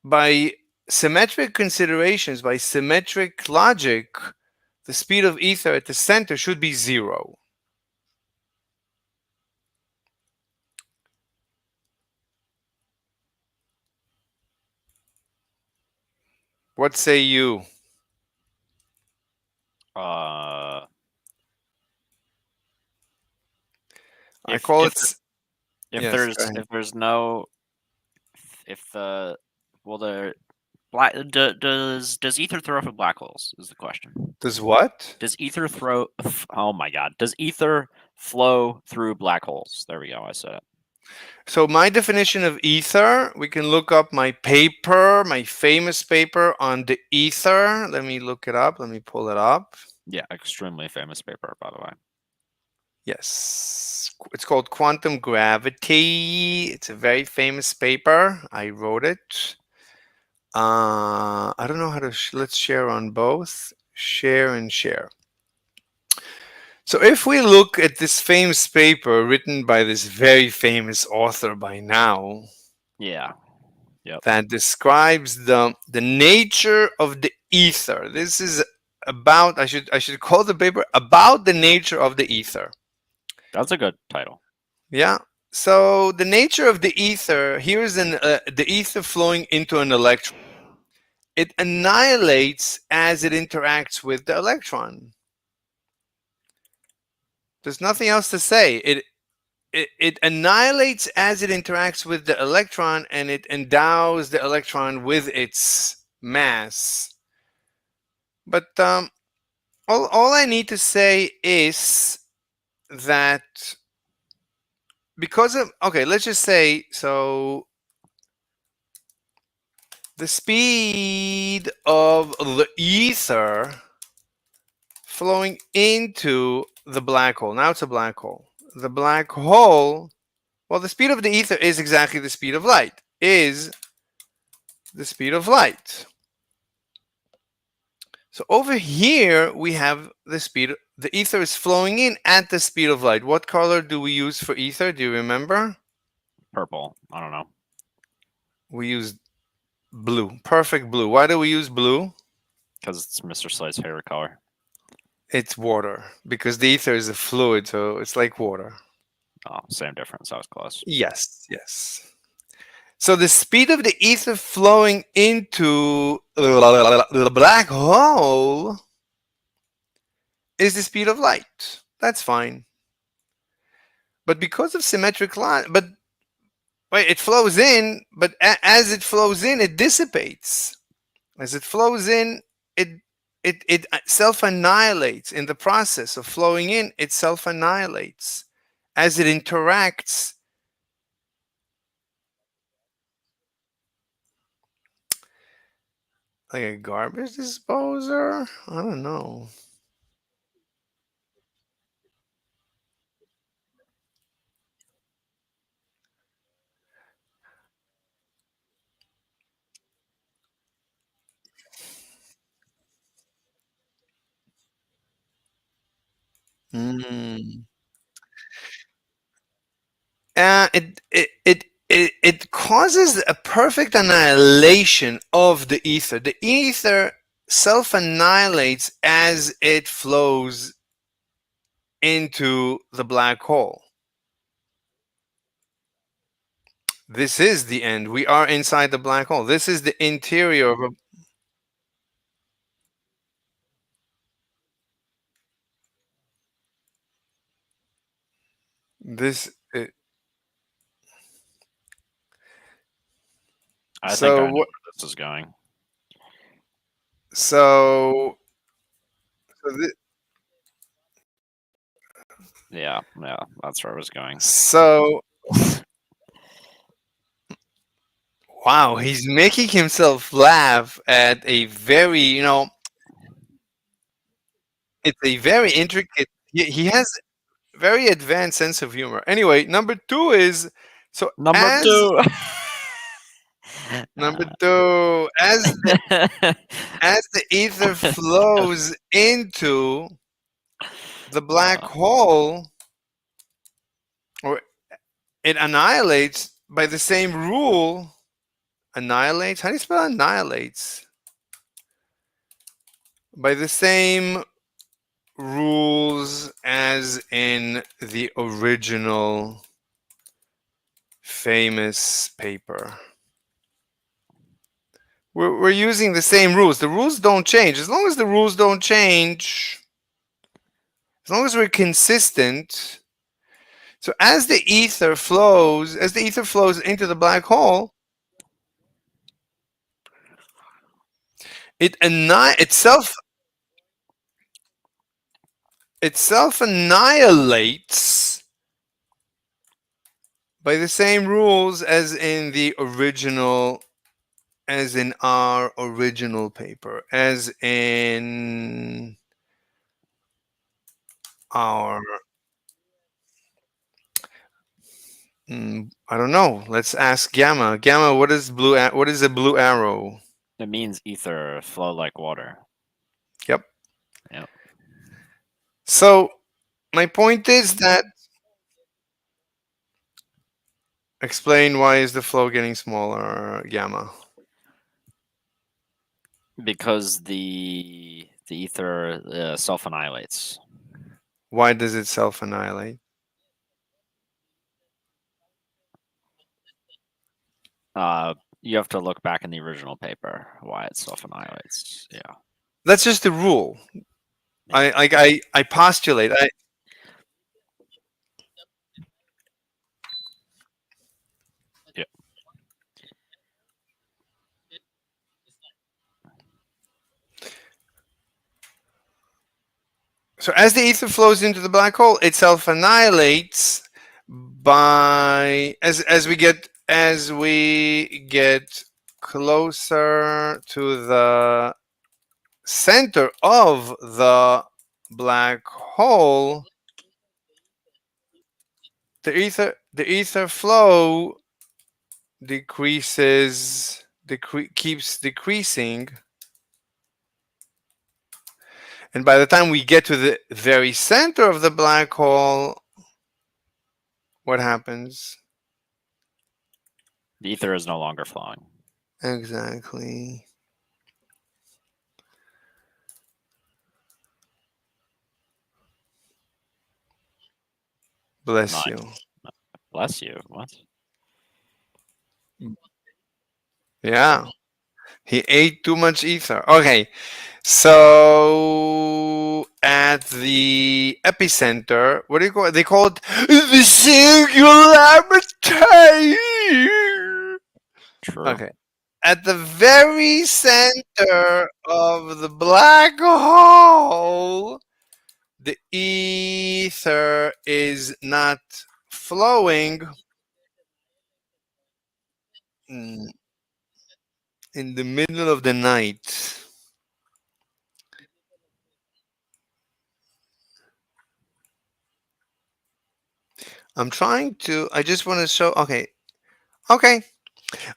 by symmetric considerations, by symmetric logic, the speed of ether at the center should be 0. What say you? I call it. If Yes, there's go ahead. if there's no if the well the black does ether throw up at black holes is the question. Does what? Does ether throw? Oh my God! Does ether flow through black holes? There we go. I said it. So my definition of ether, we can look up my paper, my famous paper on the ether. Let me look it up. Let me pull it up. Yeah, extremely famous paper, by the way. Yes, it's called Quantum Gravity. It's a very famous paper. I wrote it. I don't know how to. Let's share on both. Share and share. So if we look at this famous paper written by this very famous author by now, yeah, yep, that describes the nature of the ether. This is about, I should call the paper about the nature of the ether. That's a good title. Yeah. So the nature of the ether, here's the ether flowing into an electron. It annihilates as it interacts with the electron. There's nothing else to say. It annihilates as it interacts with the electron, and it endows the electron with its mass. But all I need to say is that because of, okay, let's just say, so the speed of the ether flowing into the black hole. Now it's a black hole. The black hole, well, the speed of the ether is exactly the speed of light, is the speed of light. So over here, we have the speed, the ether is flowing in at the speed of light. What color do we use for ether? Do you remember? Purple. I don't know. We use blue. Perfect blue. Why do we use blue? Because it's Mr. Slade's favorite color. It's water, because the ether is a fluid, so it's like water. Oh, same difference. That was close. Yes, yes. So the speed of the ether flowing into the black hole is the speed of light. That's fine. but because of symmetric line, but wait, it flows in, but as it flows in, it dissipates. As it flows in, it self-annihilates. In the process of flowing in, it self-annihilates. As it interacts, like a garbage disposer? I don't know. Mm. It causes a perfect annihilation of the ether. The ether self-annihilates as it flows into the black hole. This is the end. We are inside the black hole. This is the interior of a... This... I think So I know what? where this is going. So Yeah, that's where I was going. So, wow, he's making himself laugh at a very, it's a very intricate. He has very advanced sense of humor. Anyway, number two is so Number as two. number two as the ether flows into the black hole, or it annihilates by the same rule. Annihilates? How do you spell annihilates? By the same rules as in the original famous paper. We're using the same rules. The rules don't change. As long as the rules don't change, as long as we're consistent. So as the ether flows into the black hole, it self annihilates by the same rules as in the original, as in our original paper, as in our I don't know. Let's ask Gamma. Gamma, what is what is a blue arrow? It means ether flow like water. Yep. Yep. So my point is that explain why is the flow getting smaller, Gamma? Because the ether self annihilates. Why does it self annihilate? You have to look back in the original paper why it self annihilates. Yeah. That's just the rule. I postulate. Yeah. So as the ether flows into the black hole, it self annihilates by as we get closer to the center of the black hole, the ether flow keeps decreasing, and by the time we get to the very center of the black hole, what happens? The ether is no longer flowing. Exactly. Bless you. Bless you. What? Yeah. He ate too much ether. Okay. So at the epicenter. What do you call it? They call it the singularity. True. Okay. At the very center of the black hole, the ether is not flowing in the middle of the night. I just want to show, okay.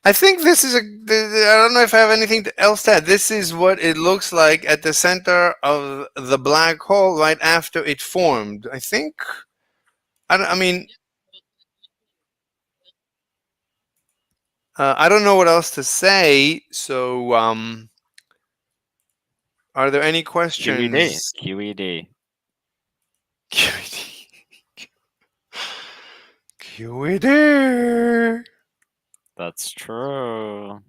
I think this is I don't know if I have anything else to add. This is what it looks like at the center of the black hole right after it formed. I think, I mean, I don't know what else to say. So, are there any questions? QED. QED. That's true.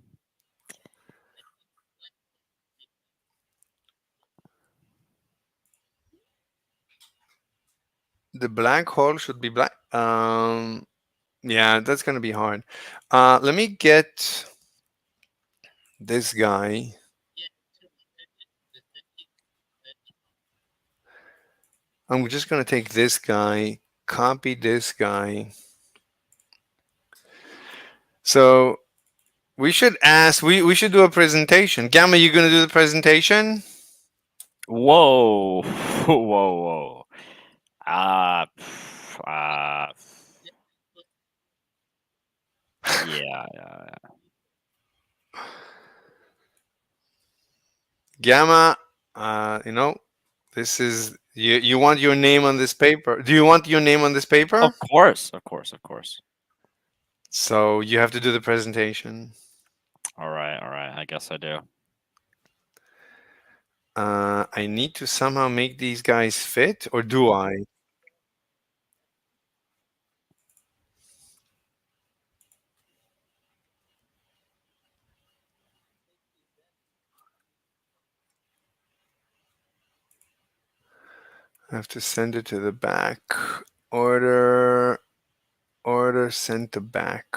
The black hole should be black. Yeah, that's gonna be hard. Let me get this guy. I'm just gonna take this guy, copy this guy. So we should ask. We should do a presentation. Gamma, you gonna do the presentation? Whoa, whoa, whoa. Uh, yeah. Gamma, this is you want your name on this paper. Do you want your name on this paper? Of course. So you have to do the presentation. All right. I guess I do. I need to somehow make these guys fit, or do I? I have to send it to the back. Order sent to back.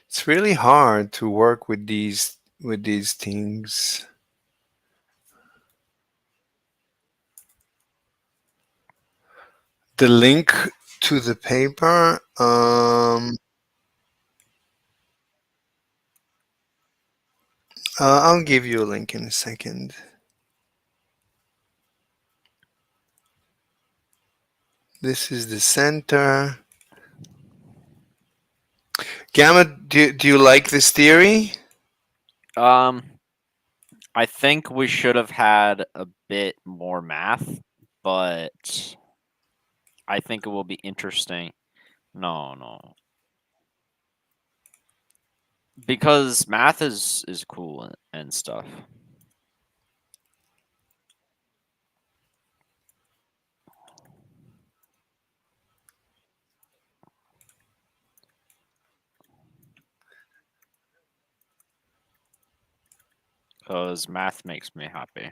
It's really hard to work with these things. The link to the paper. I'll give you a link in a second. This is the center. Gamma, do you like this theory? I think we should have had a bit more math, but I think it will be interesting. No. Because math is cool and stuff. Because math makes me happy.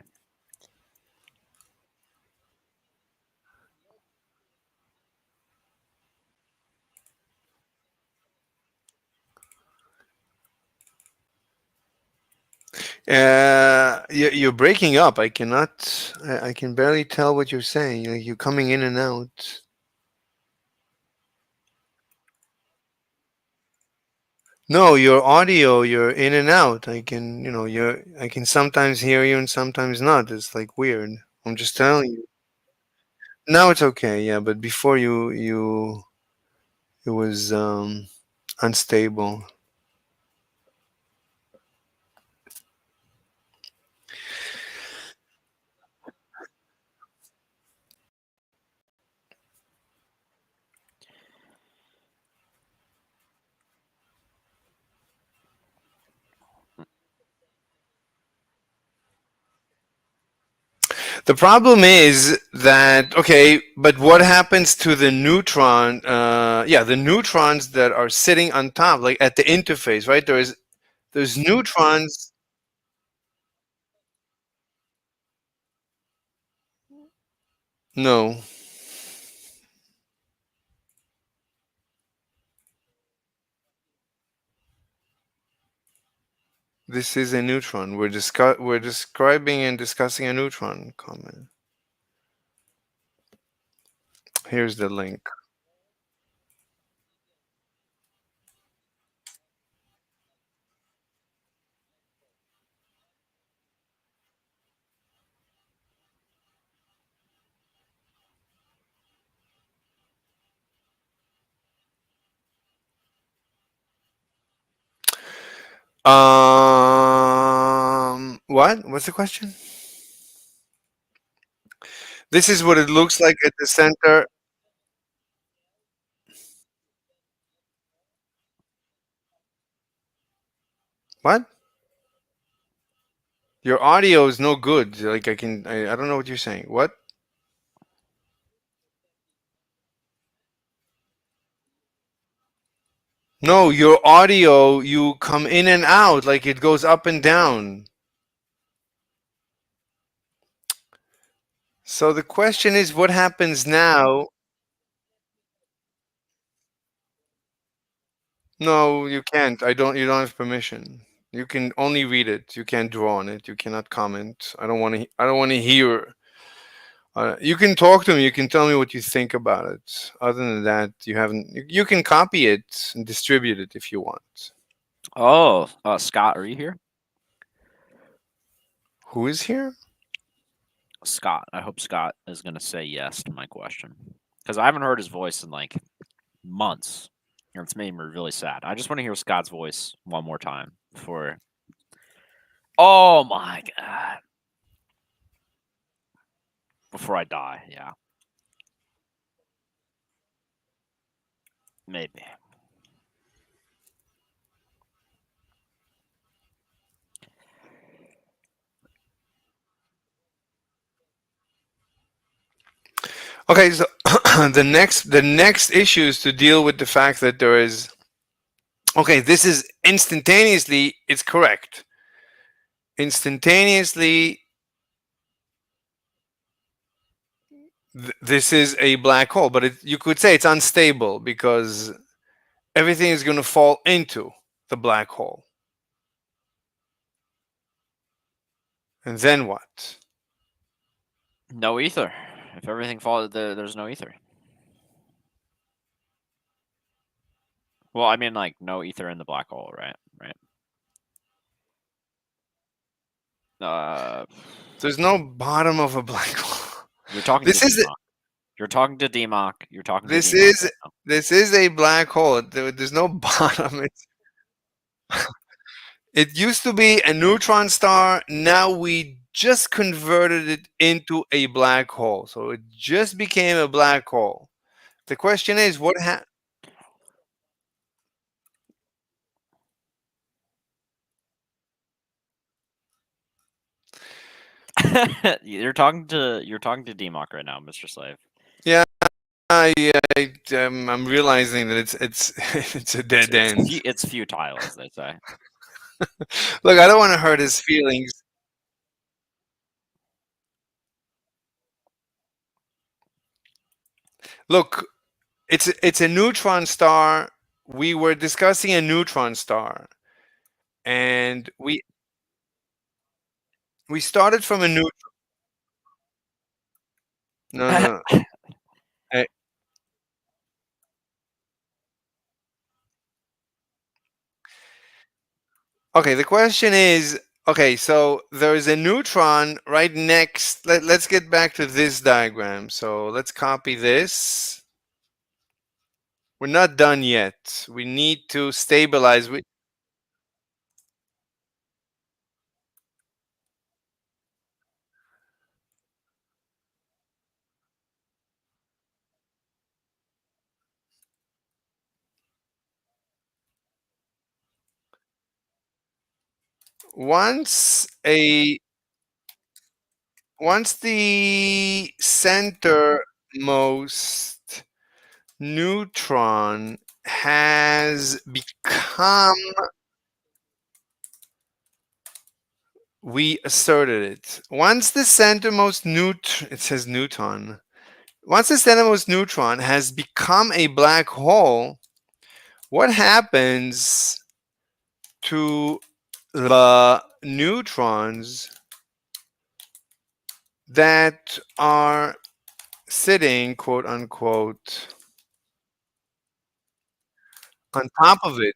You're breaking up. I cannot. I can barely tell what you're saying. You're coming in and out. No, your audio. You're in and out. I can. I can sometimes hear you and sometimes not. It's like weird. I'm just telling you. Now it's okay. Yeah, but before it was unstable. The problem is that, okay, but what happens to the neutron? The neutrons that are sitting on top, like at the interface, right? There's neutrons. No. This is a neutron. We're describing and discussing a neutron comment. Here's the link. What? What's the question? This is what it looks like at the center. What? Your audio is no good. Like I don't know what you're saying. What? No, your audio, you come in and out, like it goes up and down. So the question is, what happens now? No, you can't. You don't have permission. You can only read it. You can't draw on it. You cannot comment. I don't want to hear. You can talk to me. You can tell me what you think about it. Other than that, you haven't. You can copy it and distribute it if you want. Oh, Scott, are you here? Who is here? Scott. I hope Scott is going to say yes to my question because I haven't heard his voice in like months. And it's made me really sad. I just want to hear Scott's voice one more time before. Oh my god! Before I die, yeah. Maybe. Okay, so the next issue is to deal with the fact that there is. Okay, this is instantaneously. It's correct. Instantaneously, this is a black hole, but you could say it's unstable because everything is going to fall into the black hole. And then what? No ether. If everything falls, there's no ether. Well, I mean, like no ether in the black hole, right? There's no bottom of a black hole. You're talking. This is DMOC. You're talking to DMOC. You're talking. This to DMOC is right now. this is a black hole. There's no bottom. It used to be a neutron star. Now we just converted it into a black hole. So it just became a black hole. The question is, what happened? You're talking to DMOC right now, Mr. Slave. Yeah, I'm realizing that it's it's a dead end. It's futile, as they say. Look, I don't want to hurt his feelings. Look, it's a neutron star. We were discussing a neutron star, and we started from a neutron. No. Hey. Okay, the question is, okay, so there is a neutron right next. Let's get back to this diagram. So let's copy this. We're not done yet. We need to stabilize. Once the centermost neutron has become, we asserted it. Once the centermost it says neutron. once this innermost neutron has become a black hole, what happens to the neutrons that are sitting, quote unquote, on top of it?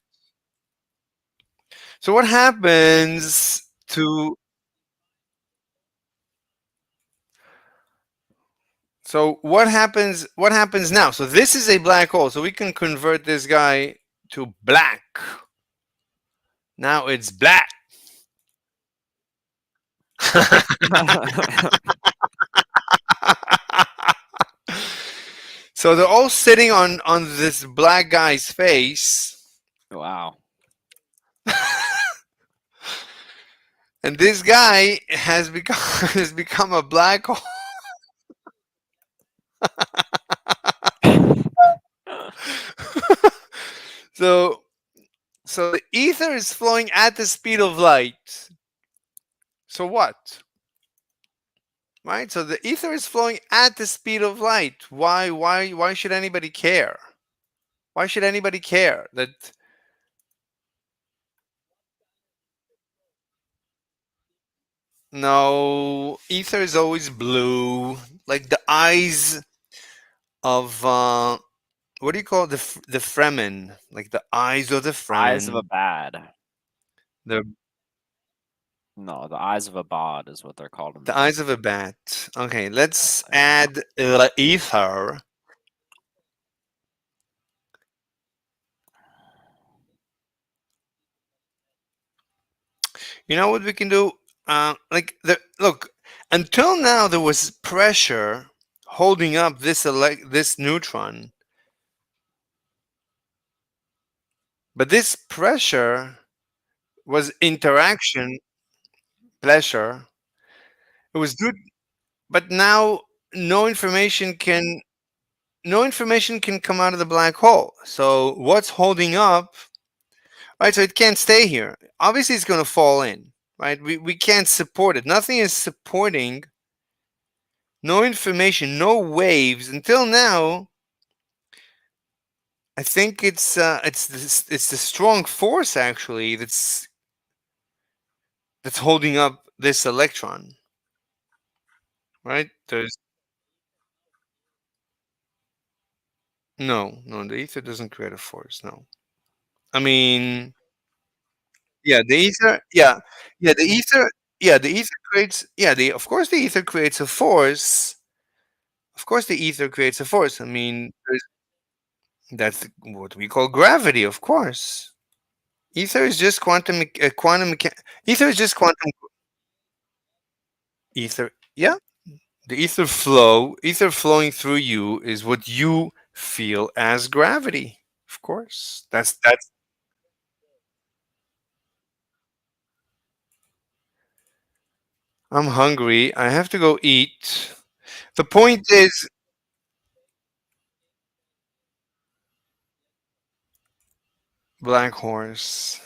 So what happens to what happens now? So this is a black hole. So we can convert this guy to black. Now it's black. So they're all sitting on this black guy's face. Wow. And this guy has become has become a black hole. so so the ether is flowing at the speed of light. So what? Right? So the ether is flowing at the speed of light. Why should anybody care? Why should anybody care that no, ether is always blue, like the eyes of what do you call the Fremen? Like the eyes of the Eyes of a Fremen. bad. The No, the eyes of a bod is what they're called in the the eyes of a bat. Okay, let's add ether. You know what we can do? Look, until now there was pressure holding up this neutron, but this pressure was interaction, pressure. It was good, but now no information can no information can come out of the black hole. So what's holding up? Right, so it can't stay here. Obviously, it's going to fall in. Right, we can't support it. Nothing is supporting. No information, no waves until now. I think it's the strong force actually that's holding up this electron. Right? There's no, the ether doesn't create a force. No, I mean, yeah, the ether, yeah, the ether, the ether creates, the of course the ether creates a force. Of course, the ether creates a force. I mean, that's what we call gravity. Of course, ether is just quantum mechanics. Ether is just quantum ether. Yeah, the ether flowing through you is what you feel as gravity. Of course, that's. I'm hungry. I have to go eat. The point is, black horse.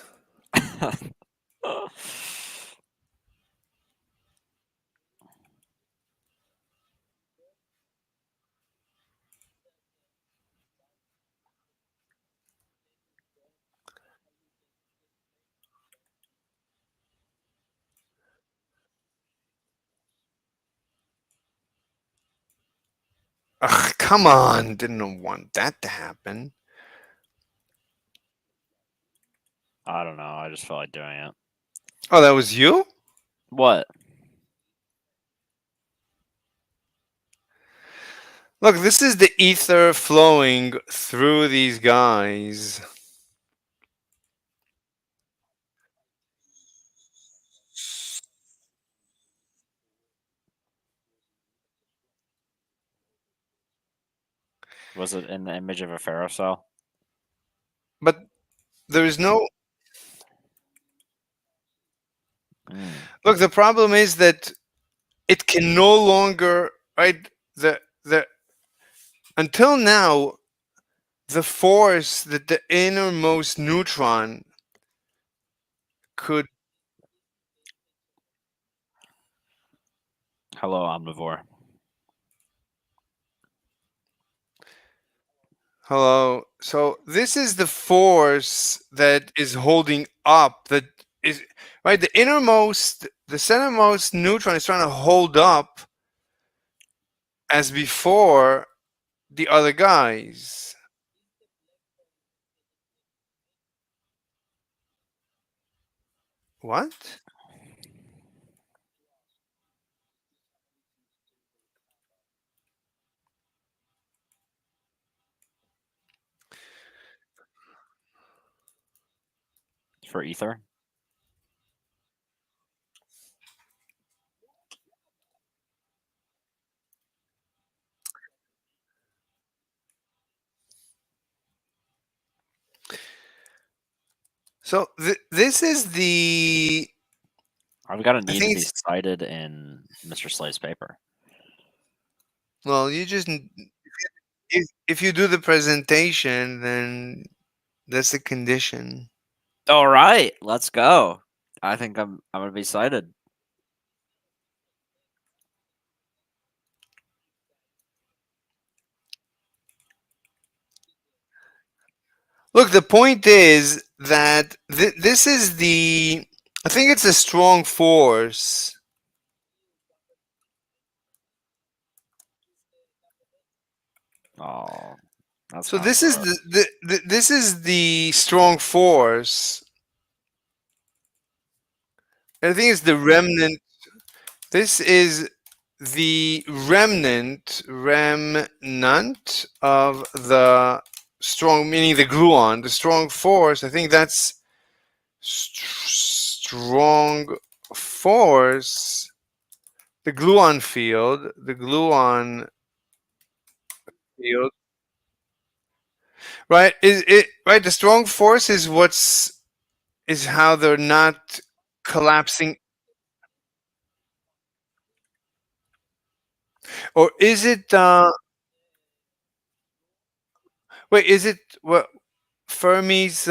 Ugh, come on. Didn't want that to happen. I don't know. I just felt like doing it. Oh, that was you? What? Look, this is the ether flowing through these guys. Was it in the image of a ferrocell? But there is no. Look, the problem is that it can no longer, right? The until now, the force that the innermost neutron could. Hello, omnivore. Hello. So this is the force that is holding up, that is right. The innermost, the centermost neutron is trying to hold up as before the other guys. What? For ether? So this is the. I've got a I need to think be it's cited in Mr. Slave's paper. well. You just if you do the presentation, then that's the condition. All right, let's go. I think I'm gonna be cited. Look, the point is that this is the. I think it's a strong force. Oh, that's So kind of this is gross. this is the strong force. I think it's the remnant. This is the remnant of the strong, meaning the gluon, the strong force. I think that's strong force. The gluon field, right? Is it right? The strong force is is how they're not collapsing, or is it? Wait, is it what Fermi's?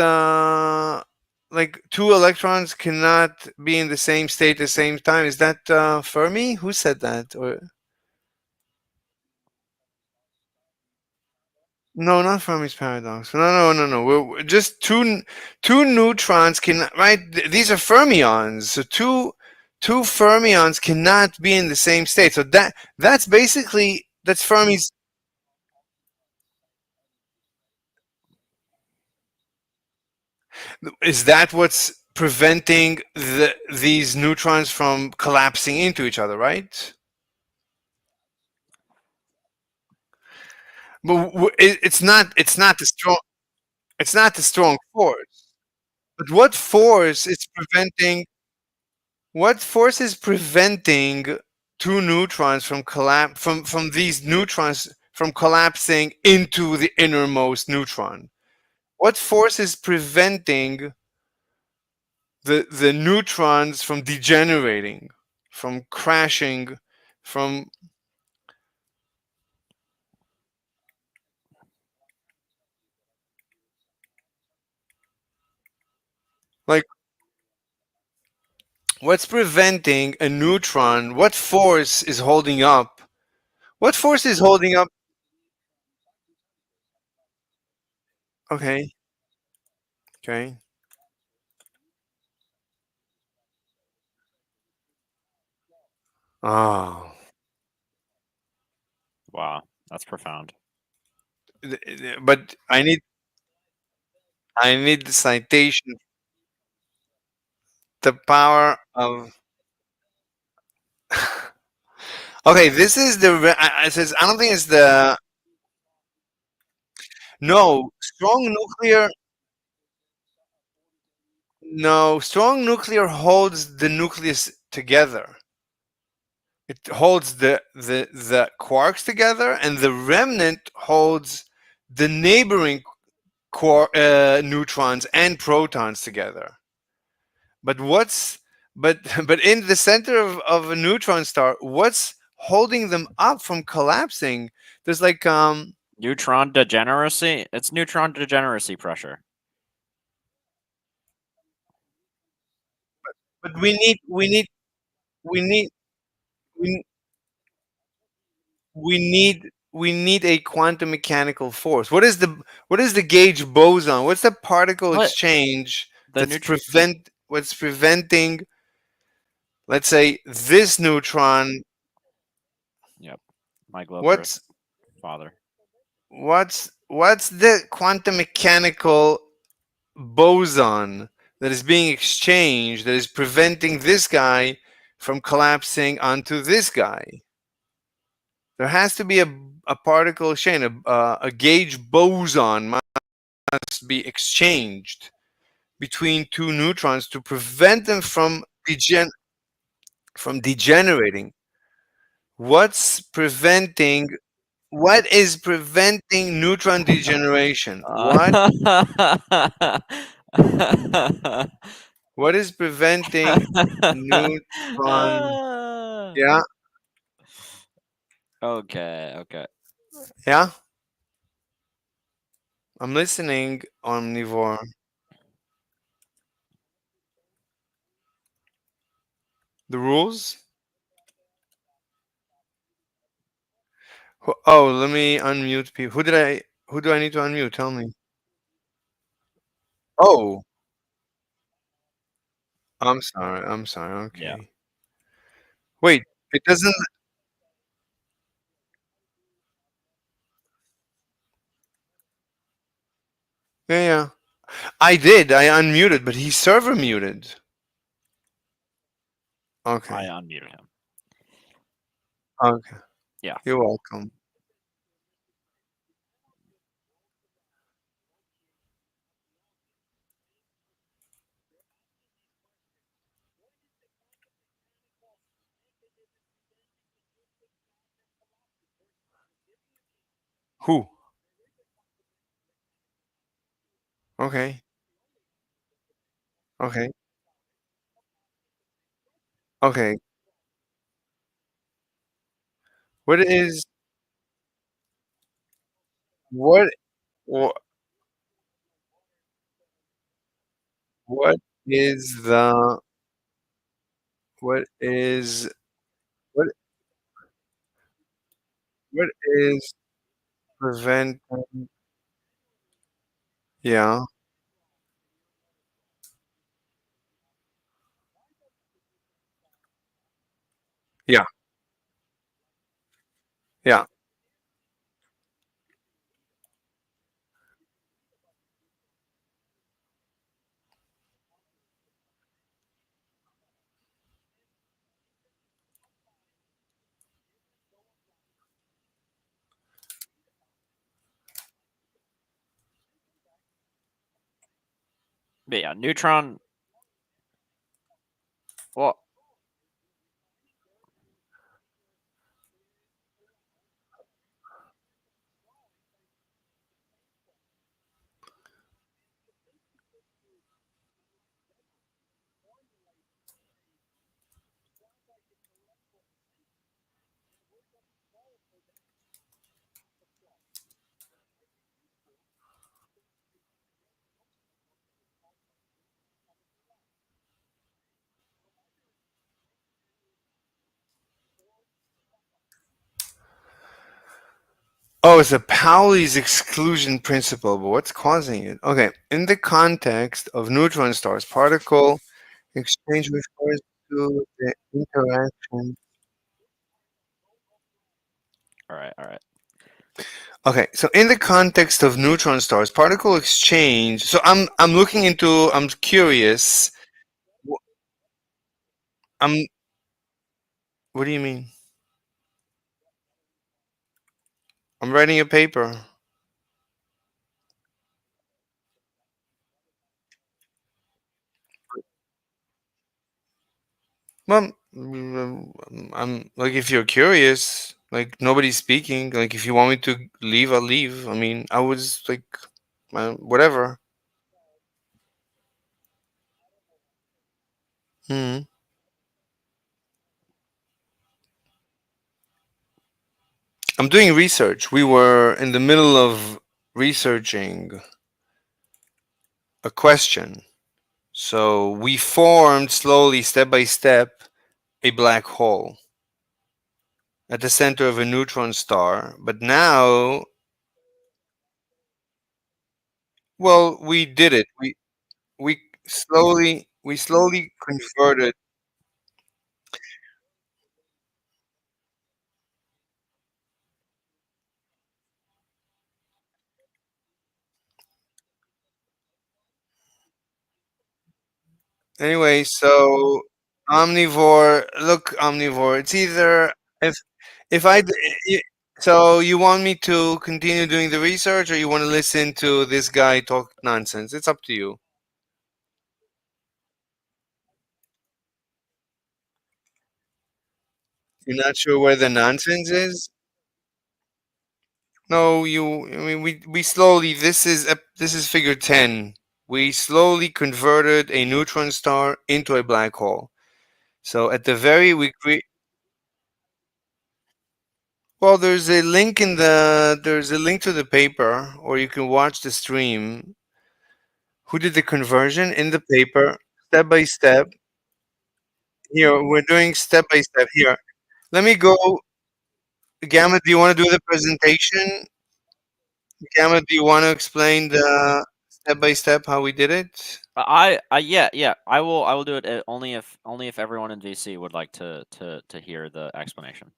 Like two electrons cannot be in the same state at the same time. Is that Fermi? Who said that? Or no, not Fermi's paradox. No. We're just two neutrons can right. These are fermions. So two fermions cannot be in the same state. So that's basically that's Fermi's. Is that what's preventing these neutrons from collapsing into each other? Right. But it's not. It's not the strong. It's not the strong force. But what force is preventing? What force is preventing two neutrons from from these neutrons from collapsing into the innermost neutron? What force is preventing the neutrons from degenerating, from crashing, from like what's preventing a neutron? What force is holding up? What force is holding up? Okay. Okay. Oh. Wow, that's profound. But I need the citation. The power of. Okay, this is the. I says I don't think it's the. No, strong nuclear. No, strong nuclear holds the nucleus together. It holds the quarks together, and the remnant holds the neighboring neutrons and protons together. But what's but but in the center of a neutron star, what's holding them up from collapsing? There's like Neutron degeneracy? It's neutron degeneracy pressure. but we need we, we need we need a quantum mechanical force. What is the gauge boson? What's the particle What? exchange The that's preventing, let's say, this neutron? Yep. My globe What's father. what's the quantum mechanical boson that is being exchanged that is preventing this guy from collapsing onto this guy? There has to be a particle exchange. A gauge boson must be exchanged between two neutrons to prevent them from degenerating. What's preventing? What is preventing neutron degeneration? What is preventing neutron? Yeah, Okay. yeah. I'm listening, omnivore. The rules? Oh, let me unmute people. Who do I need to unmute? Tell me. Oh, I'm sorry. I'm sorry. Yeah. Okay. Wait, it doesn't. Yeah. I did. I unmuted, but he's server muted. I Okay. unmuted him. Okay. Yeah. You're welcome. Who? Okay. Okay. Okay. What is what what what is the what is what what is preventing? Yeah. Yeah. Yeah. But yeah, neutron. Well, Oh, it's a Pauli's exclusion principle, but what's causing it? Okay, in the context of neutron stars, particle exchange refers to the interaction. all right. Okay, so in the context of neutron stars, particle exchange. So I'm looking into. I'm curious. I'm. What do you mean? I'm writing a paper. Well, I'm like, if you're curious, like nobody's speaking. Like, if you want me to leave, I'll leave. I mean, I was like, whatever. Hmm. I'm doing research. We were in the middle of researching a question. So we formed slowly, step by step, a black hole. at the center of a neutron star. But now, well, we did it. We slowly converted. Anyway, so omnivore, look, omnivore. It's either if I d- y- so you want me to continue doing the research, or you want to listen to this guy talk nonsense? It's up to you. You're not sure where the nonsense is? No, I mean, we slowly. This is figure 10. We slowly converted a neutron star into a black hole. So at the very we create. Well, there's a link to the paper, or you can watch the stream. Who did the conversion in the paper, step by step? Here, we're doing step by step. Here, let me go. Gamma, do you want to do the presentation? Gamma, do you want to explain the step by step how we did it? Yeah. I will do it only if everyone in VC would like to hear the explanation.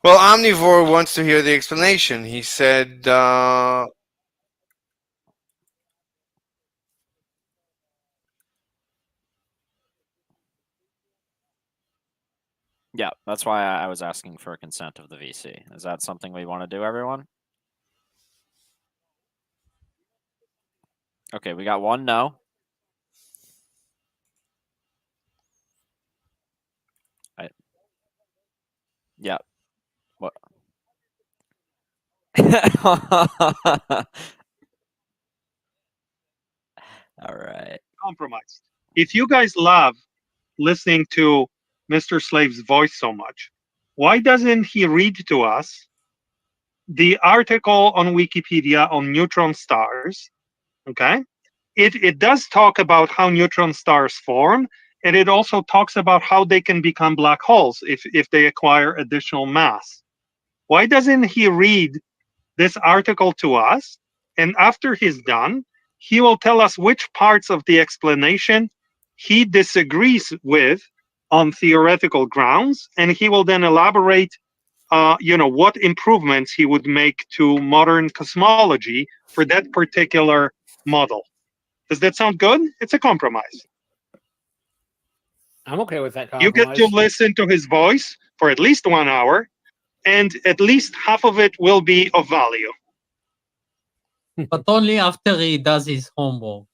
Well, Omnivore wants to hear the explanation. He said, Yeah, that's why I was asking for consent of the VC. Is that something we want to do, everyone? Okay, we got one no. Yeah. What? All right. Compromised. If you guys love listening to Mr. Slave's voice so much, why doesn't he read to us the article on Wikipedia on neutron stars? Okay. It does talk about how neutron stars form, and it also talks about how they can become black holes if they acquire additional mass. Why doesn't he read this article to us? And after he's done, he will tell us which parts of the explanation he disagrees with on theoretical grounds, and he will then elaborate what improvements he would make to modern cosmology for that particular model. Does that sound good? It's a compromise. I'm okay with that You compromise. get to listen to his voice for at least 1 hour, and at least half of it will be of value. But only after he does his homework.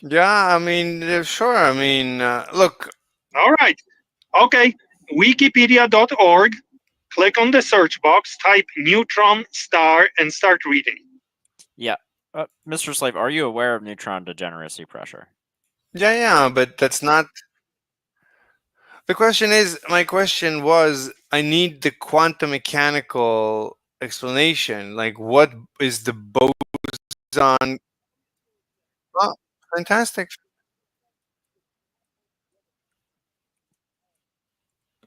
yeah, I mean, sure. I mean, look. All right. Okay. Wikipedia.org. Click on the search box, type neutron star, and start reading. Yeah. Mr. Slave, are you aware of neutron degeneracy pressure? Yeah, but that's not. The question is, my question was, I need the quantum mechanical explanation. Like, what is the boson? Oh, fantastic.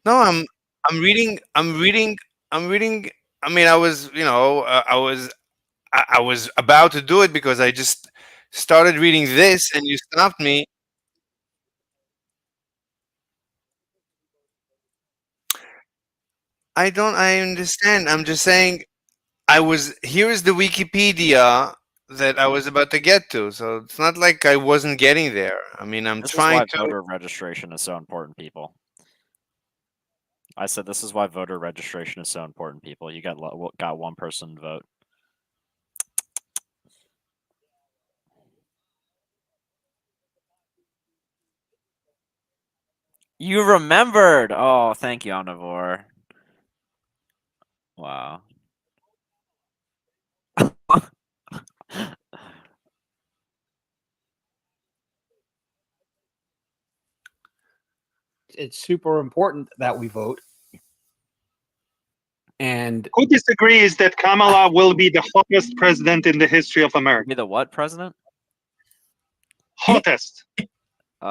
No, I'm reading. I mean, I was about to do it because I just started reading this and you stopped me. I understand. I'm just saying here's the Wikipedia that I was about to get to. So it's not like I wasn't getting there. I mean, I'm This is trying why to. voter registration is so important, people. I said this is why voter registration is so important, people. You got one person vote. You remembered. Oh, thank you, Omnivore. Wow. It's super important that we vote. And who disagrees that Kamala will be the hottest president in the history of America? Be the what president? Hottest.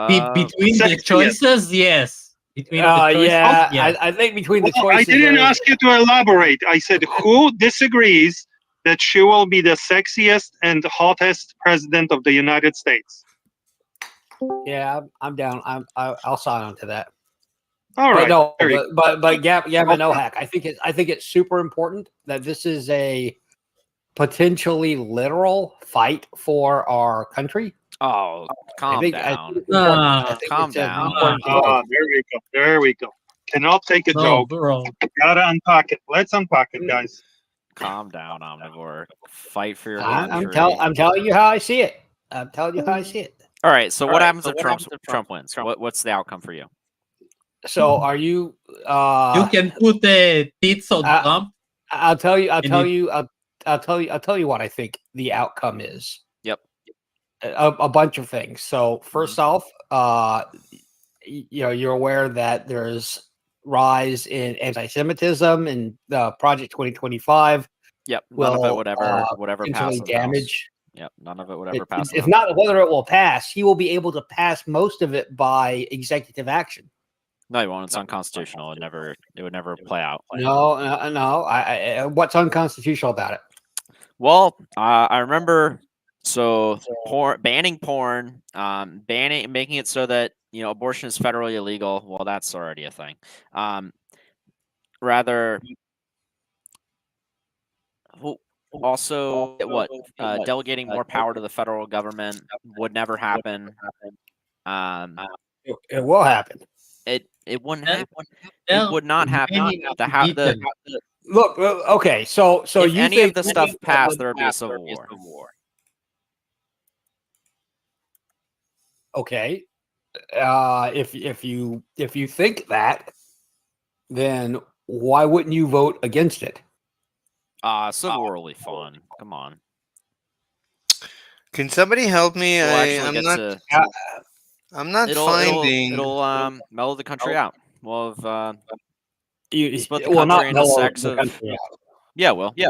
Between the choices, yes. Between the choices, yeah, I think between the Well, I choices. didn't there's- ask you to elaborate. I said, who disagrees that she will be the sexiest and hottest president of the United States? Yeah, I'm down. I'll sign on to that. All right. No, there you but Gavin Okay. Ohak, I think it's super important that this is a potentially literal fight for our country. Oh, calm down. Calm down. There we go. There we go. Cannot take a No, joke. bro. Gotta unpack it. Let's unpack it, guys. Calm down, Omnivore. Fight for your I'm country. telling you how I see it. I'm telling you how I see it. All right. So what happens if Trump wins? What's the outcome for you? So are you? You can put the tits on Trump. I'll tell you. I'll And tell it- you. I'll tell you what I think the outcome is. Yep. A bunch of things. So first off, you're aware that there's rise in anti-Semitism and Project 2025. Yep. None of it would ever potentially pass. in the House. damage. Yep. None of it would ever pass. in the It's House. not whether it will pass. He will be able to pass most of it by executive action. No, you won't. It's unconstitutional. It would never play out. No. What's unconstitutional about it? Well, I remember. So banning porn, making it so that abortion is federally illegal. Well, that's already a thing. Also, delegating more power to the federal government would never happen. It will happen. It wouldn't happen. It would not happen. Look, okay, so if you any think of the stuff passed, there would be a civil war. Okay, if you think that, then why wouldn't you vote against it? Civil war will be fun. Come on. Can somebody help me? We'll actually I'm get not. to- I'm not It'll finding. mellow the country out. We'll have split the well, not country into mellow sects the of. country out. Yeah, well, yeah.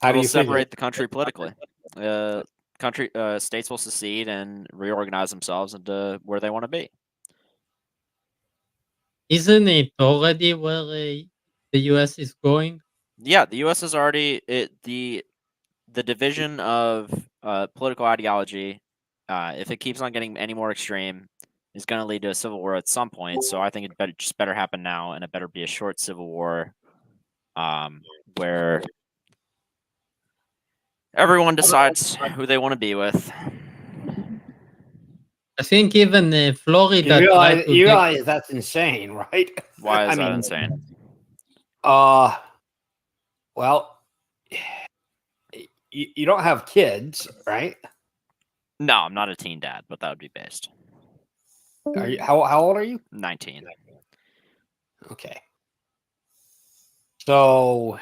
How do We'll you figure? separate the country politically. States will secede and reorganize themselves into where they want to be. Isn't it already where the U.S. is going? Yeah, the U.S. is already the division of political ideology. If it keeps on getting any more extreme, is going to lead to a civil war at some point. So I think it better happen now, and it better be a short civil war, where everyone decides who they want to be with. I think even Florida. You realize that's insane, right? Why is that insane? Well, you don't have kids, right? No, I'm not a teen dad, but that would be based. Are you? How old are you? 19. Okay. So,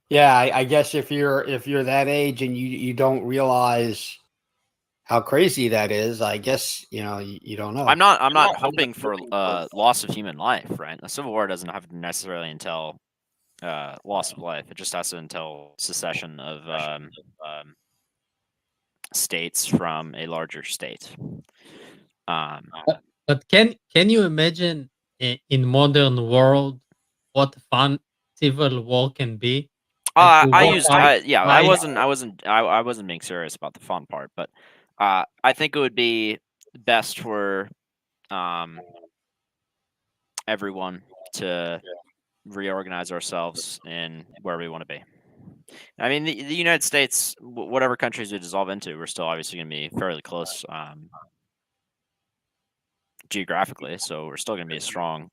yeah, I guess if you're that age and you don't realize how crazy that is, I guess you don't know. I'm not hoping for loss of human life, right? A civil war doesn't have to necessarily entail loss of life. It just has to entail secession of states from a larger state. But can you imagine in modern world what fun civil war can be? I wasn't being serious about the fun part, but I think it would be best for everyone to reorganize ourselves in where we want to be. I mean, the United States, whatever countries we dissolve into, we're still obviously going to be fairly close geographically, so we're still going to be strong.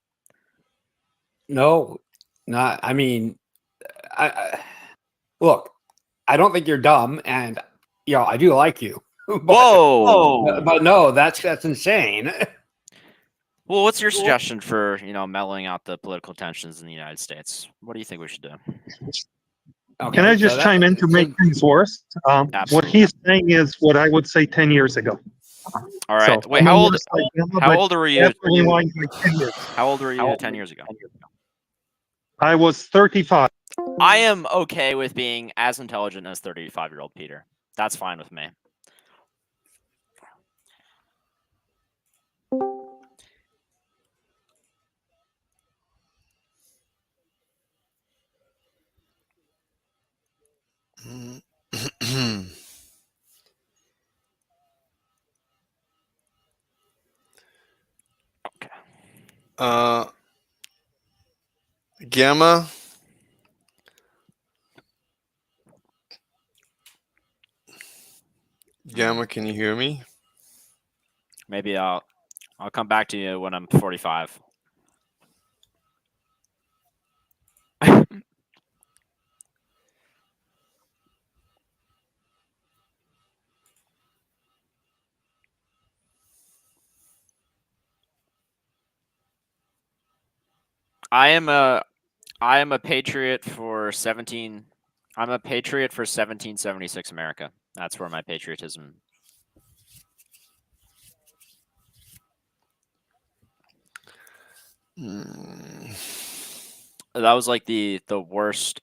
No, not. I mean, look. I don't think you're dumb, and I do like you. But no, that's insane. Well, what's your suggestion for mellowing out the political tensions in the United States? What do you think we should do? Okay, Can I just chime in to make things worse? What he's saying is what I would say 10 years ago. All right. So, wait, how old were you? How old were you 10 years ago? I was 35. I am okay with being as intelligent as 35-year-old Peter. That's fine with me. Gamma. Gamma, can you hear me? Maybe I'll come back to you when I'm 45. I am a patriot for 17. I'm a patriot for 1776 America. That's where my patriotism. That was like the worst.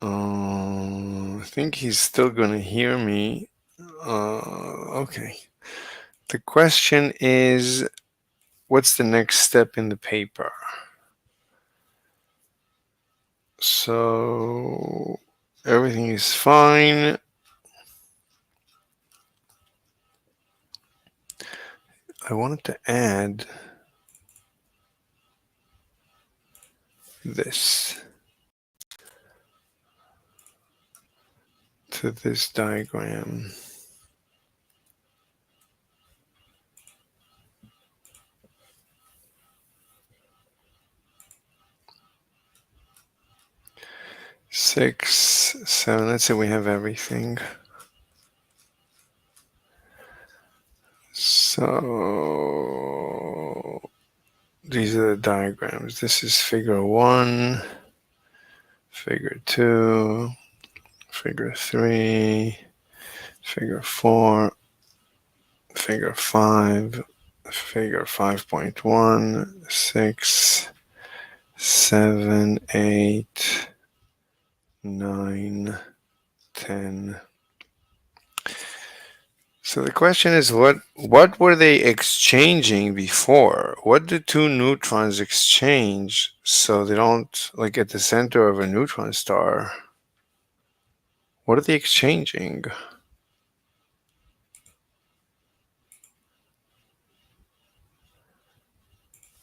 I think he's still gonna hear me. Okay. The question is, what's the next step in the paper? So everything is fine. I wanted to add this to this diagram. Six, seven. Let's say we have everything. So these are the diagrams. This is figure 1, figure 2, figure 3, figure 4, figure 5, figure 5.1, 6, 7, 8, 9, 10. So the question is, what were they exchanging before? What do two neutrons exchange so they don't, like at the center of a neutron star? What are they exchanging?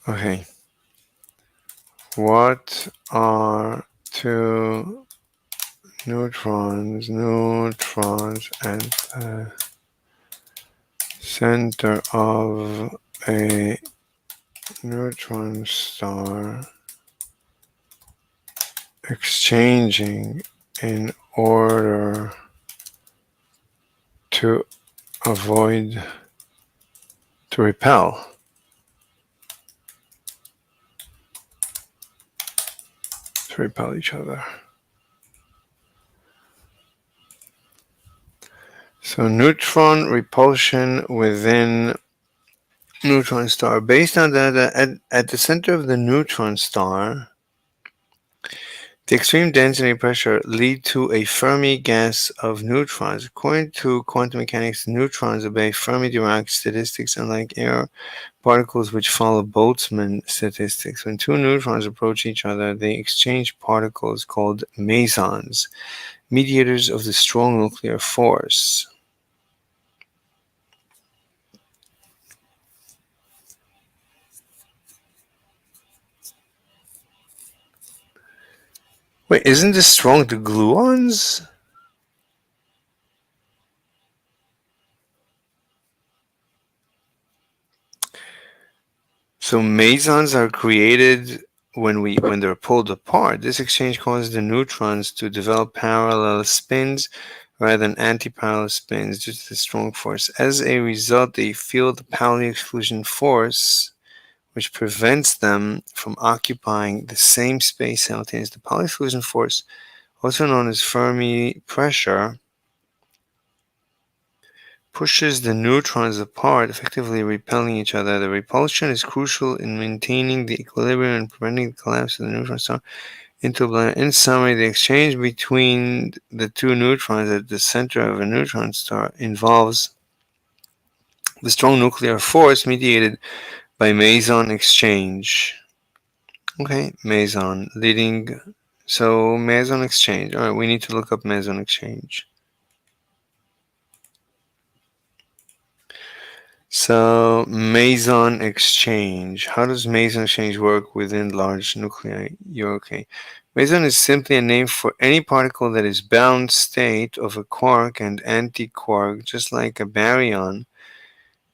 Okay. What are two neutrons at the center of a neutron star exchanging in order to avoid, to repel? To repel each other. So neutron repulsion within neutron star. Based on that, at the center of the neutron star, the extreme density and pressure lead to a Fermi gas of neutrons. According to quantum mechanics, neutrons obey Fermi-Dirac statistics, unlike air particles which follow Boltzmann statistics. When two neutrons approach each other, they exchange particles called mesons, mediators of the strong nuclear force. Wait, isn't this strong to gluons? So mesons are created when they're pulled apart. This exchange causes the neutrons to develop parallel spins rather than anti-parallel spins due to the strong force. As a result, they feel the Pauli exclusion force, which prevents them from occupying the same space simultaneously. The Pauli exclusion force, also known as Fermi pressure, pushes the neutrons apart, effectively repelling each other. The repulsion is crucial in maintaining the equilibrium and preventing the collapse of the neutron star into a black. In summary, the exchange between the two neutrons at the center of a neutron star involves the strong nuclear force mediated by meson exchange. Okay, meson leading. So meson exchange. All right, we need to look up meson exchange. So, meson exchange. How does meson exchange work within large nuclei? You're okay. Meson is simply a name for any particle that is bound state of a quark and antiquark, just like a baryon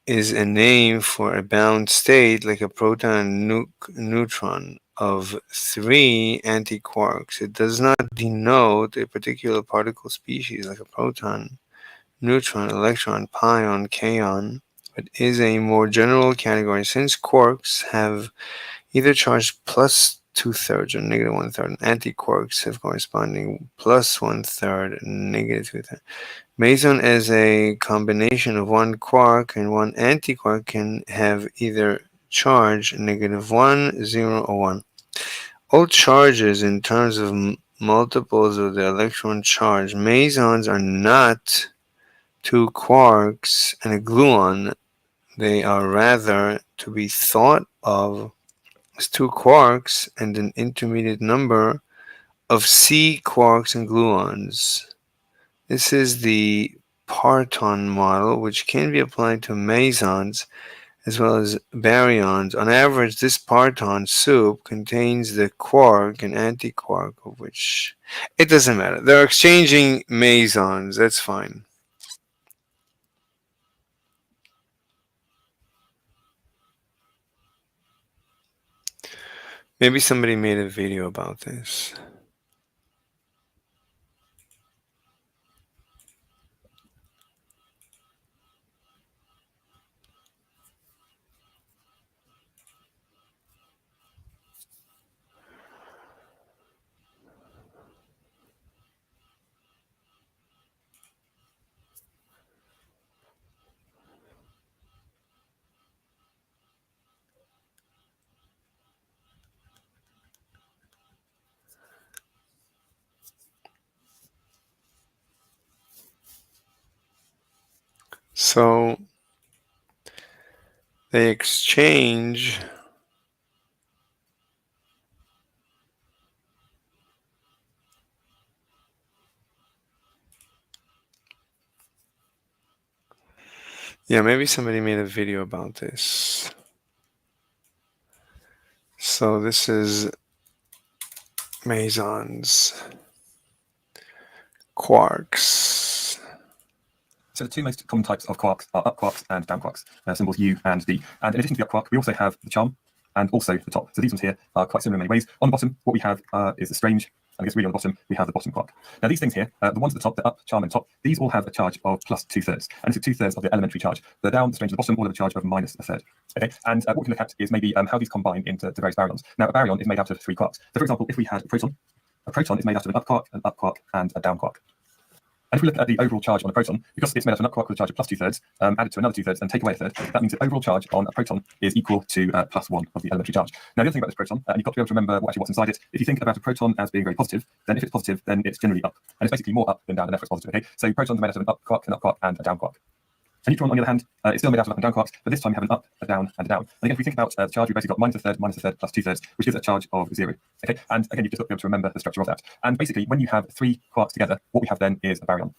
is a name for a bound state like a proton and neutron of 3 antiquarks. It does not denote a particular particle species like a proton, neutron, electron, pion, kaon, but is a more general category since quarks have either charge plus 2/3 or negative 1/3, and antiquarks have corresponding plus 1/3 and negative 2/3. Meson as a combination of one quark and one antiquark can have either charge -1, 0, or 1. All charges in terms of multiples of the electron charge. Mesons are not two quarks and a gluon. They are rather to be thought of as two quarks and an intermediate number of C quarks and gluons. This is the parton model, which can be applied to mesons as well as baryons. On average, this parton soup contains the quark and antiquark, of which it doesn't matter. They're exchanging mesons. That's fine. Maybe somebody made a video about this. So they exchange maybe somebody made a video about this. So this is mesons, quarks. So the two most common types of quarks are up quarks and down quarks, symbols U and D. And in addition to the up quark, we also have the charm and also the top. So these ones here are quite similar in many ways. On the bottom, what we have is the strange, and I guess really on the bottom, we have the bottom quark. Now these things here, the ones at the top, the up, charm, and top, these all have a charge of plus 2/3. And this is 2/3 of the elementary charge. The down, the strange at the bottom, all have a charge of minus 1/3. Okay, and what we can look at is maybe how these combine into various baryons. Now a baryon is made out of 3 quarks. So for example, if we had a proton is made out of an up quark, and a down quark. And if we look at the overall charge on a proton, because it's made out of an up quark with a charge of plus 2/3, added to another 2/3 and take away a third, that means the overall charge on a proton is equal to plus 1 of the elementary charge. Now the other thing about this proton, and you've got to be able to remember what's inside it. If you think about a proton as being very positive, then if it's positive, then it's generally up. And it's basically more up than down, and therefore it's positive. Okay, so protons are made out of an up quark, and a down quark. A neutron, on the other hand, is still made out of up and down quarks, but this time we have an up, a down, and a down. And again, if we think about the charge, we basically got minus a third, plus 2/3, which gives a charge of 0. Okay, and again, you've just got to be able to remember the structure of that. And basically, when you have 3 quarks together, what we have then is a baryon.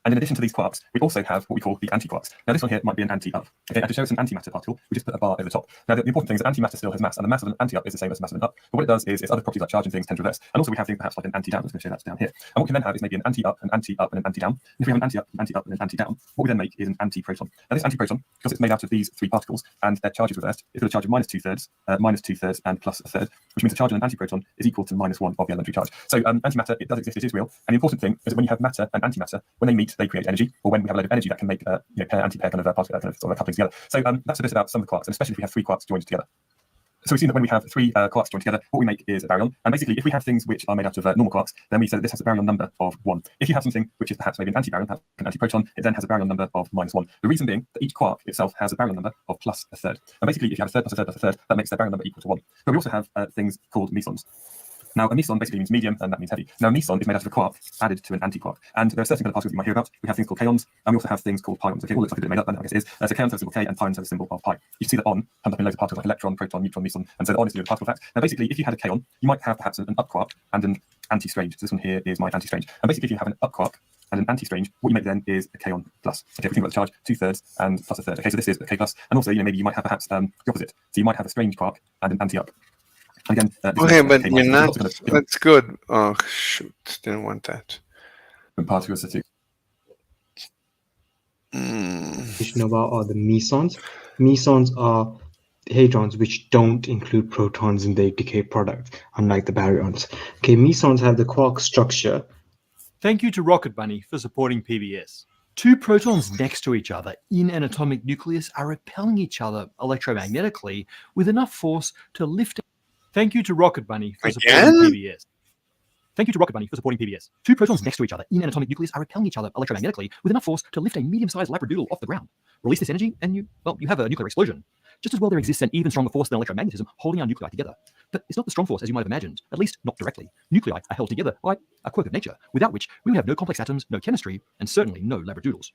And in addition to these quarks, we also have what we call the antiquarks. Now this one here might be an anti-up. Okay, and to show it's an antimatter particle, we just put a bar over the top. Now the important thing is that antimatter still has mass, and the mass of an anti-up is the same as the mass of an up. But what it does is its other properties like charge and things tend to reverse. And also we have things perhaps like an anti-down. I'm just going to show that down here. And what we can then have is maybe an anti-up, an anti-up, and an anti-down. And if we have an anti-up, an anti-up, and an anti-down, what we then make is an anti-proton. Now this anti-proton, because it's made out of these 3 particles and their charge is reversed, it's got a charge of minus 2/3, and plus a third, which means the charge on an antiproton is equal to minus 1 of the elementary charge. So antimatter, it does exist, it is real. And the important thing is that when you have matter and antimatter, when they meet, they create energy, or when we have a load of energy that can make pair, anti-pair kind of particle, kind of sort of coupling together. So that's a bit about some of the quarks, and especially if we have 3 quarks joined together. So we've seen that when we have 3 quarks joined together, what we make is a baryon. And basically, if we have things which are made out of normal quarks, then we say that this has a baryon number of 1. If you have something which is perhaps maybe an antibaryon, an antiproton, it then has a baryon number of -1. The reason being that each quark itself has a baryon number of plus a third. And basically, if you have a third plus a third plus a third, that makes their baryon number equal to 1. But we also have things called mesons. Now, a meson basically means medium, and that means heavy. Now, a meson is made out of a quark added to an antiquark. And there are certain kind of particles you might hear about. We have things called kaons, and we also have things called pions. Okay, all looks like a bit made up, and I guess it is. So kaons have a symbol K, and pions have a symbol of pi. You can see that on comes up in loads of particles like electron, proton, neutron, meson, and so the on is to do with particle fact. Now, basically, if you had a kaon, you might have perhaps an up quark and an anti-strange. So this one here is my anti-strange. And basically, if you have an up quark and an anti-strange, what you make then is a kaon plus. Okay, if we think about the charge, 2/3 and plus a third. Okay, so this is a k plus, and also maybe you might have perhaps the opposite. So you might have a strange quark and an anti-up. Again, okay, but you're not. That's good. Oh shoot! Didn't want that. Particle statistics. About are the mesons. Mesons are hadrons which don't include protons in their decay product, unlike the baryons. Okay, mesons have the quark structure. Thank you to Rocket Bunny for supporting PBS. Two protons next to each other in an atomic nucleus are repelling each other electromagnetically with enough force to lift. Thank you to Rocket Bunny for supporting PBS. Thank you to Rocket Bunny for supporting PBS. Two protons next to each other in an atomic nucleus are repelling each other electromagnetically with enough force to lift a medium-sized labradoodle off the ground. Release this energy and you have a nuclear explosion. Just as well, there exists an even stronger force than electromagnetism holding our nuclei together. But it's not the strong force as you might have imagined, at least not directly. Nuclei are held together by a quirk of nature, without which we would have no complex atoms, no chemistry, and certainly no labradoodles.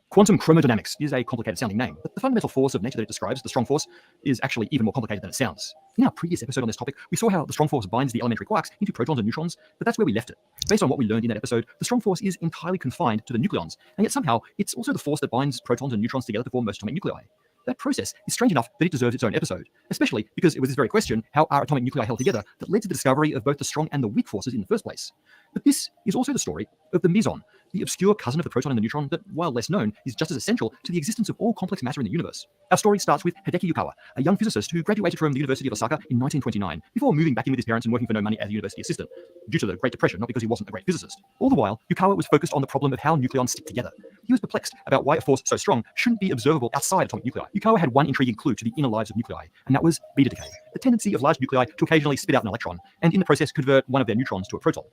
Quantum chromodynamics is a complicated sounding name, but the fundamental force of nature that it describes, the strong force, is actually even more complicated than it sounds. In our previous episode on this topic, we saw how the strong force binds the elementary quarks into protons and neutrons, but that's where we left it. Based on what we learned in that episode, the strong force is entirely confined to the nucleons, and yet somehow it's also the force that binds protons and neutrons together to form most atomic nuclei. That process is strange enough that it deserves its own episode, especially because it was this very question, how are atomic nuclei held together, that led to the discovery of both the strong and the weak forces in the first place. But this is also the story of the meson, the obscure cousin of the proton and the neutron that, while less known, is just as essential to the existence of all complex matter in the universe. Our story starts with Hideki Yukawa, a young physicist who graduated from the University of Osaka in 1929, before moving back in with his parents and working for no money as a university assistant, due to the Great Depression, not because he wasn't a great physicist. All the while, Yukawa was focused on the problem of how nucleons stick together. He was perplexed about why a force so strong shouldn't be observable outside atomic nuclei. Yukawa had one intriguing clue to the inner lives of nuclei, and that was beta decay, the tendency of large nuclei to occasionally spit out an electron, and in the process convert one of their neutrons to a proton.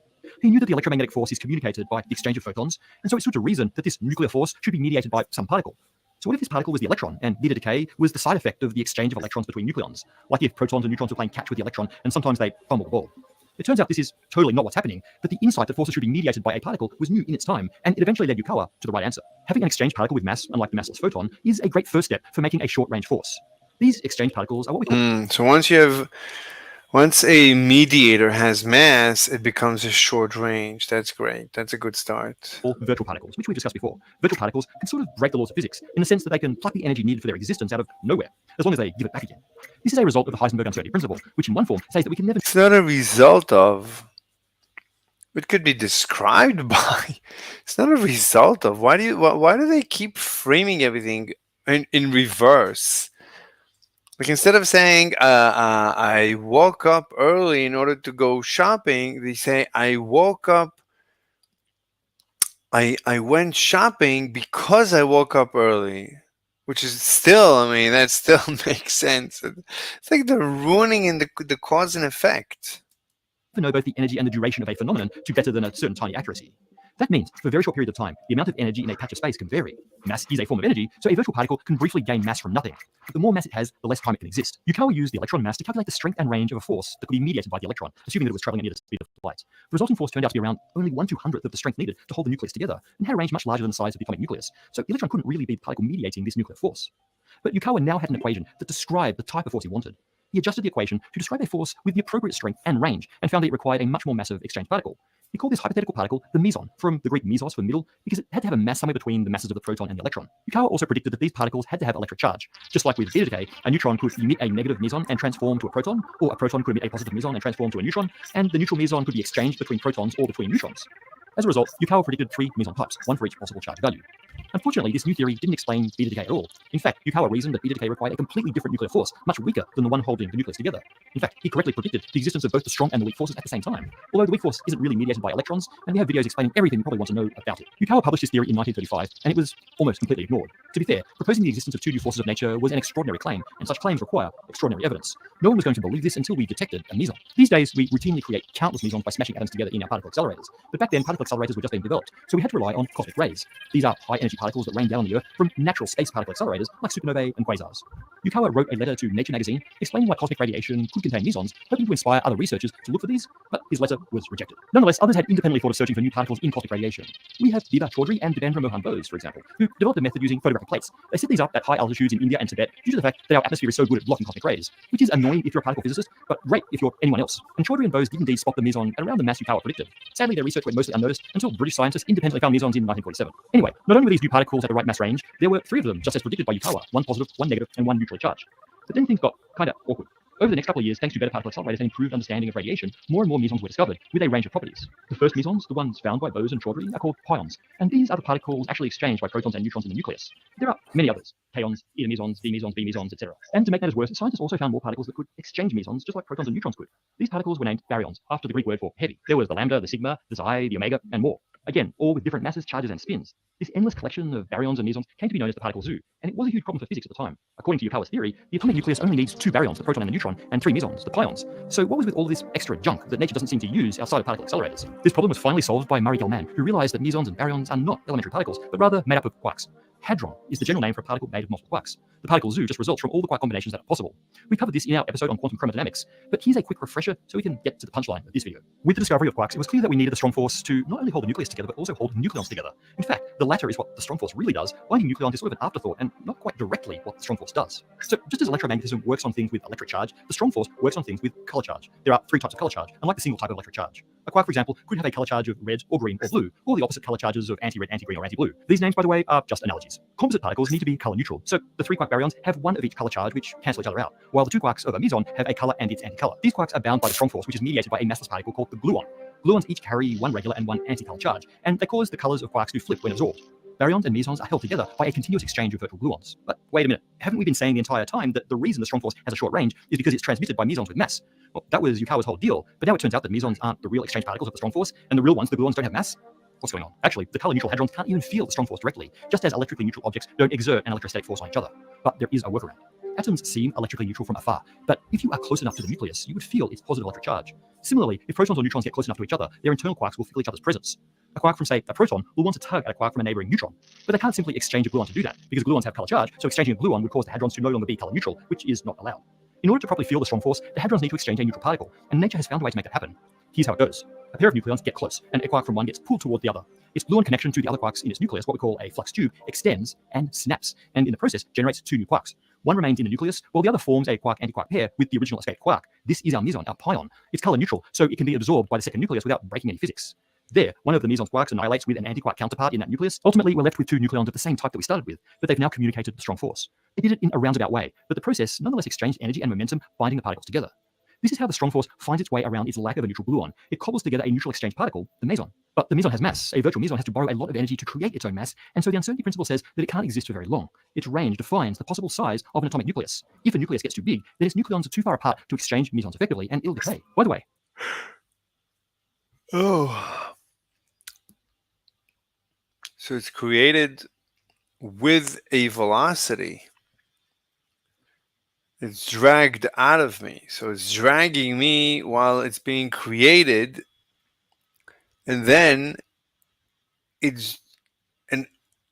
He knew that the electromagnetic force is communicated by the exchange of photons, and so it stood to reason that this nuclear force should be mediated by some particle. So what if this particle was the electron, and beta decay was the side effect of the exchange of electrons between nucleons, like if protons and neutrons were playing catch with the electron, and sometimes they fumble the ball? It turns out this is totally not what's happening, but the insight that forces should be mediated by a particle was new in its time, and it eventually led Yukawa to the right answer. Having an exchange particle with mass, unlike the massless photon, is a great first step for making a short-range force. These exchange particles are what we call... So once a mediator has mass, it becomes a short range. That's great. That's a good start. Or virtual particles, which we've discussed before. Virtual particles can sort of break the laws of physics in the sense that they can pluck the energy needed for their existence out of nowhere, as long as they give it back again. This is a result of the Heisenberg uncertainty principle, which in one form says that we can never... It's not a result of. It could be described by. It's not a result of. Why do they keep framing everything in reverse? Like instead of saying I woke up early in order to go shopping, they say I woke up. I went shopping because I woke up early, which is still, I mean, that still makes sense. It's like they're ruining in the cause and effect. To know both the energy and the duration of a phenomenon to better than a certain tiny accuracy. That means, for very short periods of time, the amount of energy in a patch of space can vary. Mass is a form of energy, so a virtual particle can briefly gain mass from nothing. But the more mass it has, the less time it can exist. Yukawa used the electron mass to calculate the strength and range of a force that could be mediated by the electron, assuming that it was traveling at near the speed of light. The resulting force turned out to be around only 1/200th of the strength needed to hold the nucleus together, and had a range much larger than the size of the atomic nucleus, so the electron couldn't really be the particle mediating this nuclear force. But Yukawa now had an equation that described the type of force he wanted. He adjusted the equation to describe a force with the appropriate strength and range, and found that it required a much more massive exchange particle. He called this hypothetical particle the meson, from the Greek mesos for middle, because it had to have a mass somewhere between the masses of the proton and the electron. Yukawa also predicted that these particles had to have electric charge. Just like with beta decay, a neutron could emit a negative meson and transform to a proton, or a proton could emit a positive meson and transform to a neutron, and the neutral meson could be exchanged between protons or between neutrons. As a result, Yukawa predicted 3 meson types, one for each possible charge value. Unfortunately, this new theory didn't explain beta decay at all. In fact, Yukawa reasoned that beta decay required a completely different nuclear force, much weaker than the one holding the nucleus together. In fact, he correctly predicted the existence of both the strong and the weak forces at the same time, although the weak force isn't really mediated by electrons, and we have videos explaining everything you probably want to know about it. Yukawa published this theory in 1935, and it was almost completely ignored. To be fair, proposing the existence of 2 new forces of nature was an extraordinary claim, and such claims require extraordinary evidence. No one was going to believe this until we detected a meson. These days, we routinely create countless mesons by smashing atoms together in our particle accelerators, but back then particle accelerators were just being developed, so we had to rely on cosmic rays. These are high-energy particles that rain down on the Earth from natural space particle accelerators like supernovae and quasars. Yukawa wrote a letter to Nature magazine explaining why cosmic radiation could contain mesons, hoping to inspire other researchers to look for these, but his letter was rejected. Nonetheless, others had independently thought of searching for new particles in cosmic radiation. We have Biba Chaudhry and Devendra Mohan Bose, for example, who developed a method using photographic plates. They set these up at high altitudes in India and Tibet due to the fact that our atmosphere is so good at blocking cosmic rays, which is annoying if you're a particle physicist, but great if you're anyone else. And Chaudhry and Bose did indeed spot the meson at around the mass Yukawa predicted. Sadly, their research went mostly unnoticed until British scientists independently found mesons in 1947. Anyway, not only were these new particles at the right mass range, there were 3 of them, just as predicted by Yukawa, 1 positive, 1 negative, and 1 neutrally charged. But then things got kind of awkward. Over the next couple of years, thanks to better particle accelerators and improved understanding of radiation, more and more mesons were discovered with a range of properties. The first mesons, the ones found by Bose and Chaudhry, are called pions, and these are the particles actually exchanged by protons and neutrons in the nucleus. There are many others: kaons, eta mesons, d mesons, b mesons, etc. And to make matters worse, scientists also found more particles that could exchange mesons just like protons and neutrons could. These particles were named baryons, after the Greek word for heavy. There was the lambda, the sigma, the xi, the omega, and more. Again, all with different masses, charges, and spins. This endless collection of baryons and mesons came to be known as the particle zoo, and it was a huge problem for physics at the time. According to Yukawa's theory, the atomic nucleus only needs 2 baryons, the proton and the neutron, and 3 mesons, the pions. So what was with all this extra junk that nature doesn't seem to use outside of particle accelerators? This problem was finally solved by Murray Gell-Mann, who realized that mesons and baryons are not elementary particles, but rather made up of quarks. Hadron is the general name for a particle made of multiple quarks. The particle zoo just results from all the quark combinations that are possible. We covered this in our episode on quantum chromodynamics, but here's a quick refresher so we can get to the punchline of this video. With the discovery of quarks, it was clear that we needed a strong force to not only hold the nucleus together, but also hold nucleons together. In fact, the latter is what the strong force really does. Binding nucleons is sort of an afterthought and not quite directly what the strong force does. So just as electromagnetism works on things with electric charge, the strong force works on things with color charge. There are 3 types of color charge, unlike the single type of electric charge. A quark, for example, could have a color charge of red or green or blue, or the opposite color charges of anti-red, anti-green, or anti-blue. These names, by the way, are just analogies. Composite particles need to be color neutral, so the 3 quark baryons have 1 of each color charge which cancel each other out, while the 2 quarks of a meson have a color and its anti-color. These quarks are bound by the strong force, which is mediated by a massless particle called the gluon. Gluons each carry 1 regular and 1 anti-color charge, and they cause the colors of quarks to flip when absorbed. Baryons and mesons are held together by a continuous exchange of virtual gluons. But wait a minute, haven't we been saying the entire time that the reason the strong force has a short range is because it's transmitted by mesons with mass? Well, that was Yukawa's whole deal, but now it turns out that mesons aren't the real exchange particles of the strong force, and the real ones, the gluons, don't have mass? What's going on? Actually, the color neutral hadrons can't even feel the strong force directly, just as electrically neutral objects don't exert an electrostatic force on each other. But there is a workaround. Atoms seem electrically neutral from afar, but if you are close enough to the nucleus, you would feel its positive electric charge. Similarly, if protons or neutrons get close enough to each other, their internal quarks will feel each other's presence. A quark from, say, a proton will want to tug at a quark from a neighboring neutron, but they can't simply exchange a gluon to do that, because gluons have color charge, so exchanging a gluon would cause the hadrons to no longer be color neutral, which is not allowed. In order to properly feel the strong force, the hadrons need to exchange a neutral particle, and nature has found a way to make that happen. Here's how it goes. A pair of nucleons get close, and a quark from one gets pulled toward the other. Its gluon connection to the other quarks in its nucleus, what we call a flux tube, extends and snaps, and in the process generates 2 new quarks. One remains in the nucleus, while the other forms a quark-antiquark pair with the original escaped quark. This is our meson, our pion. It's color neutral, so it can be absorbed by the second nucleus without breaking any physics. There, one of the meson's quarks annihilates with an antiquark counterpart in that nucleus. Ultimately, we're left with 2 nucleons of the same type that we started with, but they've now communicated the strong force. They did it in a roundabout way, but the process nonetheless exchanged energy and momentum, binding the particles together. This is how the strong force finds its way around its lack of a neutral gluon. It cobbles together a neutral exchange particle, the meson. But the meson has mass. A virtual meson has to borrow a lot of energy to create its own mass, and so the uncertainty principle says that it can't exist for very long. Its range defines the possible size of an atomic nucleus. If a nucleus gets too big, then its nucleons are too far apart to exchange mesons effectively, and it'll decay. By the way. Oh. So it's created with a velocity. It's dragged out of me. So it's dragging me while it's being created. And then and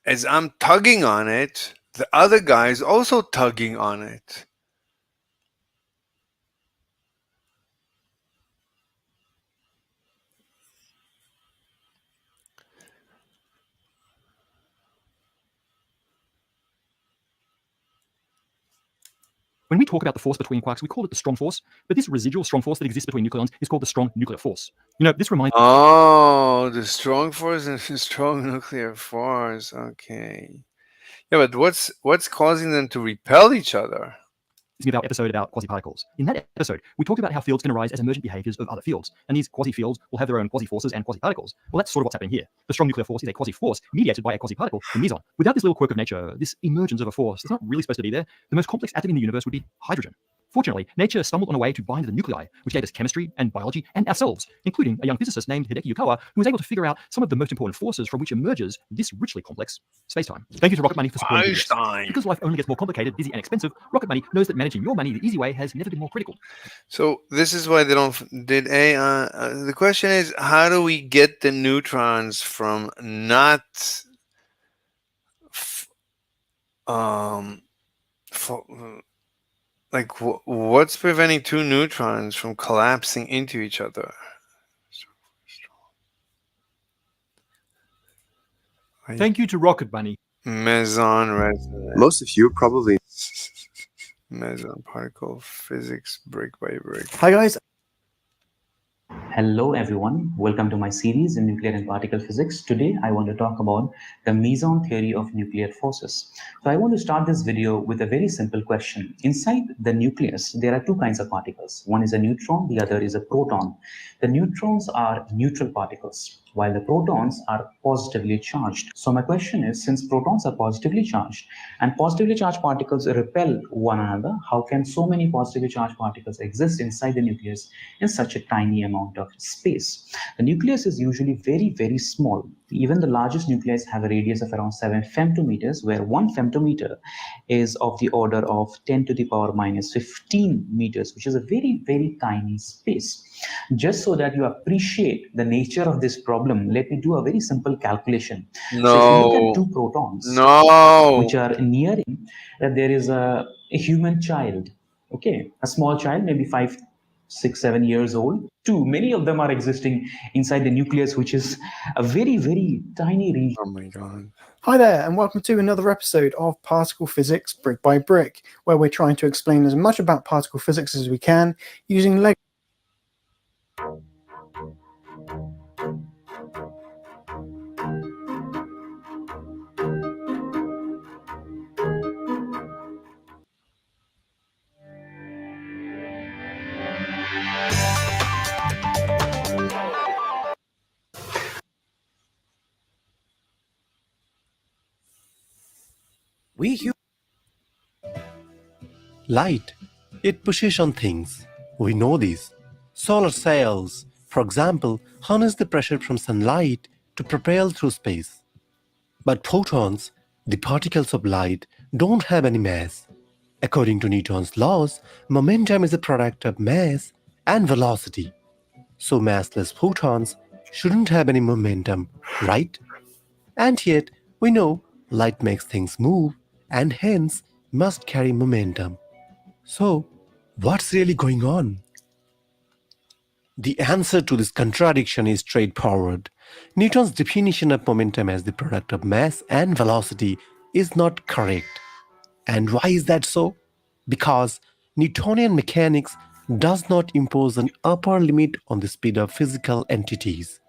as I'm tugging on it, the other guy's also tugging on it. When we talk about the force between quarks, we call it the strong force, but this residual strong force that exists between nucleons is called the strong nuclear force. You know, this reminds Oh, the strong force and the strong nuclear force. Okay. Yeah, but what's causing them to repel each other? me of our episode about quasi-particles. In that episode, we talked about how fields can arise as emergent behaviors of other fields, and these quasi-fields will have their own quasi-forces and quasi-particles. Well, that's sort of what's happening here. The strong nuclear force is a quasi-force mediated by a quasi-particle, the meson. Without this little quirk of nature, this emergence of a force that's not really supposed to be there, the most complex atom in the universe would be hydrogen. Fortunately, nature stumbled on a way to bind the nuclei, which gave us chemistry and biology and ourselves, including a young physicist named Hideki Yukawa, who was able to figure out some of the most important forces from which emerges this richly complex spacetime. Thank you to Rocket Money for supporting this. Because life only gets more complicated, busy, and expensive, Rocket Money knows that managing your money the easy way has never been more critical. So this is why they don't. The question is, how do we get the neutrons from not for, like what's preventing two neutrons from collapsing into each other? Thank you to Rocket Bunny. Meson resonance. Most of you probably. Meson particle physics, brick by brick. Hi guys. Hello everyone, welcome to my series in nuclear and particle physics. Today I want to talk about the meson theory of nuclear forces. So I want to start this video with a very simple question. Inside the nucleus, there are two kinds of particles. One is a neutron, the other is a proton. The neutrons are neutral particles, while the protons are positively charged. So my question is, since protons are positively charged and positively charged particles repel one another, how can so many positively charged particles exist inside the nucleus in such a tiny amount of space? The nucleus is usually very, very small. Even the largest nuclei have a radius of around 7 femtometers, where 1 femtometer is of the order of 10 to the power minus 15 meters, which is a very, very tiny space. Just so that you appreciate the nature of this problem, let me do a very simple calculation. So if you look at two protons, which are nearing, that there is a human child, okay, a small child, maybe 5, 6, 7 years old. Many of them are existing inside the nucleus, which is a very, very tiny region. Oh my God. Hi there, and welcome to another episode of Particle Physics Brick by Brick, where we're trying to explain as much about particle physics as we can using Lego. Light, it pushes on things. We know this. Solar cells, for example, harness the pressure from sunlight to propel through space. But photons, the particles of light, don't have any mass. According to Newton's laws, momentum is a product of mass and velocity. So massless photons shouldn't have any momentum, right? And yet, we know light makes things move and hence must carry momentum. So, what's really going on? The answer to this contradiction is straightforward. Newton's definition of momentum as the product of mass and velocity is not correct. And why is that so? Because Newtonian mechanics does not impose an upper limit on the speed of physical entities.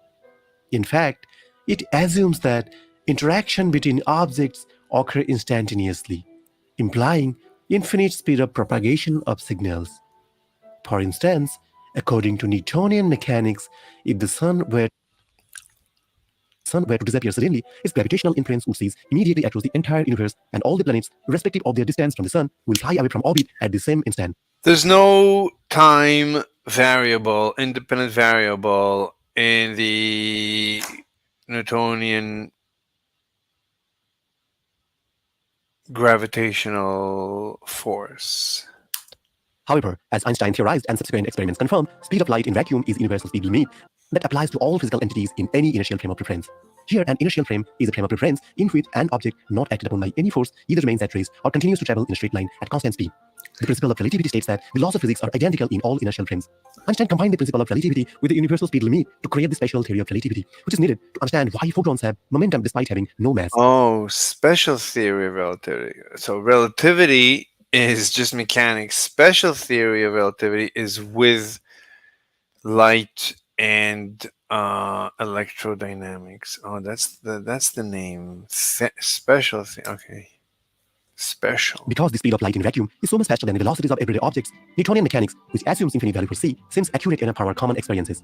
In fact, it assumes that interaction between objects occur instantaneously, implying infinite speed of propagation of signals. For instance, according to Newtonian mechanics, if the sun were to disappear suddenly, its gravitational influence would cease immediately across the entire universe, and all the planets, irrespective of their distance from the sun, will fly away from orbit at the same instant. There's no time variable, independent variable in the Newtonian gravitational force. However, as Einstein theorized and subsequent experiments confirm, speed of light in vacuum is universal speed limit that applies to all physical entities in any inertial frame of reference. Here, an inertial frame is a frame of reference in which an object not acted upon by any force either remains at rest or continues to travel in a straight line at constant speed. The principle of relativity states that the laws of physics are identical in all inertial frames. Einstein combined the principle of relativity with the universal speed limit to create the special theory of relativity, which is needed to understand why photons have momentum despite having no mass. Oh, special theory of relativity. So relativity is just mechanics. Special theory of relativity is with light and electrodynamics. Oh, that's the name. Special okay. Special. Because the speed of light in vacuum is so much faster than the velocities of everyday objects, Newtonian mechanics, which assumes infinite value for c, seems accurate enough for our common experiences.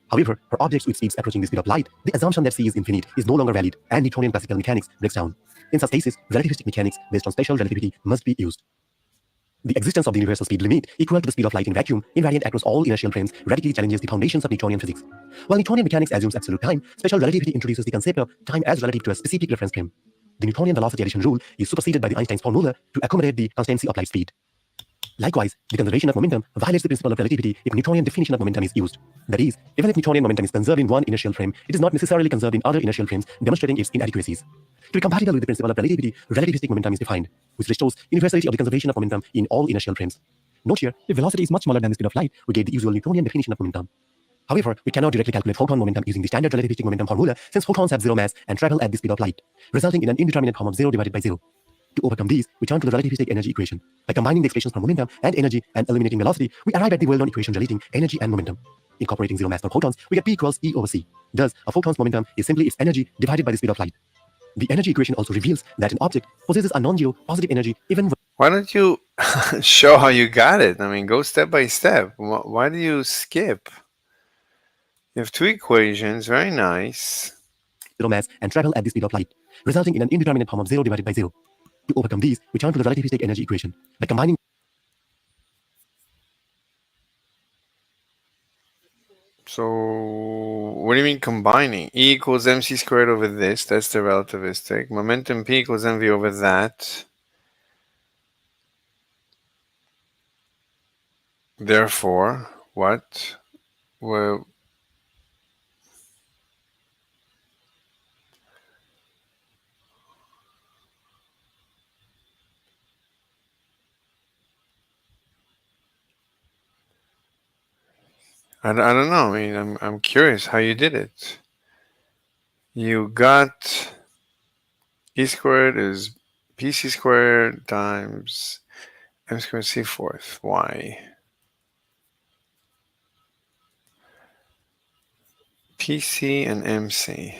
However, for objects with speeds approaching the speed of light, the assumption that c is infinite is no longer valid, and Newtonian classical mechanics breaks down. In such cases, relativistic mechanics based on special relativity must be used. The existence of the universal speed limit equal to the speed of light in vacuum, invariant across all inertial frames, radically challenges the foundations of Newtonian physics. While Newtonian mechanics assumes absolute time, special relativity introduces the concept of time as relative to a specific reference frame. The Newtonian velocity addition rule is superseded by the Einstein's formula to accommodate the constancy of light speed. Likewise, the conservation of momentum violates the principle of relativity if Newtonian definition of momentum is used. That is, even if Newtonian momentum is conserved in one inertial frame, it is not necessarily conserved in other inertial frames, demonstrating its inadequacies. To be compatible with the principle of relativity, relativistic momentum is defined, which restores universality of the conservation of momentum in all inertial frames. Note here, if velocity is much smaller than the speed of light, we get the usual Newtonian definition of momentum. However, we cannot directly calculate photon momentum using the standard relativistic momentum formula since photons have zero mass and travel at the speed of light, resulting in an indeterminate form of 0 divided by 0. To overcome these, we turn to the relativistic energy equation. By combining the expressions for momentum and energy and eliminating velocity, we arrive at the well-known equation relating energy and momentum. Incorporating zero mass for photons, we get P equals E over C. Thus, a photon's momentum is simply its energy divided by the speed of light. The energy equation also reveals that an object possesses a non-zero positive energy even when... Why don't you show how you got it? I mean, go step by step. Why do you skip? You have two equations, very nice. Zero mass and travel at the speed of light, resulting in an indeterminate form of 0 divided by 0. To overcome these, we turn to the relativistic energy equation. By combining... So, what do you mean combining? E equals mc squared over this, that's the relativistic. Momentum P equals mv over that. Therefore, what? Well, I don't know. I mean, I'm curious how you did it. You got E squared is PC squared times m squared c fourth. Why? PC and MC.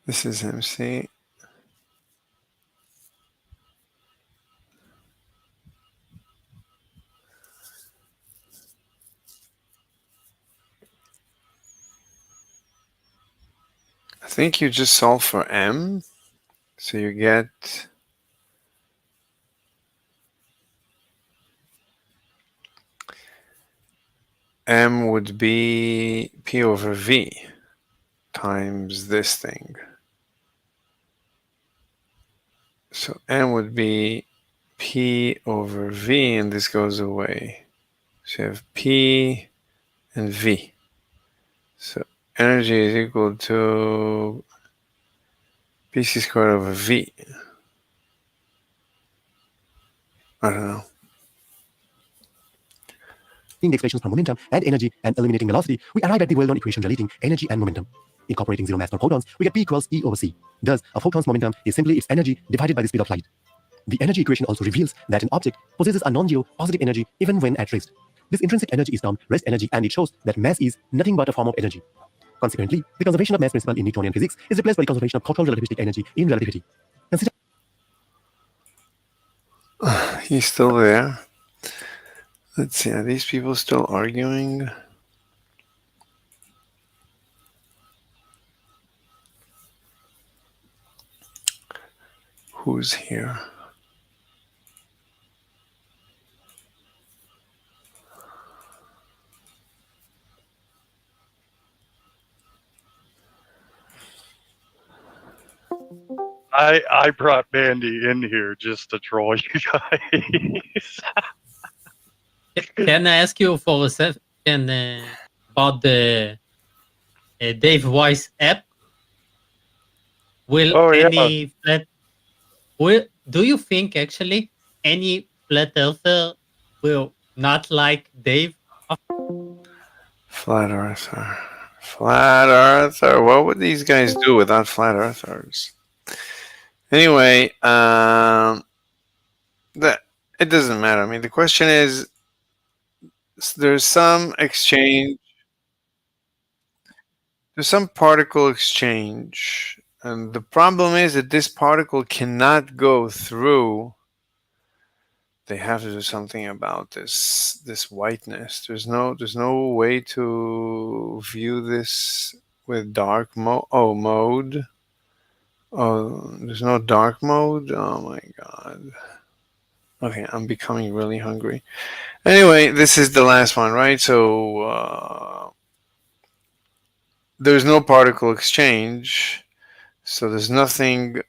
This is MC. I think you just solve for M. So you get M would be P over V times this thing. So M would be P over V, and this goes away. So you have P and V. So energy is equal to PC squared over V. I don't know. The expressions for momentum and energy and eliminating velocity, we arrive at the well-known equation relating energy and momentum. Incorporating zero mass for photons, we get P equals E over C. Thus, a photon's momentum is simply its energy divided by the speed of light. The energy equation also reveals that an object possesses a non-zero positive energy even when at rest. This intrinsic energy is termed rest energy, and it shows that mass is nothing but a form of energy. Consequently, the conservation of mass principle in Newtonian physics is replaced by the conservation of total relativistic energy in relativity. Consider... He's still there. Let's see, are these people still arguing? Who's here? I brought Mandy in here just to troll you guys. Can I ask you for a second about the Dave Weiss app? Will any flat? Do you think actually any flat earther will not like Dave? Flat earther. Flat earther. What would these guys do without flat earthers? Anyway, that it doesn't matter. I mean, the question is, there's some exchange, there's some particle exchange, and the problem is that this particle cannot go through. They have to do something about this whiteness. There's no way to view this with dark mode. Mode. Oh, there's no dark mode? Oh my god. Okay, I'm becoming really hungry. Anyway, this is the last one, right? So, there's no particle exchange. So there's nothing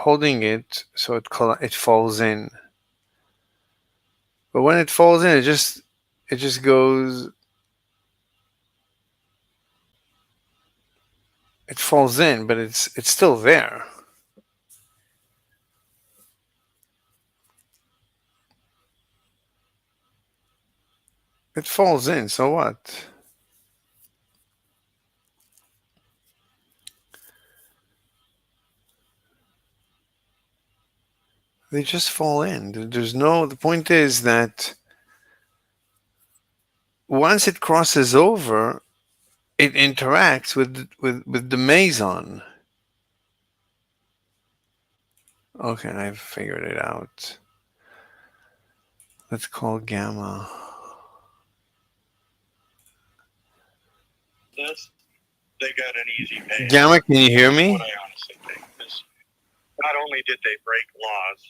holding it so it falls in. But when it falls in, it just goes. It falls in, but it's still there. It falls in, so what? They just fall in. There's no. The point is that once it crosses over, it interacts with the meson. Okay, I've figured it out. Let's call gamma. They got an easy pay. Gamma, can you hear me? What I honestly think is, not only did they break laws,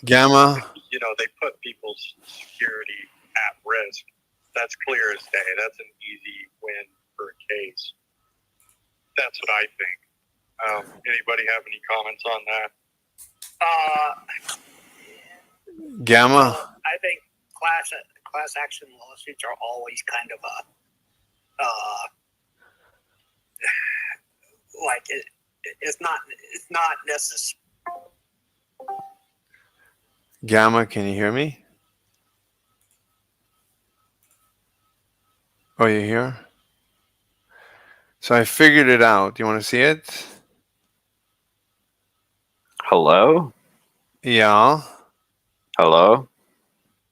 Gamma. you know, they put people's security at risk. That's clear as day. That's an easy win for a case. That's what I think. Anybody have any comments on that? Gamma. I think class action lawsuits are always kind of a like it's not necessary. Gamma, can you hear me? Oh, you're here? So I figured it out. You want to see it? Hello? Yeah. Hello?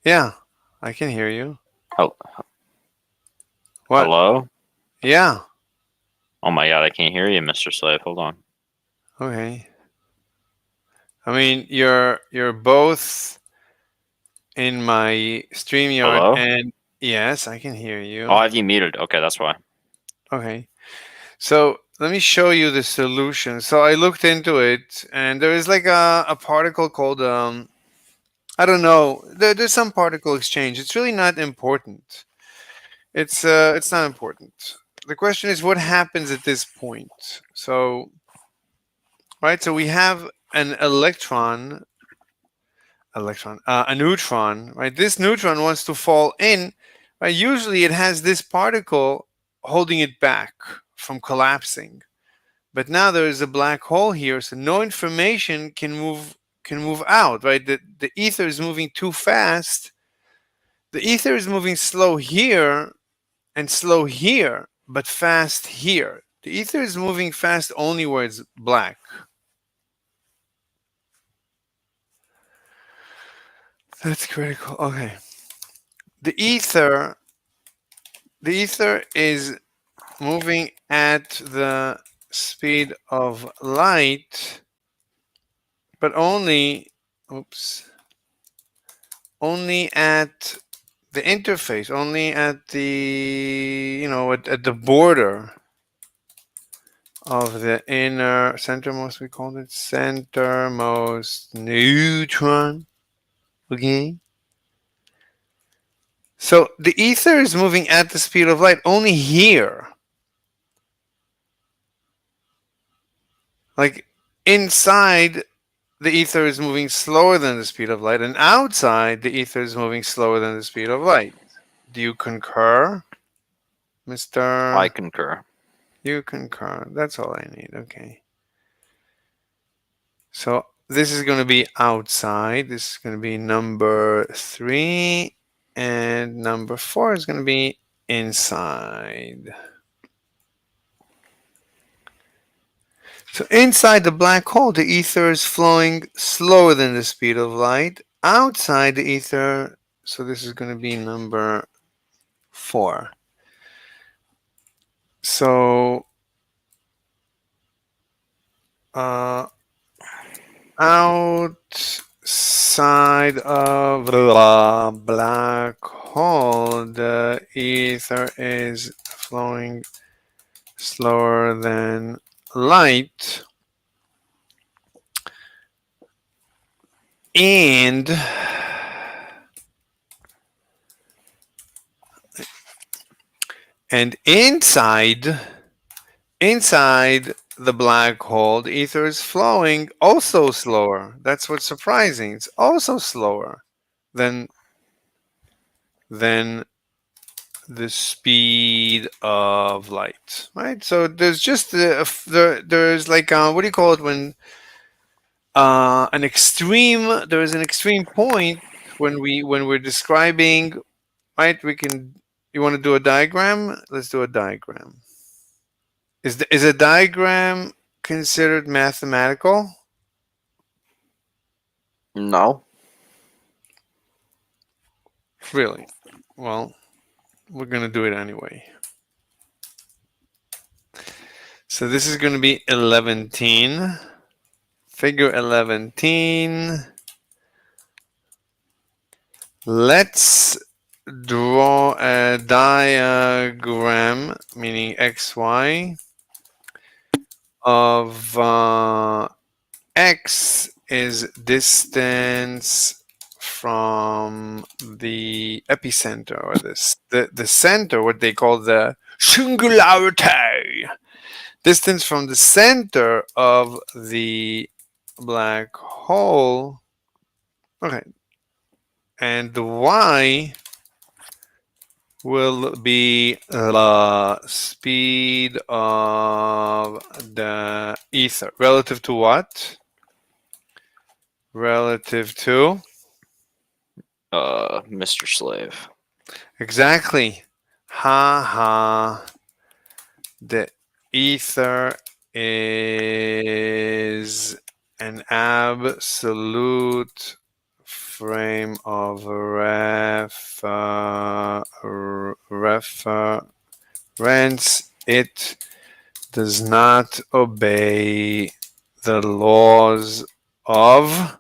Yeah, I can hear you. What? Hello? Yeah. Oh my god, I can't hear you, Mr. Slave. Hold on. Okay. I mean, you're both in my StreamYard Hello? and yes, I can hear you. Oh, I have you muted. Okay, that's why. Okay. So let me show you the solution. So I looked into it, and there is like a particle called I don't know. There's some particle exchange. It's really not important. It's not important. The question is what happens at this point. So right, so we have an a neutron, right? This neutron wants to fall in, right? Usually it has this particle holding it back from collapsing. But now there is a black hole here, so no information can move out, right? The ether is moving too fast. The ether is moving slow here and slow here, but fast here. The ether is moving fast only where it's black. That's critical. Okay. The ether is moving at the speed of light, but only at the interface, only at the at the border of the inner centermost, we called it centermost neutron. Okay. So the ether is moving at the speed of light only here. Like inside, the ether is moving slower than the speed of light, and outside, the ether is moving slower than the speed of light. Do you concur, Mr.? I concur. You concur. That's all I need. Okay. So this is going to be outside. This is going to be number 3. And number 4 is going to be inside. So inside the black hole, the ether is flowing slower than the speed of light. Outside the ether, so this is going to be number 4. So outside of the black hole, the ether is flowing slower than light, and inside the black hole, the ether is flowing also slower. That's what's surprising. It's also slower than the speed of light, right? So there's just there's like what do you call it when an extreme? There is an extreme point when we're describing, right? We can. You want to do a diagram? Let's do a diagram. Is a diagram considered mathematical? No. Really? Well, we're gonna do it anyway. So this is going to be 11. Figure 11. Let's draw a diagram, meaning XY, of X is distance from the epicenter, or the center, what they call the singularity. Distance from the center of the black hole. Okay. And the y will be the speed of the ether. Relative to what? Relative to? Mr. Slave. Exactly. Ha ha. The ether is an absolute frame of reference. It does not obey the laws of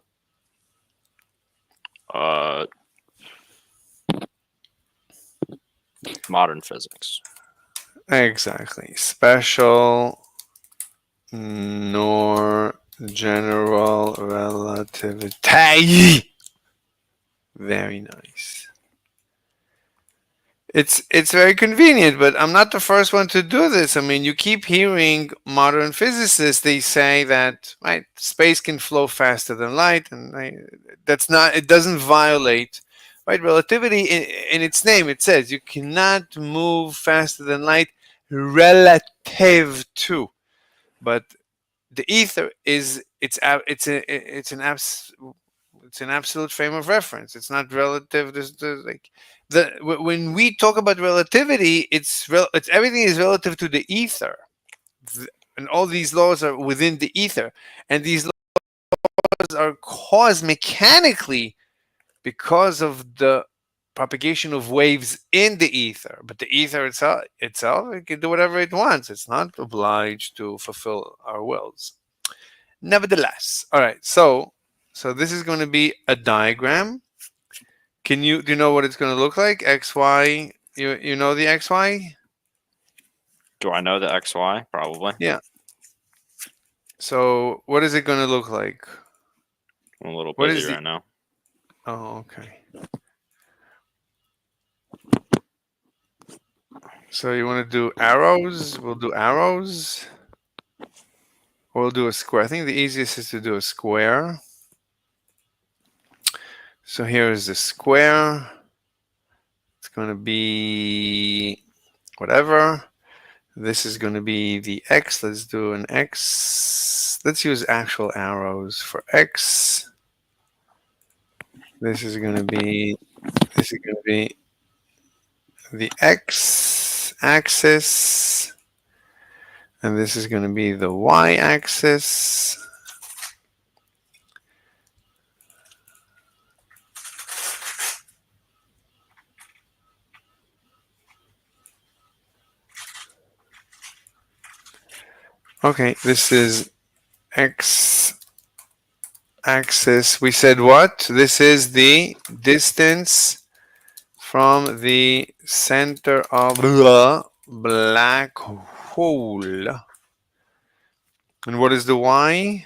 modern physics. Exactly. Special nor general relativity. Very nice. It's very convenient, but I'm not the first one to do this. I mean, you keep hearing modern physicists, they say that, right, space can flow faster than light, and that's not, it doesn't violate, right, relativity. In its name, it says you cannot move faster than light relative to, but the ether is it's an absolute frame of reference. It's not relative. Like when we talk about relativity, it's everything is relative to the ether, and all these laws are within the ether, and these laws are caused mechanically because of the propagation of waves in the ether. But the ether itself it can do whatever it wants. It's not obliged to fulfill our wills. Nevertheless, all right. So this is going to be a diagram. Do you know what it's going to look like? XY. You know the XY? Do I know the XY? Probably. Yeah. So what is it going to look like? I'm a little What busy is right now. Oh, okay. So you want to do arrows? We'll do arrows. Or we'll do a square. I think the easiest is to do a square. So here is the square. It's going to be whatever. This is going to be the X. Let's do an X. Let's use actual arrows for X. This is going to be the X axis. And this is going to be the Y axis. Okay, this is X axis. We said what? This is the distance from the center of the black hole. And what is the Y?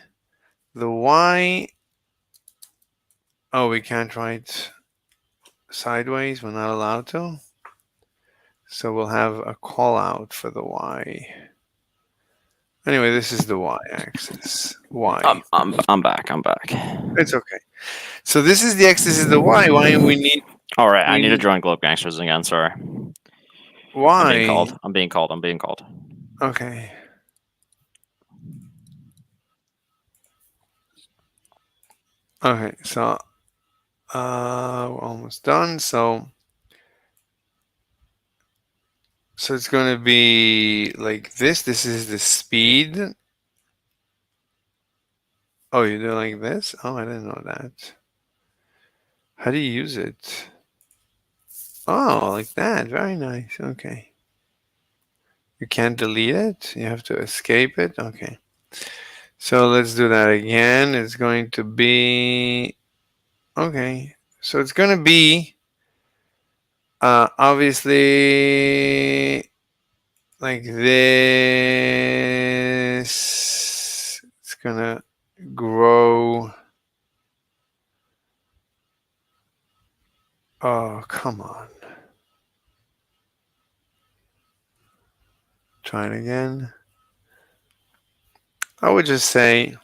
The Y, oh, we can't write sideways. We're not allowed to. So we'll have a call out for the Y. Anyway, this is the y-axis. Y. I'm back. I'm back. It's okay. So this is the x. This is the y. Why we need? All right, I we need to join Globe Gangsters again. Sorry. Why? I'm being called. I'm being called. I'm being called. Okay. Okay. So we're almost done. So it's going to be like this. This is the speed. Oh, you do like this? Oh, I didn't know that. How do you use it? Oh, like that. Very nice. Okay. You can't delete it. You have to escape it. Okay. So let's do that again. It's going to be... Okay. So it's going to be... obviously... like this. It's going to grow... Oh, come on. Try it again. I would just say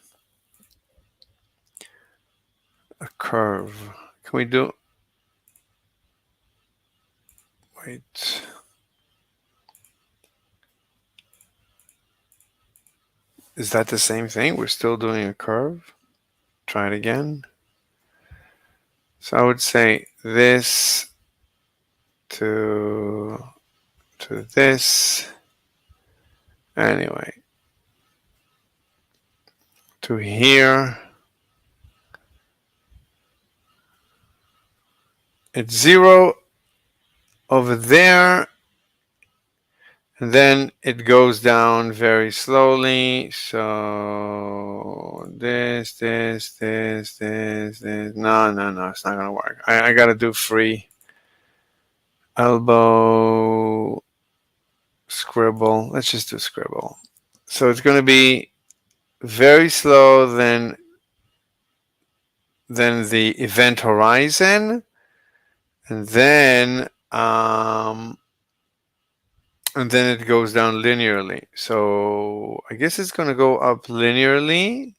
a curve. Can we do... Wait. Is that the same thing? We're still doing a curve? Try it again. So I would say this to this. Anyway. To here. It's 0 over there. And then it goes down very slowly. So this. No, it's not gonna work. I gotta do free. Elbow, scribble. Let's just do scribble. So it's gonna be very slow, then the event horizon, and then it goes down linearly. So I guess it's going to go up linearly.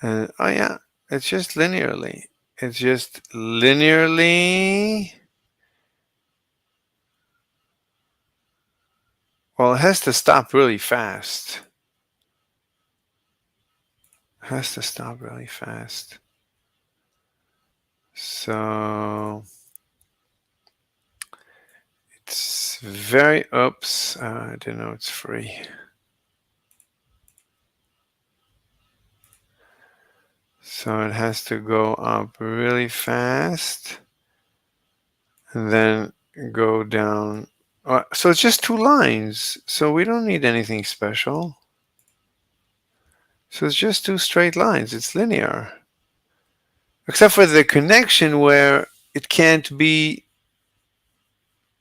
And oh yeah, it's just linearly. It's just linearly. Well, it has to stop really fast. It has to stop really fast. So it's very, oops, I didn't know it's free. So it has to go up really fast and then go down. So it's just 2 lines. So we don't need anything special. So it's just 2 straight lines. It's linear. Except for the connection where it can't be,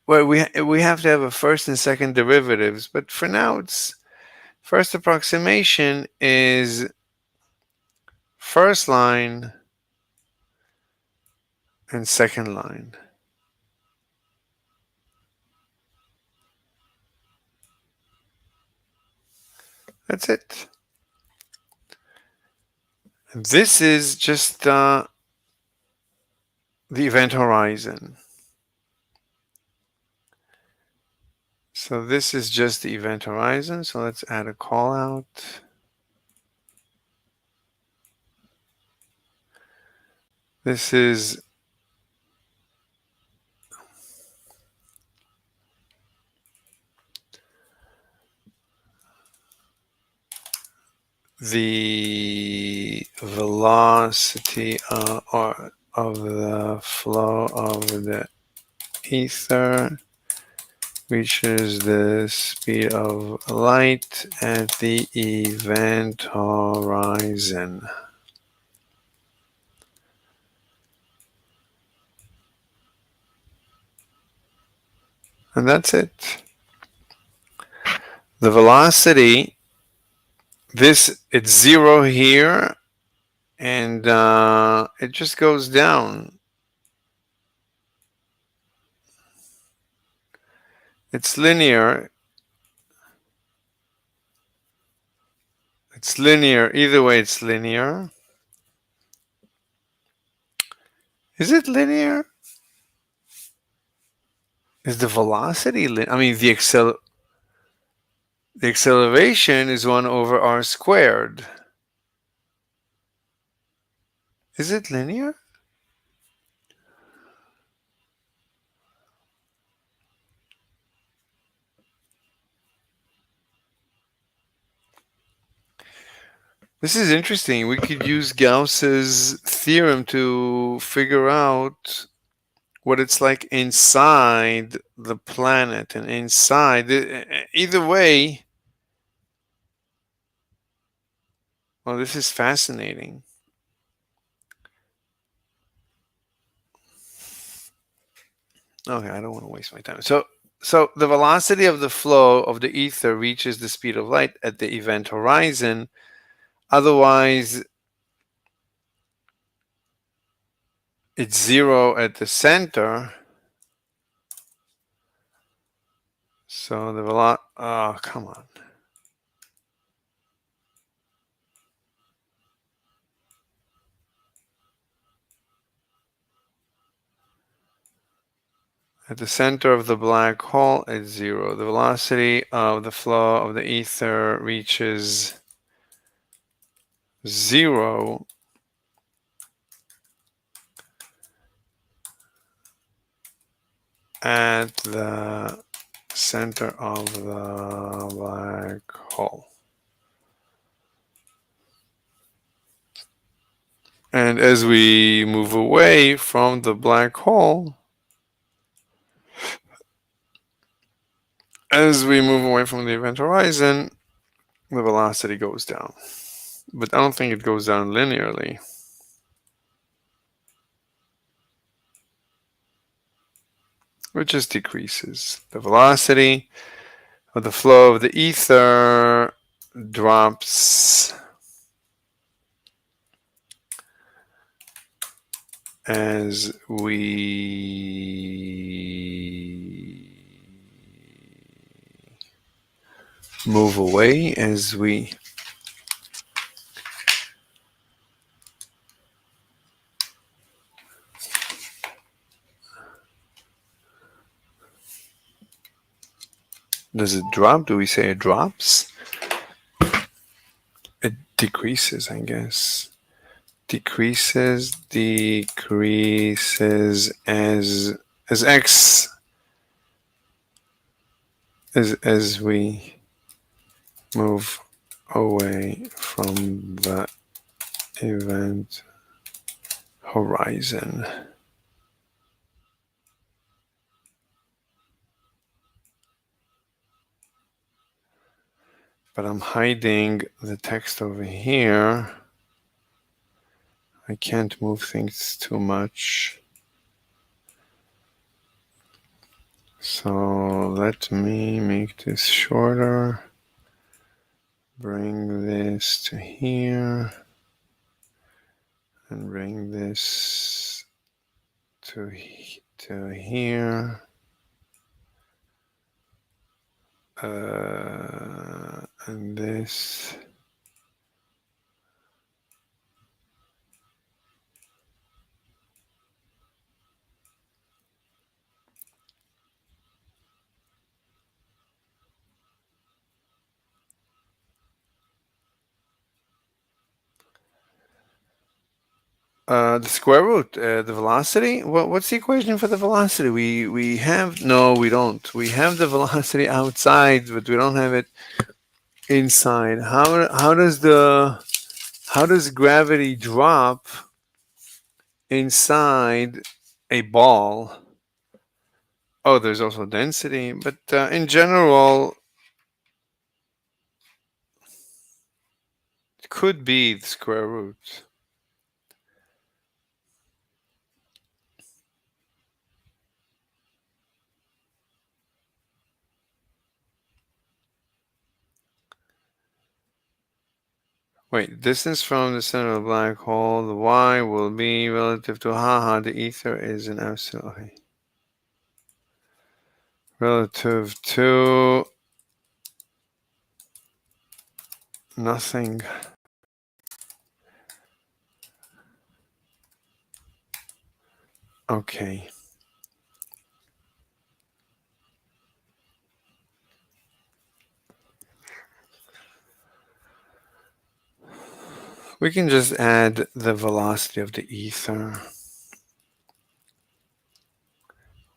where we have to have a first and second derivatives. But for now, it's first approximation is first line and second line. That's it. And this is just the event horizon. So this is just the event horizon. So let's add a call out. This is the velocity of the flow of the ether reaches the speed of light at the event horizon. And that's it. The velocity, it's 0 here, and it just goes down. It's linear. It's linear. Either way, it's linear. Is it linear? Is the velocity I mean, the acceleration is 1 over r squared. Is it linear? This is interesting. We could use Gauss's theorem to figure out what it's like inside the planet and inside. Either way, well, this is fascinating. Okay, I don't want to waste my time. So the velocity of the flow of the ether reaches the speed of light at the event horizon. Otherwise, it's 0 at the center. So the velocity, oh, come on. At the center of the black hole, it's 0. The velocity of the flow of the ether reaches 0 at the center of the black hole. And as we move away from the black hole, as we move away from the event horizon, the velocity goes down. But I don't think it goes down linearly. It just decreases. The velocity of the flow of the ether drops as we move away, as we does it drop? Do we say it drops? It decreases, I guess. Decreases as x as we move away from the event horizon. But I'm hiding the text over here. I can't move things too much. So let me make this shorter. Bring this to here. And bring this to here. And this. The square root, the velocity. What's the equation for the velocity? We have no, we don't. We have the velocity outside, but we don't have it inside. How does gravity drop inside a ball? Oh, there's also density, but in general, it could be the square root. Wait, distance from the center of the black hole, the y will be relative to the ether is an absolute. Okay. relative to nothing. Okay. We can just add the velocity of the ether.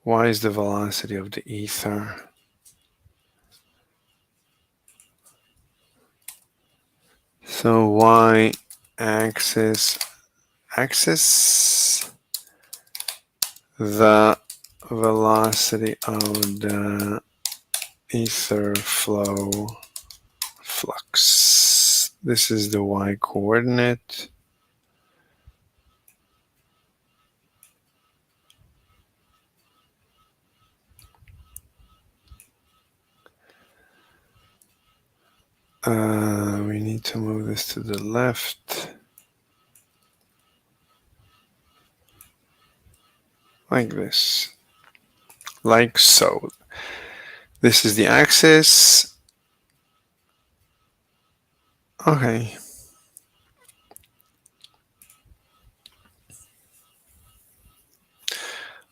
Y is the velocity of the ether. So y axis, the velocity of the ether flow flux. This is the y coordinate. We need to move this to the left. Like this. Like so. This is the axis. Okay.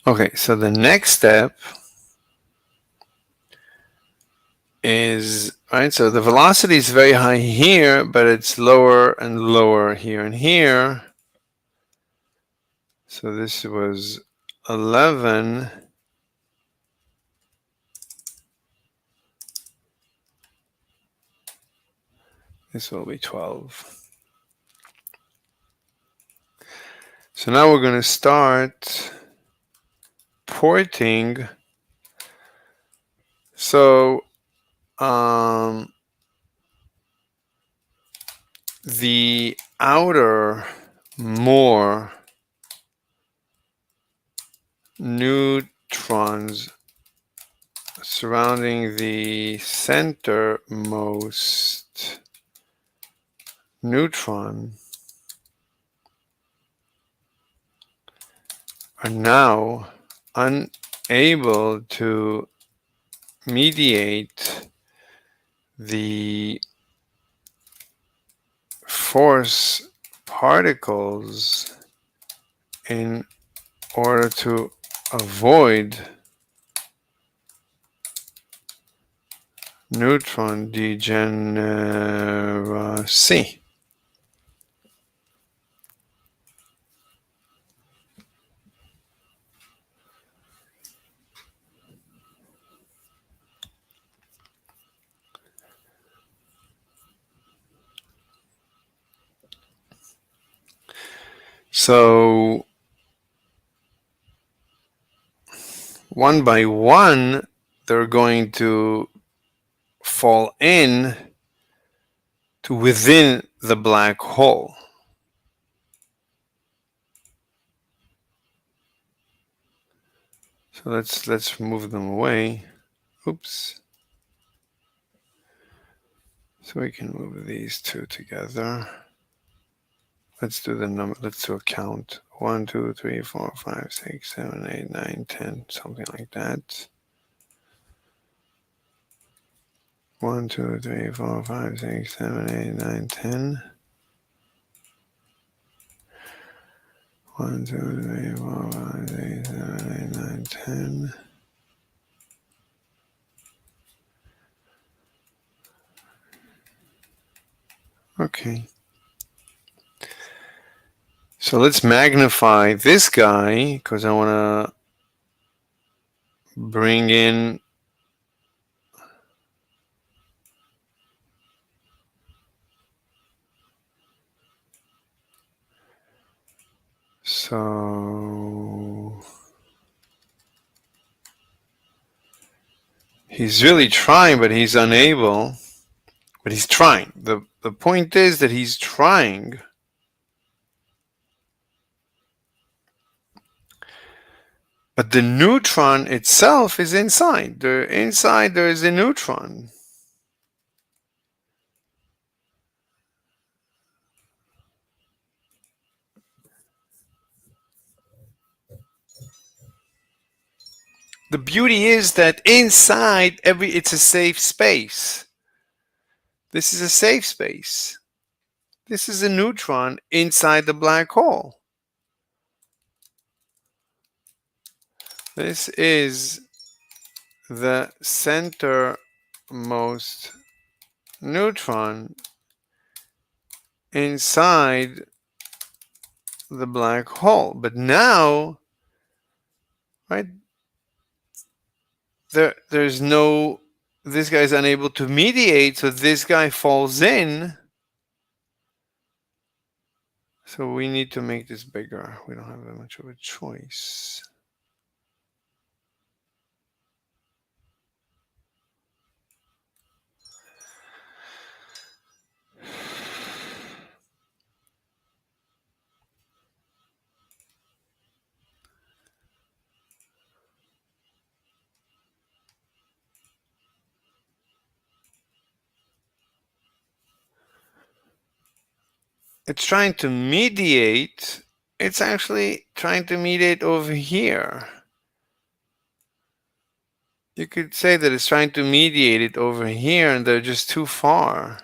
Okay, so the next step is, right, so the velocity is very high here, but it's lower and lower here and here. So this was 11. This will be 12. So now we're going to start porting. So the outer more neutrons surrounding the centermost neutron are now unable to mediate the force particles in order to avoid neutron degeneracy. So one by one, they're going to fall in to within the black hole. So let's move them away. Oops. So we can move these two together. Let's do the number. Let's do a count. 1, 2, 3, 4, 5, 6, 7, 8, 9, 10, something like that. 1, 2, 3, 4, 5, 6, 7, 8, 9, 10. 1, 2, 3, 4, 5, 6, 7, 8, 9, 10. Okay. So let's magnify this guy because I want to bring in so he's really trying, but he's unable. But he's trying. The point is that he's trying. But the neutron itself is inside. Inside there is a neutron. The beauty is that inside it's a safe space. This is a safe space. This is a neutron inside the black hole. This is the centermost neutron inside the black hole. But now, right, there's no, this guy's unable to mediate, so this guy falls in. So we need to make this bigger. We don't have that much of a choice. It's trying to mediate. It's actually trying to mediate over here. You could say that it's trying to mediate it over here and they're just too far.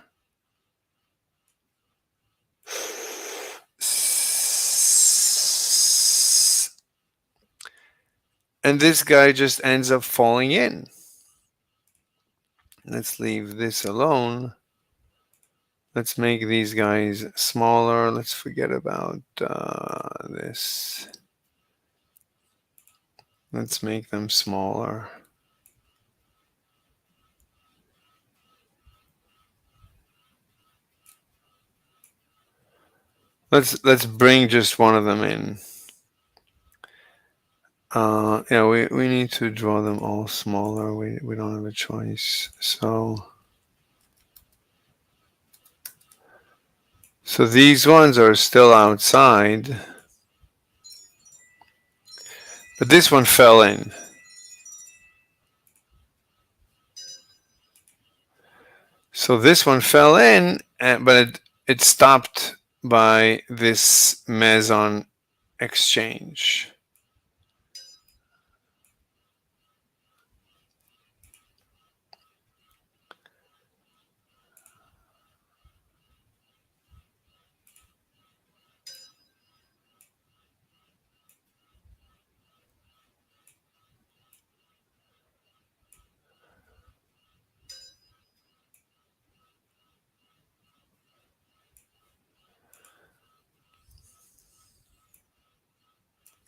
And this guy just ends up falling in. Let's leave this alone. Let's make these guys smaller. Let's forget about this. Let's make them smaller. Let's bring just one of them in. Yeah, we need to draw them all smaller. We don't have a choice. So these ones are still outside, but this one fell in. So this one fell in, but it stopped by this meson exchange.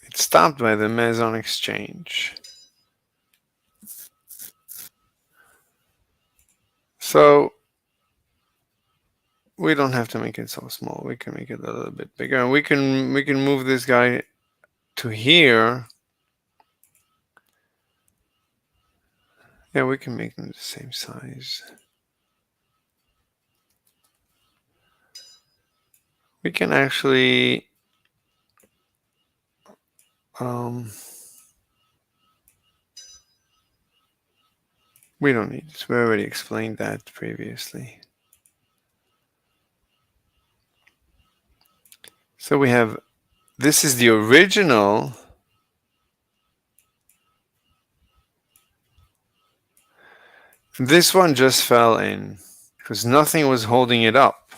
It stopped by the meson exchange. So we don't have to make it so small. We can make it a little bit bigger, and we can move this guy to here. Yeah, we can make them the same size. We can actually we don't need this. We already explained that previously. So we have, this is the original. This one just fell in because nothing was holding it up.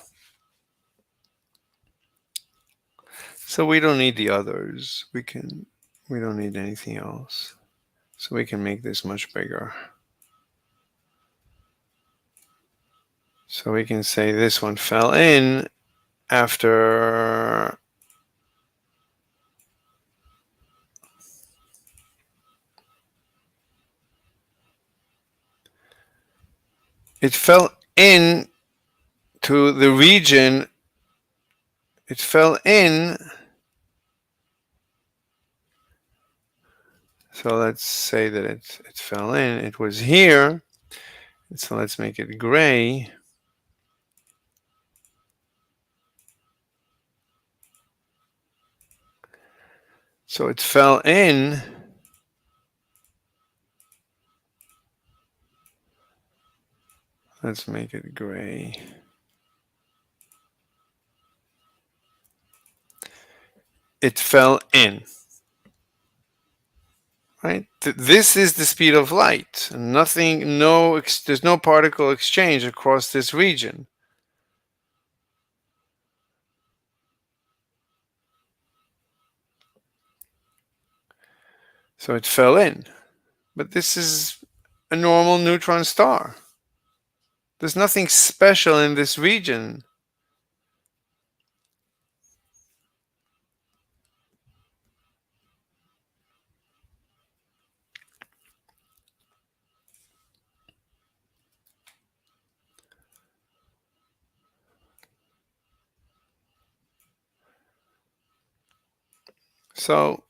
So we don't need the others. We don't need anything else. So we can make this much bigger. So we can say this one fell in after it fell in to the region. It fell in. So let's say that it fell in. It was here. So let's make it gray. So it fell in. Let's make it gray. It fell in. right? This is the speed of light. Nothing, there's no particle exchange across this region. So it fell in. But this is a normal neutron star. There's nothing special in this region. So,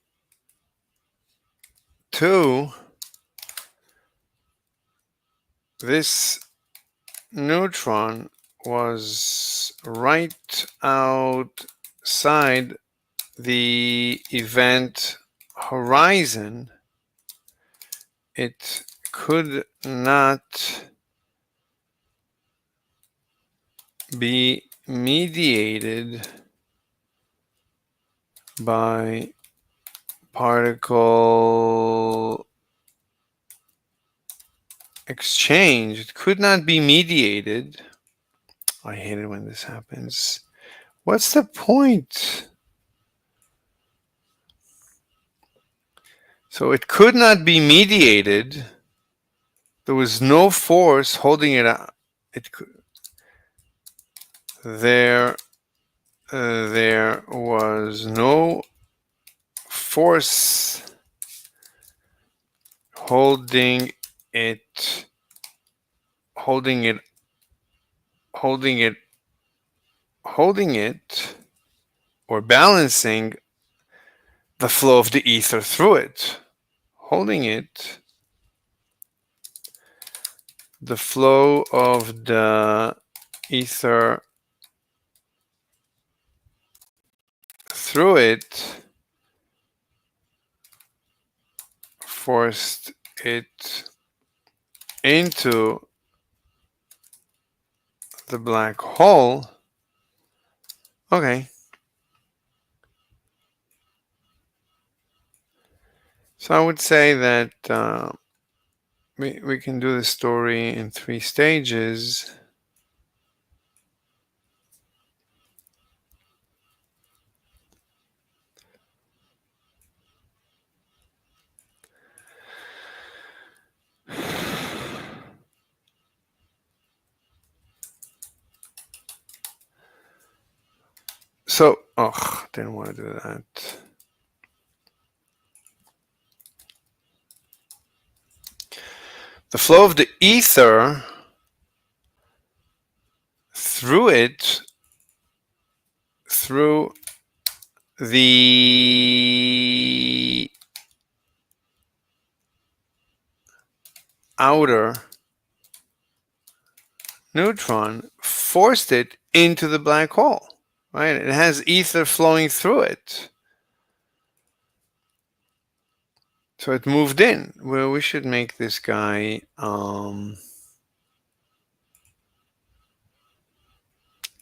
2, this neutron was right outside the event horizon. It could not be mediated by particle exchange. It could not be mediated. I hate it when this happens. What's the point? So it could not be mediated. There was no force holding it out. It could. There was no force holding it, or balancing the flow of the ether through it. Holding it, the flow of the ether through it forced it into the black hole. Okay. So I would say that we can do the story in 3 stages. So, didn't want to do that. The flow of the ether through it, through the outer neutron, forced it into the black hole, right? It has ether flowing through it. So it moved in. Well, we should make this guy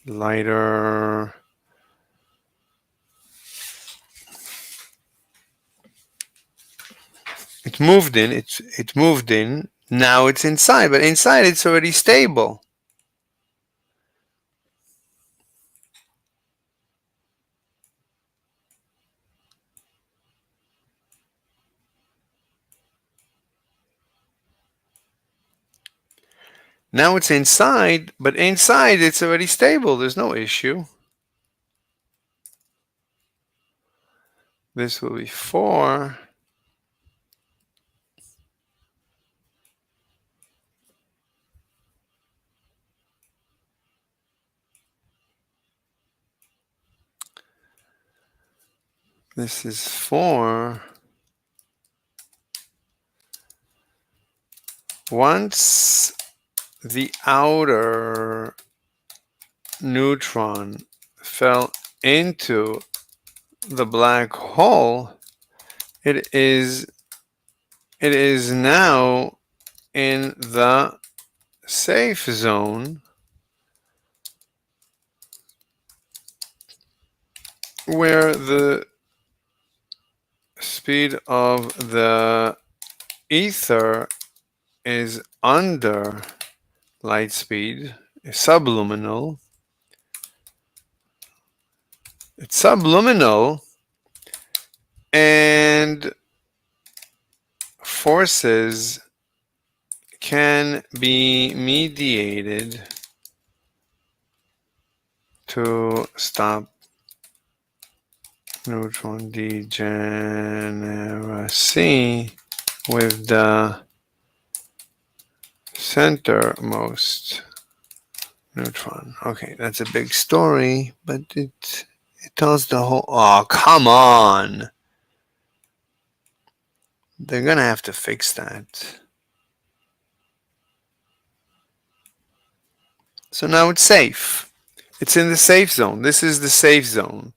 lighter. It moved in. It moved in. Now it's inside, but inside it's already stable. Now it's inside, but inside it's already stable. There's no issue. This will be 4. This is 4. Once the outer neutron fell into the black hole, it is now in the safe zone where the speed of the ether is under light speed, is subluminal. It's subluminal, and forces can be mediated to stop neutron degeneracy with the centermost neutron. Okay, that's a big story, but it tells the whole. Oh, come on! They're gonna have to fix that. So now it's safe. It's in the safe zone. This is the safe zone.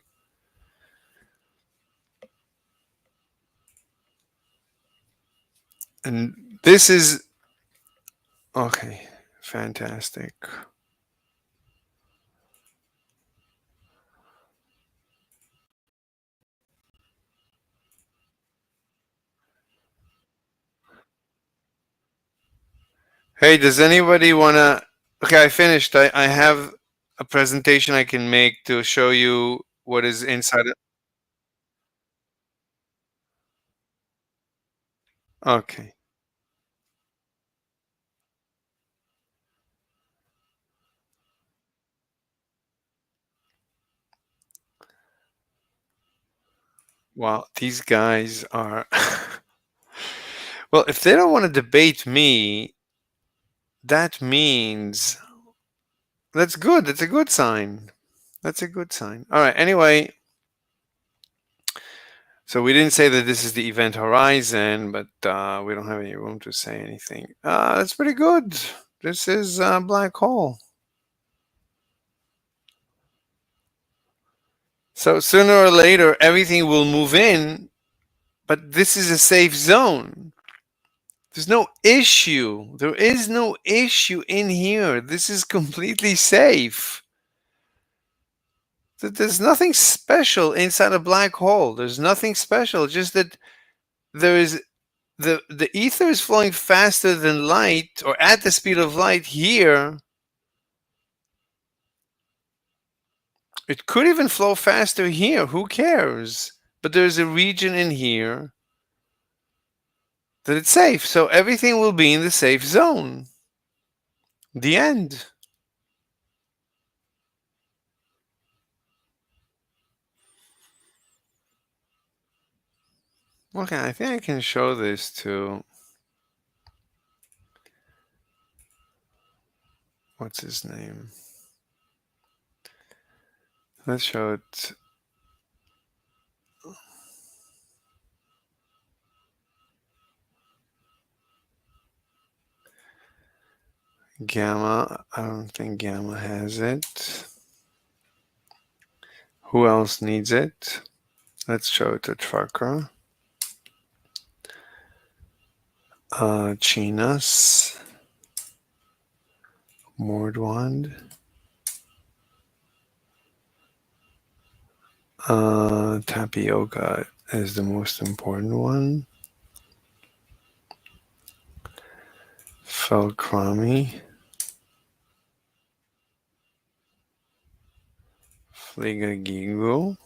And this is okay. Fantastic. Hey, does anybody want to... Okay, I finished. I have a presentation I can make to show you what is inside it. Okay. Well, these guys are... Well, if they don't want to debate me, that means... That's good. That's a good sign. That's a good sign. All right. Anyway, so we didn't say that this is the event horizon, but we don't have any room to say anything. That's pretty good. This is a black hole. So sooner or later, everything will move in, but this is a safe zone. There's no issue. There is no issue in here. This is completely safe. There's nothing special inside a black hole. There's nothing special. Just that there is the ether is flowing faster than light, or at the speed of light here. It could even flow faster here. Who cares? But there's a region in here that it's safe. So everything will be in the safe zone. The end. Okay, I think I can show this to... What's his name? Let's show it. Gamma. I don't think Gamma has it. Who else needs it? Let's show it to Trucker. Chinas. Mordwand. Tapioca is the most important one. Felkrami. Fligagigo.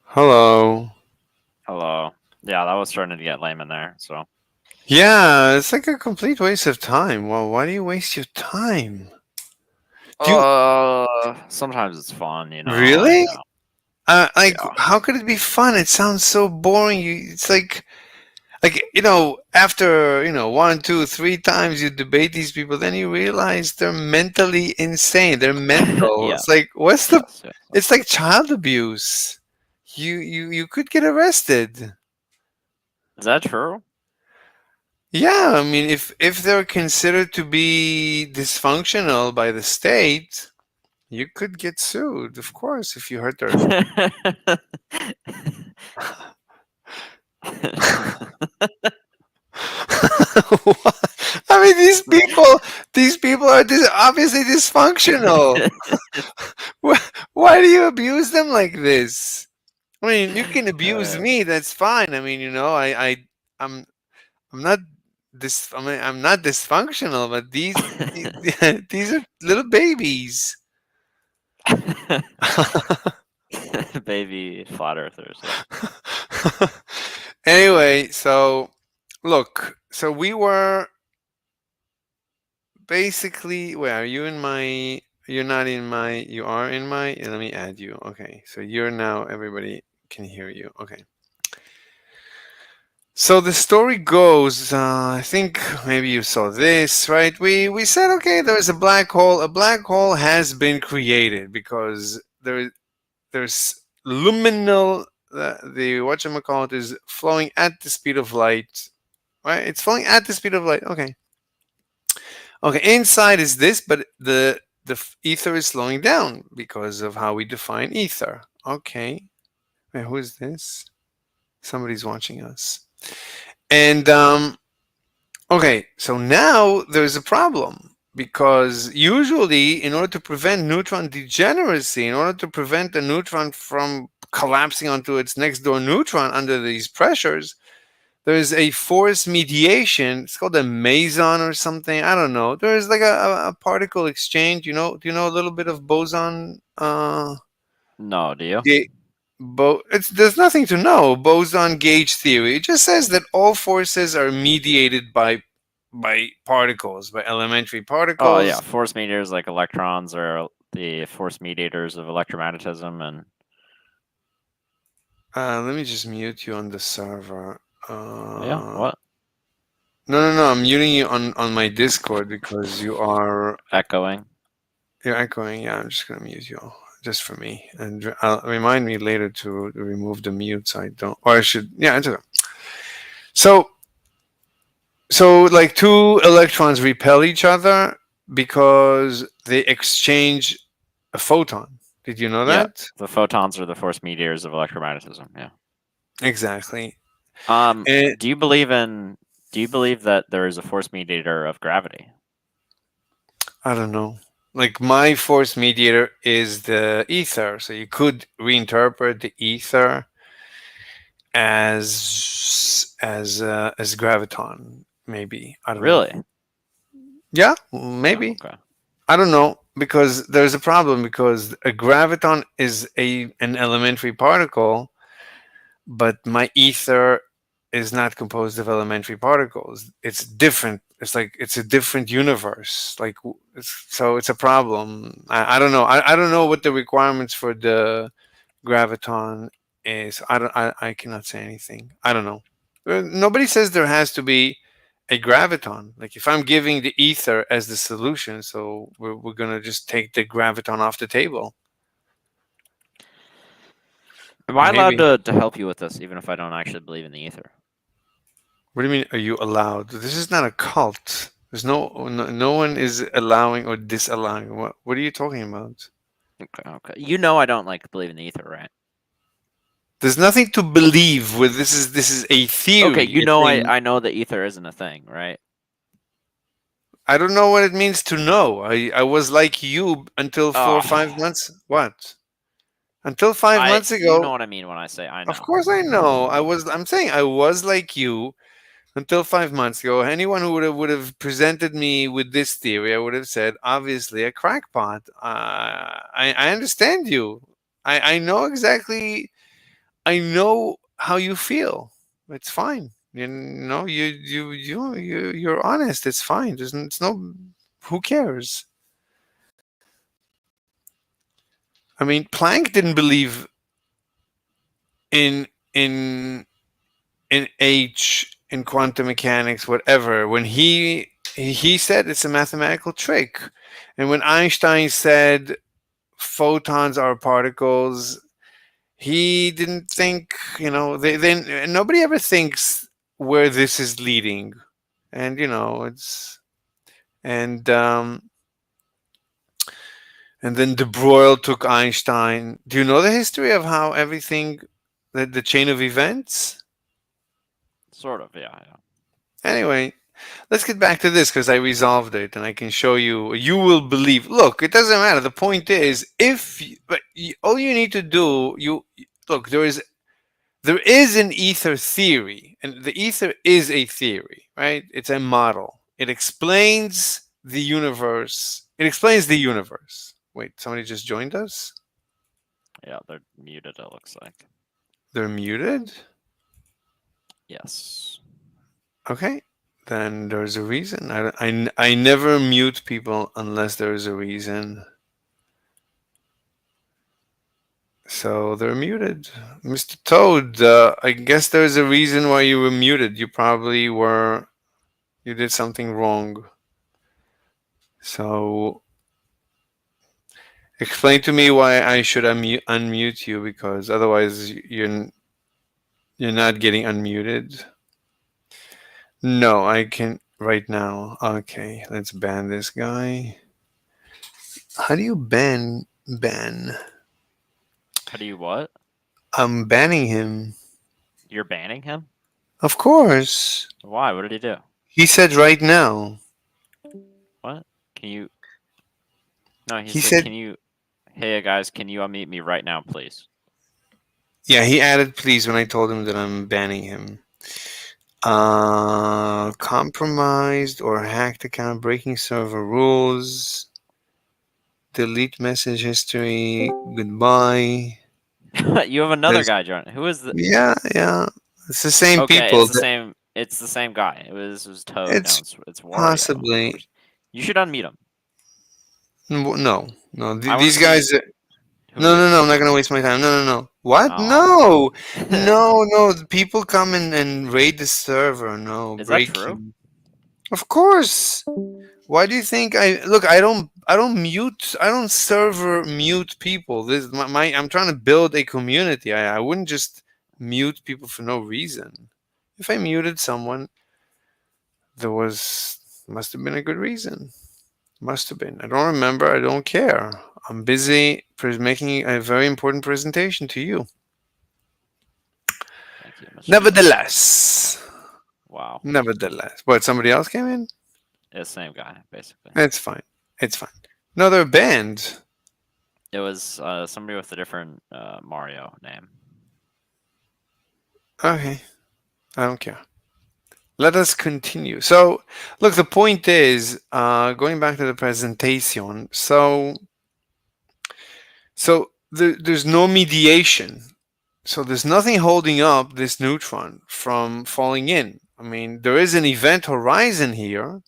Hello. Hello. Yeah, that was starting to get lame in there. So. Yeah, it's like a complete waste of time. Well, why do you waste your time? Sometimes it's fun, you know. Really? Yeah. How could it be fun? It sounds so boring. It's like after 1, 2, 3 times you debate these people, then you realize they're mentally insane. They're mental. Yeah. It's like it's like child abuse. You could get arrested. Is that true? Yeah, I mean, if they're considered to be dysfunctional by the state, you could get sued, of course, if you hurt their... I mean, these people, These people are obviously dysfunctional. Why do you abuse them like this? I mean, you can abuse me. That's fine. I mean, I'm not this. I mean, I'm not dysfunctional, but these are little babies. Baby flat earthers. Anyway, so look, so we were basically, where are you in my? You're not in my. You are in my. Let me add you. Okay, so you're now. Everybody can hear you. Okay. So the story goes, I think maybe you saw this, right? We said, okay, there's a black hole. A black hole has been created because there's luminal, the whatchamacallit is flowing at the speed of light, right? It's flowing at the speed of light. Okay. Okay, inside is this, but the ether is slowing down because of how we define ether. Okay. Wait, who is this? Somebody's watching us. And okay, so now there's a problem because usually, in order to prevent neutron degeneracy, in order to prevent a neutron from collapsing onto its next door neutron under these pressures, there's a force mediation. It's called a meson or something. I don't know. There's like a particle exchange. Do you know a little bit of boson? No, do you? There's nothing to know. Boson gauge theory. It just says that all forces are mediated by particles, by elementary particles. Oh yeah, force mediators like electrons are the force mediators of electromagnetism, and let me just mute you on the server. yeah, what? No. I'm muting you on my Discord because you are echoing. You're echoing. Yeah, I'm just gonna mute you just for me, and I'll remind me later to remove the mute so I don't. Or I should. Yeah, it's okay. So like two electrons repel each other because they exchange a photon. Did you know that? Yeah, the photons are the force mediators of electromagnetism. Yeah. Exactly. Do you believe that there is a force mediator of gravity? I don't know. Like my force mediator is the ether, so you could reinterpret the ether as graviton, maybe. I don't know. Really? Yeah, maybe. Okay. I don't know, because there's a problem, because a graviton is an elementary particle, but my ether is not composed of elementary particles. It's different. It's like it's a different universe. Like so, it's a problem. I don't know. I don't know what the requirements for the graviton is. I cannot say anything. I don't know. Nobody says there has to be a graviton. Like if I'm giving the ether as the solution, so we're gonna just take the graviton off the table. Am I Maybe. allowed to help you with this, even if I don't actually believe in the ether? What do you mean? Are you allowed? This is not a cult. There's no one is allowing or disallowing. What are you talking about? Okay. You know I don't believe in the ether, right? There's nothing to believe with this. Is a theory. Okay, you know I know the ether isn't a thing, right? I don't know what it means to know. I was like you until 4 or 5 months. What? Until 5 months ago. You know what I mean when I say I know. Of course I know. I'm saying I was like you until 5 months ago. Anyone who would have presented me with this theory, I would have said, obviously a crackpot. I understand you. I know exactly. I know how you feel. It's fine. You're honest. It's fine. It's no. Who cares? I mean, Planck didn't believe in H, in quantum mechanics, whatever. When he said it's a mathematical trick, and when Einstein said photons are particles, he didn't think. Then nobody ever thinks where this is leading, and it's and then de Broglie took Einstein. Do you know the history of how everything, the chain of events? Sort of, yeah. Anyway, let's get back to this because I resolved it and I can show you. You will believe. Look, it doesn't matter. The point is, all you need to do, look, there is an ether theory, and the ether is a theory, right? It's a model. It explains the universe. It explains the universe. Wait, somebody just joined us? Yeah, they're muted, it looks like. They're muted? Yes. Okay. Then there's a reason. I never mute people unless there's a reason. So they're muted. Mr. Toad, I guess there's a reason why you were muted. You did something wrong. So explain to me why I should unmute you, because otherwise you're not getting unmuted. No, I can right now. Okay, let's ban this guy. How do you ban? How do you what? I'm banning him. You're banning him? Of course. Why? What did he do? He said right now. What? Can you? No, He said, said, can you? Hey guys, can you unmute me right now, please? Yeah, he added please when I told him that I'm banning him. Compromised or hacked account, breaking server rules, delete message history, goodbye. You have another guy joining. Who is the? Yeah. It's the same Okay, people. it's the same. It's the same guy. It was Toad. It's It's Wario. possibly. You should unmute him. No. I wanna These see guys. who No. it is. I'm not gonna waste my time. No. What? Oh. No. People come and raid the server. No, Is that true? breaking. Of course. Why do you think I don't server mute people. This is I'm trying to build a community. I wouldn't just mute people for no reason. If I muted someone, must have been a good reason. Must have been. I don't remember. I don't care. I'm busy making a very important presentation to you. Thank you, Mr. Nevertheless. Wow. Nevertheless. What, somebody else came in? Yeah, same guy, basically. It's fine. No, they're banned. It was somebody with a different Mario name. Okay. I don't care. Let us continue. So, look, the point is, going back to the presentation, so there's no mediation. So there's nothing holding up this neutron from falling in. I mean, there is an event horizon here.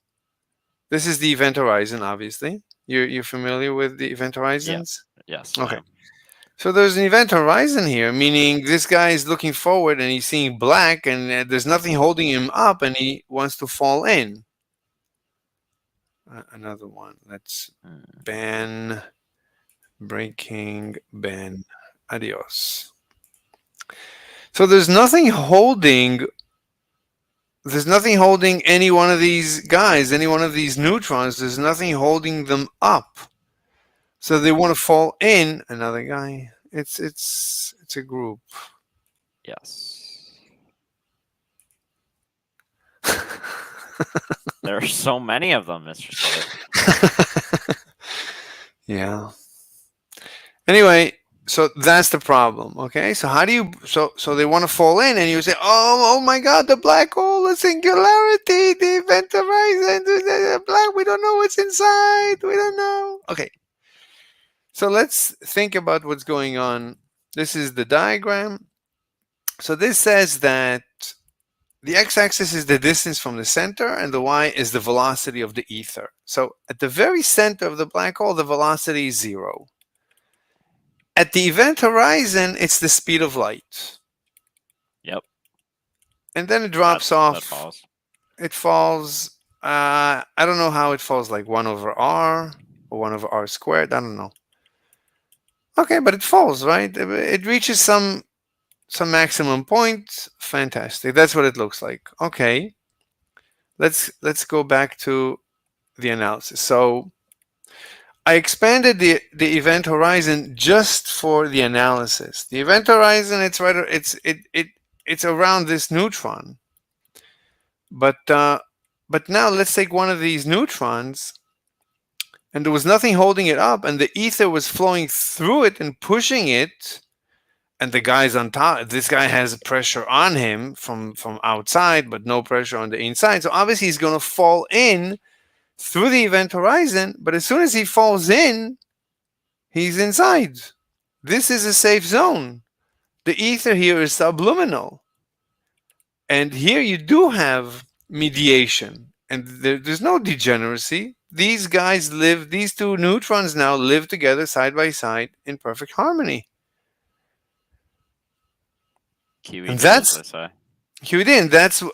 This is the event horizon, obviously. You're familiar with the event horizons? Yes. Okay. So there's an event horizon here, meaning this guy is looking forward and he's seeing black, and there's nothing holding him up, and he wants to fall in. Another one. Let's ban, breaking, ban. Adios. So there's nothing holding any one of these guys, any one of these neutrons. There's nothing holding them up. So they want to fall in. Another guy. It's a group. Yes. There are so many of them, Mr. Slade. Yeah. Anyway, so that's the problem. Okay. So how do you? So they want to fall in, and you say, "Oh my God, the black hole, the singularity, the event horizon, the black. We don't know what's inside. We don't know." Okay. So let's think about what's going on. This is the diagram. So this says that the x-axis is the distance from the center, and the y is the velocity of the ether. So at the very center of the black hole, the velocity is 0. At the event horizon, it's the speed of light. Yep. And then it drops off. That falls. It falls. I don't know how it falls, like 1 over r or 1 over r squared. I don't know. Okay, but it falls, right? It reaches some maximum point. Fantastic. That's what it looks like. Okay. Let's go back to the analysis. So I expanded the event horizon just for the analysis. The event horizon, it's around this neutron. But But now let's take one of these neutrons, and there was nothing holding it up, and the ether was flowing through it and pushing it, and the guy's on top. This guy has pressure on him from outside, but no pressure on the inside. So obviously he's going to fall in through the event horizon, but as soon as he falls in, he's inside. This is a safe zone. The ether here is subliminal. And here you do have mediation, and there's no degeneracy. These guys live, these two neutrons now live together side by side in perfect harmony. QED, And that's as I say. QED,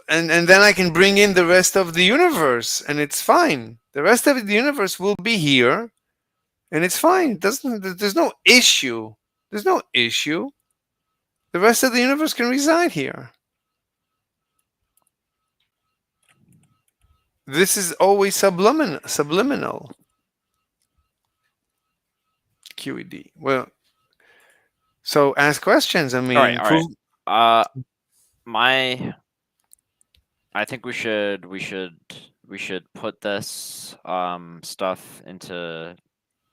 and then I can bring in the rest of the universe, and it's fine. The rest of the universe will be here, and it's fine. There's no issue. There's no issue. The rest of the universe can reside here. This is always subliminal. QED. Well, so ask questions. I mean, all right. I think we should put this stuff into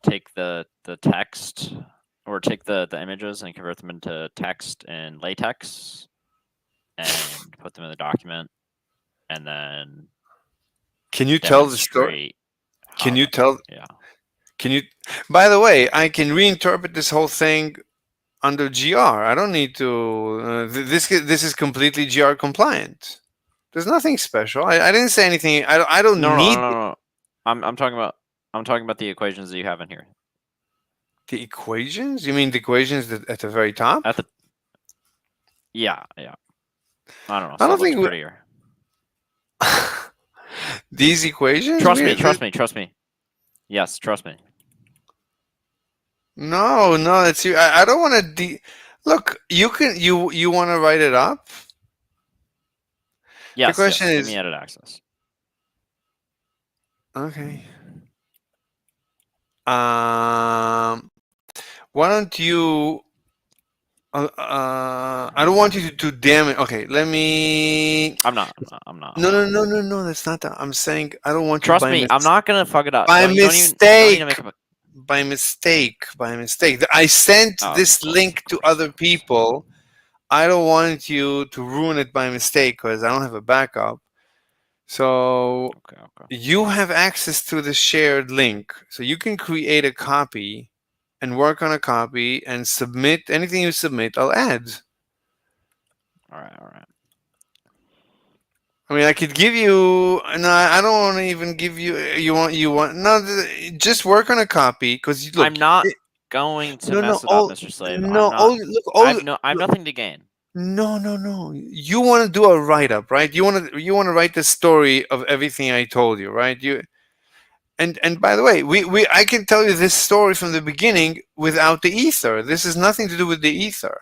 take the text, or take the images and convert them into text in LaTeX and put them in the document, and then can you tell the story? Can you tell? Yeah. Can you? By the way, I can reinterpret this whole thing under GR. I don't need to. This is completely GR compliant. There's nothing special. I didn't say anything. I don't need. No. I'm talking about the equations that you have in here. The equations? You mean the equations at the very top? Yeah. I don't know. I don't think prettier. These equations? Trust me. Yes, trust me. No, that's you. I don't want to. Look, you want to write it up? Yes. The question is, give me edit access. Okay. Why don't you? I don't want you to damage. Okay, let me. I'm not. No. That's not that. I'm saying I don't want you. Trust me, I'm not gonna fuck it up. By mistake. Don't even By mistake. I sent this link to other people. I don't want you to ruin it by mistake because I don't have a backup. So you have access to the shared link, so you can create a copy and work on a copy and submit anything you submit. I'll add. All right. I mean, I could give you. No, I don't want to even give you. You want? No, just work on a copy because I'm not going to mess it up, Mr. Slave. I have nothing to gain. No. You want to do a write-up, right? You want to write the story of everything I told you, right? And by the way, I can tell you this story from the beginning without the ether. This has nothing to do with the ether.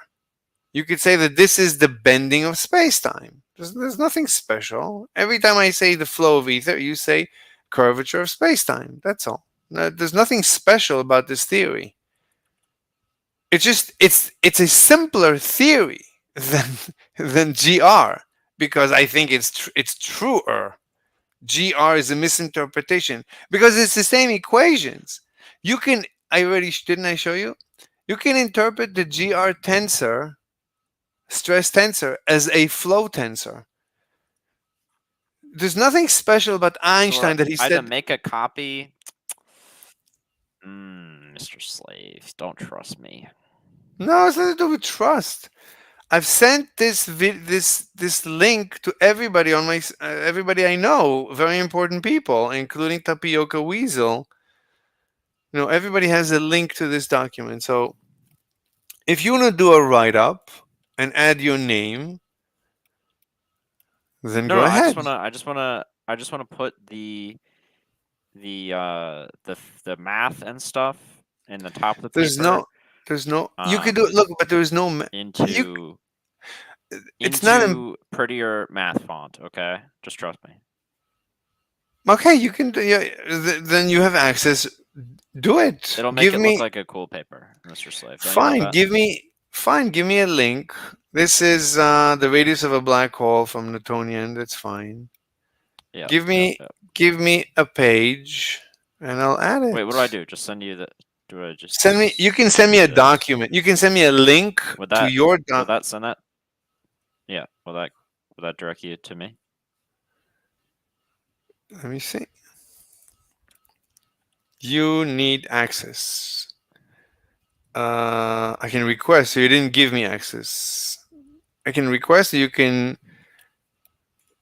You could say that this is the bending of space-time. There's nothing special. Every time I say the flow of ether, you say curvature of space-time. That's all. There's nothing special about this theory. It's just it's a simpler theory than GR, because I think it's truer. GR is a misinterpretation because it's the same equations. You can didn't I show you? You can interpret the GR tensor, stress tensor, as a flow tensor. There's nothing special about Einstein that he I had said. to make a copy. Mr. Slave, don't trust me. No, it's nothing to do with trust. I've sent this link to everybody on my everybody I know, very important people, including Tapioca Weasel. Everybody has a link to this document. So if you want to do a write-up and add your name, then go ahead. I just wanna put the math and stuff in the top of the paper. There's no. You could do it. Look, but there's no into prettier math font. Okay, just trust me. Okay, you can. Then you have access. Do it. It'll make it look like a cool paper, Mr. Slave. Fine. Give me a link. This is the radius of a black hole from Newtonian. That's fine. Yeah. Give me a page, and I'll add it. Wait, what do I do? Just send you the. Do I just Send me. You can send me a this? document. You can send me a link Would to that your would that send that? Yeah. Will that direct you to me? Let me see. You need access. I can request. So you didn't give me access. I can request. You can.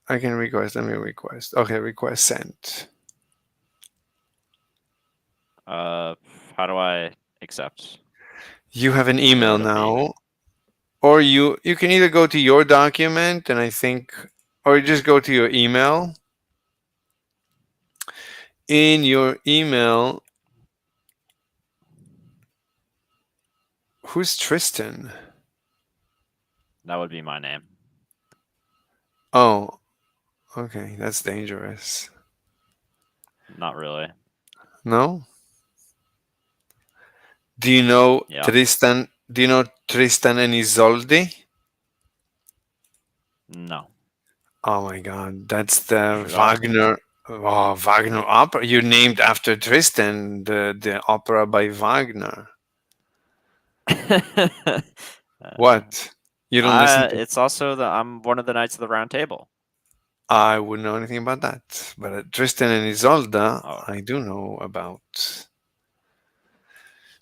I can request. Let me request. Okay, request sent. How do I accept? You have an Get email rid of the email. now, or you can either go to your document, and I think, or you just go to your email. In your email, who's Tristan? That would be my name. Oh, okay, that's dangerous. Not really. No? Do you know Yeah. Tristan? Do you know Tristan and Isolde? No. Oh my God, that's the Should I? Wagner. Oh, Wagner opera. You're named after Tristan, the opera by Wagner. What? You don't listen to? It's also I'm one of the Knights of the Round Table. I wouldn't know anything about that, but Tristan and Isolde, Oh. I do know about.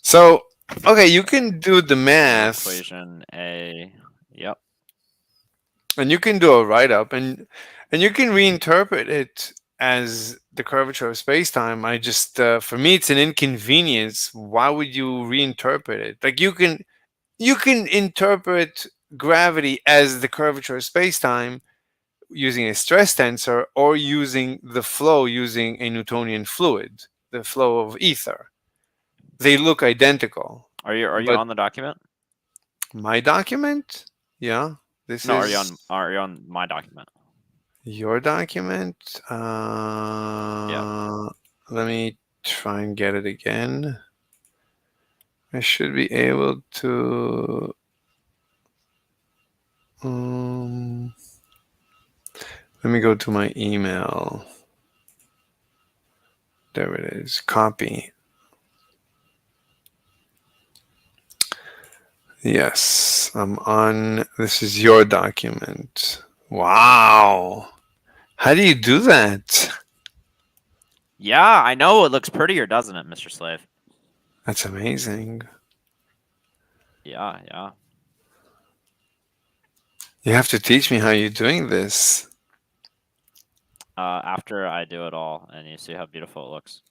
So, okay, you can do the math, Equation A. Yep. and you can do a write-up, and you can reinterpret it as the curvature of space-time. I just, for me, it's an inconvenience. Why would you reinterpret it? Like you can interpret gravity as the curvature of space-time using a stress tensor, or using the flow using a Newtonian fluid, the flow of ether. They look identical. Are you but on the document? my document? Yeah. This No, is are you on my document? your document. Let me try and get it again. I should be able to. Let me go to my email. There it is. Copy. Yes, I'm on. This is your document. Wow. How do you do that? Yeah, I know it looks prettier, doesn't it, Mr. Slave? That's amazing. Yeah, yeah. You have to teach me how you're doing this. After I do it all, and you see how beautiful it looks.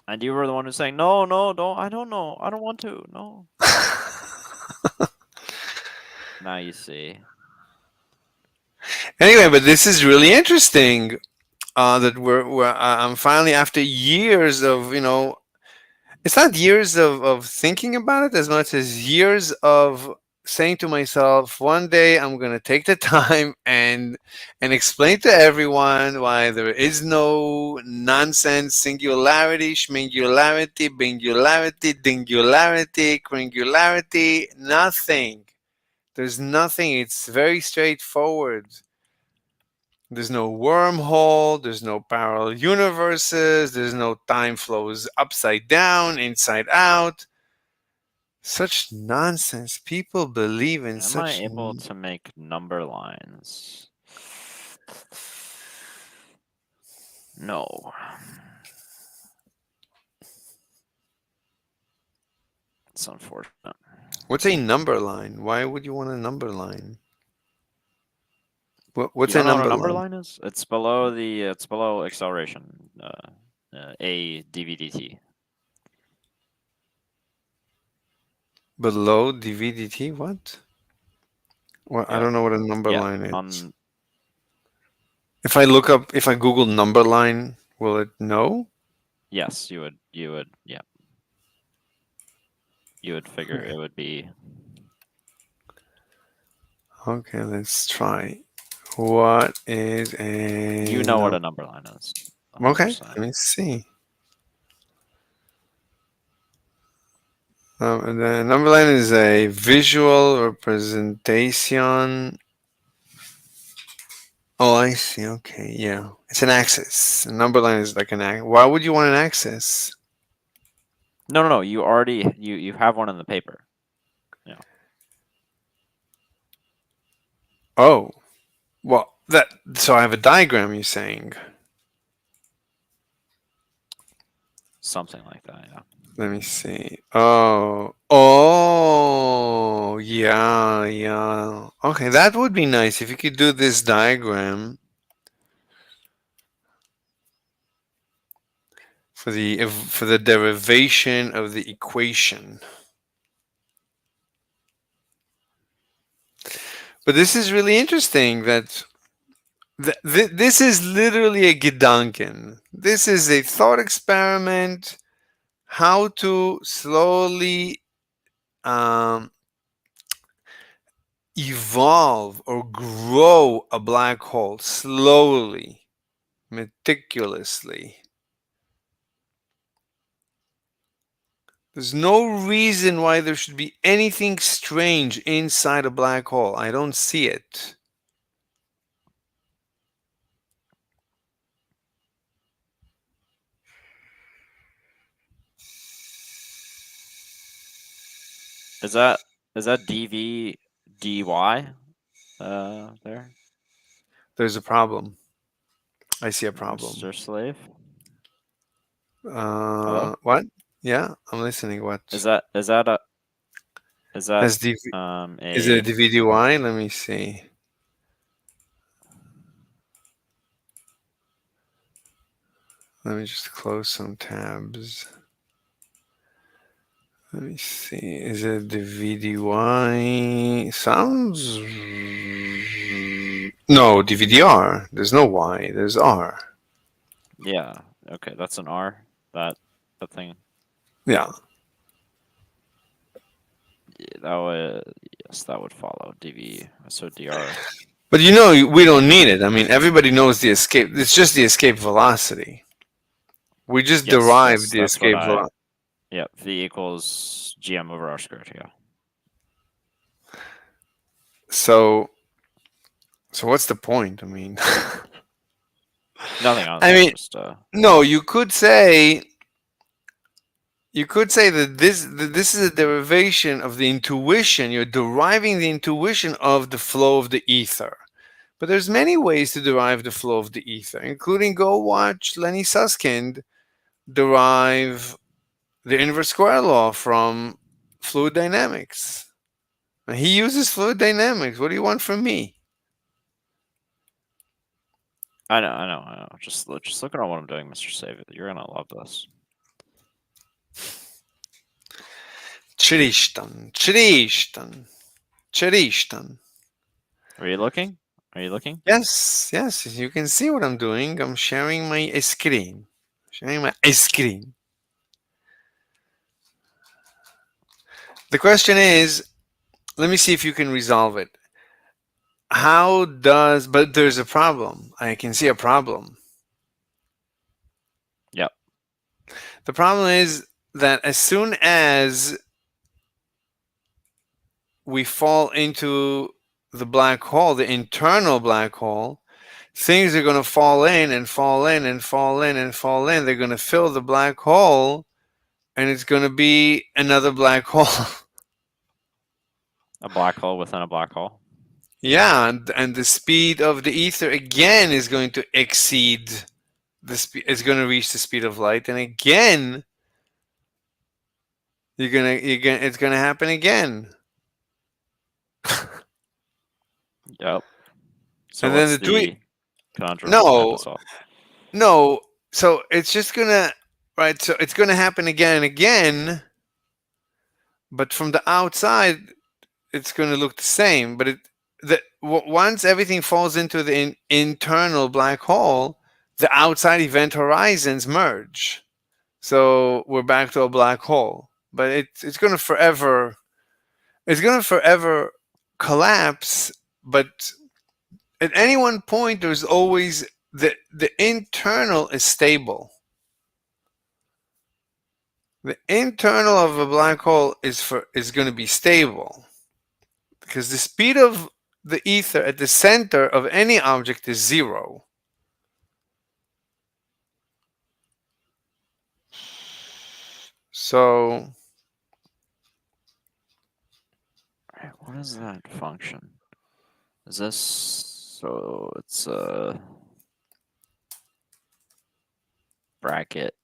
And you were the one who's saying, no, don't. I don't know. I don't want to. No. Now you see. Anyway, but this is really interesting. That I'm finally, after years of, it's not years of thinking about it as much as years of saying to myself, one day I'm going to take the time and explain to everyone why there is no nonsense singularity, schmingularity, bingularity, dingularity, cringularity, nothing. There's nothing. It's very straightforward. There's no wormhole, there's no parallel universes, there's no time flows upside down, inside out. Such nonsense. People believe in Am I such. able to make number lines? No. It's unfortunate. What's a number line? Why would you want a number line? What's You a don't know what number a number line? line is? It's below it's below acceleration. A dvdt. Below dvdt? What? Well, I Yeah. don't know what a number Yeah. line is. If I Google number line, will it know? Yes, you would. Yeah. You would figure it would be. Okay, let's try. What is a? You know what a number line is. Okay, 100%. let me see. The number line is a visual representation Oh, I see. Okay, yeah, it's an axis. A number line is like an axis. Why would you want an axis? No. You already you have one in the paper. Yeah. Oh, well, that. So I have a diagram. You're saying? Something like that. Yeah. Let me see. Yeah. Okay, that would be nice if you could do this diagram for the derivation of the equation. But this is really interesting that this is literally a Gedanken. This is a thought experiment how to slowly evolve or grow a black hole slowly, meticulously. There's no reason why there should be anything strange inside a black hole. I don't see it. Is that dv dy there? There's a problem. I see a problem. Mr. Slave? What? Yeah, I'm listening. What? Is that a is that Is it a DVDY? Let me see. Let me just close some tabs. Let me see. Is it the VDY? Sounds. No, DVDR. There's no Y. There's R. Yeah. Okay, that's an R. That thing. Yeah. That would that would follow dv. So dr. But you know, we don't need it. I mean, everybody knows the escape. It's just the escape velocity. We just derive the escape velocity. Yep. V equals gm over r squared. Yeah. So what's the point? I mean, nothing else. I mean, just, no. You could say that this is a derivation of the intuition. You're deriving the intuition of the flow of the ether. But there's many ways to derive the flow of the ether, including go watch Lenny Susskind derive the inverse square law from fluid dynamics. And he uses fluid dynamics. What do you want from me? I know. Just look at what I'm doing, Mr. Save. You're gonna love this. Trishtan. Are you looking? Are you looking? Yes. You can see what I'm doing. I'm sharing my screen. The question is, let me see if you can resolve it. But there's a problem. I can see a problem. Yep. The problem is that as soon as we fall into the black hole, the internal black hole, things are going to fall in and fall in and fall in and fall in. They're going to fill the black hole, and it's going to be another black hole. A black hole within a black hole. Yeah, and the speed of the ether again is going to exceed the speed. It's going to reach the speed of light, and again, it's going to happen again. Yep. So and what's then the conundrum? No. So it's just gonna So it's gonna happen again and again, but from the outside, it's gonna look the same. But once everything falls into the internal black hole, the outside event horizons merge. So we're back to a black hole. But it's gonna forever. It's gonna forever collapse. But at any one point, there's always the internal is stable. The internal of a black hole is going to be stable because the speed of the ether at the center of any object is 0. So what is that function? Is this so? It's a bracket.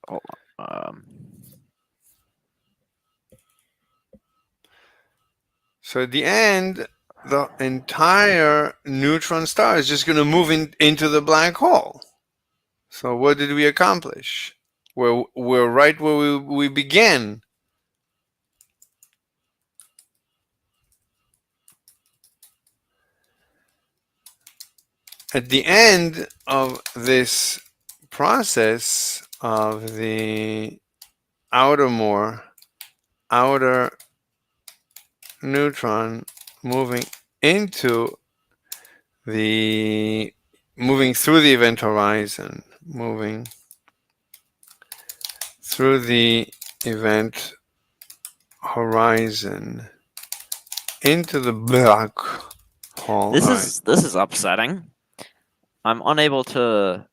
Hold on. So at the end, the entire neutron star is just going to move into the black hole. So what did we accomplish? We're right where we began. At the end of this process of the outer neutron moving through the event horizon, moving through the event horizon into the black hole. This is upsetting. I'm unable to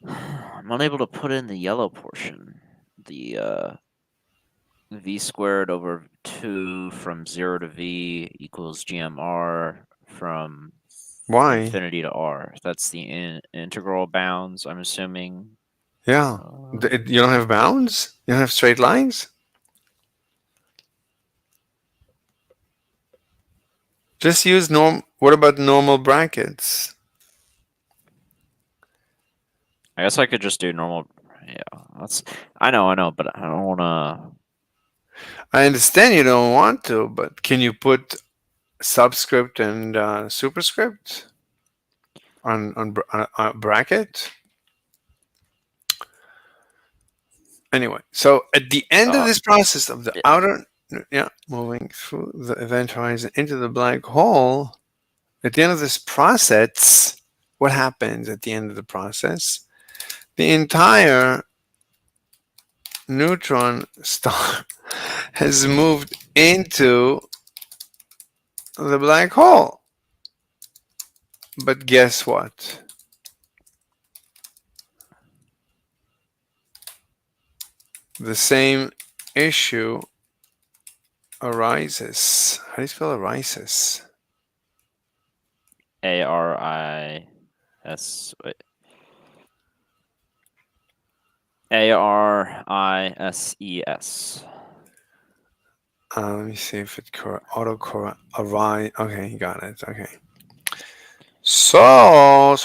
put in the yellow portion. The v squared over 2 from 0 to v equals GMR from Why? infinity to r. That's the integral bounds, I'm assuming. Yeah. You don't have bounds? You don't have straight lines? Just use what about normal brackets? I guess I could just do normal. Yeah, I know, but I don't want to. I understand you don't want to, but can you put subscript and superscript on a bracket? Anyway, so at the end of this process of the outer, moving through the event horizon into the black hole, at the end of this process, what happens at the end of the process? The entire neutron star has moved into the black hole. But guess what? The same issue arises. How do you spell arises? A-R-I-S. Wait. A-R-I-S-E-S. Let me see if it autocorrect. Arise. Okay, you got it. Okay. So. All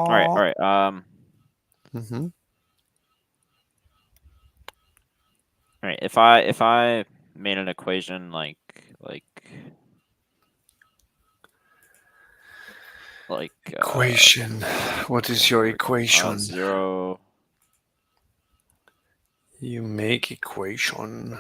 right. All right. If I made an equation like equation. What is your equation? 0. You make equation.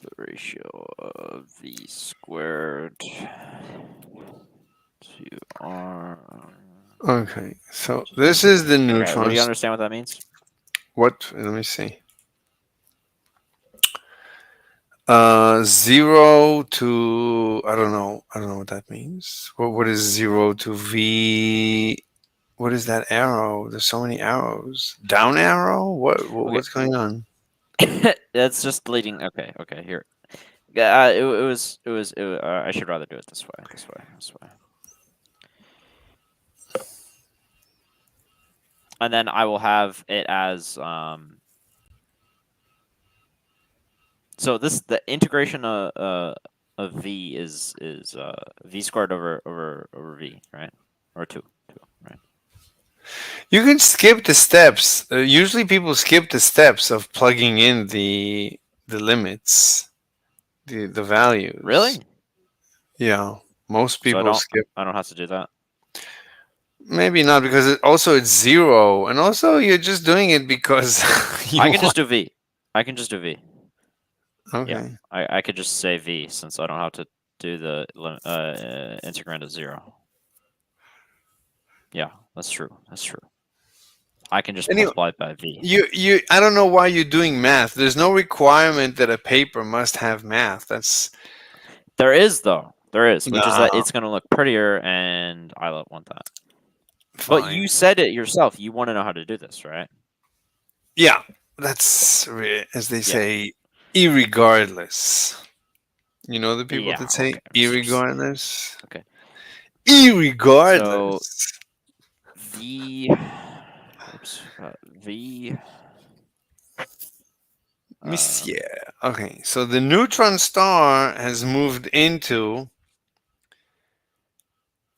The ratio of v squared to r. Okay, so this is the neutron. Okay, do you understand what that means? What? Let me see. 0 to I don't know what that means. What is 0 to v? What is that arrow? There's so many arrows. Down arrow? What's going on? That's just leading. Okay, here. It was. I should rather do it this way. And then I will have it as So the integration of v is v squared over v, right? Or 2, right? You can skip the steps. Usually people skip the steps of plugging in the limits. the values. Really? Yeah. Most So people skip. I don't have to do that. Maybe not, because it's 0, and also you're just doing it because you I can just want- do V. I can just do V. Okay. Yeah, I could just say V since I don't have to do the integrand of 0. Yeah, that's true. That's true. I can just Anyway, multiply it by V. You I don't know why you're doing math. There's no requirement that a paper must have math. There is though. There is, which is that No. it's going to look prettier, and I don't want that. Fine. But you said it yourself. You want to know how to do this, right? Yeah, that's as they say, irregardless. You know the people Yeah, that say okay. irregardless? Okay. Irregardless. So V. Oops. V. Monsieur. Okay, so the neutron star has moved into,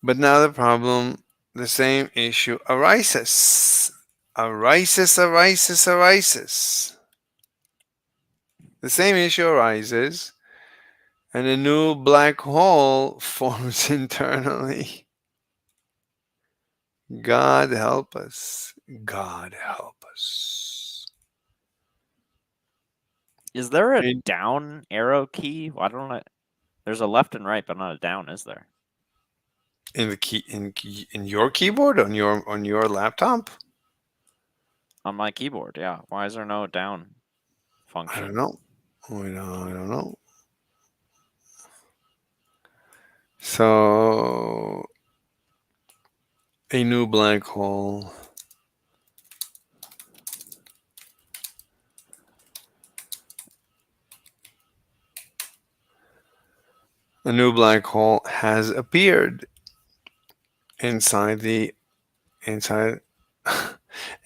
but now the same issue arises. Arises. The same issue arises, and a new black hole forms internally. God help us. God help us. Is there a down arrow key? Why don't I? There's a left and right, but not a down, is there? In the key in your keyboard on your laptop? On my keyboard, yeah. Why is there no down I function? don't know. I don't know. So a new black hole. A new black hole has appeared inside a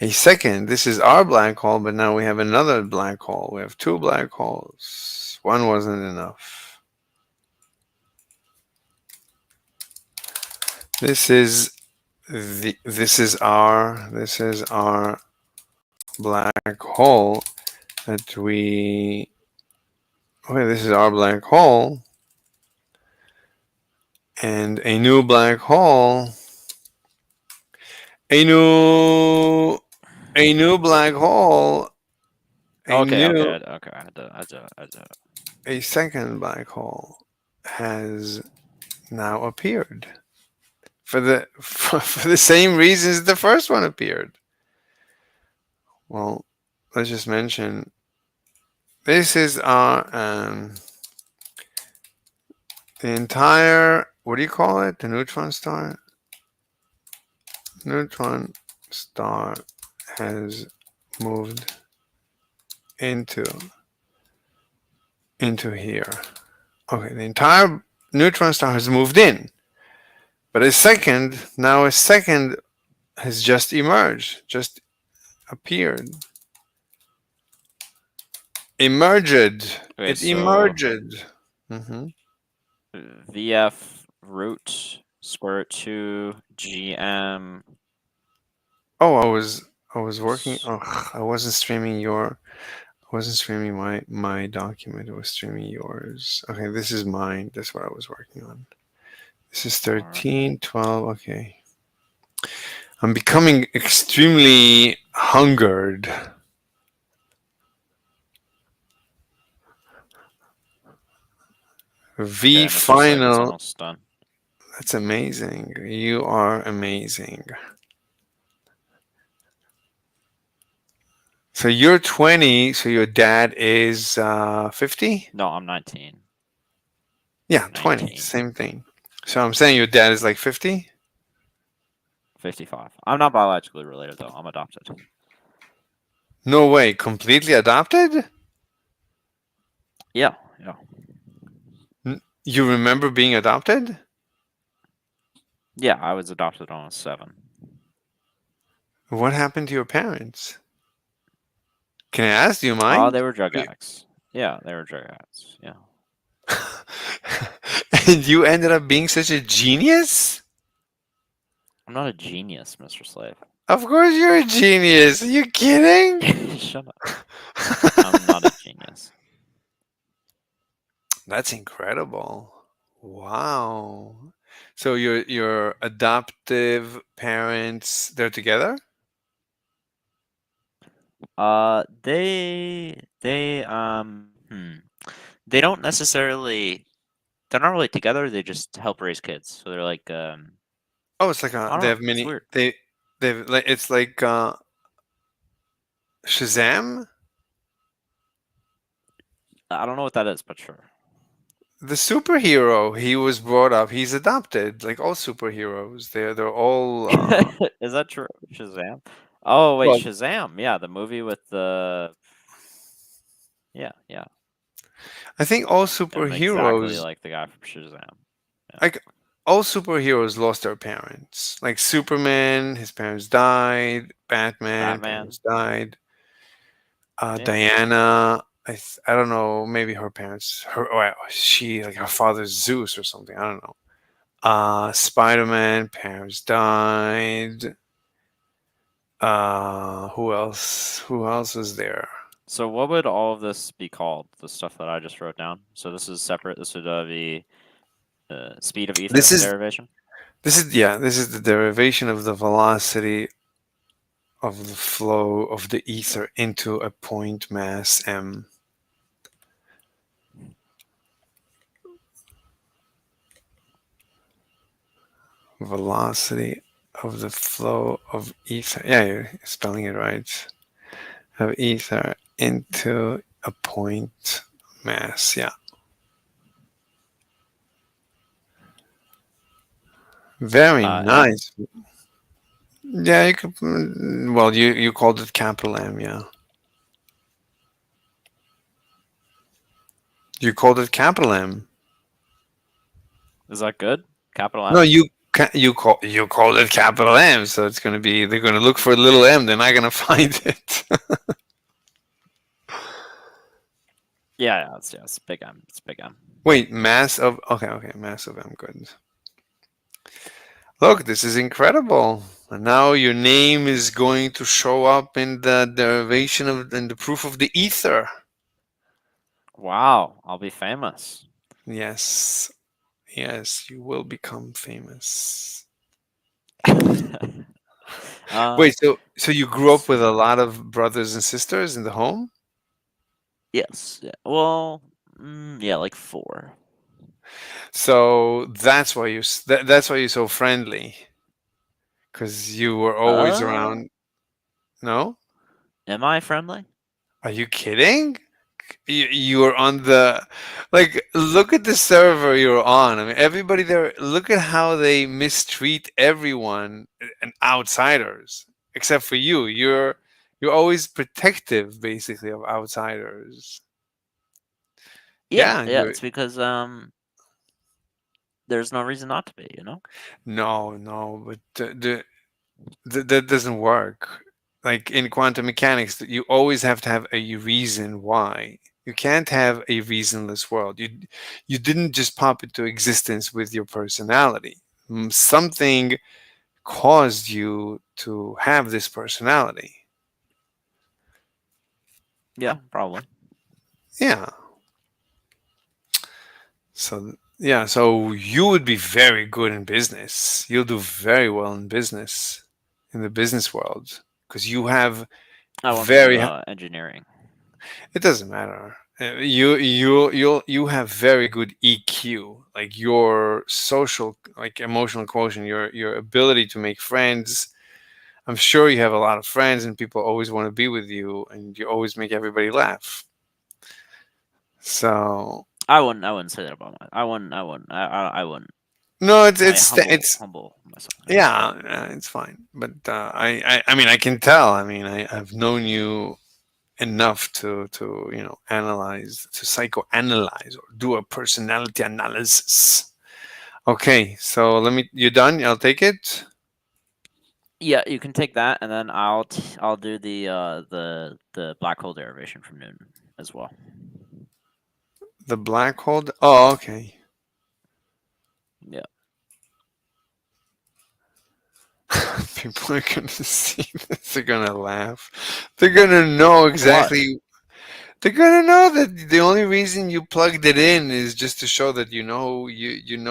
second. This is our black hole, but now we have another black hole. We have 2 black holes. One wasn't enough. This is our black hole that we. Okay, this is our black hole, and a new black hole. A new black hole. Okay. A second black hole has now appeared for the same reasons the first one appeared. Well, let's just mention this is our the entire, what do you call it? The neutron star. Neutron star has moved into here. Okay, the entire neutron star has moved in, but a second has just emerged, just appeared. Emerged. Okay, It so emerged. VF root square root 2 GM. Oh, I was working. Oh, I wasn't streaming my document. I was streaming yours. Okay, this is mine. That's what I was working on. This is 13, 12. Okay. I'm becoming extremely hungered. V Okay, final. It's almost done. That's amazing. You are amazing. So you're 20. So your dad is 50? No, I'm 19. Yeah, 20. Same thing. So I'm saying your dad is like 50? 55. I'm not biologically related, though. I'm adopted. No way. Completely adopted? Yeah. You remember being adopted? Yeah, I was adopted when I was 7. What happened to your parents? Can I ask? Do you mind? Oh, they were drug addicts. Yeah, they were drug addicts. Yeah. And you ended up being such a genius? I'm not a genius, Mr. Slave. Of course you're a genius. Are you kidding? Shut up. I'm not a genius. That's incredible. Wow. So your adoptive parents, they're together? They don't necessarily. They're not really together. They just help raise kids. So they're like, Oh, it's like I don't they know. have It's many. weird. They've like it's like Shazam, I don't know what that is, but sure. the superhero. He was brought up. He's adopted, like all superheroes. They're all. Is that true? Shazam? Oh wait, Well, Shazam. Yeah, the movie with the. Yeah, yeah. I think all I'm exactly superheroes, like the guy from Shazam. like all superheroes, lost their parents. Like Superman, his parents died. Batman, Batman. parents died. Yeah. Diana, I don't know. Maybe her parents, she like her father's Zeus or something. I don't know. Spider-Man, parents died. Who else? Who else was there? So what would all of this be called? The stuff that I just wrote down. So this is separate. This would be speed of ether This is derivation. this is the derivation of the velocity of the flow of the ether into a point mass m. Velocity of the flow of ether. Yeah, you're spelling it right. Of ether into a point mass. Yeah. Very nice. Yeah, you could. Well, you called it capital M. Yeah. You called it capital M. Is that good? Capital M? No, you called it capital M, so it's gonna be they're gonna look for little m. They're not gonna find it. Yeah, it's big M. It's big M. Wait, mass of okay, mass of m. Good. Look, this is incredible. And now your name is going to show up in the derivation of in the proof of the ether. Wow, I'll be famous. Yes. Yes, you will become famous. Wait, so you grew up with a lot of brothers and sisters in the home? Yes. Yeah. Well, yeah, like 4. So that's why that's why you're so friendly. Because you were always around. No? Am I friendly? Are you kidding? You were on the like look at the server you're on. I mean everybody there, look at how they mistreat everyone and outsiders except for you. You're always protective basically of outsiders. Yeah, Yeah, it's because there's no reason not to be, you know? no, but that doesn't work. Like in quantum mechanics, you always have to have a reason why. You can't have a reasonless world. You didn't just pop into existence with your personality. Something caused you to have this personality. Yeah, probably. Yeah. So you would be very good in business. You'll do very well in business, in the business world, because you have I want to very. do engineering. It doesn't matter. You have very good EQ, like your social, like emotional quotient, your ability to make friends. I'm sure you have a lot of friends, and people always want to be with you, and you always make everybody laugh. So I wouldn't say that about I wouldn't. no, I it's humble myself. yeah, it's fine. But I mean, I can tell. I mean, I've known you enough to analyze, to psychoanalyze, or do a personality analysis. Okay, so you done? I'll take it. Yeah, you can take that, and then I'll do the black hole derivation from Newton as well. The black hole. Oh, okay. Yeah. People are gonna see this. They're gonna laugh. They're gonna know exactly. They're gonna know that the only reason you plugged it in is just to show that you know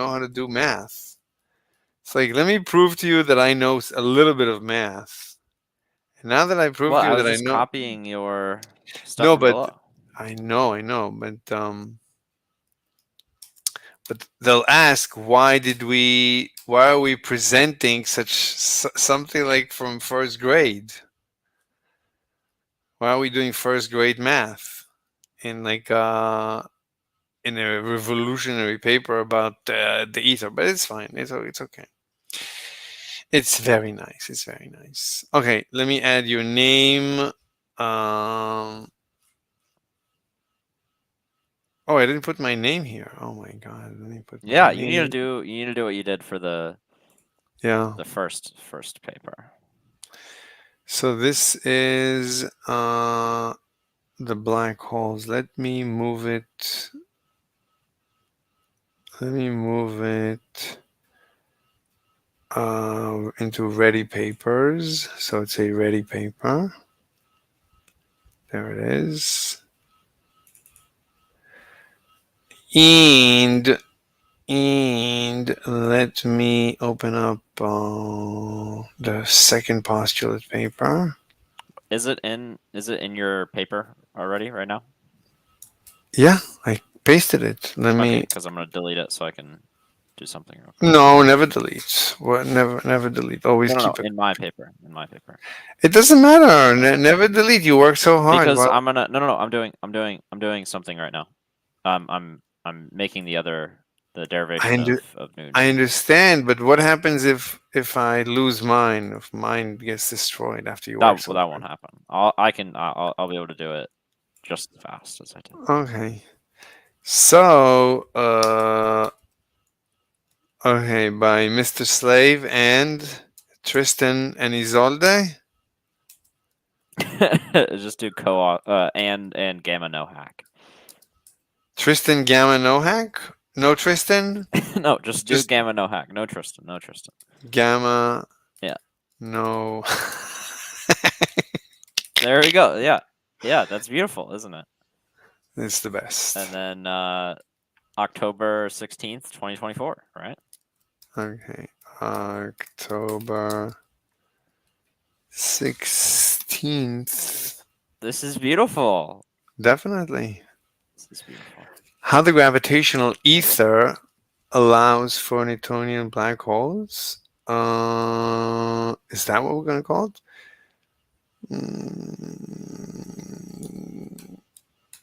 how to do math. It's like, let me prove to you that I know a little bit of math. And now that I proved Well, to I you was that I just know, copying your stuff no, from but below. I know, but they'll ask, why are we presenting something like from first grade? Why are we doing first grade math in like in a revolutionary paper about the ether? But it's fine. It's okay. It's very nice. It's very nice. Okay, let me add your name. Oh, I didn't put my name here. Oh my god, let me put my Yeah, name. you need to do what you did for the first paper. So this is the black holes. Let me move it. Let me move it into ready papers. So it's a ready paper. There it is. And let me open up the second postulate paper. Is it in your paper already right now? Yeah, I pasted it. Let me. Because I'm gonna delete it so I can do something real quick. No, never delete. What? Never delete. Always No, keep it. in my paper. In my paper. It doesn't matter. Never delete. You work so hard. Because I'm gonna no. I'm doing something right now. I'm making the derivation of new. I understand, but what happens if I lose mine? If mine gets destroyed after you work That so won't happen. I'll be able to do it just as fast as I did. Okay. So okay, by Mr. Slave and Tristan and Isolde. Just do co-op and gamma no hack. Tristan Gamma no hack? No Tristan? No, just do gamma no hack. No Tristan. No Tristan. Gamma. Yeah. No. There we go. Yeah. Yeah, that's beautiful, isn't it? It's the best. And then October 16th, 2024, right? Okay. October 16th. This is beautiful. Definitely. This is beautiful. How the gravitational ether allows for Newtonian black holes. Is that what we're going to call it?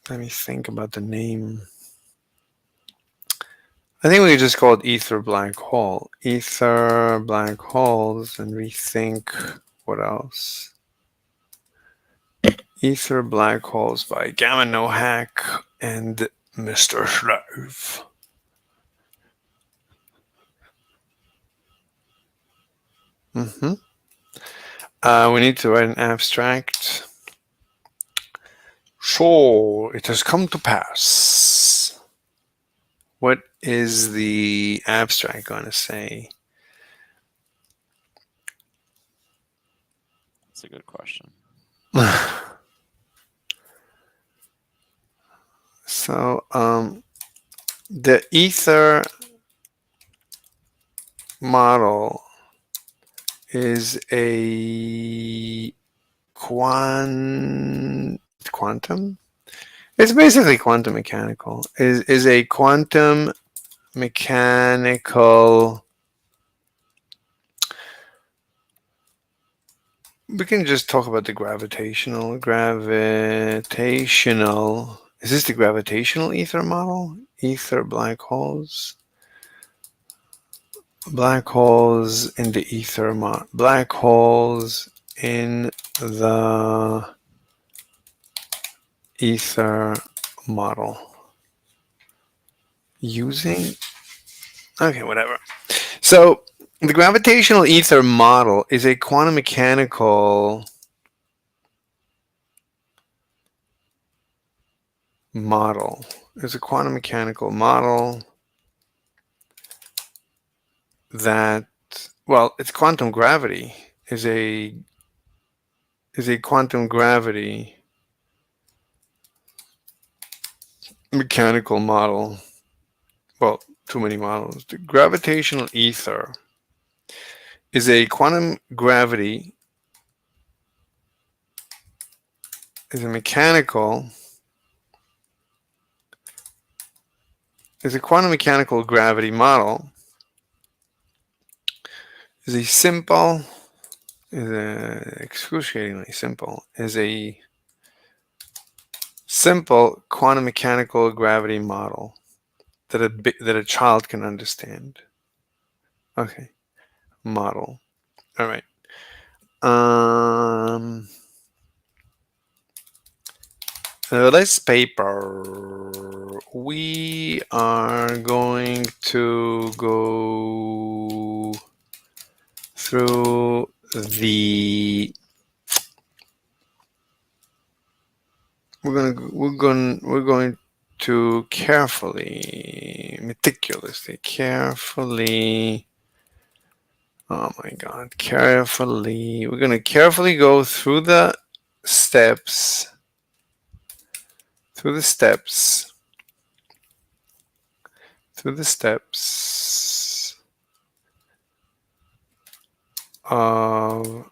Let me think about the name. I think we could just call it ether black hole. Ether black holes, and rethink what else. Ether black holes by Gamma No Hack and Mr. Slave. We need to write an abstract. So it has come to pass. What is the abstract going to say? That's a good question. So the ether model is a quantum. It's basically quantum mechanical. Is a quantum mechanical. We can just talk about the gravitational. Is this the gravitational ether model? Ether black holes. Black holes in the ether model. Black holes in the ether model. Using. Okay, whatever. So the gravitational ether model is a quantum mechanical model. It's a quantum mechanical model that, well, it's quantum gravity is a quantum gravity mechanical model. Well, too many models. The gravitational ether is a quantum gravity, is a mechanical, is a quantum mechanical gravity model, is a simple, is a excruciatingly simple, is a simple quantum mechanical gravity model that a child can understand. Okay, model. All right. This paper, we are going to go through the. We're going to carefully, meticulously, carefully. Oh my God! Carefully, we're gonna carefully go through the steps. Through the steps of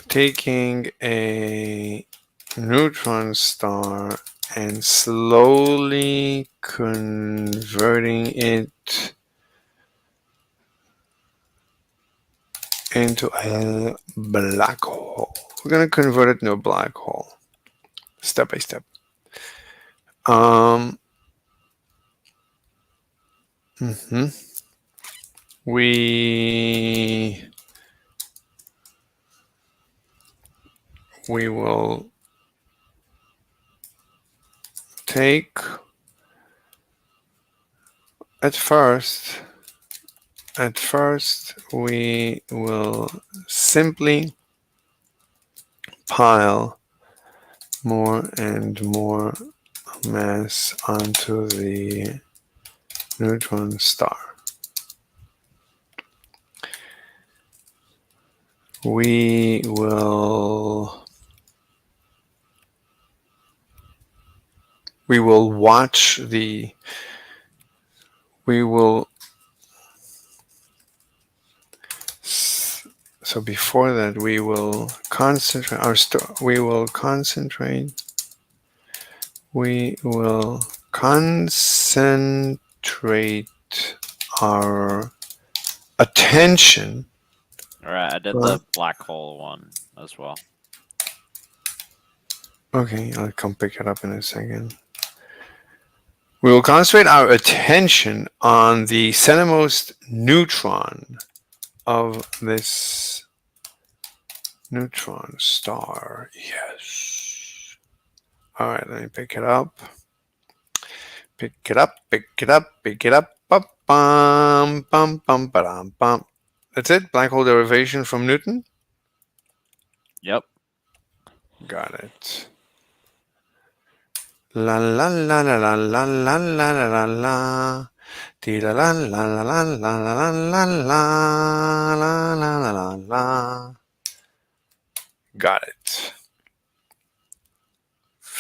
taking a neutron star and slowly converting it into a black hole. We're going to convert it into a black hole, step by step. We will take at first we will simply pile more and more mass onto the neutron star. We will watch the so before that we will concentrate we will concentrate our attention. All right, I did the black hole one as well. Okay, I'll come pick it up in a second. We will concentrate our attention on the centermost neutron of this neutron star. Yes. All right, let me pick it up. Pick it up. Bum, bum, bum, ba-dum, bum. That's it? Black hole derivation from Newton? Yep. Got it. La la la la la la la la la la. Dee la la la la la la la la la la la la. Got it.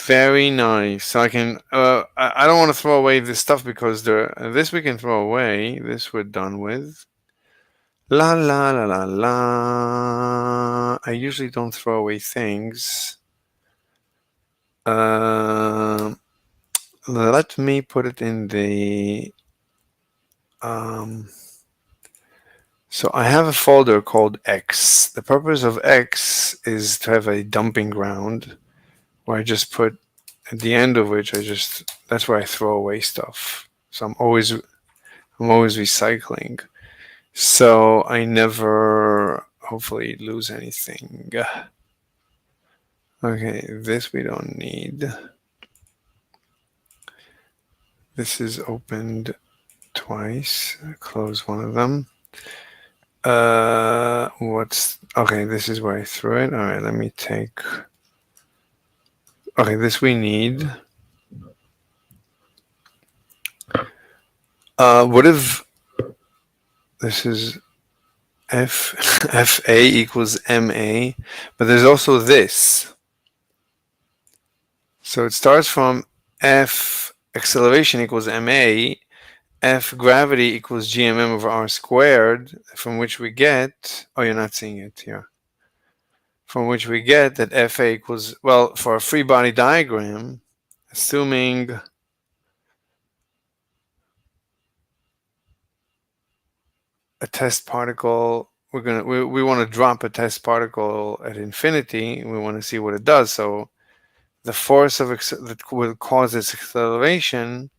Very nice. So I can. I don't want to throw away this stuff because this we can throw away. This we're done with. La la la la la. I usually don't throw away things. Let me put it in the. So I have a folder called X. The purpose of X is to have a dumping ground where I just put at the end of which that's where I throw away stuff. So I'm always recycling. So I never hopefully lose anything. Okay, this we don't need. This is opened twice. Close one of them. Okay, this is where I threw it. All right, let me take. Okay, this we need. What if this is FA equals MA, but there's also this. So it starts from acceleration equals ma, F gravity equals gmm over r squared, from which we get, oh, you're not seeing it here, from which we get that Fa equals, well, for a free body diagram, assuming a test particle, we want to drop a test particle at infinity, and we want to see what it does. So the force of that will cause its acceleration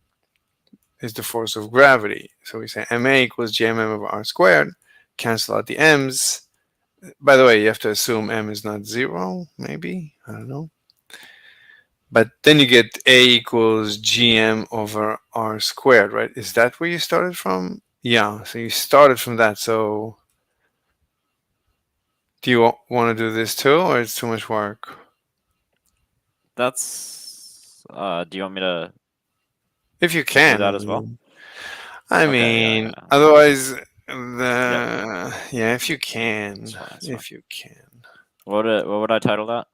is the force of gravity. So we say ma equals gmm over r squared, cancel out the m's. By the way, you have to assume m is not 0, maybe, I don't know. But then you get a equals gm over r squared, right? Is that where you started from? Yeah, so you started from that. So do you want to do this too, or it's too much work? That's. Do you want me to? If you can. Do that as well. I Okay, mean, yeah. otherwise, Yep. if you can, That's fine, if you can. What would I title that?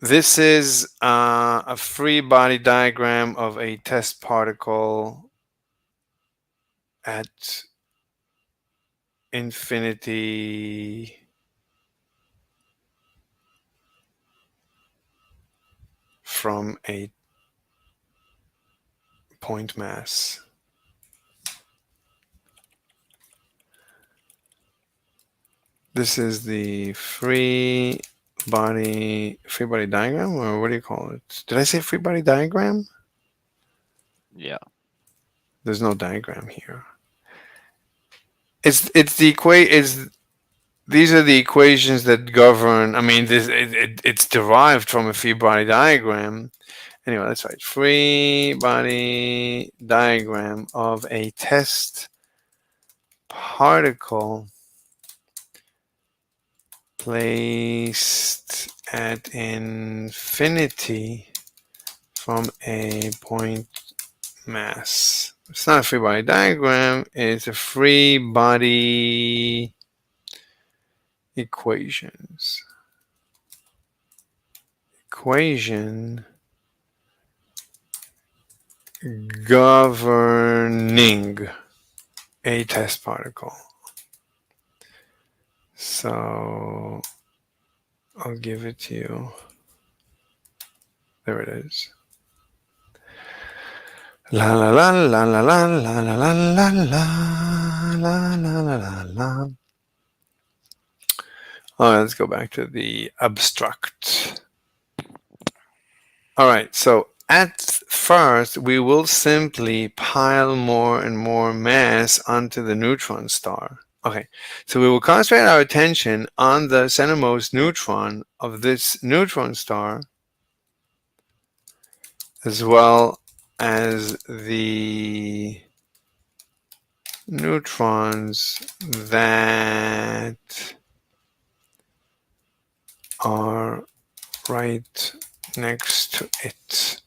This is a free body diagram of a test particle at infinity from a point mass. This is the free body diagram, or what do you call it? Did I say free body diagram? Yeah. There's no diagram here. It's the these are the equations that govern. I mean, it's derived from a free body diagram. Anyway, that's right. Free body diagram of a test particle placed at infinity from a point mass. It's not a free body diagram, it's a free body equations. Equation governing a test particle. So I'll give it to you. There it is. La la la la la la la la la la la la la la. All right, let's go back to the abstract. All right, so at first we will simply pile more and more mass onto the neutron star. Okay, so we will concentrate our attention on the centermost neutron of this neutron star, as well as the neutrons that are right next to it.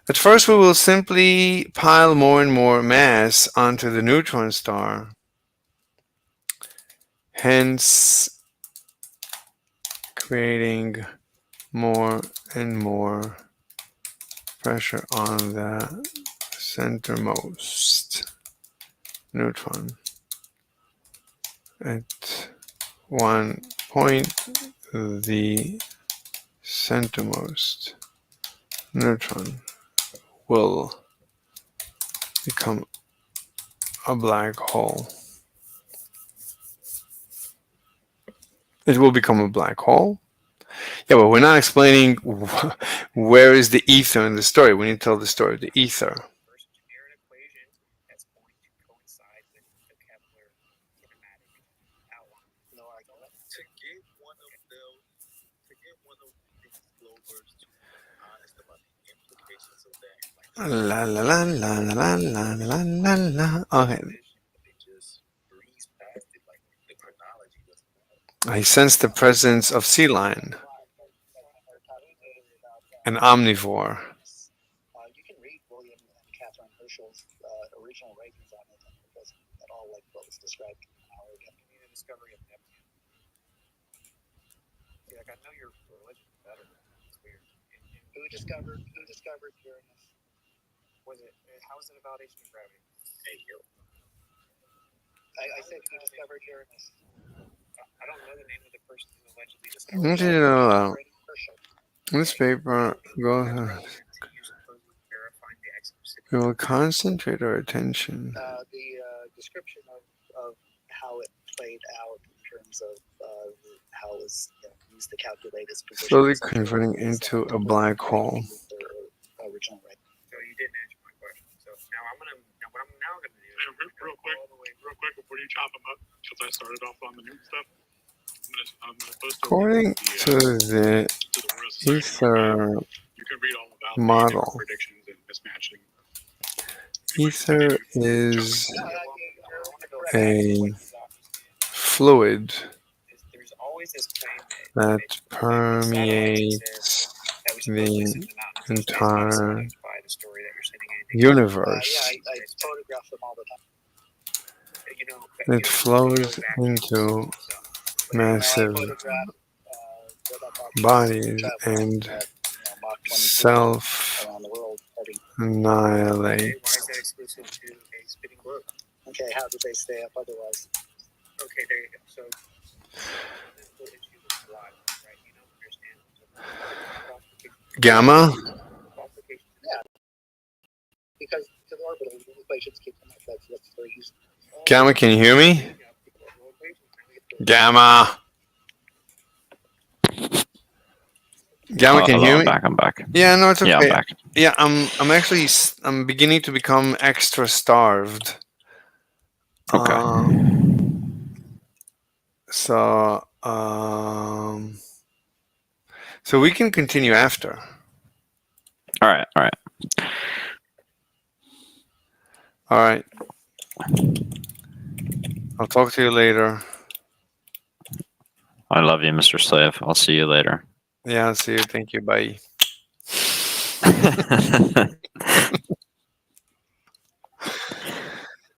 At first, we will simply pile more and more mass onto the neutron star, hence creating more and more pressure on the centermost neutron. At one point, the centermost neutron will become a black hole. It will become a black hole. Yeah, but we're not explaining where is the ether in the story. We need to tell the story of the ether. La la la la la la la la la. Okay. I sense the presence of sea lion, an omnivore. Who discovered Uranus? Was it? How is it a validation of gravity? Hey, you. I said who discovered Uranus. I don't know the name of the person who allegedly I want you to know this paper we will concentrate our attention. The description of how it played out in terms of how it was used to calculate its position. Slowly converting into a black hole. Original, right? So you didn't answer my question. So now what I'm now gonna do is real quick before you chop them up, because I started off on the new stuff. I'm gonna post According to the ether model, ether is a fluid that permeates the entire universe. It flows into massive bodies and self-annihilates. Okay, how did they stay up otherwise? Okay, there you go. So Gamma? yeah, because to the orbital, the equations keep coming. That's very easy. Gamma, can you hear me? Gamma. Gamma, can you hear me? I'm back. Yeah, no, it's okay. Yeah, I'm back. Yeah, I'm beginning to become extra starved. Okay. So we can continue after. All right. All right. I'll talk to you later. I love you, Mr. Slave. I'll see you later. Yeah, I'll see you. Thank you. Bye.